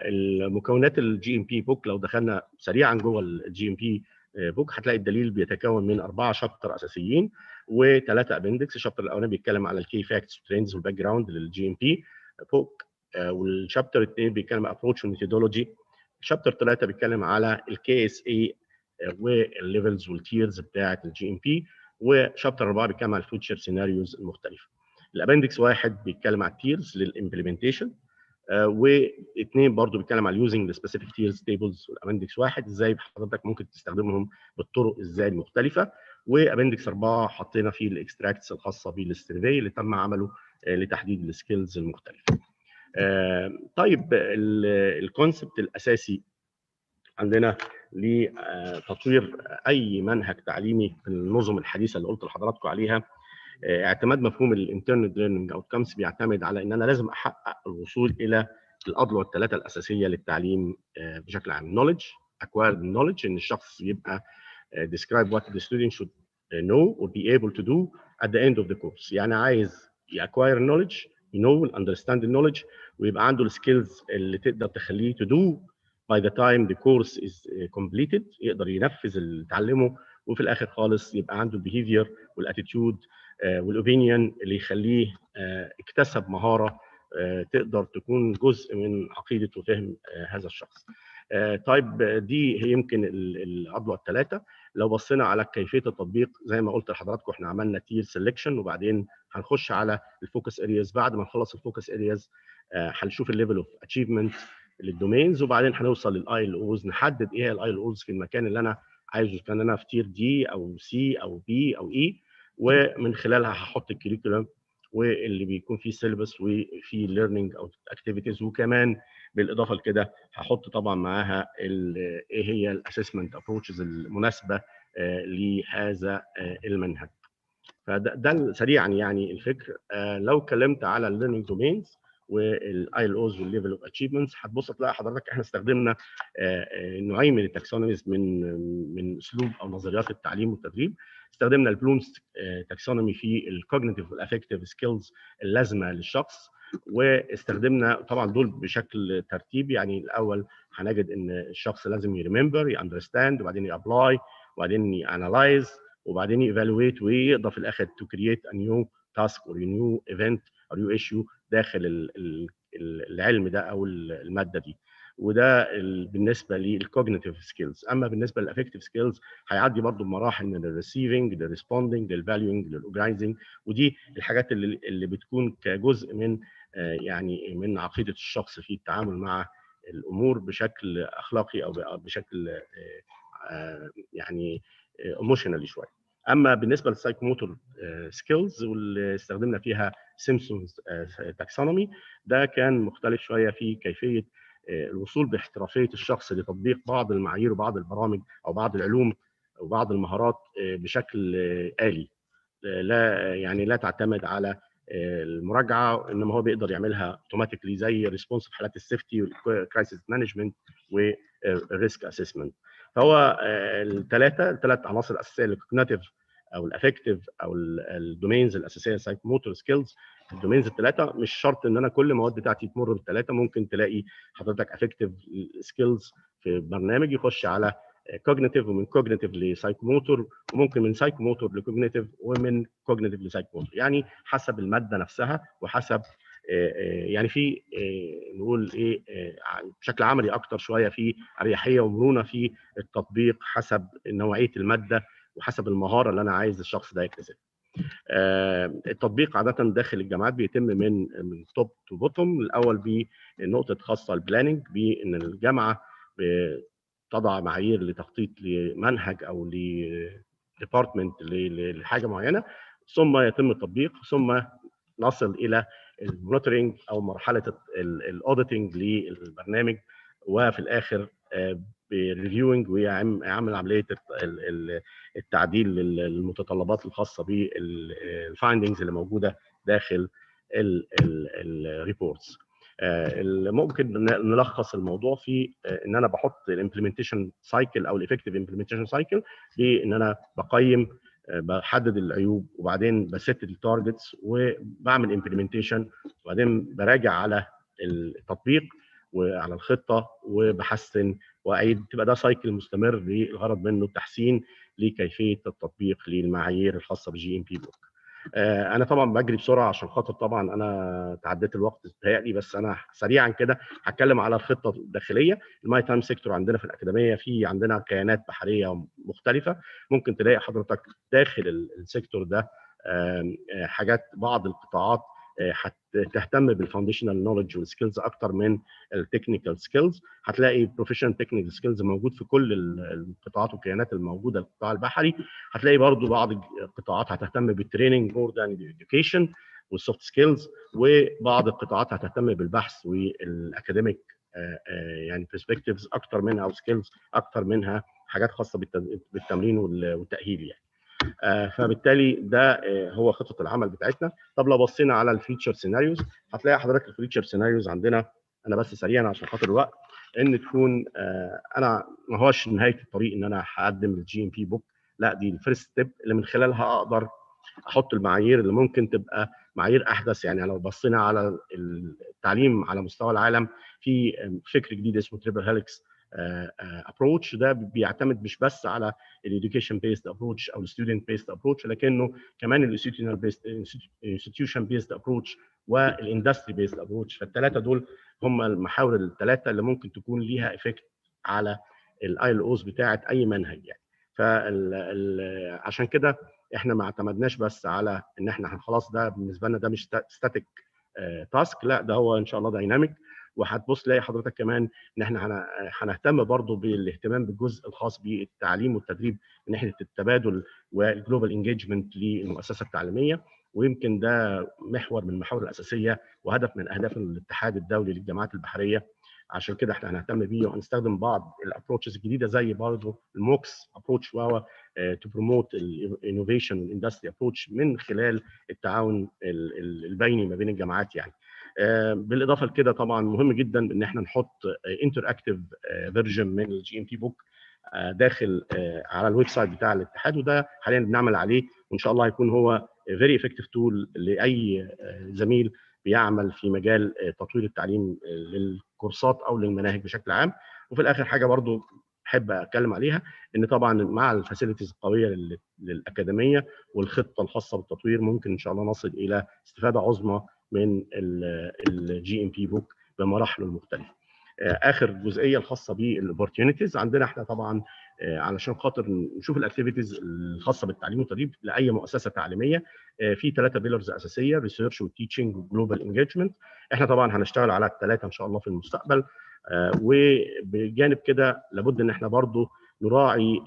المكونات الجي ام بي بوك لو دخلنا سريعا جوه الجي ام بي بوك هتلاقي الدليل بيتكون من 4 شابتر اساسيين و3 ابندكس. الشابتر الاولاني بيتكلم على الكي فاكتس والترندز والباك جراوند للجي ام بي بوك، والشابتر 2 بيتكلم على ابروتش وميثودولوجي. الشابتر 3 بيتكلم على الكي اس اي والليفلز والتيرز بتاعه الجي ام بي، وشابتر 4 بيتكلم على الفيوتشر سيناريوز المختلفه. الابندكس 1 بيتكلم على التيرز للامبلمنتيشن، واثنين برضو بيتكلم على اليوزنج سبيسيفيك تيرز تيبلز. والابندكس 1 ازاي حضرتك ممكن تستخدمهم بالطرق ازاي المختلفه. وابندكس 4 حطينا فيه الاكستراكتس الخاصه بالسيرفي اللي تم عمله لتحديد السكيلز المختلفه. طيب الكونسبت الاساسي عندنا لتطوير اي منهج تعليمي في النظم الحديثه اللي قلت لحضراتكم عليها، اعتماد مفهوم الانترنت ليرنينج اوتكمز بيعتمد على ان انا لازم احقق الوصول الى الاضلاع الثلاثه الاساسيه للتعليم بشكل عام. knowledge acquired knowledge، ان الشخص يبقى describe what the student should know or be able to do at the end of the course. يعني عايز acquire knowledge، know and understand the knowledge، ويبقى عنده السكيلز اللي تقدر تخليه to do by the time the course is completed، يقدر ينفذ اللي اتعلمه، وفي الاخر خالص يبقى عنده البيهيفير والاتيتيود والاوبينيون اللي يخليه اكتسب مهاره تقدر تكون جزء من عقيده وفهم هذا الشخص. طيب دي هي يمكن العضله الثلاثه. لو بصينا على كيفيه التطبيق زي ما قلت لحضراتكم احنا عملنا تير سيلكشن، وبعدين هنخش على الفوكس ارياز. بعد ما نخلص الفوكس ارياز هنشوف الليفل اوف اتشيفمنت للدومينز، وبعدين هنوصل للاي ال اوز، نحدد ايه الاي ال اوز في المكان اللي انا عايزه، كان انا في تير دي او سي او بي او اي، ومن خلالها هحط الكريكولم واللي بيكون فيه سيلبس وفي ليرنينج او اكتيفيتيز، وكمان بالاضافه لكده هحط طبعا معاها ايه هي الاسسمنت ابروتشز المناسبه لهذا المنهج. فده سريعا يعني الفكر. لو اتكلمت على الليرنينج دومينز والاي ال اوز والليفل اوف اتشيفمنتس، هتبص تلاقي حضرتك احنا استخدمنا نوعين من التاكسونوميز من اسلوب او نظريات التعليم والتدريب. استخدمنا البلومز تاكسونومي في الكوجنيتيف والافكتيف سكيلز اللازمه للشخص، واستخدمنا طبعا دول بشكل ترتيبي. يعني الاول هنجد ان الشخص لازم يريمبر، ياندرستاند، وبعدين يابلاي، وبعدين يانلايز، وبعدين ييفالويت، ويقدر في الاخر تو كرييت ا نيو تاسك اور نيو ايفنت او نيو ايشيو داخل العلم ده او الماده دي. وده بالنسبه للكوجنيتيف سكيلز. اما بالنسبه للافكتيف سكيلز هيعدي برضو بمراحل من الريسيفنج للريسبوندنج للفاليوينج للاورجنايزنج، ودي الحاجات اللي بتكون كجزء من يعني من عقيده الشخص في التعامل مع الامور بشكل اخلاقي او بشكل يعني ايموشنالي شويه. اما بالنسبه للسايكوموتور سكيلز واللي استخدمنا فيها سيمبسونز تاكسونومي، ده كان مختلف شويه في كيفيه الوصول باحترافيه الشخص لتطبيق بعض المعايير وبعض البرامج او بعض العلوم وبعض المهارات بشكل آلي، لا تعتمد على المراجعه، انما هو بيقدر يعملها اوتوماتيكلي زي ريسبونس في حالات السيفتي والكرايسيس مانجمنت والريسك اسسمنت. فهو الثلاث عناصر الاساسيه، الكوجنيتيف او الافكتيف او الدومينز الاساسيه، سايكوموتور سكيلز، الدومينز الثلاثه مش شرط ان انا كل المواد بتاعتي تمر بالثلاثه، ممكن تلاقي حضرتك افكتيف سكيلز في برنامج يخش على كوجنيتيف، ومن كوجنيتيف لسايكوموتور، وممكن من سايكوموتور لكوجنيتيف، ومن كوجنيتيف لسايكوموتور، يعني حسب الماده نفسها وحسب يعني في نقول ايه بشكل عملي اكتر شويه، في اريحيه ومرونه في التطبيق حسب نوعيه الماده وحسب المهاره اللي انا عايز الشخص ده يكتسبها. التطبيق عاده داخل الجامعات بيتم من توب تو بوتوم. الاول بنقطه خاصه البلاننج، بان الجامعه تضع معايير لتخطيط لمنهج او لديبارتمنت لحاجه معينه، ثم يتم التطبيق، ثم نصل الى المونيتورنج او مرحله الاوديتنج للبرنامج، وفي الاخر بريفيوينج ويعمل عمليه التعديل للمتطلبات الخاصه بالفايندنجز اللي موجوده داخل الريبورتس. ممكن نلخص الموضوع في ان انا بحط الامبلمنتيشن سايكل او الافكتيف امبلمنتيشن سايكل، بان انا بقيم، بحدد العيوب، وبعدين بست التارجتس وبعمل امبلمنتيشن، وبعدين براجع على التطبيق وعلى الخطه وبحسن واعيد. تبقى ده سايكل مستمر للغرض منه التحسين لكيفيه التطبيق للمعايير الخاصه بالجي ام بي بوك. انا طبعا بجري بسرعه عشان خاطر طبعا انا تعديت الوقت بتهيألي، بس انا سريعا كده هتكلم على الخطه الداخليه. الماي تايم سيكتور عندنا في الاكاديميه في عندنا كيانات بحريه مختلفه، ممكن تلاقي حضرتك داخل السيكتور ده حاجات، بعض القطاعات هتهتم بالفاونديشنال نولج والسكيلز اكتر من التكنيكال سكيلز. هتلاقي بروفيشنال تكنيكال سكيلز موجود في كل القطاعات والكيانات الموجوده. القطاع البحري هتلاقي برضو بعض القطاعات هتهتم بالتريننج مور ذان الاديوكيشن والسوفت سكيلز، وبعض القطاعات هتهتم بالبحث والاكاديميك يعني برسبكتيفز اكتر منها، او سكيلز اكتر منها حاجات خاصه بالتمرين والتاهيل يعني. فبالتالي ده هو خطه العمل بتاعتنا. طب لو بصينا على الفيتشر سيناريوز، هتلاقي حضرتك الفيتشر سيناريوز عندنا، انا بس سريعا عشان خاطر الوقت، ان تكون انا ما هوش نهايه الطريق ان انا هقدم الجي ام بي بوك، لا دي الفيرست ستيب اللي من خلالها اقدر احط المعايير اللي ممكن تبقى معايير احدث. يعني لو بصينا على التعليم على مستوى العالم، في فكر جديد اسمه تريبل هيليكس ابروتش، ده بيعتمد مش بس على الاديوكيشن بيست ابروتش او الستودنت بيست ابروتش، لكنه كمان الانستتيوشن بيست ابروتش والاندستري بيست ابروتش. فالثلاثه دول هم المحاور الثلاثه اللي ممكن تكون ليها افكت على الاي ال اوز بتاعه اي منهج يعني. فعشان كده احنا ما اعتمدناش بس على ان احنا خلاص ده بالنسبه لنا ده مش ستاتيك تاسك، لا ده هو ان شاء الله دايناميك. وهتبص تلاقي حضرتك كمان ان احنا هنهتم برضو بالاهتمام بالجزء الخاص بالتعليم والتدريب من ناحيه التبادل والجلوبال انجيجمنت للمؤسسه التعليميه، ويمكن ده محور من المحاور الاساسيه وهدف من اهداف الاتحاد الدولي للجامعات البحريه. عشان كده احنا هنهتم بيه وهنستخدم بعض الابروتشز الجديده زي برضه الموكس ابروتش، وهو تو بروموت الانوفيشن والاندستري ابروتش من خلال التعاون البيني ما بين الجامعات يعني. بالاضافه لكده طبعا مهم جدا ان احنا نحط انتر اكتيف فيرجن من الجي ام بي بوك داخل على الويب سايت بتاع الاتحاد، وده حاليا بنعمل عليه، وان شاء الله هيكون هو فيري افكتيف تول لاي زميل بيعمل في مجال تطوير التعليم للكورسات او للمناهج بشكل عام. وفي الاخر حاجه برضو احب اتكلم عليها، ان طبعا مع الفاسيلتيز القويه للاكاديميه والخطه الخاصه بالتطوير ممكن ان شاء الله نصل الى استفاده عظمى من الجي ام بي بوك بمراحله المختلفه. اخر جزئيه الخاصه بالاوبورتيونيتيز عندنا احنا طبعا علشان خاطر نشوف الاكتيفيتيز الخاصه بالتعليم والتدريب لاي مؤسسه تعليميه، في 3 بيلرز اساسيه: ريسيرش وتيتشنج وجلوبال انجيجمنت. احنا طبعا هنشتغل على الثلاثه ان شاء الله في المستقبل. وبجانب كده لابد ان احنا برضو نراعي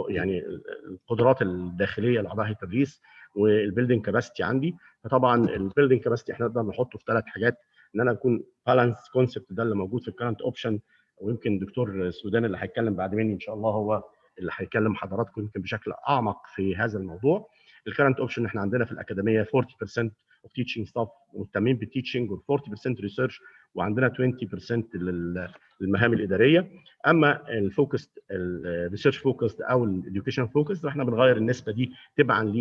يعني القدرات الداخليه لاعضاء التدريس والبيلدنج كاباسيتي عندي. فطبعا البيلدنج كاباسيتي احنا نقدر نحطه في 3 حاجات: ان انا اكون بالانس كونسبت ده اللي موجود في الكرنت اوبشن. ويمكن دكتور سودان اللي هيتكلم بعد مني ان شاء الله هو اللي هيكلم حضراتكم يمكن بشكل اعمق في هذا الموضوع. الكرنت اوبشن احنا عندنا في الاكاديميه 40% of teaching staff مهتمين بالتيتشنج و40% ريسيرش، وعندنا 20% للمهام الاداريه. اما الفوكس الريسيرش فوكس او الاديوكيشن فوكس احنا بنغير النسبه دي تبعا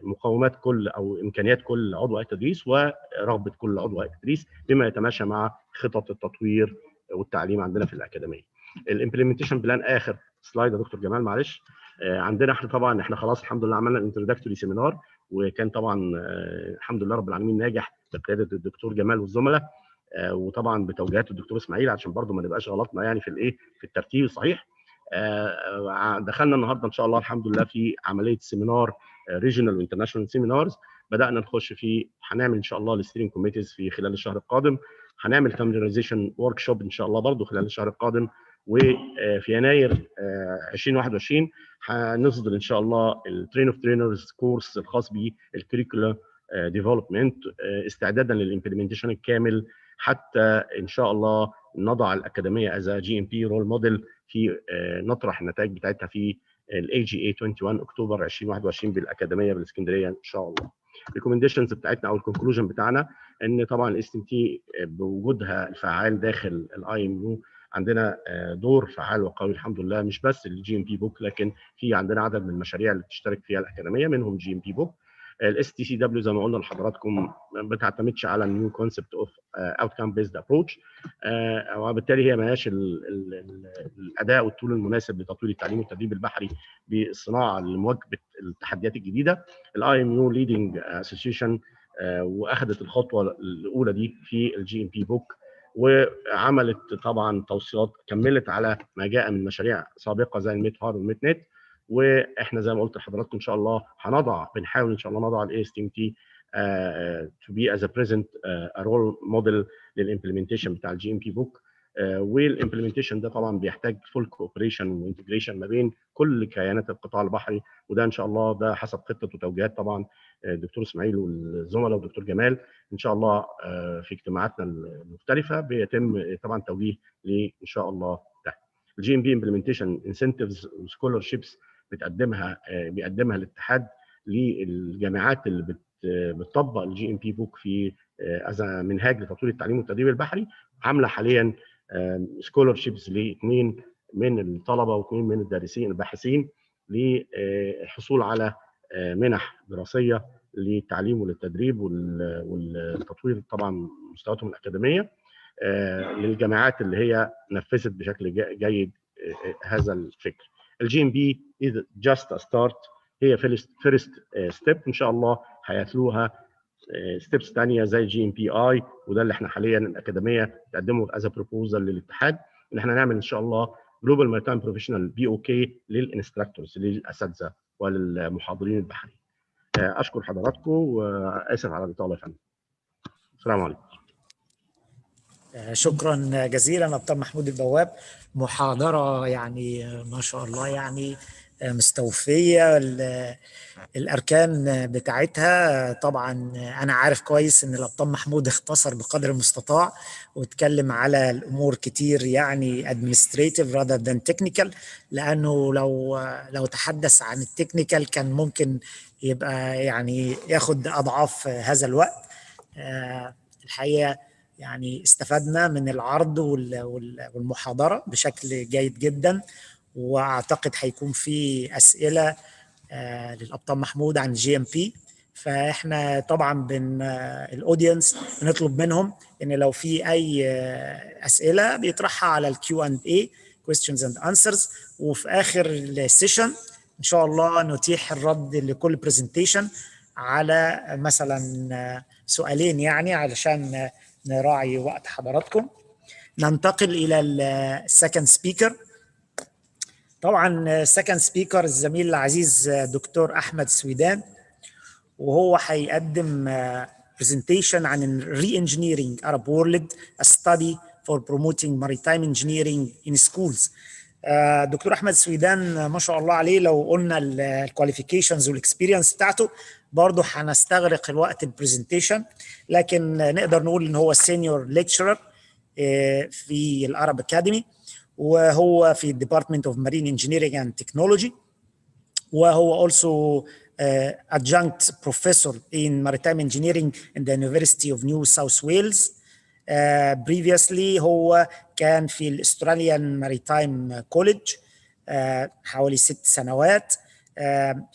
لمقومات كل او امكانيات كل عضو هيئه تدريس ورغبه كل عضو هيئه تدريس بما يتماشى مع خطط التطوير والتعليم عندنا في الاكاديميه. الامبلمنتيشن بلان اخر سلايد يا دكتور جمال معلش. عندنا احنا طبعا احنا خلاص الحمد لله عملنا الانتروداكتوري سيمينار، وكان طبعا الحمد لله رب العالمين ناجح بقياده الدكتور جمال والزملاء، وطبعا بتوجيهات الدكتور اسماعيل عشان برضو ما نبقاش غلطنا يعني في الايه في الترتيب الصحيح. دخلنا النهارده ان شاء الله الحمد لله في عمليه سيمينار ريجونال وانترناشونال سيمينارز. بدانا نخش في هنعمل ان شاء الله الستيرنج كوميتيز في خلال الشهر القادم، هنعمل فاميليزيشن ورك شوب ان شاء الله برضو خلال الشهر القادم، وفي يناير 2021 هنصدر ان شاء الله الترين اوف ترينرز كورس الخاص بالكريكولا ديفلوبمنت استعدادا للامبلمنتيشن الكامل، حتى ان شاء الله نضع الاكاديميه از جي ام بي رول موديل في نطرح النتائج بتاعتها في الاي جي اي 21 اكتوبر 2021 بالاكاديميه بالاسكندريه ان شاء الله. الريكومنديشنز بتاعتنا او الكونكلوجن بتاعنا ان طبعا الاس ام تي بوجودها الفعال داخل الاي ام يو عندنا دور فعال وقوي الحمد لله، مش بس الجي ام بي بوك لكن في عندنا عدد من المشاريع اللي بتشترك فيها الاكاديميه منهم جي ام بي بوك. الاس تي سي دبليو زي ما قلنا لحضراتكم ما بتعتمدش على النيو كونسبت اوف اوتكم بيزد ابروتش، وبالتالي هي ما هياش الاداء والطول المناسب لتطوير التعليم والتدريب البحري بالصناعه لمواكبه التحديات الجديده. الاي ام يو ليدنج اسوسيشن واخذت الخطوه الاولى دي في الجي ام بي بوك، وعملت طبعا توصيات كملت على ما جاء من مشاريع سابقه زي الميت هار والميت نت. واحنا زي ما قلت لحضراتكم ان شاء الله بنحاول ان شاء الله نضع الاي اس تي ام تي to be as a present a role model للامبلمنتيشن بتاع الجي ام بي بوك. والامبلمنتيشن ده طبعا بيحتاج فول كوبريشن وانتجريشن ما بين كل كيانات القطاع البحري، وده ان شاء الله ده حسب خطه وتوجيهات طبعا الدكتور اسماعيل والزملاء والدكتور جمال ان شاء الله في اجتماعاتنا المختلفه بيتم طبعا توجيه ان شاء الله ده. الجي ام بي امبلمنتيشن انسنتيفز وسكولرشيبس بيقدمها الاتحاد للجامعات اللي بتطبق الجي ام بي بوك في از منهاج لتطوير التعليم والتدريب البحري. عامله حاليا سكولرشيبس لاثنين من الطلبه واثنين من الدارسين الباحثين للحصول على منح دراسيه للتعليم وللتدريب والتطوير طبعا مستوياتهم الاكاديميه للجامعات اللي هي نفذت بشكل جيد هذا الفكر. الجي ام بي is just a start، هي فيرست ستيب، ان شاء الله هيتلوها ستيبس ثانيه زي جي ام بي اي، وده اللي احنا حاليا الاكاديميه تقدمه از بروبوزال للاتحاد ان احنا نعمل ان شاء الله جلوبال ماريتايم بروفيشنال بي او كي للانستراكتورز للاساتذه وللمحاضرين البحريين. اشكر حضراتكم واسف على الاطاله يا فندم. السلام عليكم. شكرا جزيلا ابطال محمود البواب، محاضرة يعني ما شاء الله يعني مستوفية الأركان بتاعتها. طبعا أنا عارف كويس إن الأبطال محمود اختصر بقدر المستطاع واتكلم على الأمور كتير يعني administrative rather than technical، لأنه لو تحدث عن التكنيكال كان ممكن يبقى يعني ياخد أضعاف هذا الوقت. الحقيقة يعني استفدنا من العرض والمحاضرة بشكل جيد جدا، واعتقد هيكون في اسئله للابطال محمود عن جي ام بي. فاحنا طبعا الاودينس بنطلب منهم ان لو في اي اسئله بيطرحها على الكيو اند اي questions and answers، وفي اخر السيشن ان شاء الله نتيح الرد لكل برزنتيشن على مثلا سؤالين يعني علشان نراعي وقت حضراتكم. ننتقل الى السكند سبيكر. طبعا السكند سبيكر الزميل العزيز دكتور احمد سويدان، وهو هيقدم presentation عن re-engineering Arab World, a study for promoting maritime engineering in schools. دكتور احمد سويدان ما شاء الله عليه، لو قلنا الكواليفيكيشنز والاكسبيرينس بتاعته برضه هنستغرق الوقت البرزنتيشن، لكن نقدر نقول ان هو سينيور ليكتشرر في العرب اكاديمي، وهو في الديبارتمنت اوف مارين انجينيرنج اند تكنولوجي، وهو also adjunct professor in maritime engineering in the University of New South Wales. Previously هو كان في الأستراليان ماريتايم كوليدج حوالي 6 سنوات.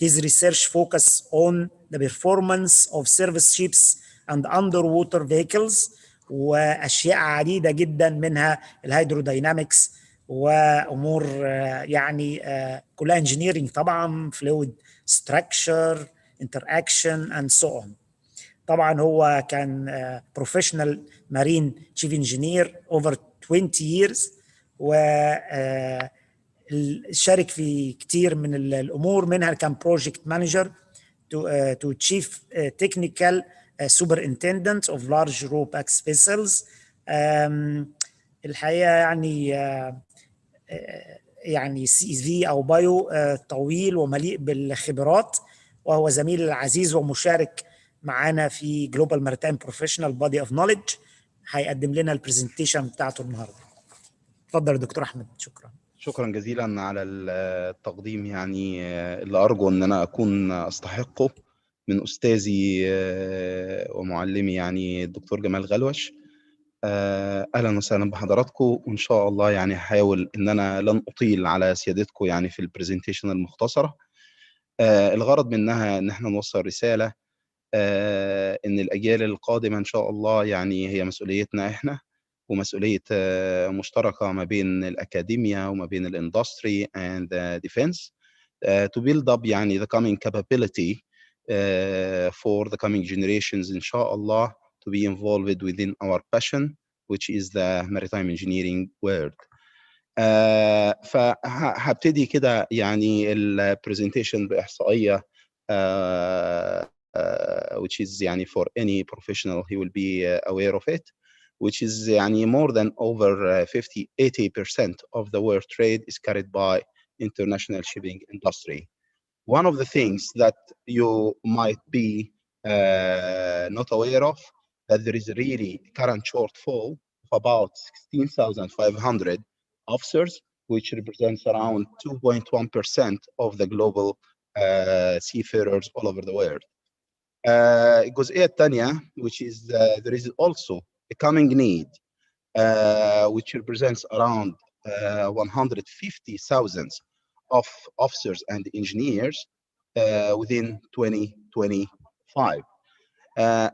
His research focus on the performance of service ships and underwater vehicles، وأشياء عديدة جدا منها الهيدروداينامكس وأمور يعني كلها engineering طبعا، fluid structure, interaction and so on. طبعا هو كان professional marine chief engineer over 20 years، وشارك في كتير من الأمور، منها كان project manager to chief technical superintendent of large ropax vessels. الحقيقة يعني CV أو بايو طويل ومليء بالخبرات، وهو زميل العزيز ومشارك معانا في Global Maritime Professional Body of Knowledge. هيقدم لنا البرزنتيشن بتاعته النهارده. اتفضل يا دكتور أحمد. شكرا جزيلا على التقديم، يعني اللي أرجو أن أنا أكون أستحقه من أستاذي ومعلمي يعني الدكتور جمال غلوش. أهلا وسهلا بحضراتكم، وإن شاء الله يعني هحاول إن أنا لن أطيل على سيادتكم يعني في البرزنتيشن المختصرة. الغرض منها إن احنا نوصل رسالة إن الأجيال القادمة إن شاء الله يعني هي مسؤوليتنا إحنا، ومسؤولية مشتركة ما بين الأكاديمية وما بين الإندستري and defense to build up يعني the coming capability for the coming generations إن شاء الله to be involved within our passion which is the maritime engineering world. فهبتدي كده يعني البرزنتيشن بإحصائية which is يعني for any professional he will be aware of it, which is يعني more than over 80% of the world trade is carried by international shipping industry. One of the things that you might be not aware of, that there is really current shortfall of about 16,500 officers, which represents around 2.1% of the global seafarers all over the world. الجزئية الثانية which is there is also a coming need which represents around 150,000 of officers and engineers within 2025.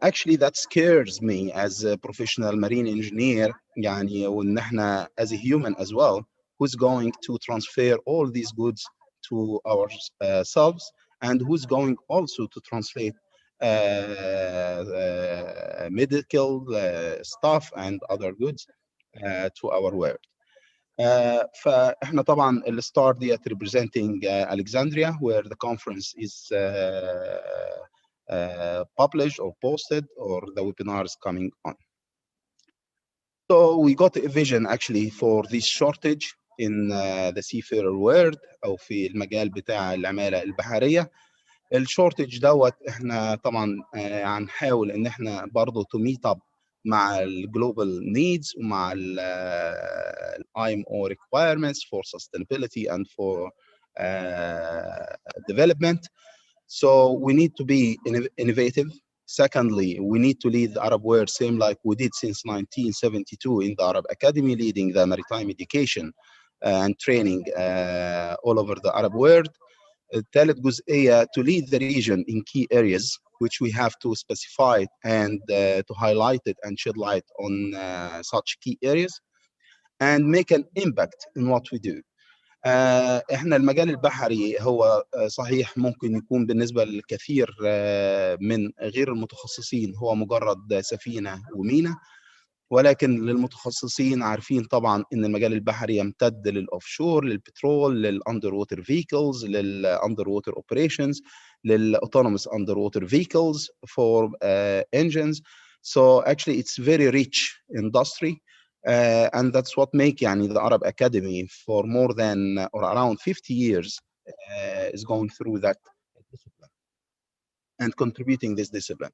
Actually that scares me as a professional marine engineer يعني وإن احنا as a human as well who's going to transfer all these goods to ourselves and who's going also to translate medical stuff and other goods to our world. فاحنا طبعا الستار ديت representing Alexandria where the conference is published or posted or the webinars coming on. So we got a vision actually for this shortage in the seafarer world او في المجال بتاع العمالة البحرية. الشورتج دوت احنا طبعا هنحاول ان احنا برضه to meet up مع الجلوبال needs ومع ال IMO requirements for sustainability and for development. So we need to be innovative. Secondly, we need to lead the Arab world same like we did since 1972 in the Arab Academy, leading the maritime education and training all over the Arab world. ثالث جزئية to lead the region in key areas which we have to specify and to highlight it and shed light on such key areas and make an impact in what we do. احنا المجال البحري هو صحيح ممكن يكون بالنسبة للكثير من غير المتخصصين هو مجرد سفينة وميناء، ولكن للمتخصصين عارفين طبعا ان المجال البحري يمتد للاوفشور، للبترول، للاندر ووتر فيكلز، للاندر ووتر اوبريشنز، للاوتونوموس اندر ووتر فيكلز for engines. So actually it's very rich industry and that's what make يعني the Arab Academy for more than or around 50 years is going through that discipline. and contributing this discipline.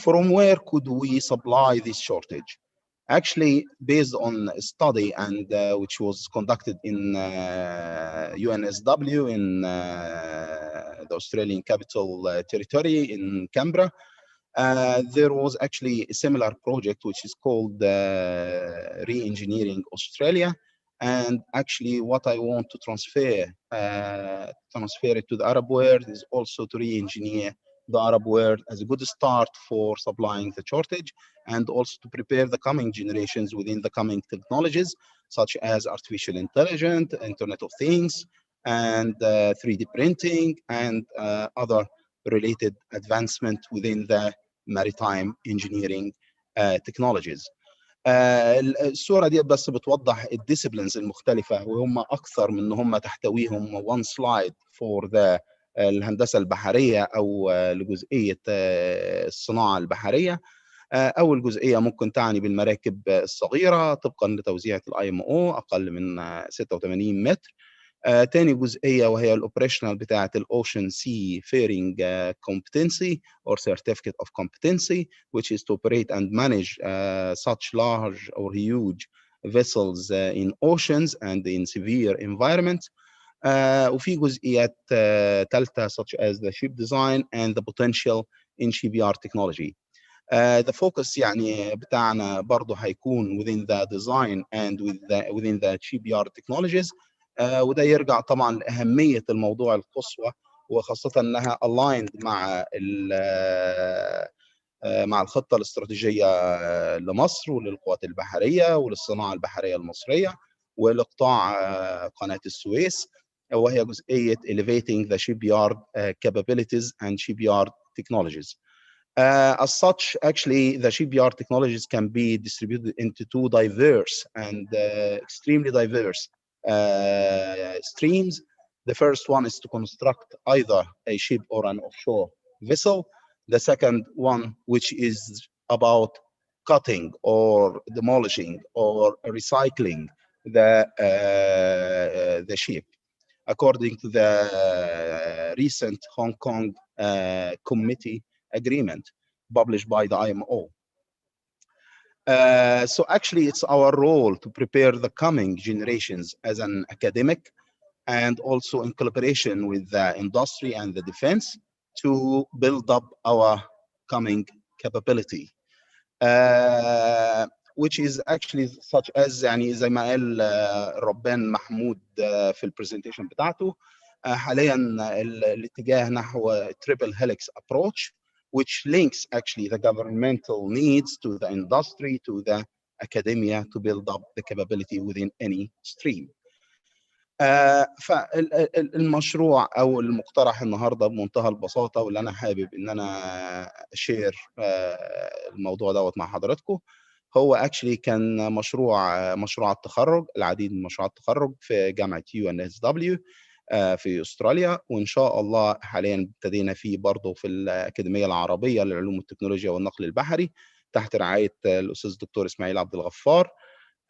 From where could we supply this shortage? Actually, based on a study and which was conducted in UNSW in the Australian Capital Territory in Canberra, there was actually a similar project which is called Re-Engineering Australia. And actually what I want to transfer it to the Arab world is also to re-engineer the Arab world as a good start for supplying the shortage, and also to prepare the coming generations within the coming technologies, such as artificial intelligence, Internet of Things, and 3D printing, and other related advancement within the maritime engineering technologies. الصورة دي بس بتوضح الديسيبلينز المختلفة، وهم أكثر من إن هم تحتويهم one slide for the الهندسة البحرية أو لجزئية الصناعة البحرية. أول جزئية ممكن تعني بالمراكب الصغيرة طبقا لتوزيعة IMO أقل من 86 متر. تاني جزئية وهي الأوبريشنال بتاعة الأوشن سي فيرنج competency or certificate of competency, which is to operate and manage such large or huge vessels in oceans and in severe environments. وفي جزئيات ثالثة such as the ship design and the potential in shipyard technology. The focus يعني بتاعنا برضه هيكون within the design and within the shipyard technologies. وده يرجع طبعا لأهمية الموضوع القصوى، وخاصة أنها aligned مع الخطة الاستراتيجية لمصر وللقوات البحرية وللصناعة البحرية المصرية ولقطاع قناة السويس، وهي جزئية elevating the shipyard capabilities and shipyard technologies. As such, actually, the shipyard technologies can be distributed into two diverse and extremely diverse streams. The first one is to construct either a ship or an offshore vessel. The second one, which is about cutting or demolishing or recycling the ship, according to the recent Hong Kong committee agreement published by the IMO. So actually it's our role to prepare the coming generations as an academic and also in collaboration with the industry and the defense to build up our coming capability. Which is actually such as يعني زي ما قال ربان محمود في البرزنتيشن بتاعته حاليا الاتجاه نحو triple helix approach, which links actually the governmental needs to the industry to the academia to build up the capability within any stream. فالمشروع او المقترح النهارده بمنتهى البساطه، واللي انا حابب ان انا اشير الموضوع دوت مع حضراتكم، هو actually كان مشروع التخرج، العديد من مشروعات التخرج في جامعه UNSW في استراليا، وان شاء الله حاليا ابتدينا فيه برضه في الاكاديميه العربيه للعلوم والتكنولوجيا والنقل البحري تحت رعايه الاستاذ الدكتور اسماعيل عبد الغفار.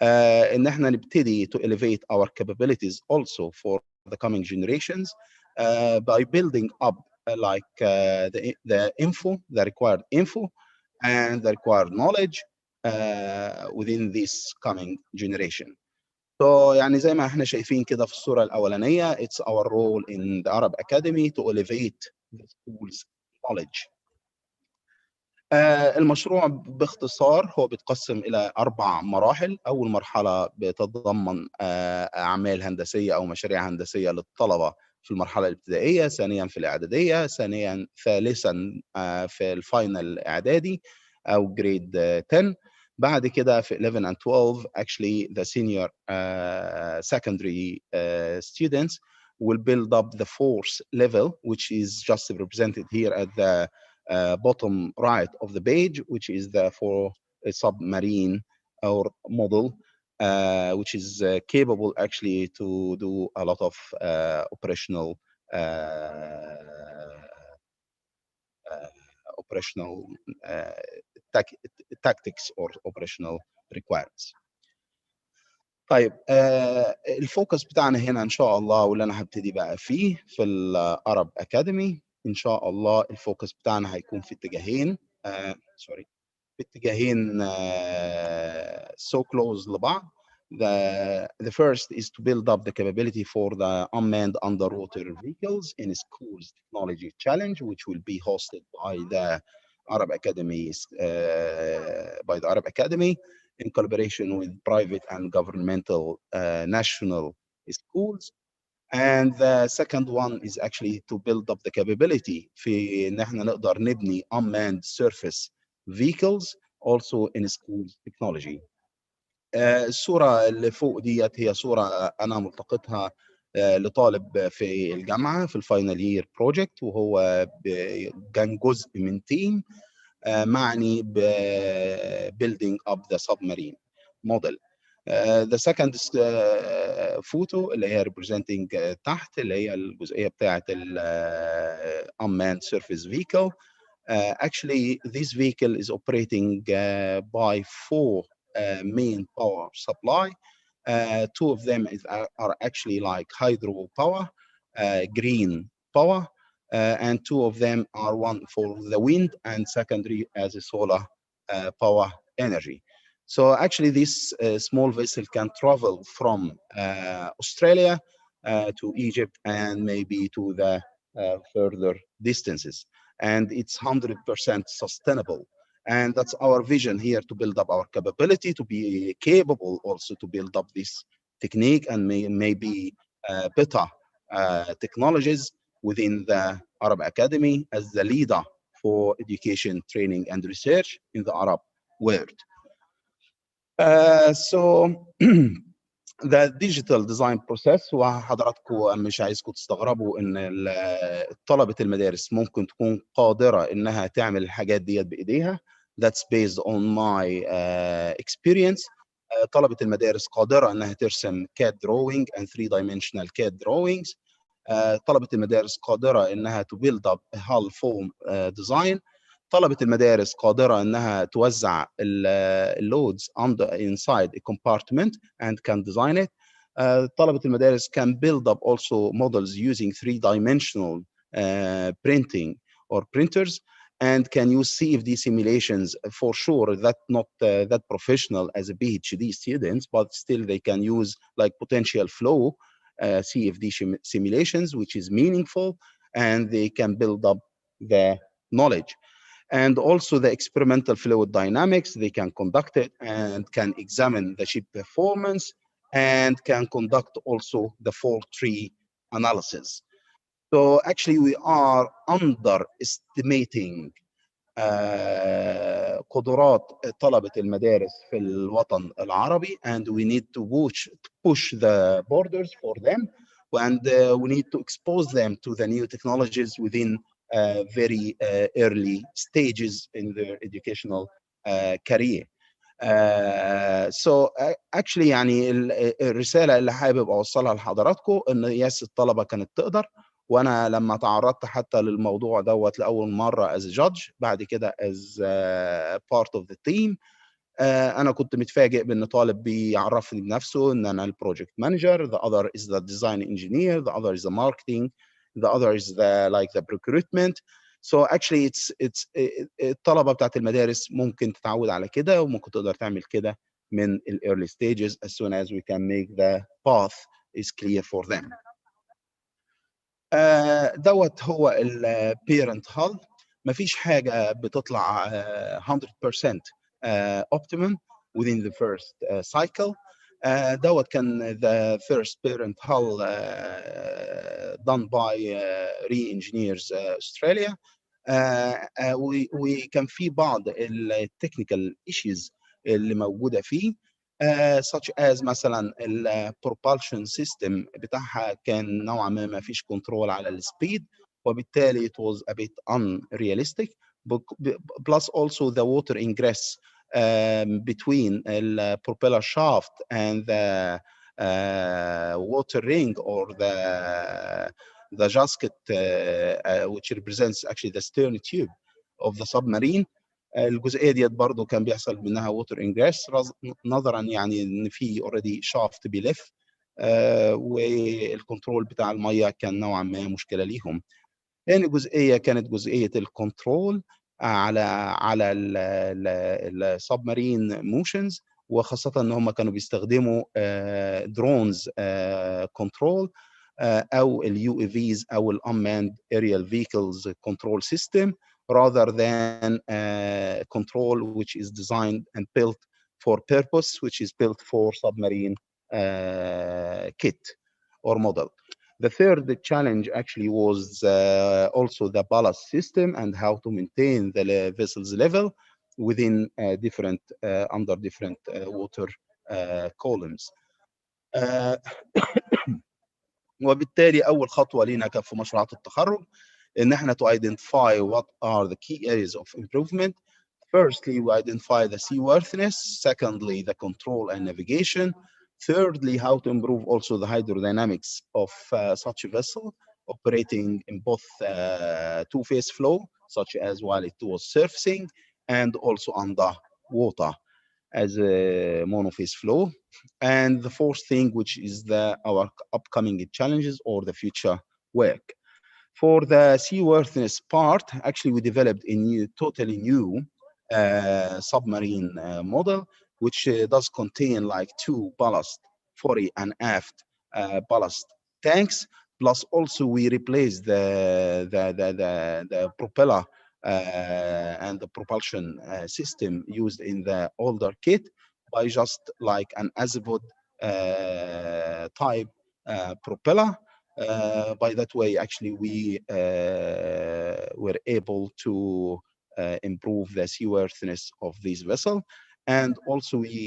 ان احنا نبتدي to elevate our capabilities also for the coming generations by building up like the info, the required info and the required knowledge within this coming generation. So يعني زي ما احنا شايفين كده في الصورة الأولانية, it's our role in the Arab Academy to elevate the school's knowledge. المشروع باختصار هو بيتقسم إلى 4 مراحل. أول مرحلة بتتضمن أعمال هندسية أو مشاريع هندسية للطلبة في المرحلة الابتدائية، ثانيا في الإعدادية، ثالثا في الفاينل الإعدادي أو جريد 10. بعد كده في 11 and 12 actually the senior secondary students will build up the 4th level, which is just represented here at the bottom right of the page, which is for a submarine or model, which is capable actually to do a lot of operational tactics or operational requirements. طيب الفوكس بتاعنا هنا ان شاء الله واللي انا هبتدي بقى فيه في العرب اكاديمي ان شاء الله الفوكس بتاعنا هيكون في اتجاهين في اتجاهين so close لبعض. The first is to build up the capability for the unmanned underwater vehicles in schools technology challenge, which will be hosted by the Arab Academy, in collaboration with private and governmental national schools. And the second one is actually to build up the capability في ان احنا نقدر نبني unmanned surface vehicles also in schools technology. الصورة اللي فوق ديت هي صورة أنا ملتقطها لطالب في الجامعة في الفاينل يير بروجكت، وهو كان جزء من تيم معني ب building up the submarine model. The second photo اللي هي representing تحت اللي هي الجزئية بتاعة unmanned surface vehicle. Actually, this vehicle is operating by 4 main power supply. 2 of them are actually like hydro power, green power, and 2 of them are one for the wind and secondary as a solar power energy. So actually this small vessel can travel from Australia to Egypt and maybe to the further distances. And it's 100% sustainable. And that's our vision here, to build up our capability, to be capable also to build up this technique and maybe better technologies within the Arab Academy as the leader for education, training, and research in the Arab world. So the digital design process، وحضراتكم مش عايزكم تستغربوا ان طلبة المدارس ممكن تكون قادرة انها تعمل الحاجات ديت بايديها. That's based on my experience. طلبة المدارس قادرة انها ترسم CAD drawing and 3-dimensional CAD drawings. طلبة المدارس قادرة انها to build up a hull form design. طلبة المدارس قادرة انها توزع اللودز inside a compartment and can design it. طلبة المدارس can build up also models using 3-dimensional printing or printers and can use CFD simulations. For sure that not that professional as a PhD students, but still they can use like potential flow CFD simulations, which is meaningful, and they can build up the knowledge. And also the experimental fluid dynamics, they can conduct it and can examine the ship performance and can conduct also the fault tree analysis. So actually we are underestimating قدرات طلبة المدارس في الوطن العربي, and we need to push the borders for them, and we need to expose them to the new technologies within very early stages in their educational career. So actually يعني الرسالة اللي حابب أوصلها لحضراتكم إن يس الطلبة كانت تقدر، وانا لما تعرضت حتى للموضوع دوت لاول مره as a judge بعد كده as part of the team انا كنت متفاجئ بان طالب بيعرفني بنفسه ان انا البروجكت مانجر, the other is the design engineer, the other is the marketing, the other is the recruitment. So actually it's الطلبه بتاعت المدارس ممكن تتعود على كده وممكن تقدر تعمل كده من ال early stages as soon as we can make the path is clear for them. دوت هو البيرنت هال. مفيش حاجة بتطلع 100% optimum within the first cycle. دوت كان the first parent hull done by re-engineers Australia. وكان في بعض التكنيكال issues اللي موجودة فيه. such as مثلا البروبالشن سيستم بتاعها كان نوعا ما فيش كنترول على السبيد, وبالتالي it was a bit unrealistic. Plus also the water ingress between the propeller shaft and the water ring or the gasket which represents actually the stern tube of the submarine. الجزئيه ديت برضو كان بيحصل منها ووتر انجريس نظرا يعني ان في اوريدي شافت بيلف والكنترول بتاع الميه كان نوعا ما مشكله ليهم. تاني جزئيه كانت جزئيه الكنترول على السبمارين موشنز، وخاصه ان هم كانوا بيستخدموا درونز كنترول او اليو اي فيز او الانماند aerial vehicles control system rather than control which is designed and built for purpose, which is built for submarine kit or model. The third challenge actually was also the ballast system and how to maintain the vessel's level within different under different water columns. وبالتالي اول خطوه لينا كان في مشروعات التخرج ان احنا to identify what are the key areas of improvement. Firstly, we identify the seaworthiness. Secondly, the control and navigation. Thirdly, how to improve also the hydrodynamics of such a vessel operating in both two-phase flow, such as while it was surfacing, and also under water as a monophase flow. And the fourth thing, which is our upcoming challenges or the future work. For the seaworthiness part, actually we developed a totally new submarine model, which does contain like two ballast, fore and aft ballast tanks. Plus, also we replaced the propeller and the propulsion system used in the older kit by just like an azimuth type propeller. By that way, actually, we were able to improve the seaworthiness of this vessel. And also we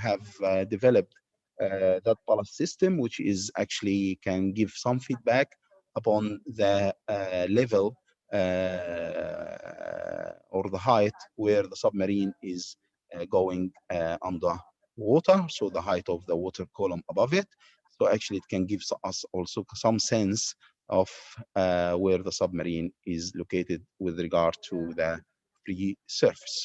have developed that ballast system, which is actually can give some feedback upon the level or the height where the submarine is going under water, so the height of the water column above it. So actually it can give us also some sense of where the submarine is located with regard to the free surface.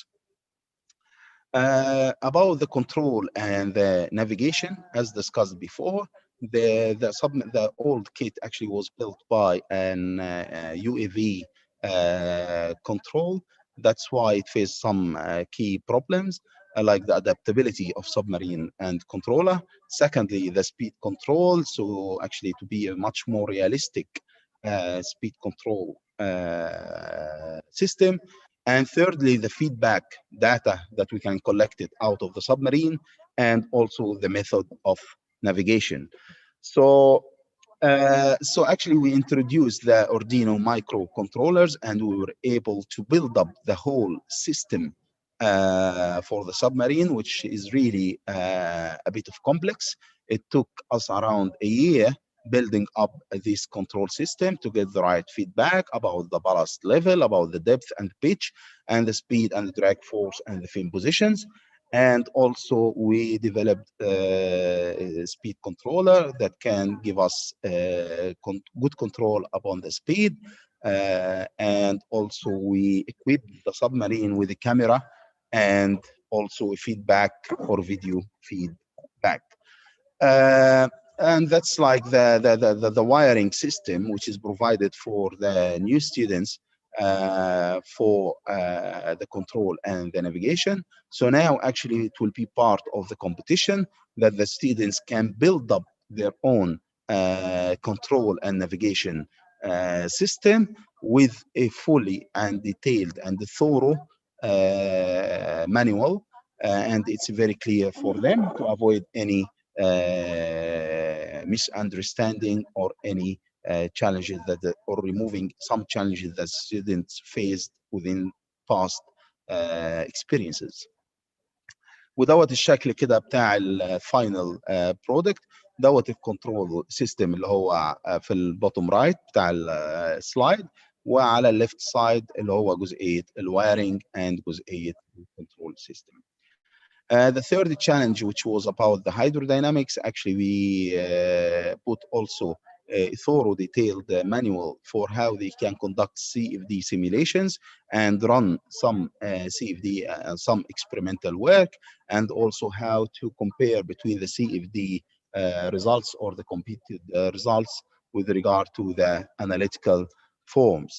About the control and the navigation, as discussed before, the old kit actually was built by an UAV control. That's why it faced some key problems like the adaptability of submarine and controller. Secondly, the speed control, so actually to be a much more realistic speed control system. And thirdly, the feedback data that we can collect it out of the submarine, and also the method of navigation. So actually we introduced the Arduino microcontrollers, and we were able to build up the whole system for the submarine, which is really a bit of complex. It took us around a year building up this control system to get the right feedback about the ballast level, about the depth and pitch, and the speed and the drag force and the fin positions. And also we developed a speed controller that can give us good control upon the speed. And also we equipped the submarine with a camera and also a feedback or video feedback. And that's like the wiring system, which is provided for the new students for the control and the navigation. So now actually it will be part of the competition that the students can build up their own control and navigation system with a fully and detailed and thorough manual. And it's very clear for them to avoid any misunderstanding or any challenges or removing some challenges that students faced within past experiences. ودوت الشكل كده بتاع الفاينل برودكت. دوت الكنترول سيستم اللي هو في البوتوم رايت بتاع السلايد، وعلى الليفت سايد اللي هو جزئيه الوايرنج اند جزئيه الكنترول سيستم. The third challenge, which was about the hydrodynamics, actually we put also a thorough detailed manual for how they can conduct CFD simulations and run some CFD and some experimental work, and also how to compare between the CFD results or the computed results with regard to the analytical forms.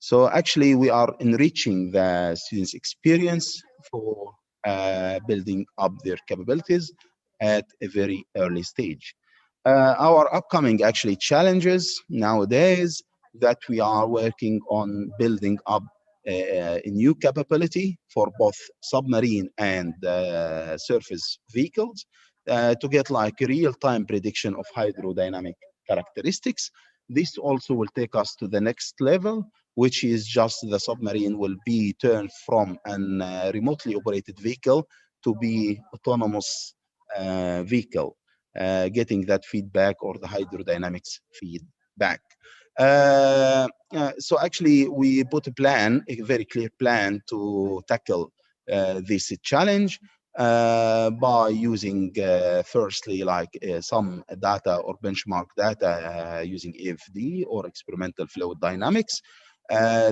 So actually, we are enriching the students' experience for building up their capabilities at a very early stage. Our upcoming actually challenges nowadays that we are working on building up a new capability for both submarine and surface vehicles to get like real-time prediction of hydrodynamic characteristics. This also will take us to the next level, which is just the submarine will be turned from a remotely operated vehicle to be autonomous vehicle, getting that feedback or the hydrodynamics feedback. So actually, we put a plan, a very clear plan to tackle this challenge by using firstly like some data or benchmark data using AFD or experimental fluid dynamics,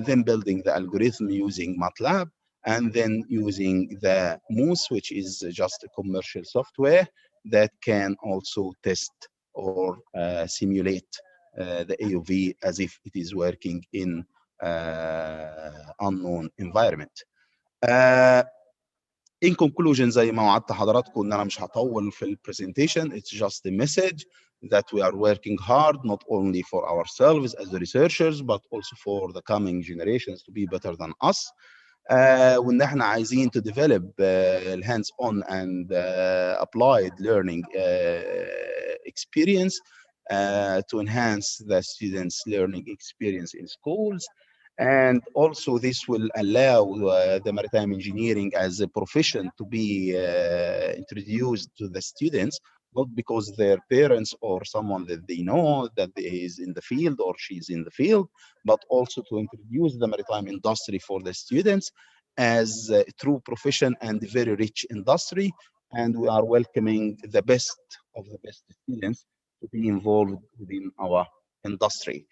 then building the algorithm using MATLAB, and then using the Moose, which is just a commercial software that can also test or simulate the AOV as if it is working in unknown environment. In conclusion, زي ما وعدت حضراتكم ان انا مش هطول في presentation. It's just a message that we are working hard not only for ourselves as the researchers but also for the coming generations to be better than us. وان احنا عايزين to develop hands on and applied learning experience to enhance the students' learning experience in schools. And also this will allow the maritime engineering as a profession to be introduced to the students, not because their parents or someone that they know that is in the field or she's in the field, but also to introduce the maritime industry for the students as a true profession and very rich industry. And we are welcoming the best of the best students to be involved within our industry.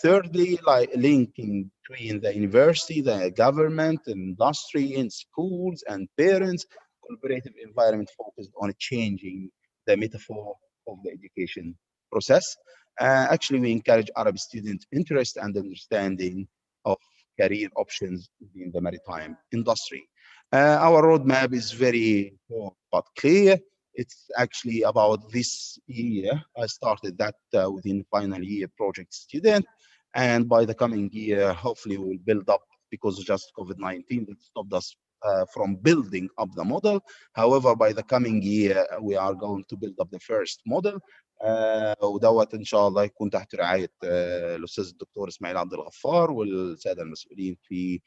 Thirdly, like linking between the university, the government, industry, and schools and parents, collaborative environment focused on changing the metaphor of the education process. Actually, we encourage Arab student interest and understanding of career options in the maritime industry. Our roadmap is very short but clear. It's actually about this year. I started that within final year project student. And by the coming year, hopefully we'll build up, because just COVID-19 that stopped us from building up the model. However, by the coming year, we are going to build up the first model. ودوت ان شاء الله يكون تحت رعايه الاستاذ الدكتور اسماعيل عبد الغفار والساده المسؤولين في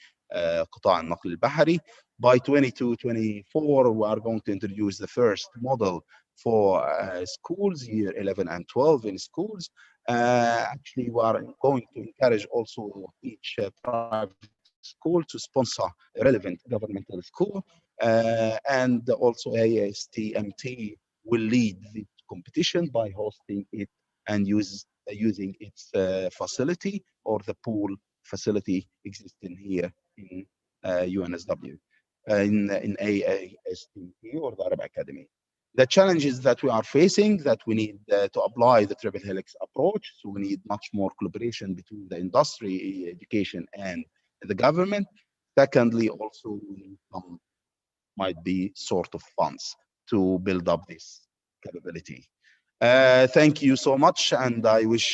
قطاع النقل البحري. By 2024, we are going to introduce the first model for schools, year 11 and 12 in schools. Actually, we are going to encourage also each private school to sponsor a relevant governmental school. And also AISTMT will lead the competition by hosting it and using its facility or the pool facility existing here in UNSW. In AISTMT or the Arab Academy. The challenges that we are facing, that we need to apply the triple helix approach. So we need much more collaboration between the industry, education, and the government. Secondly, also we need some might be sort of funds to build up this capability. Thank you so much, and I wish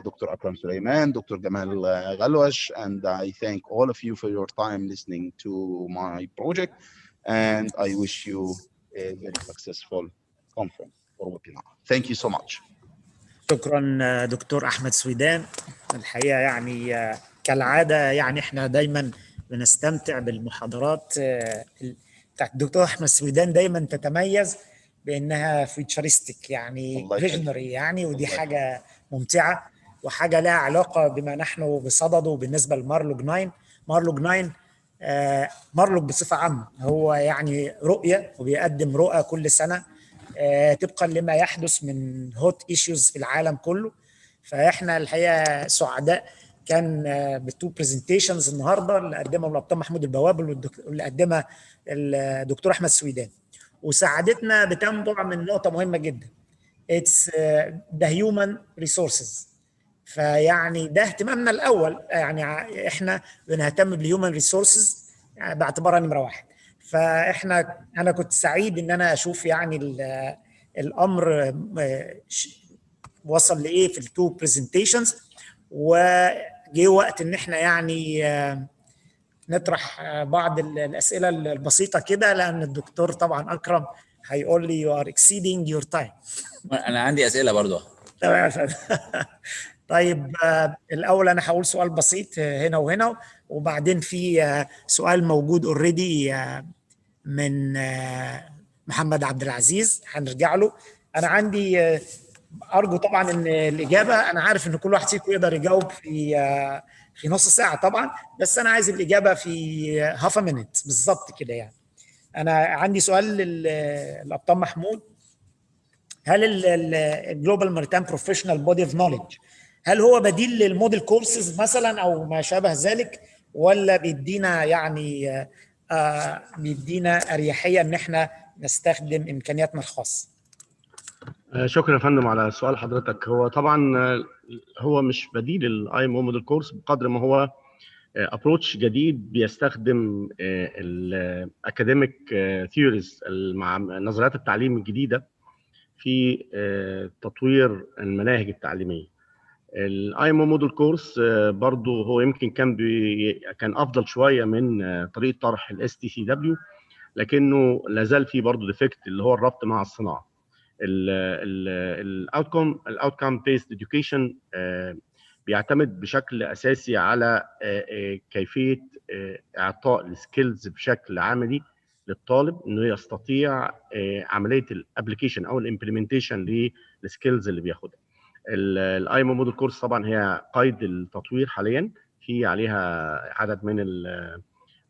Dr. Akram Suleiman, Dr. Gamal Ghalwash, and I thank all of you for your time listening to my project, and I wish you a very successful conference or webinar. Thank you so much. شكرا دكتور أحمد سويدان. الحقيقة يعني كالعادة يعني احنا دايما بنستمتع بالمحاضرات بتاعت الدكتور أحمد سويدان. دايما تتميز بأنها فيتشرستيك يعني فيجنري يعني، ودي حاجة ممتعة وحاجة لها علاقة بما نحن بصدده بالنسبة لمارلوج 9. مارلوج 9 مارلوج بصفة عامة هو يعني رؤية وبيقدم رؤى كل سنة طبقا لما يحدث من هوت ايشوز في العالم كله. فاحنا الحقيقه سعداء كان بالتو برزنتيشنز النهارده اللي قدمهم الابطال محمود البوابل واللي قدمها الدكتور احمد سويدان. وسعادتنا بتنبع من نقطه مهمه جدا. It's the human resources. فيعني ده اهتمامنا الاول، يعني احنا بنهتم بالهيومن ريسورسز باعتبارها نمره واحد. انا كنت سعيد ان انا اشوف يعني الامر وصل لايه في التو برزنتيشنز، وجه وقت ان احنا يعني نطرح بعض الاسئله البسيطه كده، لان الدكتور طبعا اكرم هيقول لي you are exceeding your time. انا عندي اسئله برضو. تمام. طيب الاول انا هقول سؤال بسيط هنا وهنا، وبعدين في سؤال موجود اوريدي من محمد عبد العزيز هنرجع له. انا عندي ارجو طبعا ان الاجابه، انا عارف ان كل واحد فيكم يقدر يجاوب في نص ساعه طبعا، بس انا عايز الاجابه في هاف مينيت بالظبط كده. يعني انا عندي سؤال للابطال محمود. هل الجلوبال ماريتايم بروفيشنال بودي اوف نوليدج هل هو بديل للموديل كورسز مثلا او ما شابه ذلك، ولا بيدينا يعني بيدينا اريحيه ان احنا نستخدم امكانياتنا الخاصه؟ شكرا يا فندم على سؤال حضرتك. هو طبعا هو مش بديل الاي ام او موديل كورس بقدر ما هو ابروتش جديد بيستخدم الاكاديميك ثيوريز مع نظريات التعليم الجديده في تطوير المناهج التعليميه. الاي ام او موديل كورس برضو هو يمكن كان افضل شويه من طريقه طرح الاس تي سي دبليو، لكنه لازال فيه برضو ديفكت اللي هو الربط مع الصناعه. الاوتكم بيست اديوكيشن بيعتمد بشكل اساسي على كيفيه اعطاء السكيلز بشكل عملي للطالب انه يستطيع عمليه الابلكيشن او الامبلمنتيشن للسكيلز اللي بياخدها. الاي ام موديل كورس طبعا هي قيد التطوير حاليا، في عليها عدد من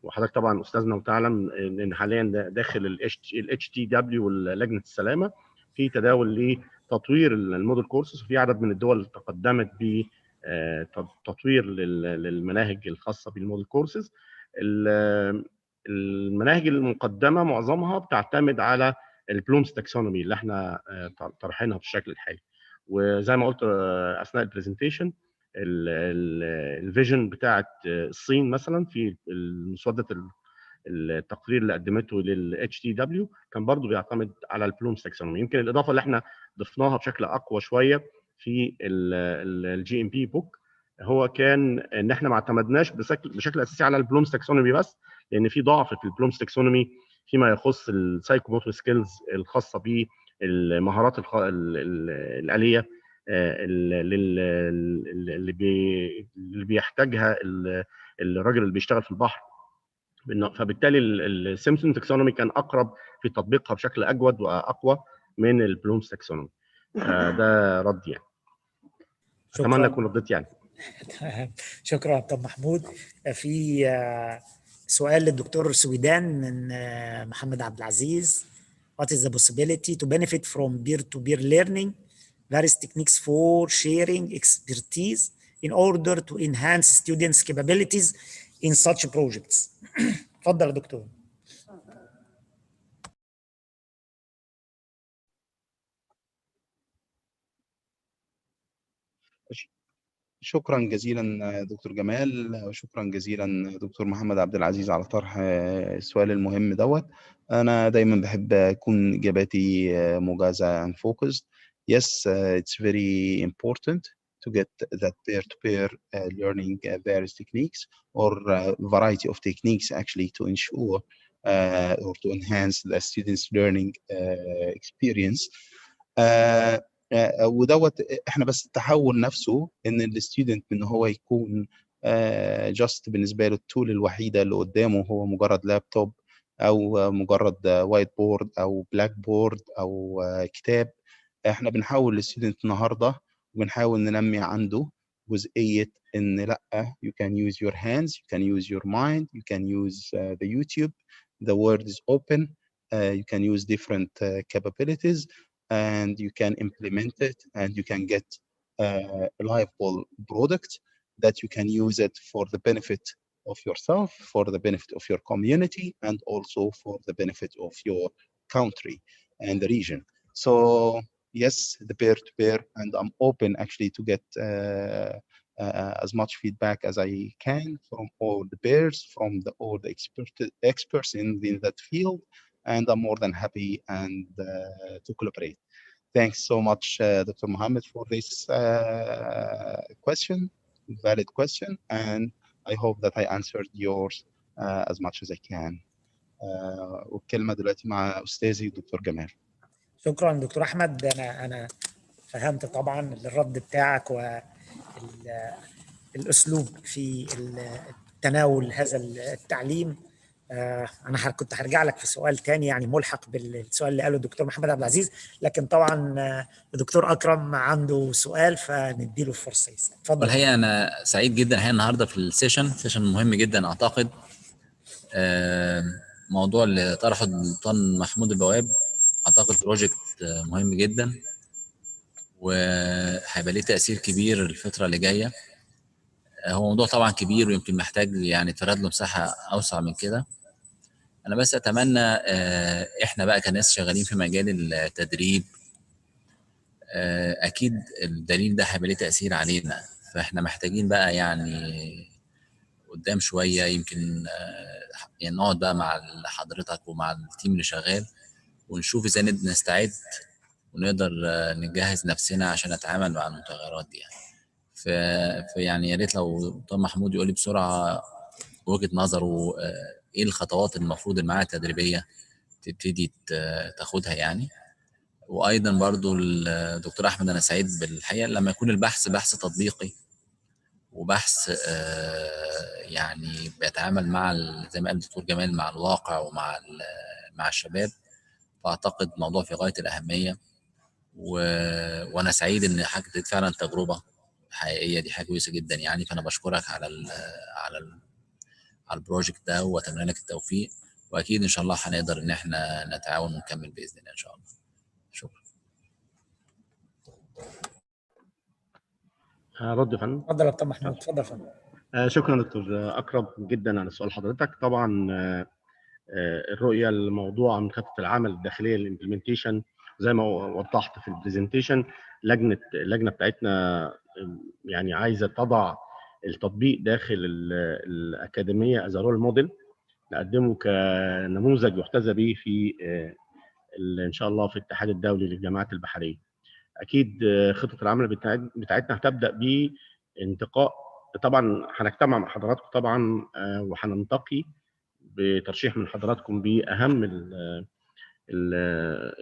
وحضرتك طبعا استاذنا وتعلم ان حاليا داخل الاتش تي دبليو ولجنه السلامه في تداول لتطوير الموديل كورسز، وفي عدد من الدول تقدمت بتطوير للمناهج الخاصه بالموديل كورسز. المناهج المقدمه معظمها بتعتمد على البلومز تاكسونومي اللي احنا طرحينها بالشكل الحالي. وزي ما قلت اثناء البرزنتيشن، الفيجن بتاعت الصين مثلا في مسوده التقرير اللي قدمته للاتش تي دبليو كان برضو بيعتمد على البلومز تاكسونومي. يمكن الاضافه اللي احنا ضفناها بشكل اقوى شويه في الجي ام بي بوك هو كان ان احنا ما اعتمدناش بشكل اساسي على البلومز تاكسونومي بس، لان في ضعف في البلومز تاكسونومي فيما يخص السايكوموتور سكيلز الخاصه بالمهارات الآلية اللي بيحتاجها الراجل اللي بيشتغل في البحر. فبالتالي السيمسون تاكسونومي كان اقرب في تطبيقها بشكل اجود واقوى من البلومز تاكسونومي. ده رد يعني. اتمنى اكون رديت يعني. شكرا طب محمود. في سؤال للدكتور سويدان من محمد عبد العزيز. What is the possibility to benefit from peer-to-peer learning, various techniques for sharing expertise in order to enhance students' capabilities in such projects? اتفضل يا دكتور. شكرا جزيلا دكتور جمال، وشكرا جزيلا دكتور محمد عبد العزيز على طرح السؤال المهم دوت. انا دايما بحب اكون اجاباتي موجزه and focused. Yes, it's very important to get that peer-to-peer learning various techniques or variety of techniques actually to ensure or to enhance the students' learning experience. ودوت احنا بس التحول نفسه ان الستودنت ان هو يكون جاست بالنسبه له التول الوحيده اللي قدامه هو مجرد لابتوب او مجرد وايت بورد او بلاك بورد او كتاب. احنا بنحاول الستودنت النهارده وبنحاول ننمي عنده جزئيه ان لا، you can use your hands, you can use your mind, you can use the YouTube, the world is open, you can use different capabilities and you can implement it and you can get a livable product that you can use it for the benefit of yourself, for the benefit of your community, and also for the benefit of your country and the region. So yes, the peer-to-peer, and I'm open actually to get as much feedback as I can from all the peers, from all the experts in that field, and I'm more than happy and to collaborate. Thanks so much, Dr. Mohammed, for this question, valid question, and I hope that I answered yours as much as I can. والكلمة دلوقتي مع أستاذي دكتور جمال. شكرا دكتور أحمد. أنا فهمت طبعا الرد بتاعك والأسلوب في تناول هذا التعليم. أنا كنت هرجع لك في سؤال تاني يعني ملحق بالسؤال اللي قاله الدكتور محمد عبد العزيز، لكن طبعا الدكتور أكرم عنده سؤال فنديله الفرصة يسأل. اتفضل. والحقيقة أنا سعيد جدا الحقيقة النهاردة في سيشن مهم جدا أعتقد. موضوع اللي طرحه الدكتور محمود البواب أعتقد بروجكت مهم جدا وهيبقى ليه تأثير كبير الفترة اللي جاية. هو موضوع طبعا كبير ويمكن محتاج يعني تفرد له مساحة أوسع من كده. أنا بس أتمنى إحنا بقى كناس شغالين في مجال التدريب أكيد الدليل ده هيبقى ليه تأثير علينا، فإحنا محتاجين بقى يعني قدام شوية يمكن يعني نقعد بقى مع حضرتك ومع التيم اللي شغال ونشوف إزاي نستعد ونقدر نجهز نفسنا عشان نتعامل مع المتغيرات دي يعني. يعني يا ريت لو دكتور محمود يقول لي بسرعة وجهة نظره ايه الخطوات المفروض المعاهد التدريبية تبتدي تاخدها يعني. وايضا برضو الدكتور احمد انا سعيد بالحقيقة لما يكون البحث بحث تطبيقي وبحث يعني بيتعامل مع زي ما قال الدكتور جمال مع الواقع ومع مع الشباب، فاعتقد موضوع في غاية الأهمية وانا سعيد ان حاجه فعلا تجربه حقيقيه، دي حاجه كويسه جدا يعني. فانا بشكرك على على البروجكت ده واتمنى لك التوفيق، واكيد ان شاء الله هنقدر ان احنا نتعاون ونكمل باذن الله ان شاء الله. شكرا. رد يا فندم. اتفضل يا دكتور محمود. اتفضل يا فندم. شكرا دكتور اكرم جدا على سؤال حضرتك. طبعا الرؤيه الموضوع من خطه العمل الداخليه للامبلمنتيشن زي ما وضحت في البرزنتيشن، اللجنه بتاعتنا يعني عايزه تضع التطبيق داخل الاكاديميه از رول موديل نقدمه كنموذج يحتذى به في ان شاء الله في الاتحاد الدولي للجامعات البحريه. اكيد خطه العمل بتاعتنا هتبدا بانتقاء، طبعا هنجتمع مع حضراتكم طبعا وهننتقي بترشيح من حضراتكم باهم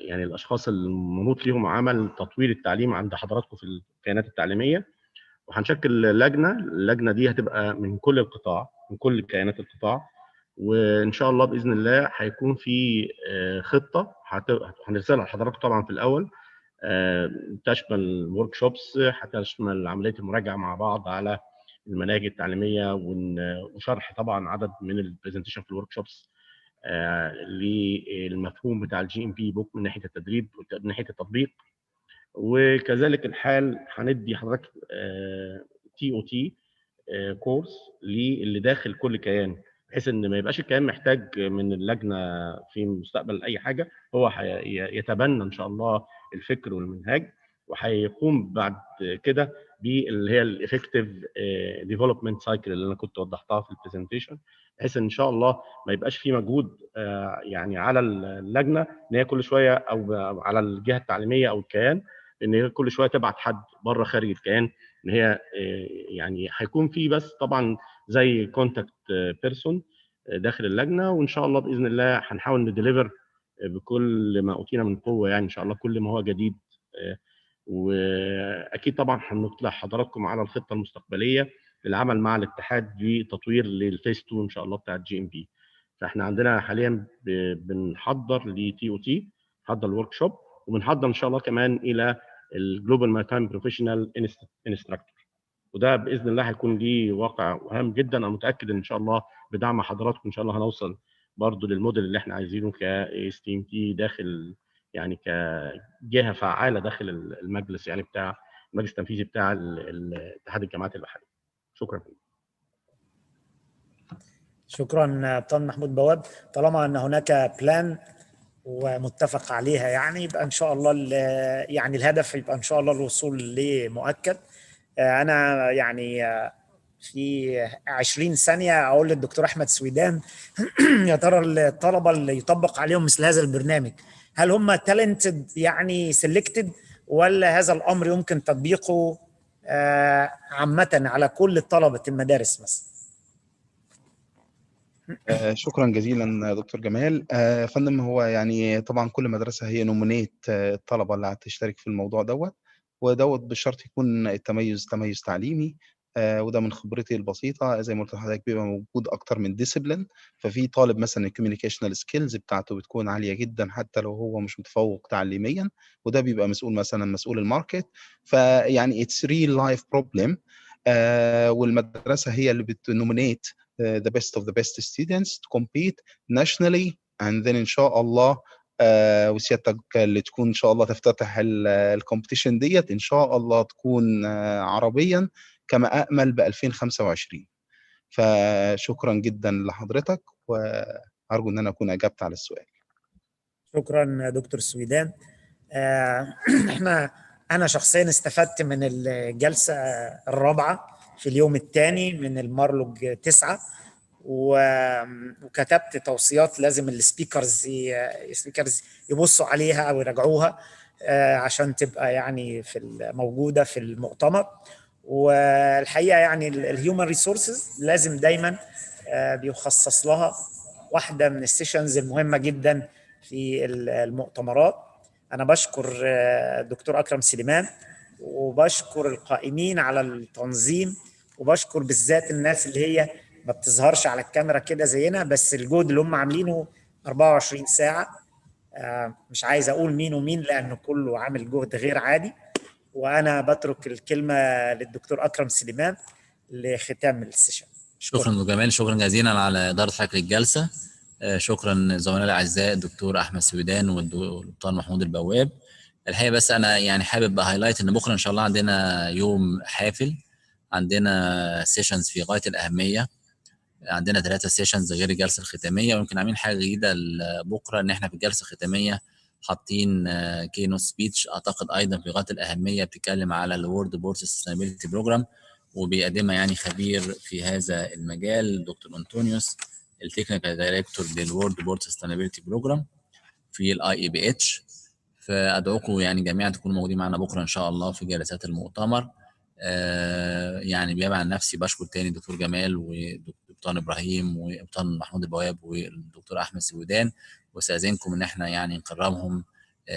يعني الاشخاص المنوط ليهم عمل تطوير التعليم عند حضراتكم في الكيانات التعليميه، وهنشكل لجنه. اللجنه دي هتبقى من كل القطاع، من كل كيانات القطاع، وان شاء الله باذن الله هيكون في خطه هنرسلها لحضراتكم طبعا في الاول، تشمل ورك شوبس، هتشمل عمليه المراجعه مع بعض على المناهج التعليميه وشرح طبعا عدد من البرزنتيشن في الورك شوبس للمفهوم بتاع الجي ام بي بوك من ناحيه التدريب ومن ناحيه التطبيق. وكذلك الحال هندي حضرتك تي او تي كورس للي داخل كل كيان، بحيث ان ما يبقاش الكيان محتاج من اللجنه في المستقبل اي حاجه، هو يتبنى ان شاء الله الفكر والمنهاج، وهيقوم بعد كده باللي هي الافكتيف ديفلوبمنت سايكل اللي انا كنت وضحتها في البرزنتيشن، بحيث ان شاء الله ما يبقاش في مجهود يعني على اللجنه ان هي كل شويه او على الجهه التعليميه او الكيان ان هي كل شويه تبعت حد بره خارج الكيان، ان هي يعني هيكون في بس طبعا زي كونتاكت بيرسون داخل اللجنه، وان شاء الله باذن الله هنحاول نديليفر بكل ما اوتينا من قوه يعني ان شاء الله كل ما هو جديد. واكيد طبعا هنطلع حضراتكم على الخطه المستقبليه للعمل مع الاتحاد بتطوير للفيس 2 ان شاء الله بتاع الجي ام بي. فاحنا عندنا حاليا بنحضر لتي او تي، نحضر الورك شوب، وبنحضر ان شاء الله كمان الى الجلوبال ماريتايم بروفيشنال انستراكتور، وده باذن الله هيكون ليه واقع هام جدا. انا متاكد ان شاء الله بدعم حضراتكم ان شاء الله هنوصل برضو للموديل اللي احنا عايزينه كاس تي ام تي داخل يعني كجهه فعاله داخل المجلس يعني بتاع المجلس التنفيذي بتاع اتحاد الجامعات البحريه. شكرا. شكرا دكتور محمود بواب. طالما ان هناك بلان ومتفق عليها، يعني يبقى ان شاء الله يعني الهدف يبقى ان شاء الله الوصول لمؤكد. انا يعني في 20 ثانيه اقول للدكتور احمد سويدان يا ترى الطلبه اللي يطبق عليهم مثل هذا البرنامج هل هم تالنتد يعني سيلكتد، ولا هذا الامر يمكن تطبيقه عامه على كل طلبه المدارس مثلا؟ شكرا جزيلا دكتور جمال. فندم، هو يعني طبعا كل مدرسة هي نومينيت الطلبة اللي هتشترك في الموضوع ودوت بالشرط يكون التميز تميز تعليمي. وده من خبرتي البسيطة، زي ما قلت لحضرتك بيبقى موجود أكتر من ديسيبلين. ففي طالب مثلا الكوميونيكيشنال سكيلز بتاعته بتكون عالية جدا حتى لو هو مش متفوق تعليميا، وده بيبقى مسؤول الماركت. فيعني اتس ريل لايف بروبلم. والمدرسة هي اللي بتنومينيت the best of the best students to compete nationally, and then إن شاء الله وسيادتك اللي تكون إن شاء الله تفتتح الكومبيتيشن ديت إن شاء الله تكون عربيا كما أأمل ب 2025. فشكرا جدا لحضرتك، وأرجو إن أنا أكون أجبت على السؤال. شكرا دكتور سويدان. أنا شخصيا استفدت من الجلسة الرابعة في اليوم الثاني من المارلوج 9، وكتبت توصيات لازم السبيكرز يبصوا عليها او يراجعوها عشان تبقى يعني موجوده في المؤتمر. والحقيقه يعني الهيومن ريسورسز لازم دايما بيخصص لها واحده من السيشنز المهمه جدا في المؤتمرات. انا بشكر الدكتور اكرم سليمان، وبشكر القائمين على التنظيم، وبشكر بالذات الناس اللي هي ما بتظهرش على الكاميرا كده زينا، بس الجهد اللي هم عاملينه 24 ساعة. مش عايز أقول مين ومين لأنه كله عامل جهد غير عادي. وأنا بترك الكلمة للدكتور أكرم سليمان لختام السيشن. شكرا دكتور جمال، شكرا جزيلا على إدارة حضرتك للجلسة. شكرا زملائي الأعزاء الدكتور أحمد سويدان والدكتور محمود البواب. الحقيقة بس أنا يعني حابب هايلايت إن بكرة إن شاء الله عندنا يوم حافل، عندنا سيشنز في غاية الأهمية. عندنا 3 سيشنز غير الجلسه الختاميه، ويمكن عاملين حاجه جديده بكره ان احنا في الجلسه الختاميه حاطين كينوت سبيتش اعتقد ايضا في غايه الاهميه، بتتكلم على الورد بورد سستينابيلتي بروجرام، وبيقدمها يعني خبير في هذا المجال دكتور انطونيوس، التكنيكال دايركتور للورد بورد سستينابيلتي بروجرام في الاي اي بي اتش. فادعوكم يعني جميعا تكونوا موجودين معنا بكره ان شاء الله في جلسات المؤتمر. يعني بيابع عن نفسي بشكر تاني دكتور جمال ودكتور ابراهيم ودكتور محمود البواب والدكتور احمد سويدان، واستاذنكم ان احنا يعني نكرمهم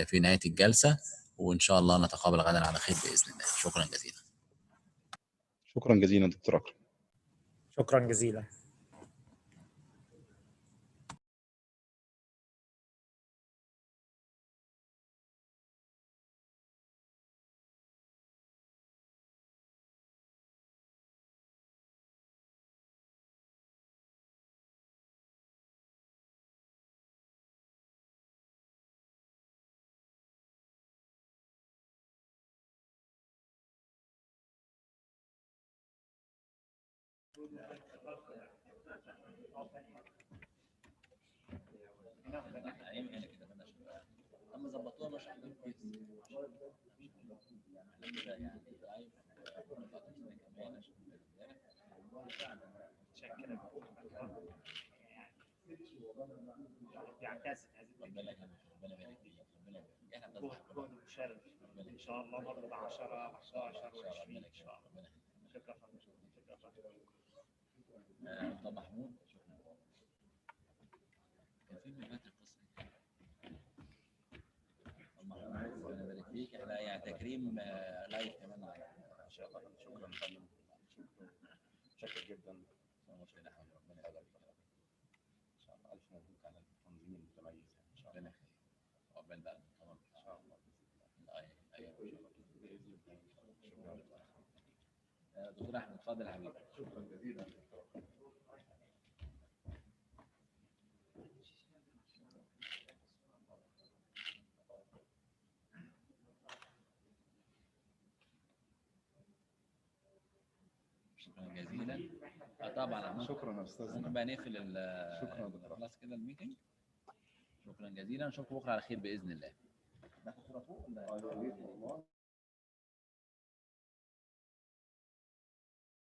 في نهايه الجلسه، وان شاء الله نتقابل غدا على خير باذن الله. شكرا جزيلا. شكرا جزيلا دكتور اكرم. شكرا جزيلا. اما ظبطوها مش عاملين كويس ان شاء الله برضه 10 11 و20 ان شاء الله. شكرا طب محمود كان في مهمات القصه ربنا يبارك فيك. احنا يعني تكريم لايف كمان ان شاء الله. شكرا فندم، شكرا جدا. ربنا يبارك فيك ان شاء الله. الف مبروك على التنظيم المتميز ان شاء الله. عقبال بقى المؤتمر ان شاء الله. دكتور احمد اتفضل يا حبيبي. شكرا جزيلا. شكرا جزيلا. طبعا شكرا يا استاذ. ممكن بقى نقفل شكرا خلاص كده الميتنج. شكرا جزيلا، نشوفكم بكره على خير باذن الله.